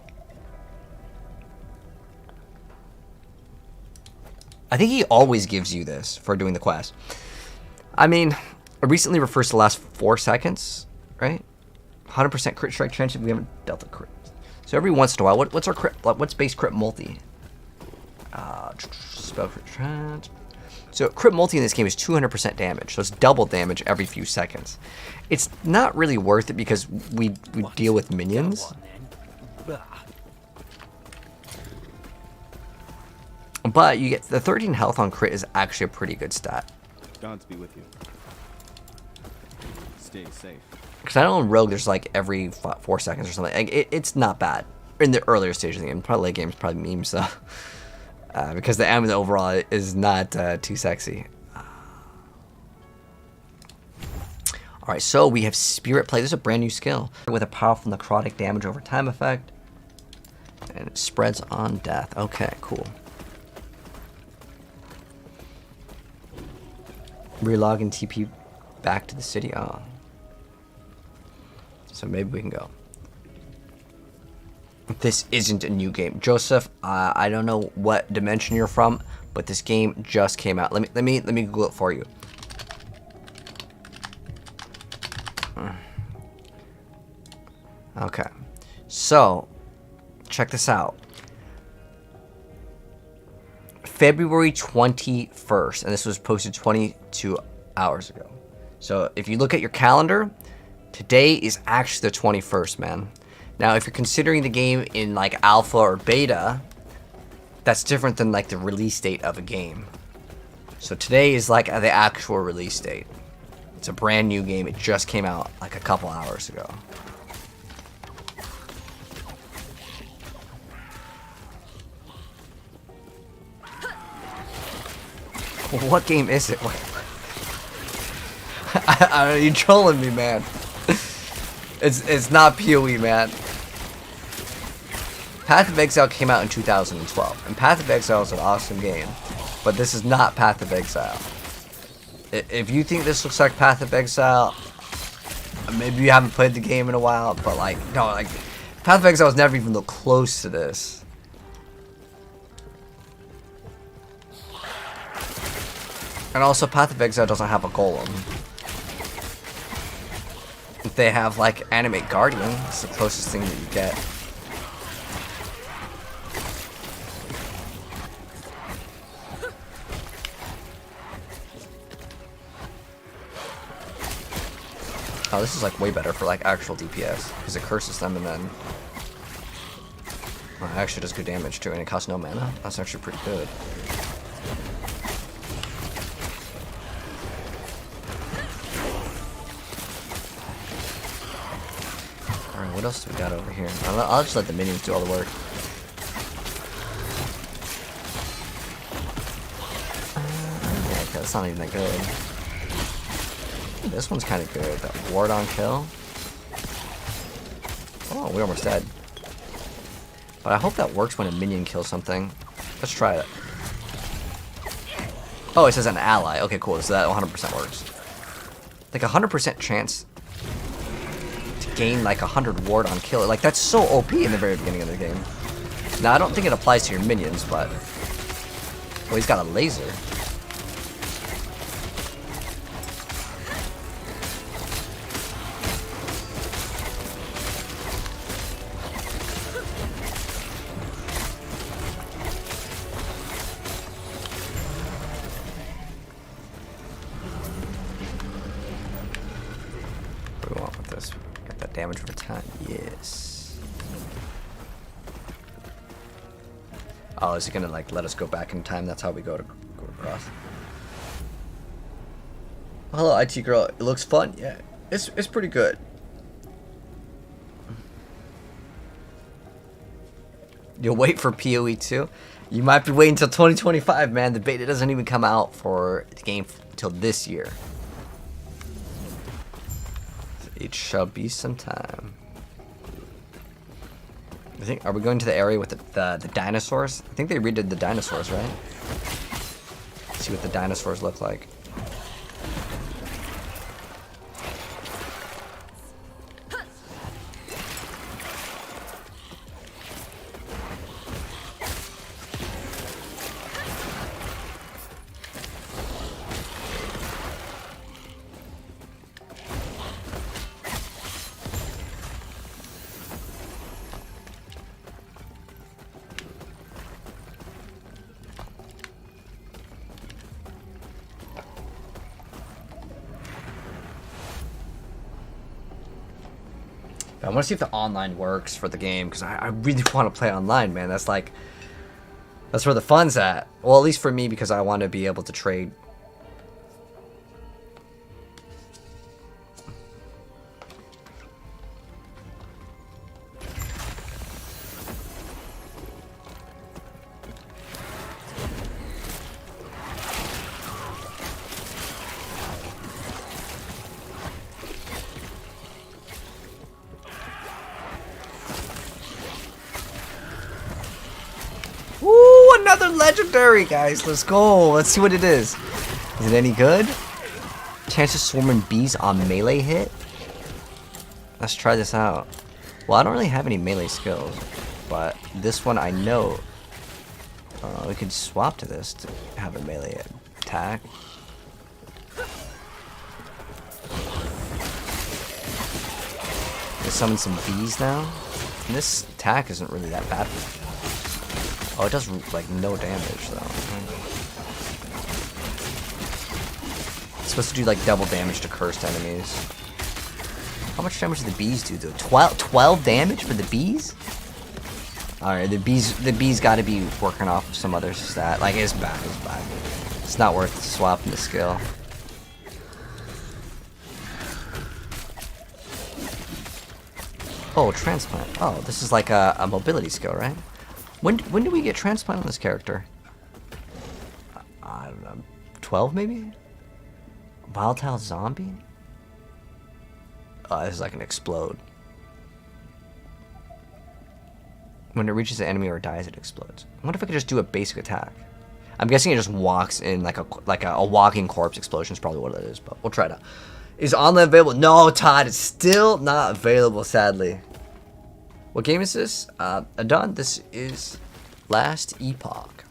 I think he always gives you this for doing the quest. I mean, it recently refers to the last 4 seconds, right? 100% crit strike chance if we haven't dealt a crit. So every once in a while, what's our crit? What's base crit multi? Spell crit chance. So crit multi in this game is 200% damage, so it's double damage every few seconds. It's not really worth it because we deal with minions. But you get the 13 health on crit is actually a pretty good stat. Gods be with you. Stay safe. Because I know in Rogue there's like every 4 seconds or something. Like, it's not bad in the earlier stages of the game. Probably late game's probably memes though. Because the amulet overall is not too sexy. Alright, so we have Spirit Play. This is a brand new skill with a powerful necrotic damage over time effect. And it spreads on death. Okay, cool. Relog and TP back to the city. Oh. So maybe we can go. This isn't a new game. Joseph, I don't know what dimension you're from, but this game just came out. Let me Google it for you. Okay. So, check this out. February 21st, and this was posted 22 hours ago. So, if you look at your calendar, today is actually the 21st, man. Now, if you're considering the game in like alpha or beta, that's different than like the release date of a game. So today is like the actual release date. It's a brand new game. It just came out like a couple hours ago. What game is it? You're trolling me, man. It's not PoE, man. Path of Exile came out in 2012, and Path of Exile is an awesome game, but this is not Path of Exile. If you think this looks like Path of Exile, maybe you haven't played the game in a while, but like, no, like, Path of Exile has never even looked close to this. And also, Path of Exile doesn't have a golem. They have, like, Animate Guardian. It's the closest thing that you get. Oh, this is, like, way better for, like, actual DPS. Because it curses them and then... Well, it actually does good damage, too, and it costs no mana. That's actually pretty good. What else do we got over here? I'll just let the minions do all the work. Yeah, okay, that's not even that good. This one's kind of good. That ward on kill. Oh, we're almost dead. But I hope that works when a minion kills something. Let's try it. Oh, it says an ally. Okay, cool. So that 100% works. Like 100% chance gain like 100 ward on kill. Like, that's so OP in the very beginning of the game. Now, I don't think it applies to your minions, but... Well, he's got a laser. What do we want with this? Get that damage over time. Yes. Oh, is he gonna like let us go back in time? That's how we go across. Hello, IT girl. It looks fun. Yeah, it's pretty good. You'll wait for PoE 2? You might be waiting until 2025, man. The beta doesn't even come out for the game until this year. It shall be some time. I think, are we going to the area with the dinosaurs? I think they redid the dinosaurs, right? Let's see what the dinosaurs look like. I want to see if the online works for the game, because I really want to play online, man. That's like, that's where the fun's at. Well, at least for me, because I want to be able to trade. Ooh, another legendary, guys. Let's go. Let's see what it is. Is it any good? Chance of swarming bees on melee hit? Let's try this out. Well, I don't really have any melee skills, but this one I know. We could swap to this to have a melee attack. Gonna summon some bees now. And this attack isn't really that bad. Oh, it does like no damage though. It's supposed to do like double damage to cursed enemies. How much damage do the bees do though? 12 damage for the bees? Alright, the bees gotta be working off of some other stat. Like it's bad. It's not worth swapping the skill. Oh, transplant. Oh, this is like a mobility skill, right? When do we get transplant on this character? I don't know. 12 maybe? Volatile zombie? Oh, this is like an explode. When it reaches the enemy or dies, it explodes. I wonder if I could just do a basic attack. I'm guessing it just walks in like a walking corpse explosion is probably what it is, but we'll try it out. Is online available? No, Todd, it's still not available, sadly. What game is this? Adon, this is Last Epoch.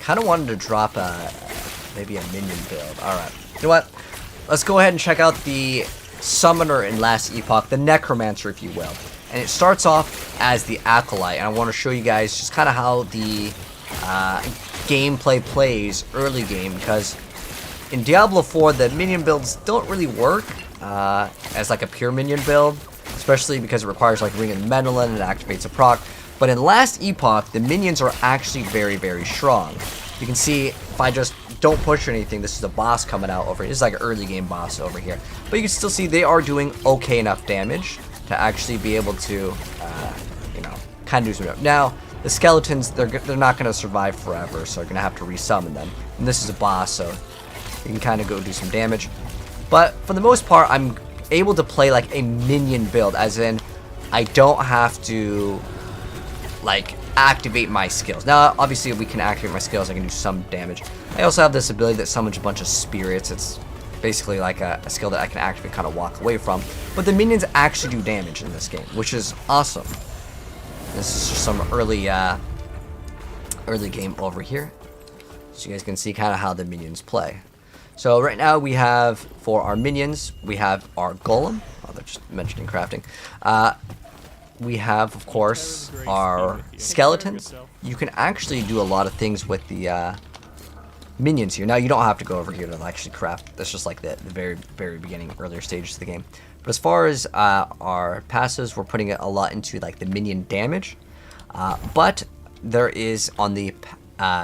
Kind of wanted to drop maybe a minion build. Alright. You know what? Let's go ahead and check out the Summoner in Last Epoch, the Necromancer, if you will. And it starts off as the Acolyte, and I want to show you guys just kind of how the gameplay plays early game, because in Diablo 4, the minion builds don't really work as like a pure minion build, especially because it requires like Ring of Menelin and it activates a proc. But in Last Epoch, the minions are actually very, very strong. You can see if I just don't push or anything, this is the boss coming out over here. This is like an early game boss over here. But you can still see they are doing okay enough damage to actually be able to, you know, kind of do some damage. Now, the skeletons, they're not going to survive forever, so they're going to have to resummon them. And this is a boss, so you can kind of go do some damage. But for the most part, I'm able to play like a minion build, as in I don't have to like activate my skills. Now obviously if we can activate my skills, I can do some damage. I also have this ability that summons a bunch of spirits. It's basically like a skill that I can actually kind of walk away from, but the minions actually do damage in this game, which is awesome. This is just some early game over here, so you guys can see kind of how the minions play. So right now we have, for our minions, we have our golem. Oh, they're just mentioning crafting. We have, of course, our skeletons. You can actually do a lot of things with the minions here. Now, you don't have to go over here to actually craft. That's just like the very, very beginning, earlier stages of the game. But as far as our passives, we're putting a lot into like the minion damage. But there is on the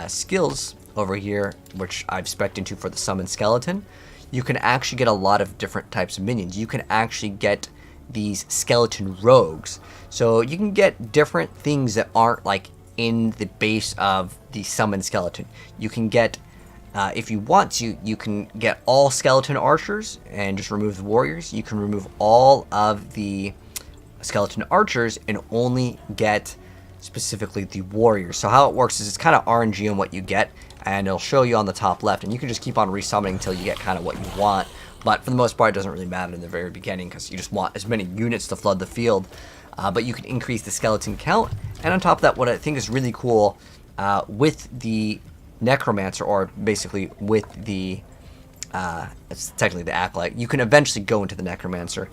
skills over here, which I've spec'd into for the summon skeleton, you can actually get a lot of different types of minions. You can actually get these skeleton rogues, so you can get different things that aren't like in the base of the summon skeleton. You can get, if you want to, you can get all skeleton archers and just remove the warriors. You can remove all of the skeleton archers and only get specifically the warriors. So how it works is it's kind of RNG on what you get, and it'll show you on the top left, and you can just keep on resummoning until you get kind of what you want. But for the most part, it doesn't really matter in the very beginning, because you just want as many units to flood the field. But you can increase the skeleton count. And on top of that, what I think is really cool with the Necromancer, or basically with the, it's technically the Acolyte, you can eventually go into the Necromancer.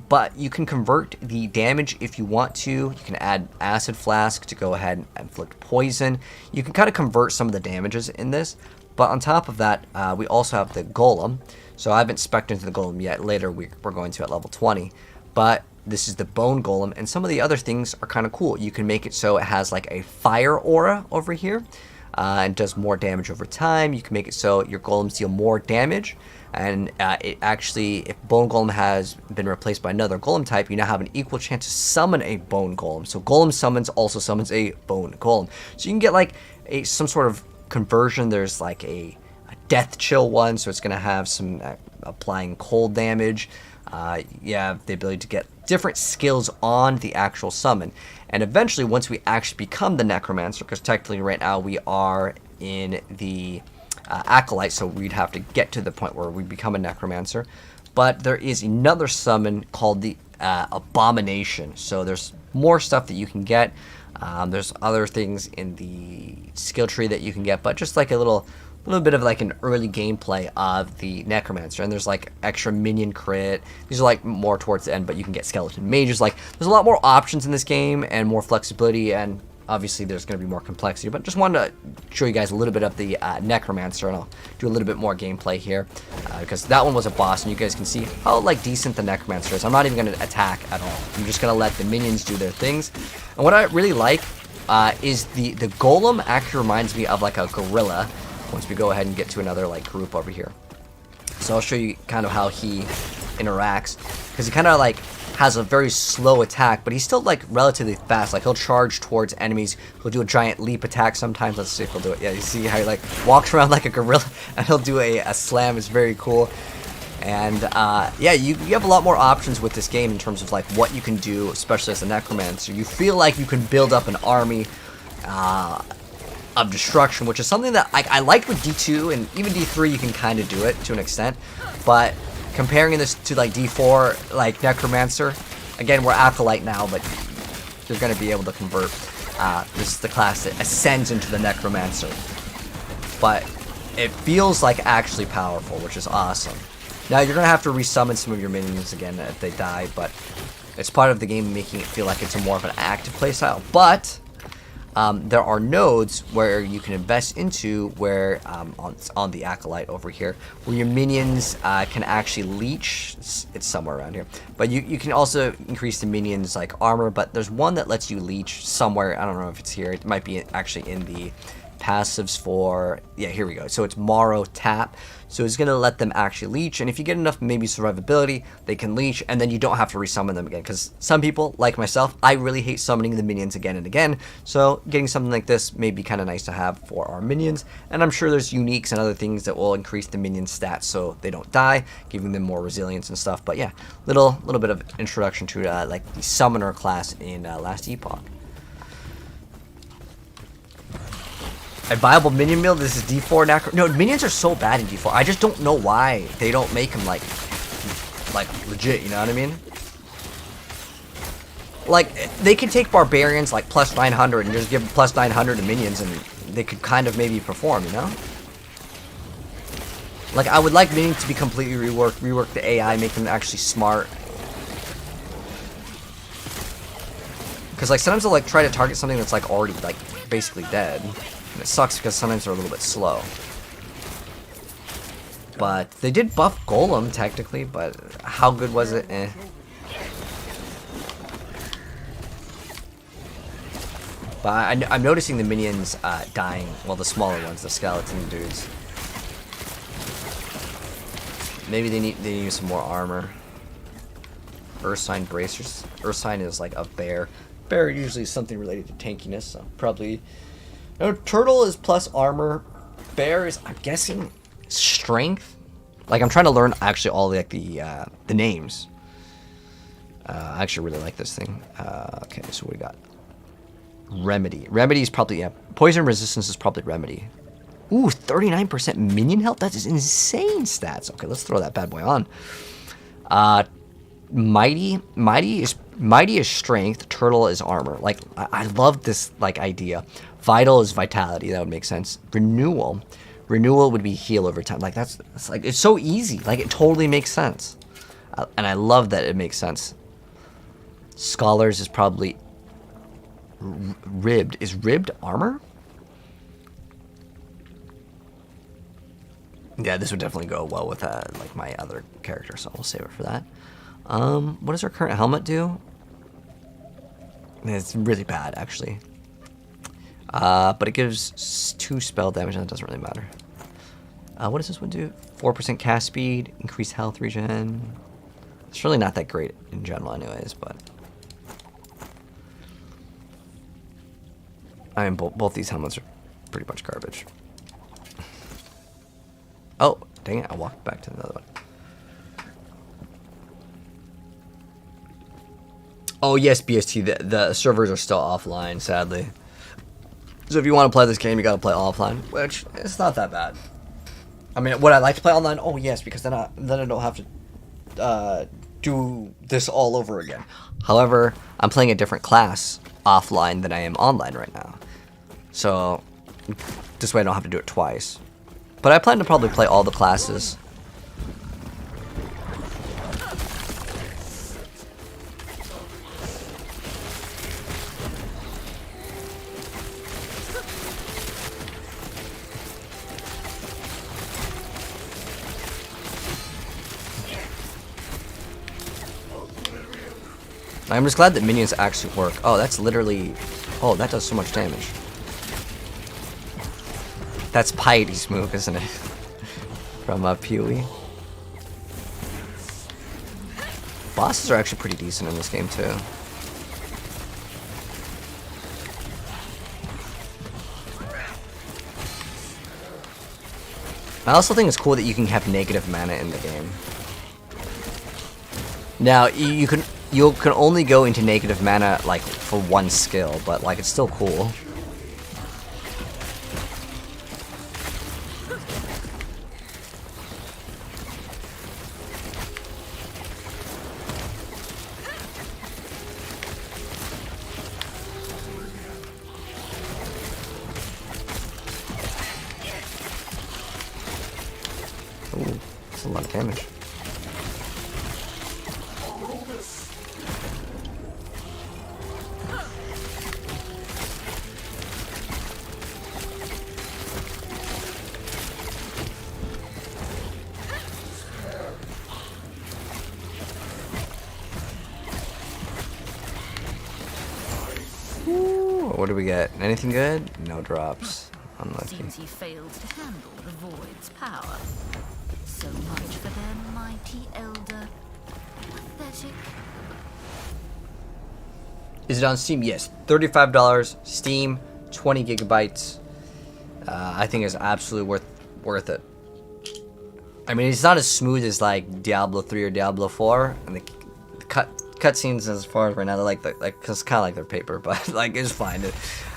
But you can convert the damage if you want to. You can add Acid Flask to go ahead and inflict poison. You can kind of convert some of the damages in this. But on top of that, we also have the Golem. So I haven't spec'd into the Golem yet. Later we're going to at level 20. But this is the Bone Golem, and some of the other things are kind of cool. You can make it so it has like a fire aura over here, and does more damage over time. You can make it so your golems deal more damage, and it actually, if Bone Golem has been replaced by another golem type, you now have an equal chance to summon a Bone Golem. So Golem summons also summons a Bone Golem. So you can get like some sort of conversion. There's like a death chill one, so it's going to have some applying cold damage. You have the ability to get different skills on the actual summon. And eventually, once we actually become the Necromancer, because technically right now we are in the acolyte, so we'd have to get to the point where we become a necromancer. But there is another summon called the Abomination. So there's more stuff that you can get. There's other things in the skill tree that you can get, but just like a little bit of like an early gameplay of the necromancer. And there's like extra minion crit. These are like more towards the end, but you can get skeleton mages. Like there's a lot more options in this game and more flexibility, and obviously there's going to be more complexity, but just wanted to show you guys a little bit of the necromancer, and I'll do a little bit more gameplay here because that one was a boss, and you guys can see how like decent the necromancer is. I'm not even going to attack at all. I'm just going to let the minions do their things. And what I really like is the golem actually reminds me of like a gorilla once we go ahead and get to another like group over here. So I'll show you kind of how he interacts, because he kind of like has a very slow attack, but he's still like relatively fast. Like he'll charge towards enemies, he'll do a giant leap attack sometimes. Let's see if he'll do it. Yeah, you see how he like walks around like a gorilla and he'll do a slam. It's very cool. And yeah, you have a lot more options with this game in terms of like what you can do, especially as a necromancer. You feel like you can build up an army of destruction, which is something that I liked with D2, and even D3 you can kind of do it to an extent, but comparing this to like D4, like necromancer, again we're acolyte now, but you're going to be able to convert. This is the class that ascends into the necromancer, but it feels like actually powerful, which is awesome. Now you're going to have to resummon some of your minions again if they die, but it's part of the game making it feel like it's a more of an active playstyle. But there are nodes where you can invest into where on the acolyte over here, where your minions can actually leech. It's somewhere around here, but you can also increase the minions like armor, but there's one that lets you leech somewhere. I don't know if it's here. It might be actually in the passives for, yeah, here we go. So it's Morrow Tap. So it's going to let them actually leech, and if you get enough maybe survivability, they can leech, and then you don't have to resummon them again, because some people, like myself, I really hate summoning the minions again and again, so getting something like this may be kind of nice to have for our minions. And I'm sure there's uniques and other things that will increase the minion stats so they don't die, giving them more resilience and stuff. But yeah, little bit of introduction to like the summoner class in Last Epoch. A viable minion build. This is D4 Necro. No, minions are so bad in D4. I just don't know why they don't make them like legit. You know what I mean? Like they could take barbarians like plus 900 and just give them plus 900 to minions, and they could kind of maybe perform. You know? Like I would like minions to be completely rework the AI, make them actually smart. Because like sometimes they'll like try to target something that's like already like basically dead. And it sucks because sometimes they're a little bit slow. But they did buff Golem technically, but how good was it? Eh. But I'm noticing the minions dying. Well, the smaller ones, the skeleton dudes. Maybe they need some more armor. Ursine bracers. Ursine is like a bear. Bear usually is something related to tankiness, so probably. No, turtle is plus armor. Bear is, I'm guessing, strength. Like I'm trying to learn actually all like the names. I actually really like this thing. Okay, so what we got? Remedy. Remedy is probably, yeah. Poison resistance is probably remedy. Ooh, 39% minion health. That is insane stats. Okay, let's throw that bad boy on. Mighty is strength. Turtle is armor. Like I love this like idea. Vital is vitality. That would make sense. Renewal would be heal over time. Like it's like it's so easy. Like it totally makes sense, and I love that it makes sense. Scholars is probably ribbed. Is ribbed armor? Yeah, this would definitely go well with like my other character, so we'll save it for that. What does our current helmet do? It's really bad, actually. But it gives 2 spell damage, and that doesn't really matter. What does this one do? 4% cast speed, increased health regen. It's really not that great in general anyways, but... I mean, both these helmets are pretty much garbage. Oh, dang it, I walked back to another one. Oh yes, BST, the servers are still offline, sadly. So if you want to play this game, you gotta play offline, which it's not that bad. I mean, would I like to play online? Oh yes, because then I don't have to do this all over again. However, I'm playing a different class offline than I am online right now, so this way I don't have to do it twice. But I plan to probably play all the classes. I'm just glad that minions actually work. Oh, that's literally... Oh, that does so much damage. That's Piety's move, isn't it? From Pewee. Bosses are actually pretty decent in this game, too. I also think it's cool that you can have negative mana in the game. Now, you can only go into negative mana like for one skill, but like it's still cool. Ooh, that's a lot of damage. What do we get? Anything good? No drops. Unlucky. Seems he failed to handle the void's power. So much for their mighty elder. Pathetic. Is it on Steam? Yes. $35 Steam, 20 gigabytes. I think it's absolutely worth it. I mean, it's not as smooth as like Diablo 3 or Diablo 4, and the cutscenes as far as right now, they're like it's kind of like their paper, but like it's fine.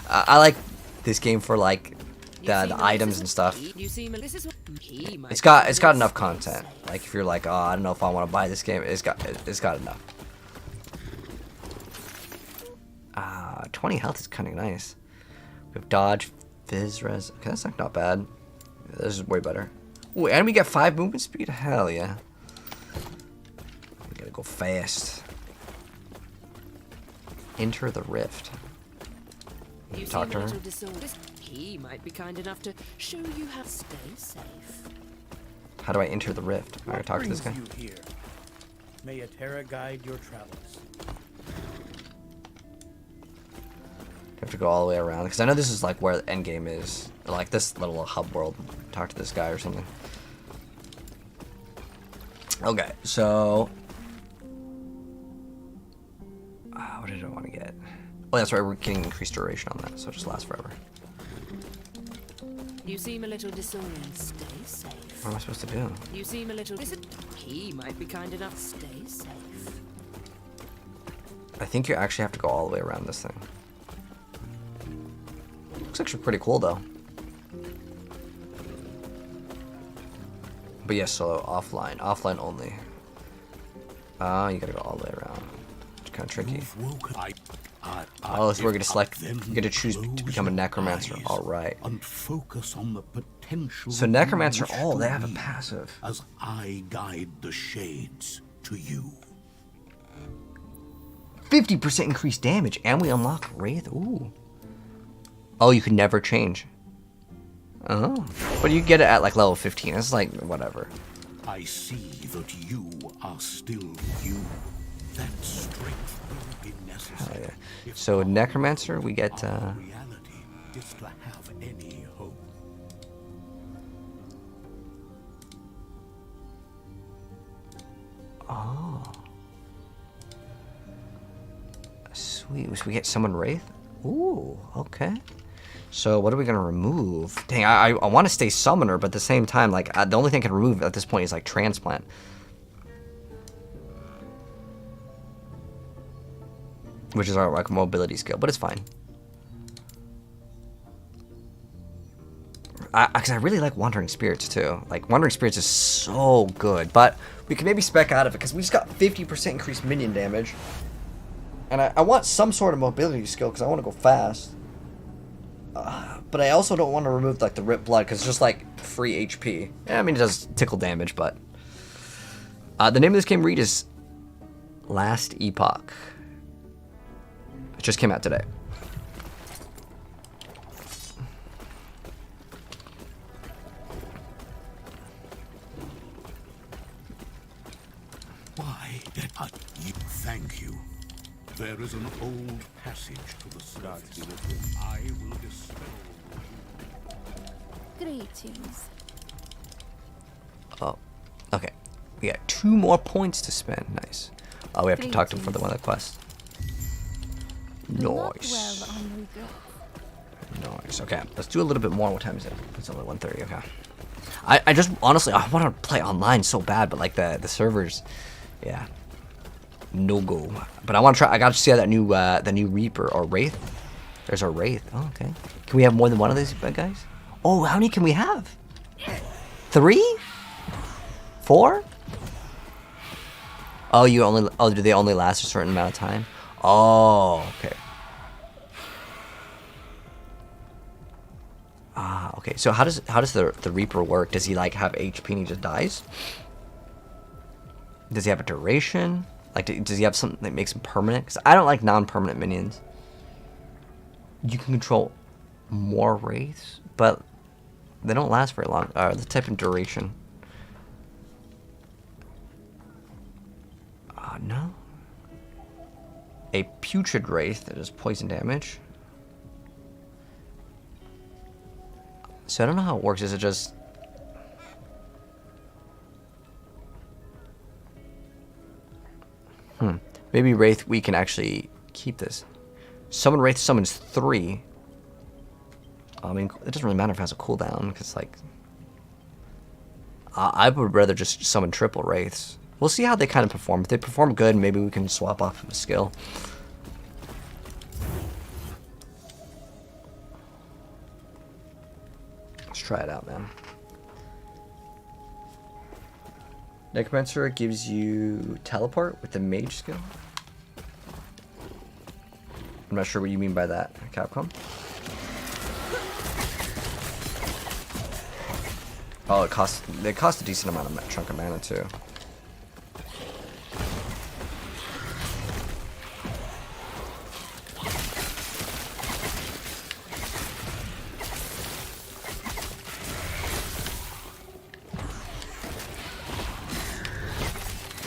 I like this game for like the items and stuff. It's got enough content. Like if you're like, oh, I don't know if I want to buy this game, it's got enough. 20 health is kind of nice. We have dodge, fizz, res. Okay, that's not bad. This is way better. Ooh, and we get 5 movement speed. Hell yeah. We gotta go fast. Enter the rift. You Talk to her. He might be kind enough to show you how to stay safe. How do I enter the rift? I gotta talk to this guy. You here? May a Terra guide your travels. I have to go all the way around because I know this is like where the end game is, or like this little hub world. Talk to this guy or something. Okay, so what did I want to get? Oh, that's right. We're getting increased duration on that, so it just lasts forever. You seem a little disoriented. Stay safe. What am I supposed to do? You seem a little. He might be kind enough. Stay safe. I think you actually have to go all the way around this thing. Looks actually pretty cool though. But yes, so offline only. You gotta go all the way around. It's kind of tricky. Oh, so we're gonna select. You're gonna choose to become a necromancer. All right. And focus on the potential. So necromancer. Oh, they have a passive. As I guide the shades to you. 50% increased damage, and we unlock Wraith. Ooh. Oh, you can never change. Oh, but you get it at like level 15. It's like whatever. I see that you are still you. That strength will be necessary. Hell yeah. So necromancer, we get. Reality is to have any hope. Oh. Sweet. So we get summon Wraith? Ooh, okay. So what are we going to remove? Dang, I want to stay summoner, but at the same time, like, the only thing I can remove at this point is, like, transplant. Which is our, like, mobility skill, but it's fine. because I really like Wandering Spirits too. Like Wandering Spirits is so good, but we can maybe spec out of it because we just got 50% increased minion damage, and I want some sort of mobility skill because I want to go fast. But I also don't want to remove like the Rip Blood because it's just like free HP. Yeah, I mean it does tickle damage, but the name of this game, Reed, is Last Epoch. It just came out today. Why did I... Thank you. There is an old passage to the surface. I will dispel. Greetings. Oh, okay. We got 2 more points to spend. Nice. Oh, we have to talk to him for the one of the quests. Nice. Nice. Okay, let's do a little bit more. What time is it? It's only 1:30. Okay. I just honestly I want to play online so bad, but like the servers, yeah, no go. But I want to try. I got to see how that new Reaper or Wraith. There's a Wraith. Oh, okay. Can we have more than one of these guys? Oh, how many can we have? 3? 4? Oh, you only. Oh, do they only last a certain amount of time? Oh, okay. Ah, okay. So how does the Reaper work? Does he like have HP and he just dies? Does he have a duration? Like, does he have something that makes him permanent? Because I don't like non-permanent minions. You can control more wraiths, but they don't last very long. The type of duration. No. A putrid wraith that does poison damage. So I don't know how it works. Is it just... Maybe Wraith, we can actually keep this. Summon Wraith summons 3. I mean, it doesn't really matter if it has a cooldown, because, like... I would rather just summon triple Wraiths. We'll see how they kind of perform. If they perform good, maybe we can swap off a skill. Let's try it out, man. Necromancer gives you teleport with the mage skill. I'm not sure what you mean by that, Capcom. Oh, it costs a decent amount of chunk of mana too.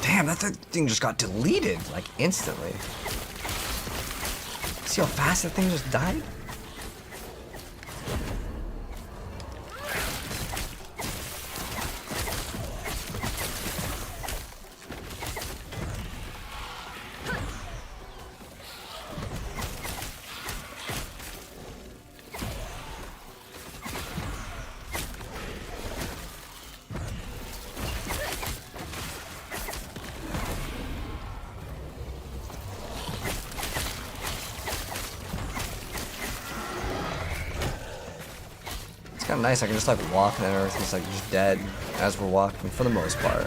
Damn, that thing just got deleted, like, instantly. See how fast that thing just died? Kind of nice. I can just like walk and then everything's like just dead as we're walking for the most part.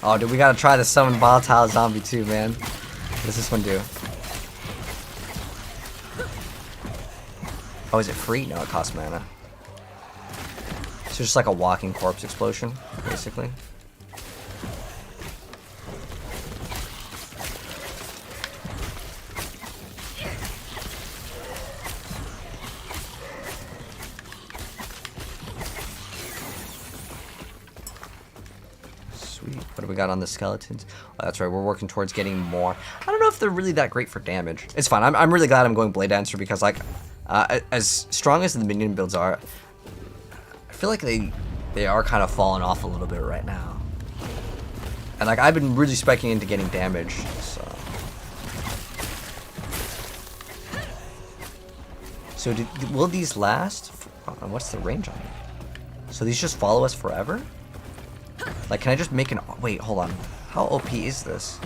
Oh, dude, we gotta try to summon volatile zombie too, man. What does this one do? Oh, is it free? No, it costs mana. So just like a walking corpse explosion, basically. What do we got on the skeletons? Oh, that's right, we're working towards getting more. I don't know if they're really that great for damage. It's fine. I'm really glad I'm going Blade Dancer because, like, as strong as the minion builds are, I feel like they are kind of falling off a little bit right now. And, like, I've been really speccing into getting damage, so. So, will these last? What's the range on them? So these just follow us forever? Like, can I just make an... Wait, hold on. How OP is this?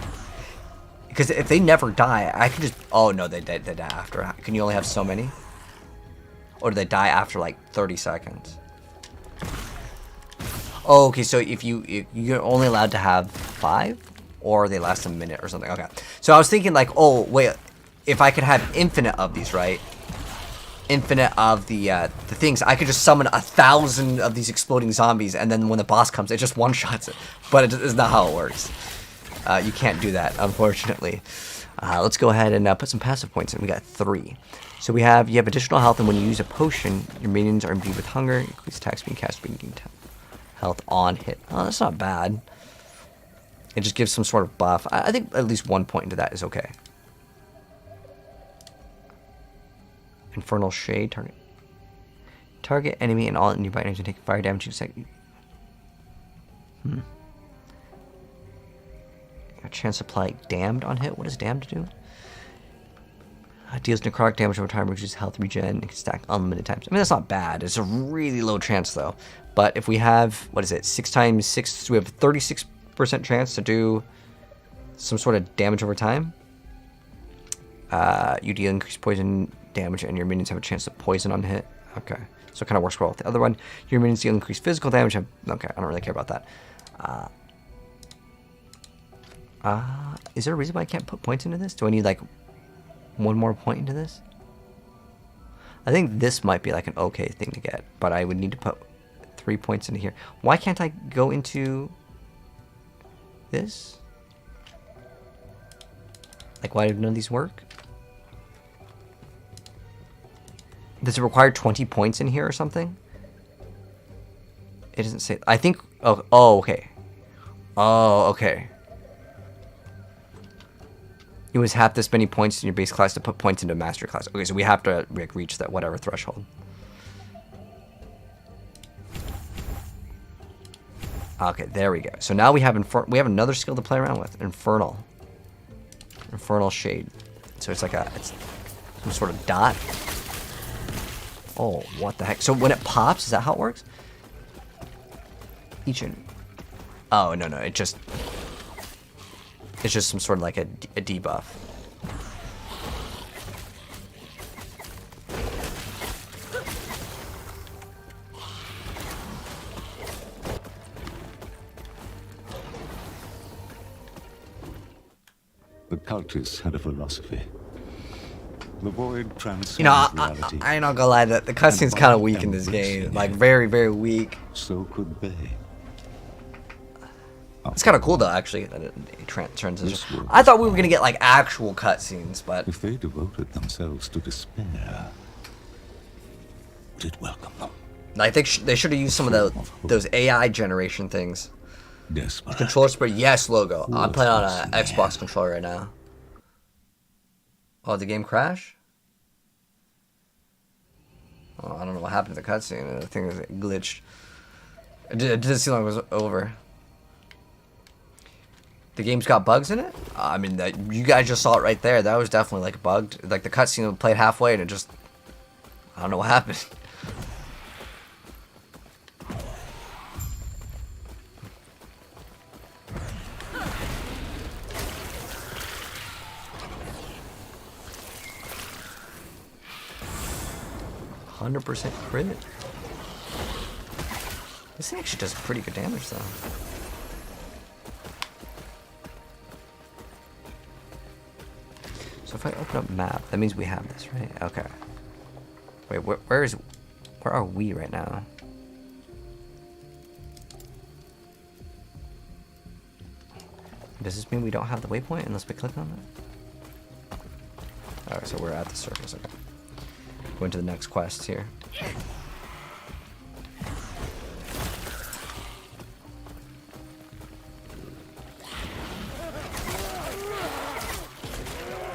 Because if they never die, I could just... Oh, no, they die after. Can you only have so many? Or do they die after, like, 30 seconds? Oh, okay, so if you're only allowed to have 5? Or they last a minute or something. Okay. So I was thinking, like, oh, wait. If I could have infinite of these, right? Infinite of the things, I could just summon 1,000 of these exploding zombies, and then when the boss comes, it just one-shots it. But it is not how it works. You can't do that, unfortunately. Let's go ahead and put some passive points in. We got 3. So you have additional health, and when you use a potion, your minions are imbued with hunger. Increase attack speed, cast speed, gain health on hit. Oh, that's not bad. It just gives some sort of buff. I think at least 1 point into that is okay. Infernal Shade. Target enemy and all nearby enemies can take fire damage in a second. A chance to apply damned on hit. What does damned do? Deals necrotic damage over time, reduces health regen, and can stack unlimited times. I mean, that's not bad. It's a really low chance, though. But if we have, what is it, 6 times 6, so we have 36% chance to do some sort of damage over time. You deal increased poison damage, and your minions have a chance to poison on hit. Okay. So it kind of works well with the other one. Your minions deal increased physical damage. Okay, I don't really care about that. Is there a reason why I can't put points into this? Do I need, like, 1 more point into this? I think this might be, like, an okay thing to get, but I would need to put 3 points into here. Why can't I go into this? Like, why do none of these work? Does it require 20 points in here or something? It doesn't say. I think. Oh, okay. Oh, okay. It was half this many points in your base class to put points into master class. Okay, so we have to reach that whatever threshold. Okay, there we go. So now we have another skill to play around with. Infernal Shade. So it's like it's some sort of dot. Oh, what the heck? So when it pops, is that how it works? Oh, no, it's just some sort of like a debuff. The cultists had a philosophy. The void transcends reality. I ain't not gonna lie, that the cutscene's kind of weak in this game. Like, very, very weak. So could they. It's kind of cool, though, actually, that it transitions. I thought we were gonna get, like, actual cutscenes, but... If they devoted themselves to despair, would it welcome them? I think they should have used some of those AI generation things. Desperate. Controller spread, yes, logo. I'm playing on an Xbox controller right now. Oh, the game crash? Oh, I don't know what happened to the cutscene. The thing is glitched. It didn't seem like it was over. The game's got bugs in it? I mean, you guys just saw it right there. That was definitely like bugged. Like the cutscene played halfway and it just... I don't know what happened. %100% crit. This thing actually does pretty good damage, though. So if I open up map, that means we have this, right? Okay. Wait, where are we right now? Does this mean we don't have the waypoint unless we click on it? Alright, so we're at the surface, okay. Going to the next quest here.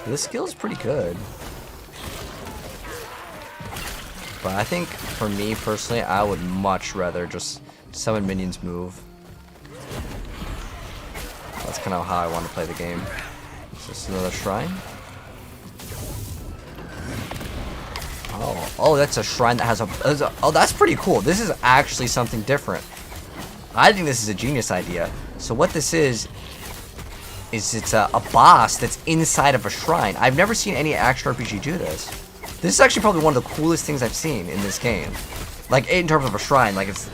This skill's pretty good. But I think, for me personally, I would much rather just summon minions move. That's kind of how I want to play the game. Is this another shrine? Oh, that's a shrine that has a... Oh, that's pretty cool. This is actually something different. I think this is a genius idea. So what this is is it's a boss that's inside of a shrine. I've never seen any action RPG do this. This is actually probably one of the coolest things I've seen in this game. Like, in terms of a shrine, like, it's...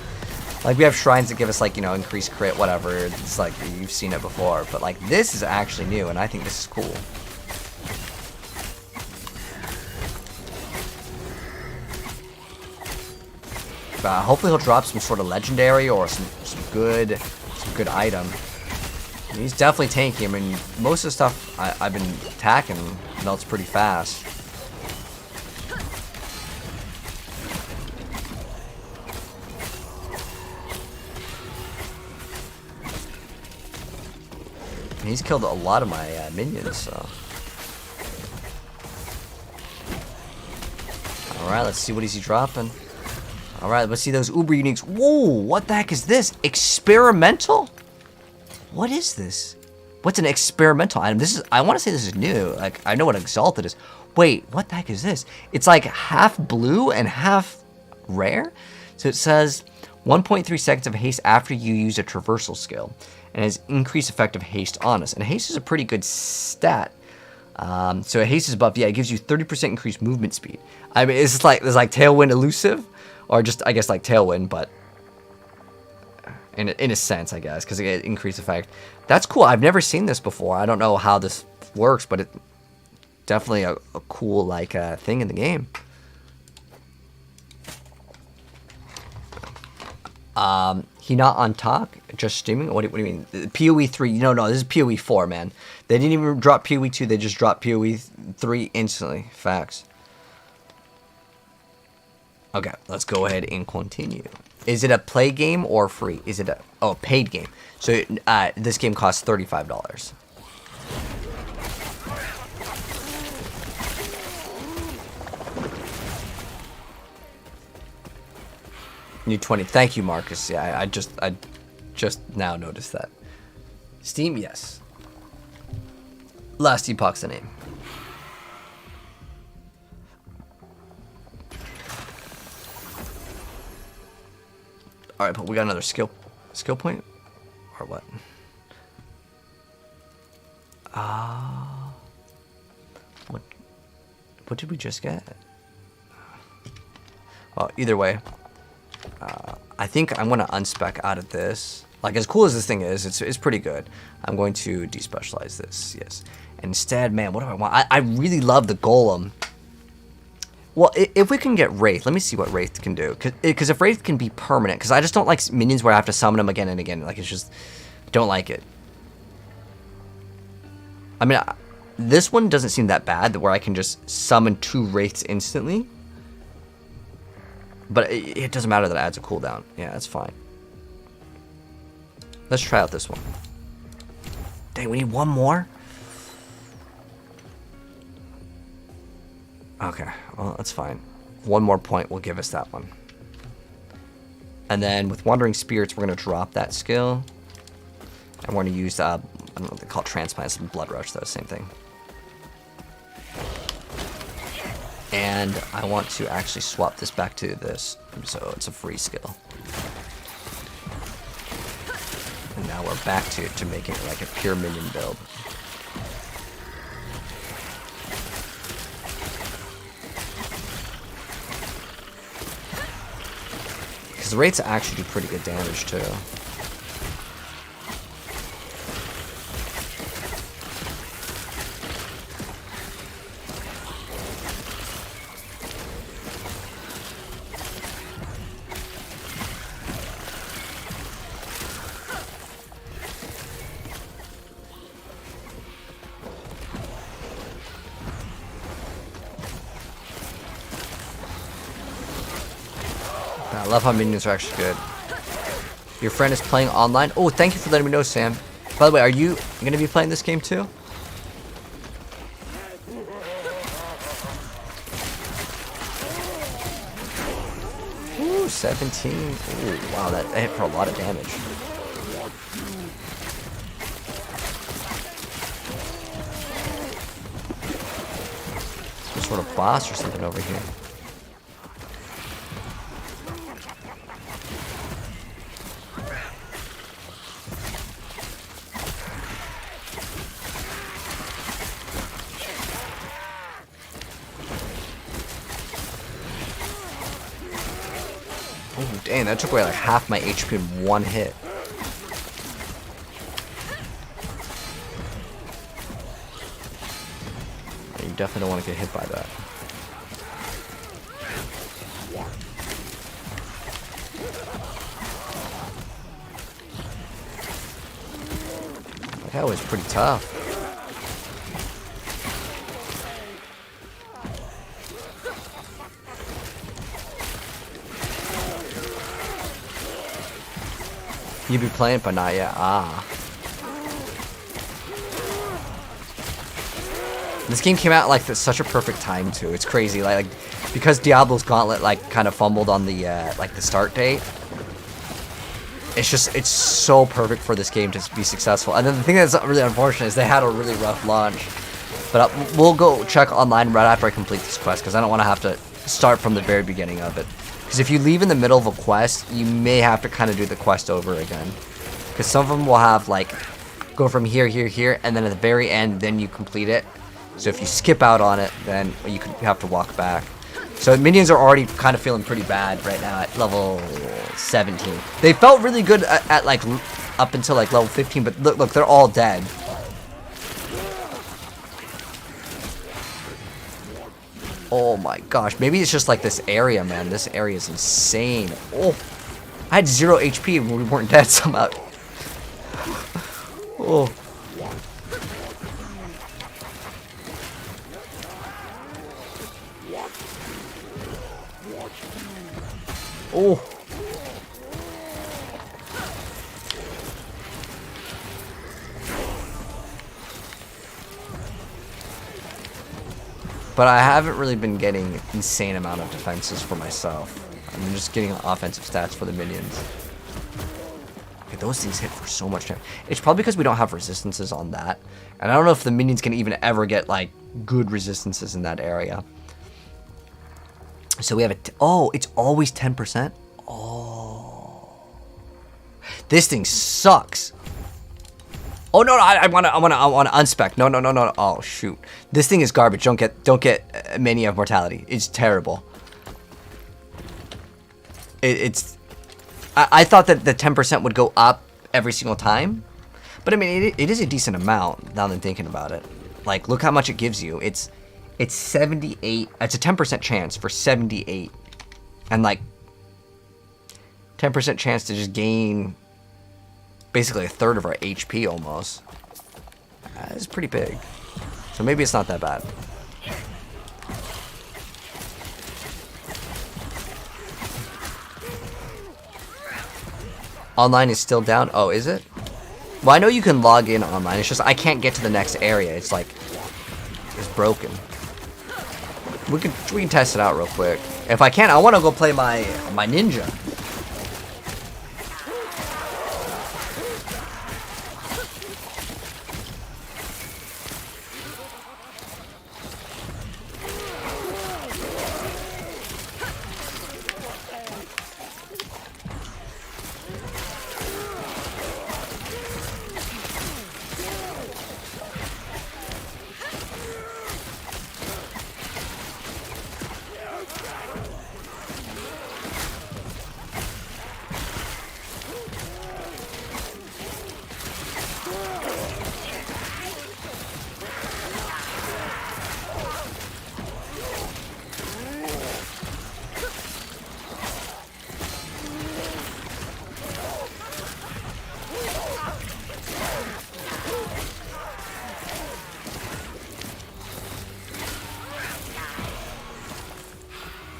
Like, we have shrines that give us, like, you know, increased crit, whatever. It's like, you've seen it before. But, like, this is actually new, and I think this is cool. Hopefully he'll drop some sort of legendary or some good item. He's definitely tanky. I mean, most of the stuff I've been attacking melts pretty fast. He's killed a lot of my minions, so. Alright, let's see what is he dropping. Alright, let's see those uber uniques. Whoa, what the heck is this? Experimental? What is this? What's an experimental item? This is, I want to say this is new. Like, I know what Exalted is. Wait, what the heck is this? It's like half blue and half rare? So it says 1.3 seconds of haste after you use a traversal skill. And has increased effective haste on us. And haste is a pretty good stat. So haste is buff. Yeah, it gives you 30% increased movement speed. I mean, it's like Tailwind elusive. Or just, I guess, like Tailwind, but in a sense, I guess, because it gets increased effect. That's cool. I've never seen this before. I don't know how this works, but it's definitely a cool, like, thing in the game. He not on talk, just streaming? What do you mean? PoE 3, no, this is PoE 4, man. They didn't even drop PoE 2, they just dropped PoE 3 instantly. Facts. Okay, let's go ahead and continue. Is it a play game or free? Is it a paid game? So this game costs $35. New 20. Thank you, Marcus. Yeah, I just now noticed that. Steam, yes. Last Epoch's the name. Alright, but we got another skill point? Or what? What did we just get? Well, either way, I think I'm going to unspec out of this. Like, as cool as this thing is, it's pretty good. I'm going to despecialize this, yes. Instead, man, what do I want? I really love the Golem. Well, if we can get Wraith, let me see what Wraith can do. Because if Wraith can be permanent, because I just don't like minions where I have to summon them again and again. Like, it's just, don't like it. I mean, this one doesn't seem that bad, where I can just summon 2 Wraiths instantly. But it doesn't matter that it adds a cooldown. Yeah, that's fine. Let's try out this one. Dang, we need one more? Okay, well, that's fine. One more point will give us that one. And then with Wandering Spirits, we're going to drop that skill. And we're going to use, I don't know what they call it, Transplants and Blood Rush, though, same thing. And I want to actually swap this back to this, so it's a free skill. And now we're back to making it like a pure minion build. Because the Wraiths actually do pretty good damage too. I love how minions are actually good. Your friend is playing online? Oh, thank you for letting me know, Sam. By the way, are you going to be playing this game too? Ooh, 17. Ooh, wow, that hit for a lot of damage. Some sort of boss or something over here. Dang, that took away like half my HP in one hit. You definitely don't want to get hit by that. That was pretty tough. You be playing, but not yet. Ah. This game came out like such a perfect time too. It's crazy, like because Diablo's Gauntlet like kind of fumbled on the like the start date. It's so perfect for this game to be successful. And then the thing that's really unfortunate is they had a really rough launch. But we'll go check online right after I complete this quest because I don't want to have to start from the very beginning of it. Because if you leave in the middle of a quest, you may have to kind of do the quest over again. Because some of them will have like go from here, here, here, and then at the very end, then you complete it. So if you skip out on it, then you could have to walk back. So minions are already kind of feeling pretty bad right now at level 17. They felt really good at like up until like level 15, but look, they're all dead. Oh my gosh, maybe it's just like this area, man. This area is insane. Oh, I had 0 HP and we weren't dead somehow. Oh. Oh. But I haven't really been getting insane amount of defenses for myself. I'm just getting offensive stats for the minions. Okay, those things hit for so much damage. It's probably because we don't have resistances on that. And I don't know if the minions can even ever get like good resistances in that area. So we have oh, it's always 10%. Oh, this thing sucks. Oh no, I wanna unspec. No. Oh shoot, this thing is garbage. Don't get Mania of Mortality. It's terrible. I thought that the 10% would go up every single time, but I mean it is a decent amount now that I'm thinking about it. Like look how much it gives you. It's 78. It's a 10% chance for 78, and like 10% chance to just gain basically a third of our HP almost. It's pretty big. So maybe it's not that bad. Online is still down. Oh, is it? Well, I know you can log in online. It's just I can't get to the next area. It's like it's broken. We can test it out real quick. If I can, I want to go play my ninja.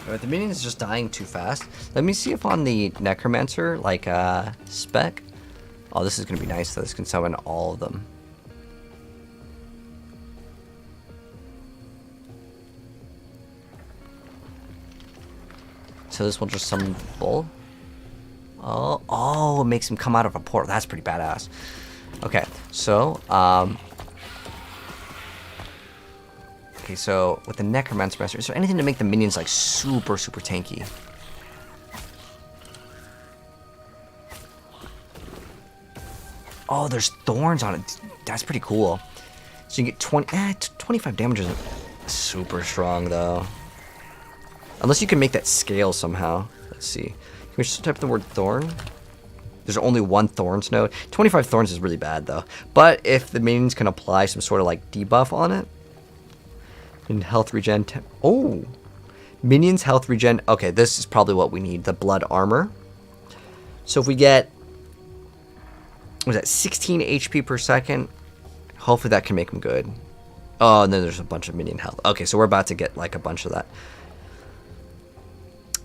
Alright, the minion is just dying too fast. Let me see if on the Necromancer, like, spec. Oh, this is gonna be nice though. This can summon all of them. So this will just summon Bull. Oh, it makes him come out of a portal. That's pretty badass. Okay, so, okay, so with the Necromancer Master, is there anything to make the minions like super tanky? Oh, there's thorns on it. That's pretty cool. So you get 25 damage isn't super strong though. Unless you can make that scale somehow. Let's see. You we just type the word thorn? There's only one thorns node. 25 thorns is really bad though. But if the minions can apply some sort of like debuff on it, and health regen. Oh, minions health regen. Okay, this is probably what we need. The blood armor. So if we get, what was that, 16 HP per second? Hopefully that can make them good. Oh, and then there's a bunch of minion health. Okay, so we're about to get like a bunch of that.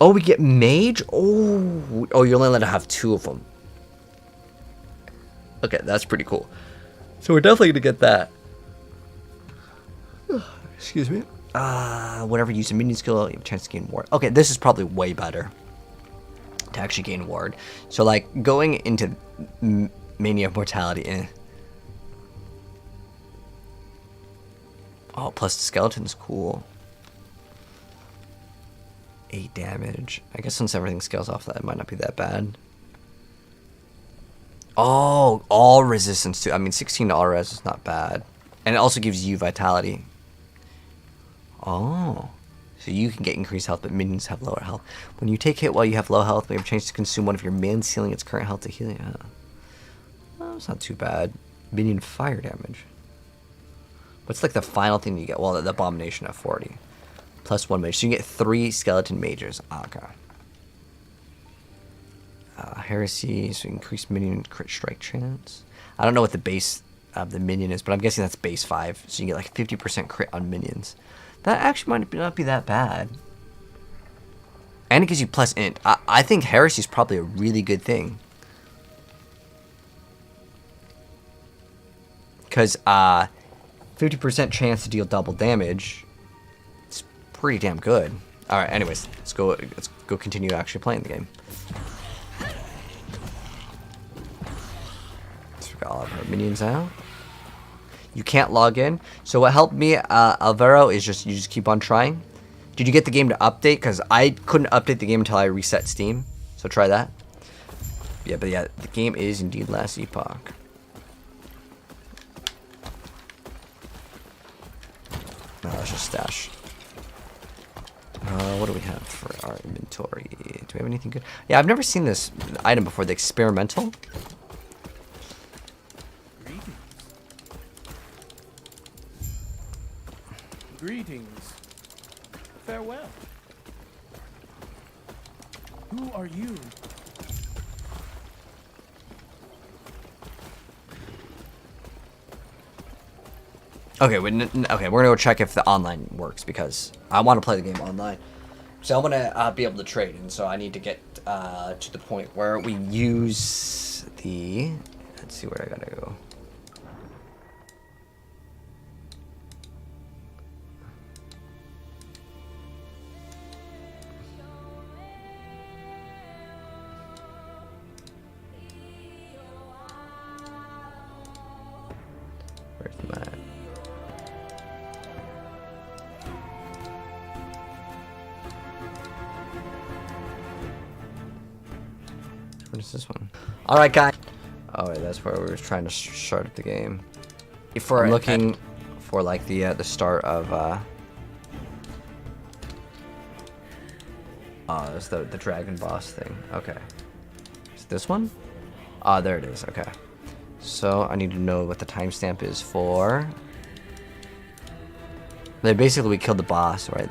Oh, we get mage? Oh, you're only allowed to have 2 of them. Okay, that's pretty cool. So we're definitely going to get that. Excuse me. Whenever you use a minion skill, you have a chance to gain ward. Okay, this is probably way better to actually gain ward. So like going into Mania of Mortality. Oh, plus the skeleton's cool. 8 damage. I guess since everything scales off that, it might not be that bad. Oh, all resistance too. I mean, 16 to all res is not bad. And it also gives you vitality. Oh. So you can get increased health, but minions have lower health. When you take hit while you have low health, we have a chance to consume one of your minions, sealing its current health to healing. Well, it's not too bad. Minion fire damage. What's like the final thing you get? Well, the abomination at 40. Plus 1 mage. So you get 3 skeleton mages. Okay. Heresy, so increased minion crit strike chance. I don't know what the base of the minion is, but I'm guessing that's base 5. So you get like 50% crit on minions. That actually might not be that bad. And it gives you plus int. I think heresy is probably a really good thing. Because 50% chance to deal double damage. It's pretty damn good. Alright, anyways, let's go continue actually playing the game. Let's get all of our minions out. You can't log in. So what helped me, Alvaro, is you just keep on trying. Did you get the game to update? Because I couldn't update the game until I reset Steam. So try that. Yeah, but yeah, the game is indeed Last Epoch. No, let's just stash. What do we have for our inventory? Do we have anything good? Yeah, I've never seen this item before. The experimental. Greetings. Farewell. Who are you? Okay, okay, we're gonna go check if the online works because I want to play the game online. So I want to be able to trade, and so I need to get to the point where we use the. Let's see where I gotta go. Where's my? What is this one? All right, guys. Oh wait, that's where we were trying to start up the game. I'm looking for like the start of. Oh, that's the dragon boss thing. Okay. Is it this one? Ah, there it is. Okay. So I need to know what the timestamp is for. Then basically we killed the boss, right?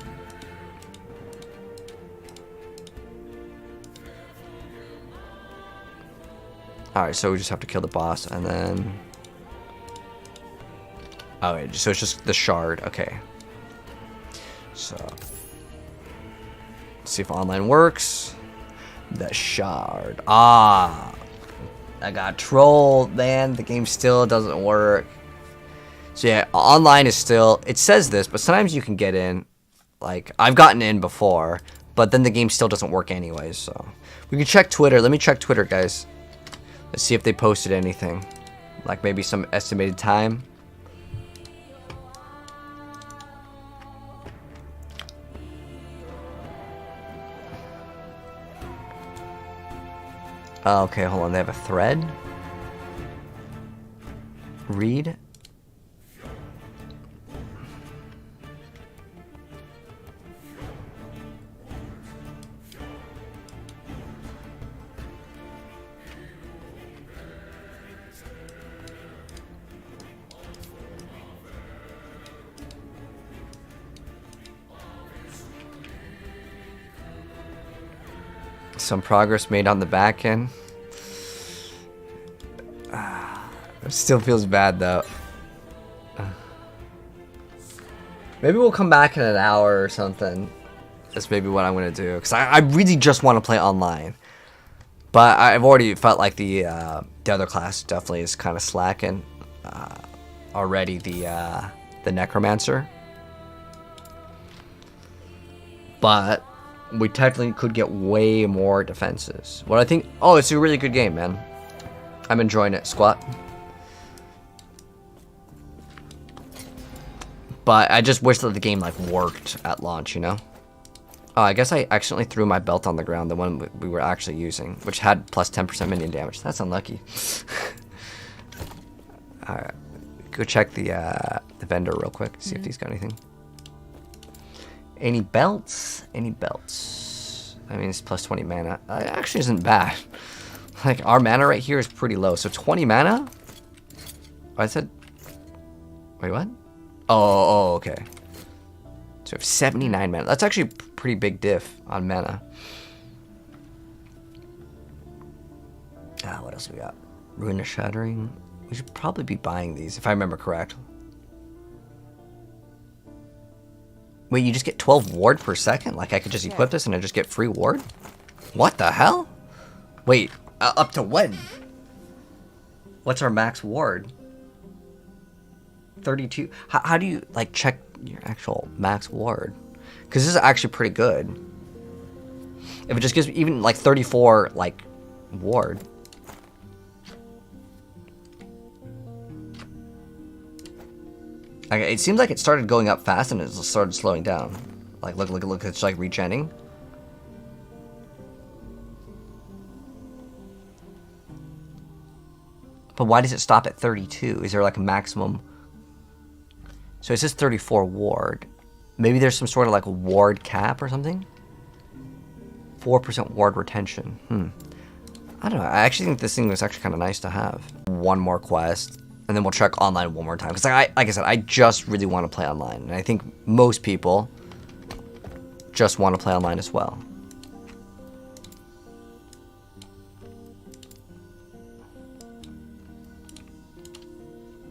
Alright, so we just have to kill the boss and then... Oh wait, so it's just the shard, okay. So... Let's see if online works. The shard. Ah! I got trolled, man. The game still doesn't work. So yeah, online is still... It says this, but sometimes you can get in. Like, I've gotten in before, but then the game still doesn't work anyways, so... We can check Twitter. Let me check Twitter, guys. Let's see if they posted anything. Like maybe some estimated time. Okay, hold on. They have a thread. Read. Some progress made on the back end. It still feels bad though. Maybe we'll come back in an hour or something. That's maybe what I'm gonna do, because I really just want to play online. But I've already felt like the other class definitely is kind of slacking. Already the Necromancer. But we technically could get way more defenses. What I think... Oh, it's a really good game, man. I'm enjoying it. Squat. But I just wish that the game like worked at launch, you know? Oh, I guess I accidentally threw my belt on the ground, the one we were actually using, which had plus 10% minion damage. That's unlucky. Alright. Go check the vendor real quick, see if he's got anything. Any belts? Any belts? I mean, it's plus 20 mana. It actually isn't bad. Like, our mana right here is pretty low. So 20 mana? I said... Wait, what? Oh, okay. So we have 79 mana. That's actually a pretty big diff on mana. What else we got? Ruinous Shattering. We should probably be buying these, if I remember correct. Wait, you just get 12 ward per second? Like, I could just equip this and I just get free ward? What the hell? Wait, up to when? What's our max ward? 32. How do you, like, check your actual max ward? Because this is actually pretty good. If it just gives me even, like, 34, like, ward. Okay, it seems like it started going up fast and it started slowing down. Like, look, it's like regenning. But why does it stop at 32? Is there like a maximum? So it says 34 ward. Maybe there's some sort of like ward cap or something? 4% ward retention. I don't know. I actually think this thing was actually kind of nice to have. One more quest. And then we'll check online one more time. Because like I said, I just really want to play online. And I think most people just want to play online as well.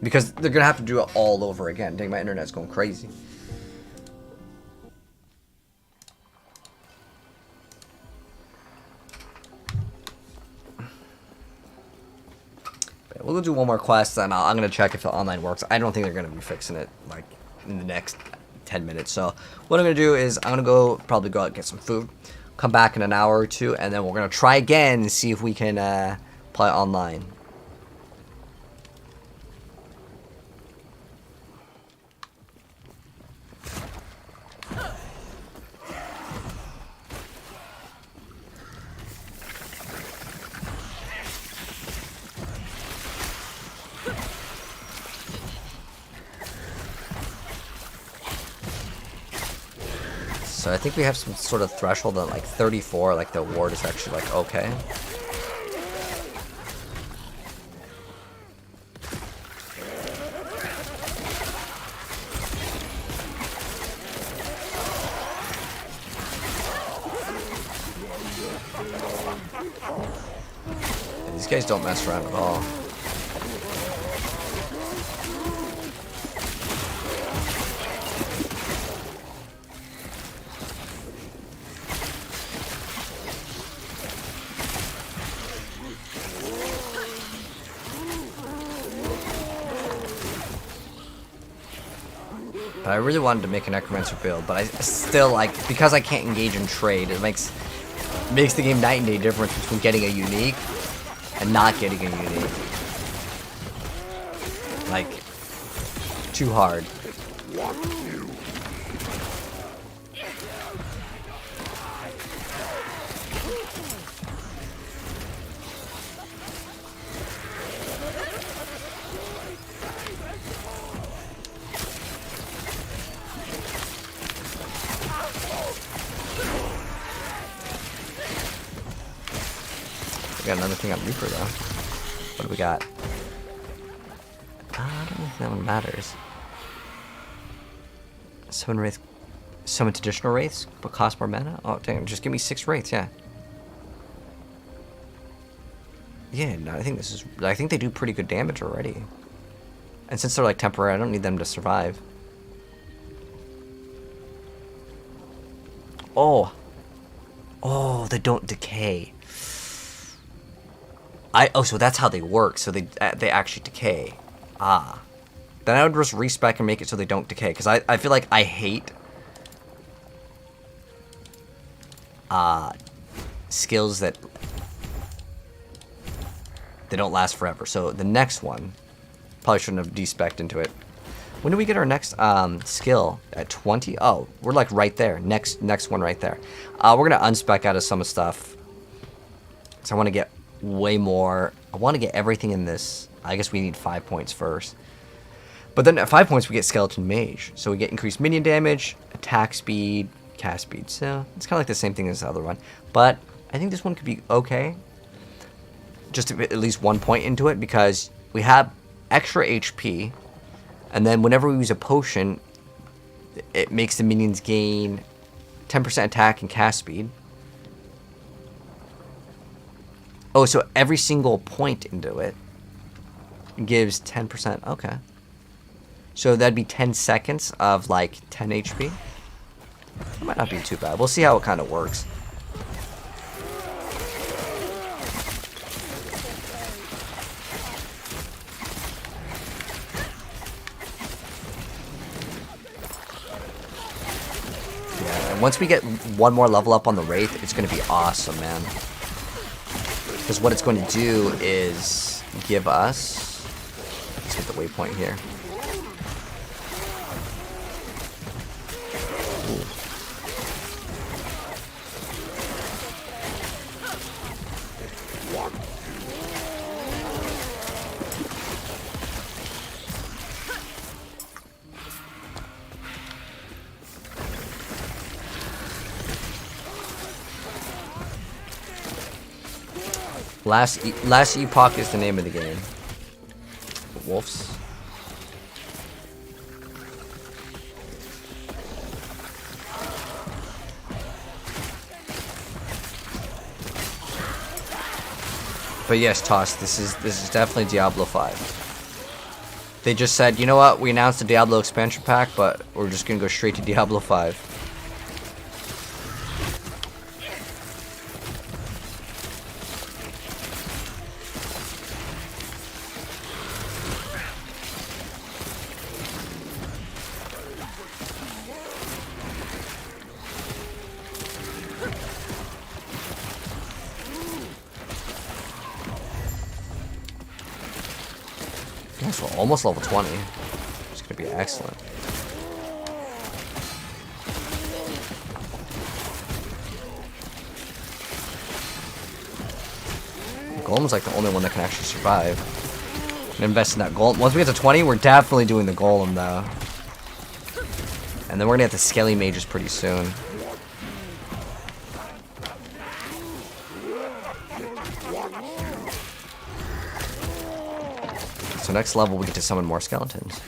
Because they're going to have to do it all over again. Dang, my internet's going crazy. We'll do one more quest, and I'm going to check if the online works. I don't think they're going to be fixing it, like, in the next 10 minutes. So, what I'm going to do is, I'm going to probably go out and get some food, come back in an hour or two, and then we're going to try again and see if we can play online. So I think we have some sort of threshold at like 34, like the ward is actually like okay. Yeah, these guys don't mess around at all. I really wanted to make a Necromancer build, but I still, like, because I can't engage in trade, it makes the game night and day difference between getting a unique and not getting a unique. Like, too hard. We got another thing on Reaper though. What do we got? I don't think that one matters. Summon Wraith. Summon additional Wraiths, but cost more mana? Oh dang, just give me 6 Wraiths, yeah. Yeah, no, I think they do pretty good damage already. And since they're like temporary, I don't need them to survive. Oh. Oh, they don't decay. Oh, so that's how they work. So they actually decay. Ah. Then I would just respec and make it so they don't decay. Because I feel like I hate skills that they don't last forever. So the next one, probably shouldn't have despec'd into it. When do we get our next skill? At 20? Oh, we're like right there. Next one right there. We're going to unspec out of some stuff. So I want to get way more. I want to get everything in this. I guess we need 5 points first. But then at 5 points we get Skeleton Mage. So we get increased minion damage, attack speed, cast speed. So it's kind of like the same thing as the other one. But I think this one could be okay. Just to get at least 1 point into it because we have extra HP. And then whenever we use a potion, it makes the minions gain 10% attack and cast speed. Oh, so every single point into it gives 10%. Okay. So that'd be 10 seconds of like 10 HP. That might not be too bad. We'll see how it kind of works. Once we get one more level up on the Wraith, it's going to be awesome, man. Because what it's going to do is give us... Let's get the waypoint here. Ooh. Last Epoch is the name of the game. Wolves. But yes, Toss, this is definitely Diablo 5. They just said, you know what, we announced the Diablo expansion pack, but we're just gonna go straight to Diablo 5. Yes, we're almost level 20. It's gonna be excellent. Golem's like the only one that can actually survive. And invest in that golem. Once we get to 20, we're definitely doing the golem though. And then we're gonna have the Skelly Mages pretty soon. So next level we get to summon more skeletons.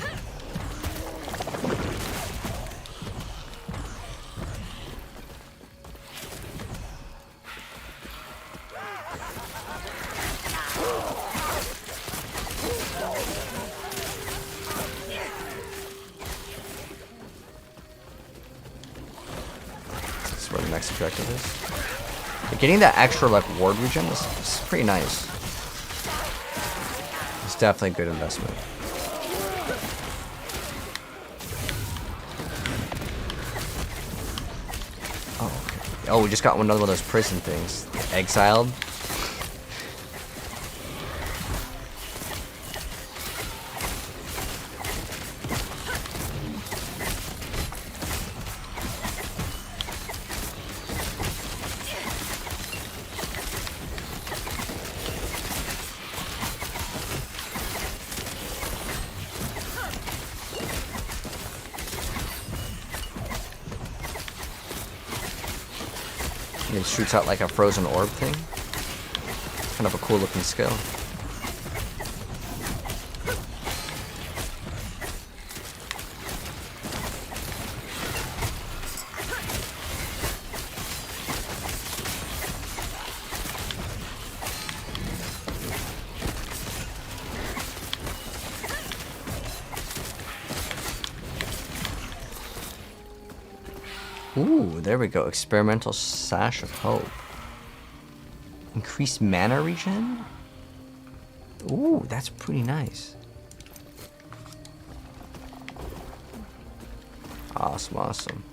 This is where the next objective is. But getting that extra like ward regen is pretty nice. It's definitely a good investment. Oh, okay. Oh, we just got another one of those prison things. Exiled. It shoots out like a frozen orb thing. Kind of a cool looking skill. Ooh, there we go. Experimental Sash of Hope. Increased mana regen? Ooh, that's pretty nice. Awesome, awesome.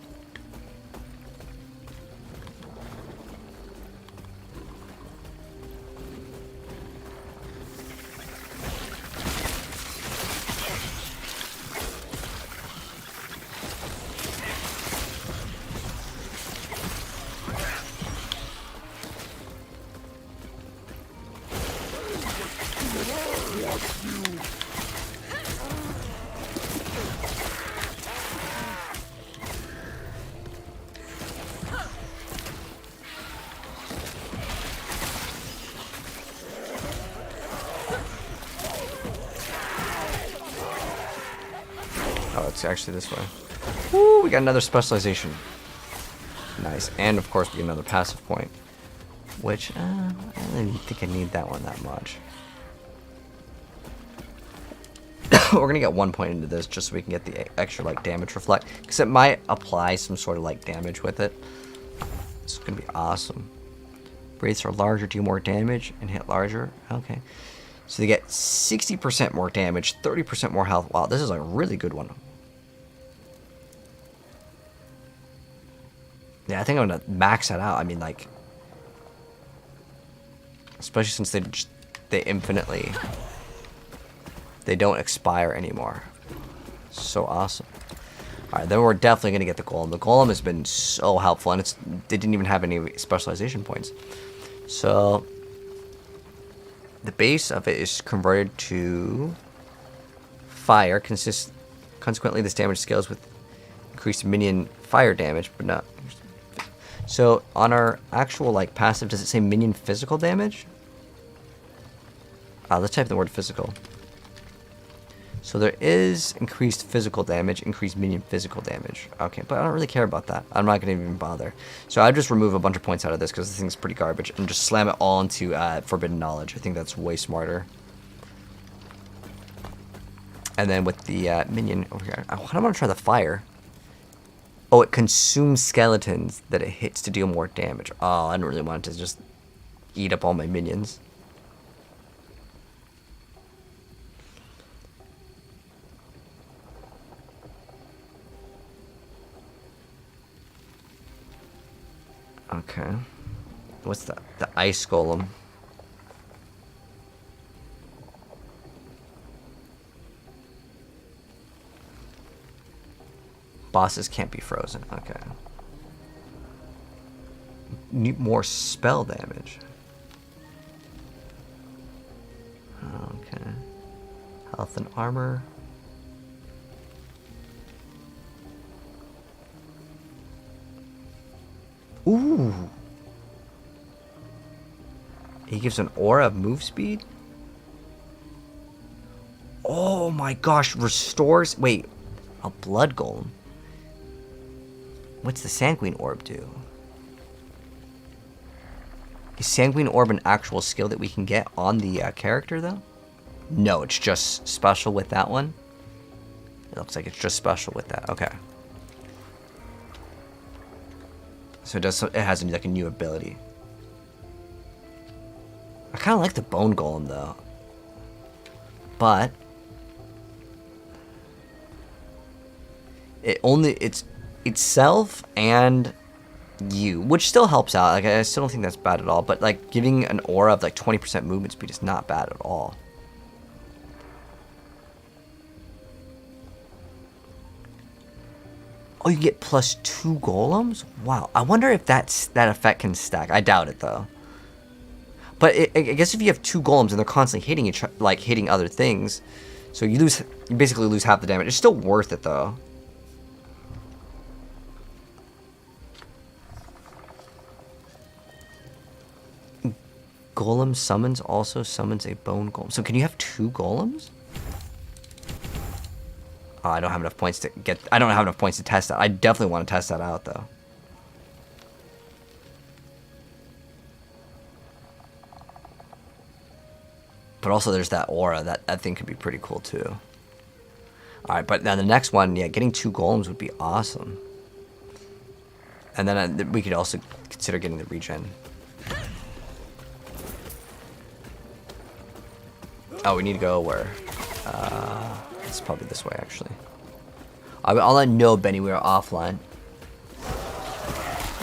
Oh, it's actually this way. Woo, we got another specialization. Nice. And of course we get another passive point. Which, I don't really think I need that one that much. We're gonna get 1 point into this just so we can get the extra like damage reflect. Because it might apply some sort of like damage with it. It's gonna be awesome. Wraiths are larger, do more damage, and hit larger. Okay. So they get 60% more damage, 30% more health. Wow, this is a really good one. Yeah, I think I'm gonna max that out. I mean, like, especially since they infinitely, they don't expire anymore. So awesome. All right, then we're definitely gonna get the golem. The golem has been so helpful, and they didn't even have any specialization points. So the base of it is converted to fire. Consequently, this damage scales with increased minion fire damage, but not. So on our actual like passive, does it say minion physical damage? Let's type the word physical. So there is increased physical damage, increased minion physical damage. Okay, but I don't really care about that. I'm not going to even bother. So I just remove a bunch of points out of this because this thing's pretty garbage and just slam it all into Forbidden Knowledge. I think that's way smarter. And then with the minion over here, I don't want to try the fire. Oh, it consumes skeletons that it hits to deal more damage. Oh, I don't really want it to just eat up all my minions. Okay. What's that? The ice golem. Bosses can't be frozen. Okay. Need more spell damage. Okay. Health and armor. Ooh. He gives an aura of move speed? Oh my gosh, restores... Wait, a blood golem. What's the Sanguine Orb do? Is Sanguine Orb an actual skill that we can get on the character, though? No, it's just special with that one. It looks like it's just special with that. Okay. So it has like a new ability. I kind of like the Bone Golem, though. But it's itself and you, which still helps out. Like, I still don't think that's bad at all, but like giving an aura of like 20% movement speed is not bad at all. Oh, you get +2 golems? Wow. I wonder if that effect can stack. I doubt it, though. But I guess if you have 2 golems and they're constantly hitting hitting other things, so you basically lose half the damage. It's still worth it, though. Golem summons also summons a bone golem. So can you have 2 golems? Oh, I don't have enough points to get... I don't have enough points to test that. I definitely want to test that out, though. But also there's that aura. That thing could be pretty cool, too. Alright, but now the next one, yeah, getting 2 golems would be awesome. And then we could also consider getting the regen. Oh, we need to go where? It's probably this way, actually. I'll let know, Benny, we are offline.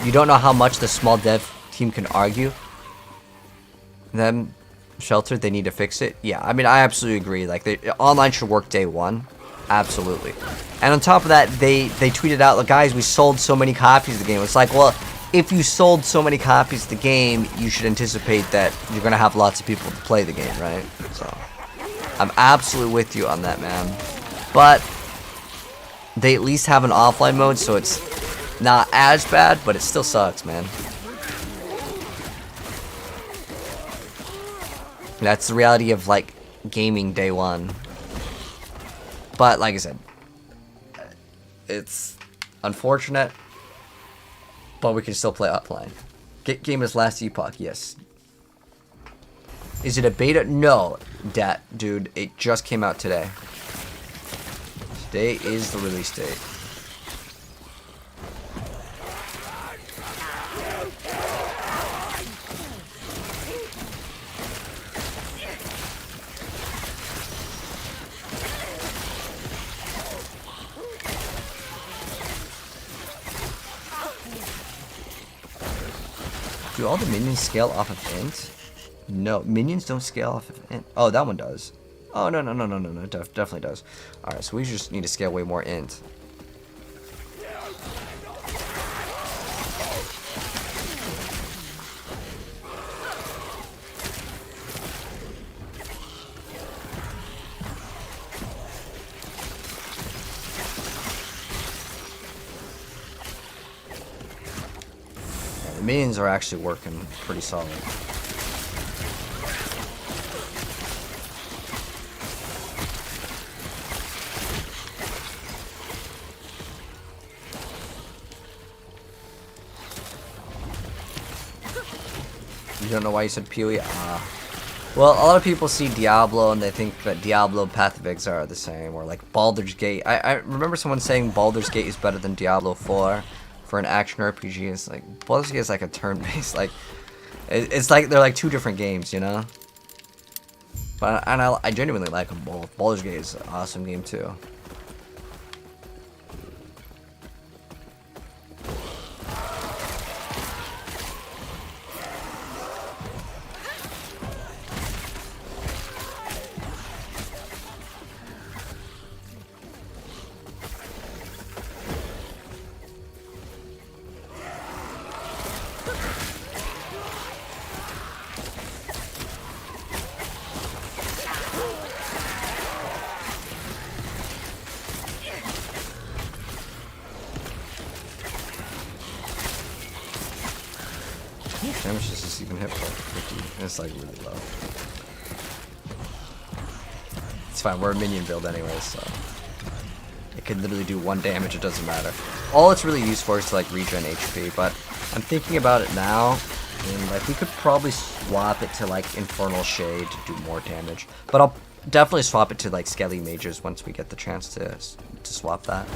You don't know how much the small dev team can argue. Them sheltered, they need to fix it. Yeah, I mean, I absolutely agree. Like, online should work day one. Absolutely. And on top of that, they tweeted out, like, guys, we sold so many copies of the game. It's like, well, if you sold so many copies of the game, you should anticipate that you're going to have lots of people to play the game, right? So, I'm absolutely with you on that, man. But they at least have an offline mode, so it's not as bad, but it still sucks, man. That's the reality of, like, gaming day one. But, like I said, it's unfortunate, but we can still play offline. Game is last epoch, yes. Is it a beta? No, dude, it just came out today. Today is the release date. Do all the minions scale off of int? No, minions don't scale off of int. Oh, that one does. Oh, no, definitely does. Alright, so we just need to scale way more int. The minions are actually working pretty solid. You don't know why you said Peely? Well, a lot of people see Diablo and they think that Diablo and Path of Exile are the same, or like Baldur's Gate. I remember someone saying Baldur's Gate is better than Diablo 4 for an action RPG. It's like, Baldur's Gate is like a turn-based, like, it's like they're like two different games, you know? But I genuinely like them both. Baldur's Gate is an awesome game too. Damage is even hit for 50. It's like really low. It's fine, we're a minion build anyways, so it can literally do 1 damage, it doesn't matter. All it's really used for is to like regen HP, but I'm thinking about it now, and like we could probably swap it to like Infernal Shade to do more damage. But I'll definitely swap it to like Skelly Mages once we get the chance to swap that.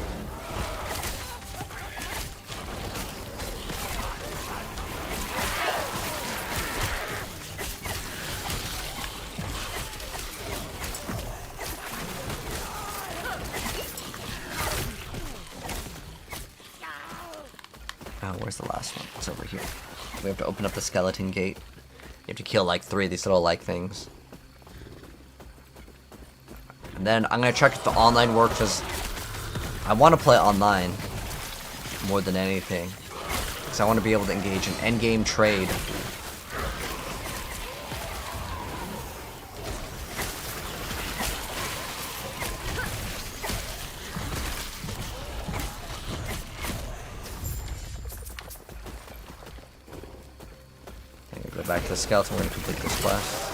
Where's the last one? It's over here. We have to open up the skeleton gate. You have to kill like 3 of these little like things. And then I'm gonna check if the online works, because I want to play online more than anything. Because I want to be able to engage in endgame trade. Back to the skeleton, we're gonna complete this quest.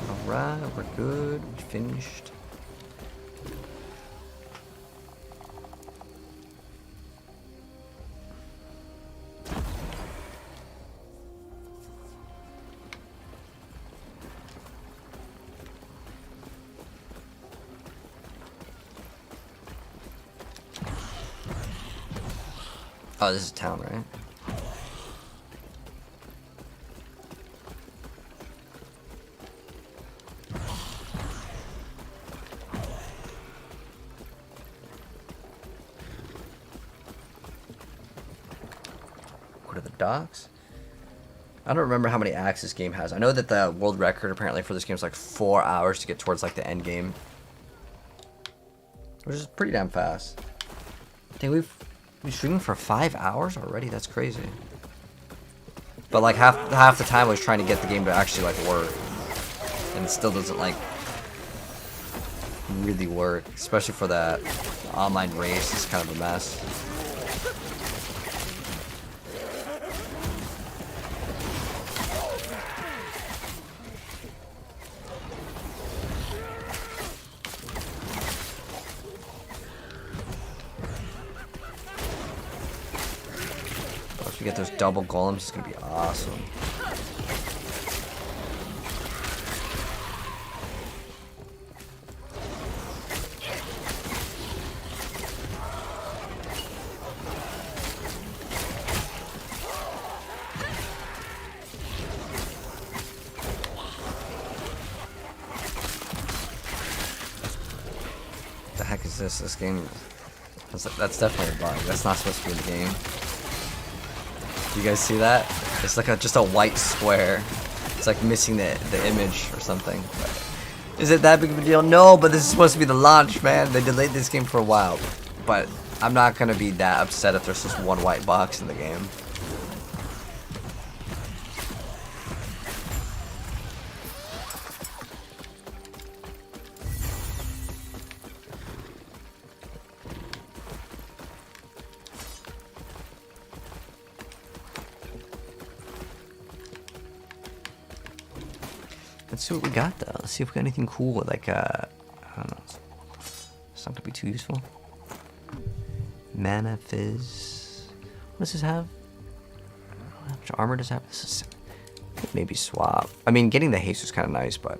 Alright, we're good, we finished. Oh, this is town, right? Go to the docks. I don't remember how many acts this game has. I know that the world record apparently for this game is like 4 hours to get towards like the end game, which is pretty damn fast. I think we've been streaming for 5 hours already. That's crazy. But like half the time I was trying to get the game to actually like work, and it still doesn't like really work, especially for that online race. It's kind of a mess. If we get those double golems, it's gonna be awesome. The heck is this? This game. That's definitely a bug. That's not supposed to be in the game. You guys see that? It's like just a white square. It's like missing the image or something. But is it that big of a deal? No, but this is supposed to be the launch, man. They delayed this game for a while. But I'm not gonna be that upset if there's just one white box in the game. Let's see what we got though. Let's see if we got anything cool like I don't know. It's not gonna be too useful. Mana fizz. What does this have? How much armor does it have? This is maybe swap. I mean, getting the haste was kind of nice, but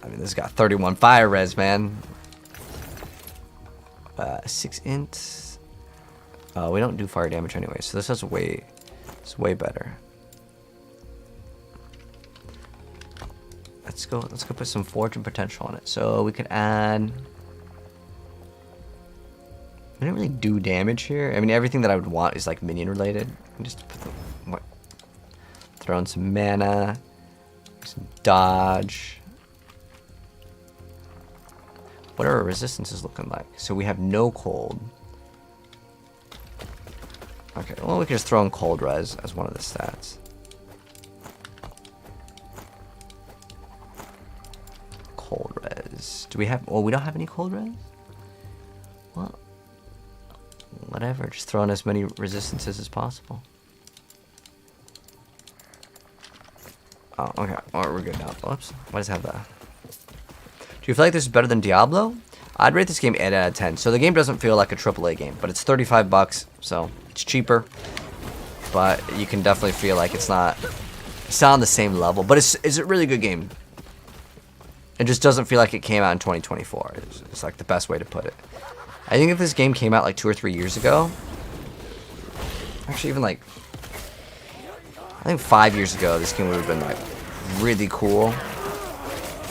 I mean, this got 31 fire res, man. 6 int. We don't do fire damage anyway, so this is it's way better. Let's go put some fortune potential on it. So we could add. We didn't really do damage here. I mean, everything that I would want is like minion related. Just put throw in some mana, some dodge. What are our resistances looking like? So we have no cold. Okay, well we can just throw in cold res as one of the stats. Cold res. Do we have? Well, we don't have any cold res. Well, whatever. Just throw in as many resistances as possible. Oh, okay. Alright, we're good now. Oops. Why does it have that? Do you feel like this is better than Diablo? I'd rate this game 8 out of 10. So the game doesn't feel like a AAA game, but it's 35 bucks, so it's cheaper. But you can definitely feel like it's not on the same level. But it's a really good game. It just doesn't feel like it came out in 2024. It's like the best way to put it. I think if this game came out like 2 or 3 years ago, actually even like, I think 5 years ago, this game would have been like really cool.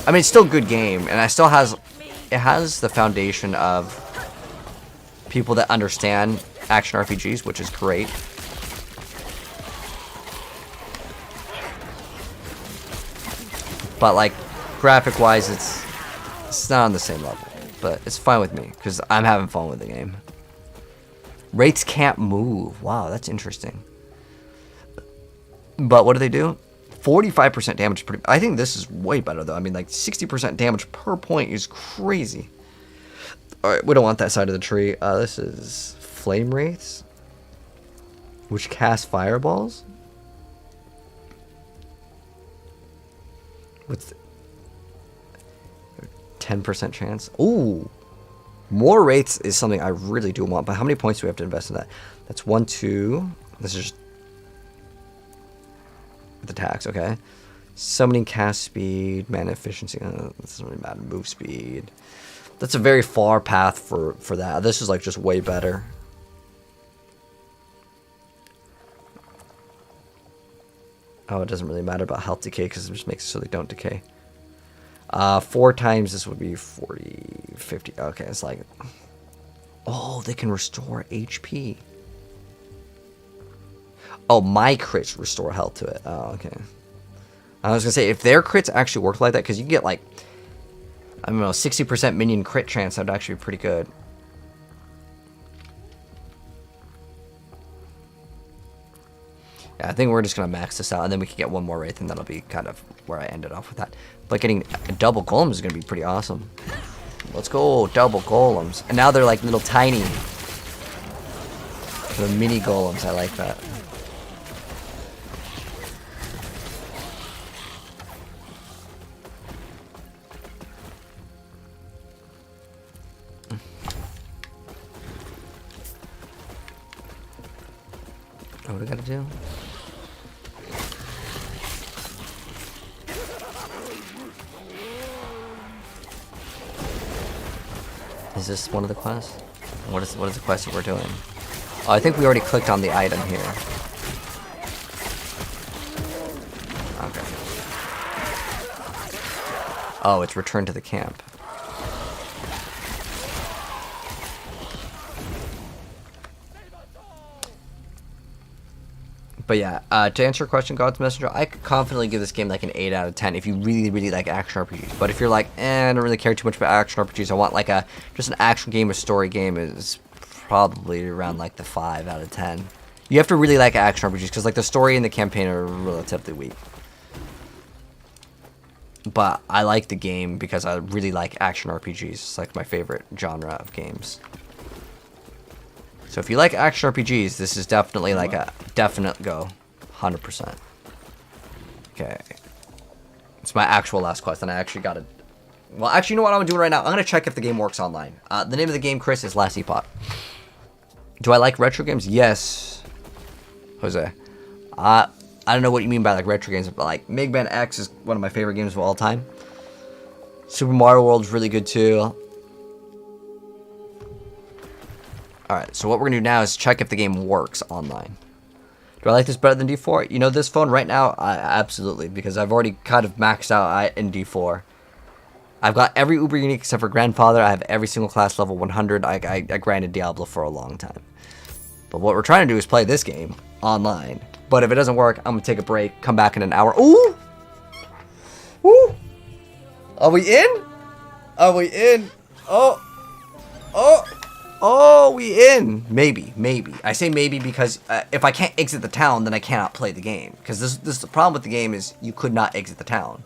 I mean, it's still a good game, and it has the foundation of people that understand action RPGs, which is great. But like, graphic-wise, it's not on the same level, but it's fine with me because I'm having fun with the game. Wraiths can't move. Wow, that's interesting. But what do? 45% damage. I think this is way better though. I mean, like 60% damage per point is crazy. All right, we don't want that side of the tree. This is flame wraiths, which cast fireballs. With 10% chance. Ooh, more wraiths is something I really do want. But how many points do we have to invest in that? That's 1, 2. This is just the tax, okay. Summoning cast speed, mana efficiency. This doesn't really matter. Move speed. That's a very far path for that. This is like just way better. Oh, it doesn't really matter about health decay because it just makes it so they don't decay. 4 times this would be 40, 50. Okay, it's like... Oh, they can restore HP. Oh, my crits restore health to it. Oh, okay. I was going to say, if their crits actually work like that, because you can get like, I don't know, 60% minion crit chance, that would actually be pretty good. Yeah, I think we're just going to max this out, and then we can get one more Wraith, and that'll be kind of where I ended off with that. But getting a double golem is going to be pretty awesome. Let's go, double golems. And now they're like little tiny. The mini golems, I like that. Oh, what do I gotta do? Is this one of the quests? What is the quest that we're doing? Oh, I think we already clicked on the item here. Okay. Oh, it's return to the camp. But yeah, to answer your question, God's Messenger, I could confidently give this game like an 8 out of 10 if you really, really like action RPGs. But if you're like, I don't really care too much about action RPGs, I want like just an action game, a story game, is probably around like the 5 out of 10. You have to really like action RPGs because like the story and the campaign are relatively weak. But I like the game because I really like action RPGs. It's like my favorite genre of games. So if you like action RPGs, this is definitely like a definite go. 100%. Okay. It's my actual last quest, and I actually got it. Well, actually, you know what I'm doing right now? I'm going to check if the game works online. The name of the game, Chris, is Last Epoch. Do I like retro games? Yes. Jose. I don't know what you mean by like retro games, but like Mega Man X is one of my favorite games of all time. Super Mario World is really good too. Alright, so what we're going to do now is check if the game works online. Do I like this better than D4? You know, this phone right now, absolutely, because I've already kind of maxed out in D4. I've got every Uber unique except for Grandfather. I have every single class level 100. I grinded Diablo for a long time. But what we're trying to do is play this game online. But if it doesn't work, I'm going to take a break, come back in an hour. Ooh! Ooh! Are we in? Are we in? Oh! Oh! Oh, we in. Maybe. I say maybe because if I can't exit the town, then I cannot play the game. Because this the problem with the game is you could not exit the town.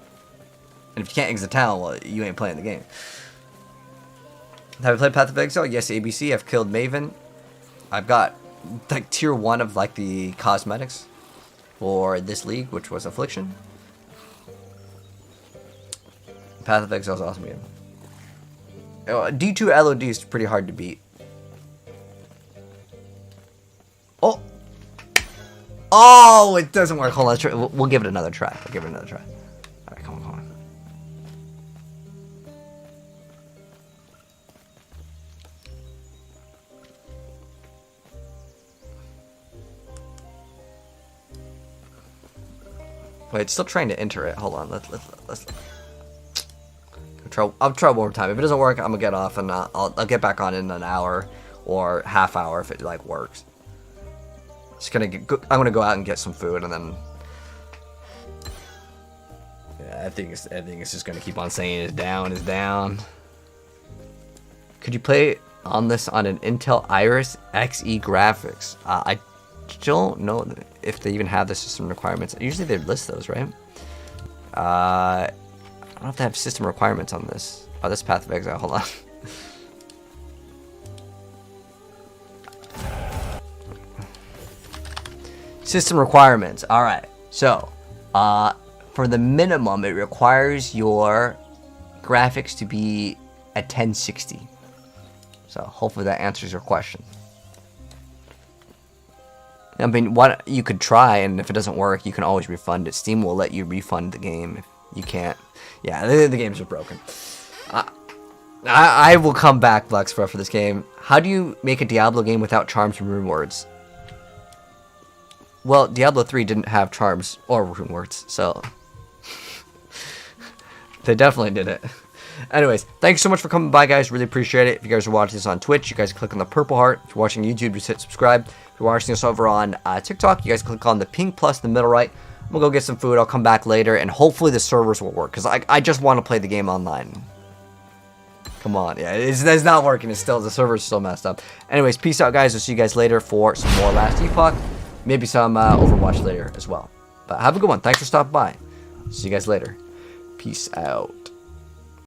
And if you can't exit the town, well, you ain't playing the game. Have I played Path of Exile? Yes, ABC. I've killed Maven. I've got like tier 1 of like the cosmetics for this league, which was Affliction. Path of Exile is awesome game. D2 LOD is pretty hard to beat. Oh! Oh, it doesn't work. Hold on, let's try. We'll give it another try. Alright, come on. Wait, it's still trying to enter it. Hold on. Let's I'll try one more time. If it doesn't work, I'm gonna get off and I'll get back on in an hour or half hour if it like works. I'm gonna go out and get some food and then. Yeah, I think it's just gonna keep on saying it's down. Could you play on this on an Intel Iris Xe graphics? I don't know if they even have the system requirements. Usually they list those, right? I don't know if they have system requirements on this. Oh, this Path of Exile. Hold on. System requirements. Alright. So, for the minimum, it requires your graphics to be at 1060. So, hopefully that answers your question. I mean, you could try, and if it doesn't work, you can always refund it. Steam will let you refund the game if you can't. Yeah, the games are broken. I will come back, Blacksprout, for this game. How do you make a Diablo game without charms and rune words? Well, Diablo 3 didn't have charms or rune words, so they definitely did it. Anyways, thanks so much for coming by, guys. Really appreciate it. If you guys are watching this on Twitch, you guys click on the purple heart. If you're watching YouTube, just hit subscribe. If you're watching this over on TikTok, you guys click on the pink plus in the middle right. I'm gonna go get some food. I'll come back later, and hopefully the servers will work, because I just want to play the game online. Come on, yeah, it's not working. It's still, the server's still messed up. Anyways, peace out, guys. I'll see you guys later for some more Last Epoch. Maybe some Overwatch later as well. But have a good one. Thanks for stopping by. See you guys later. Peace out.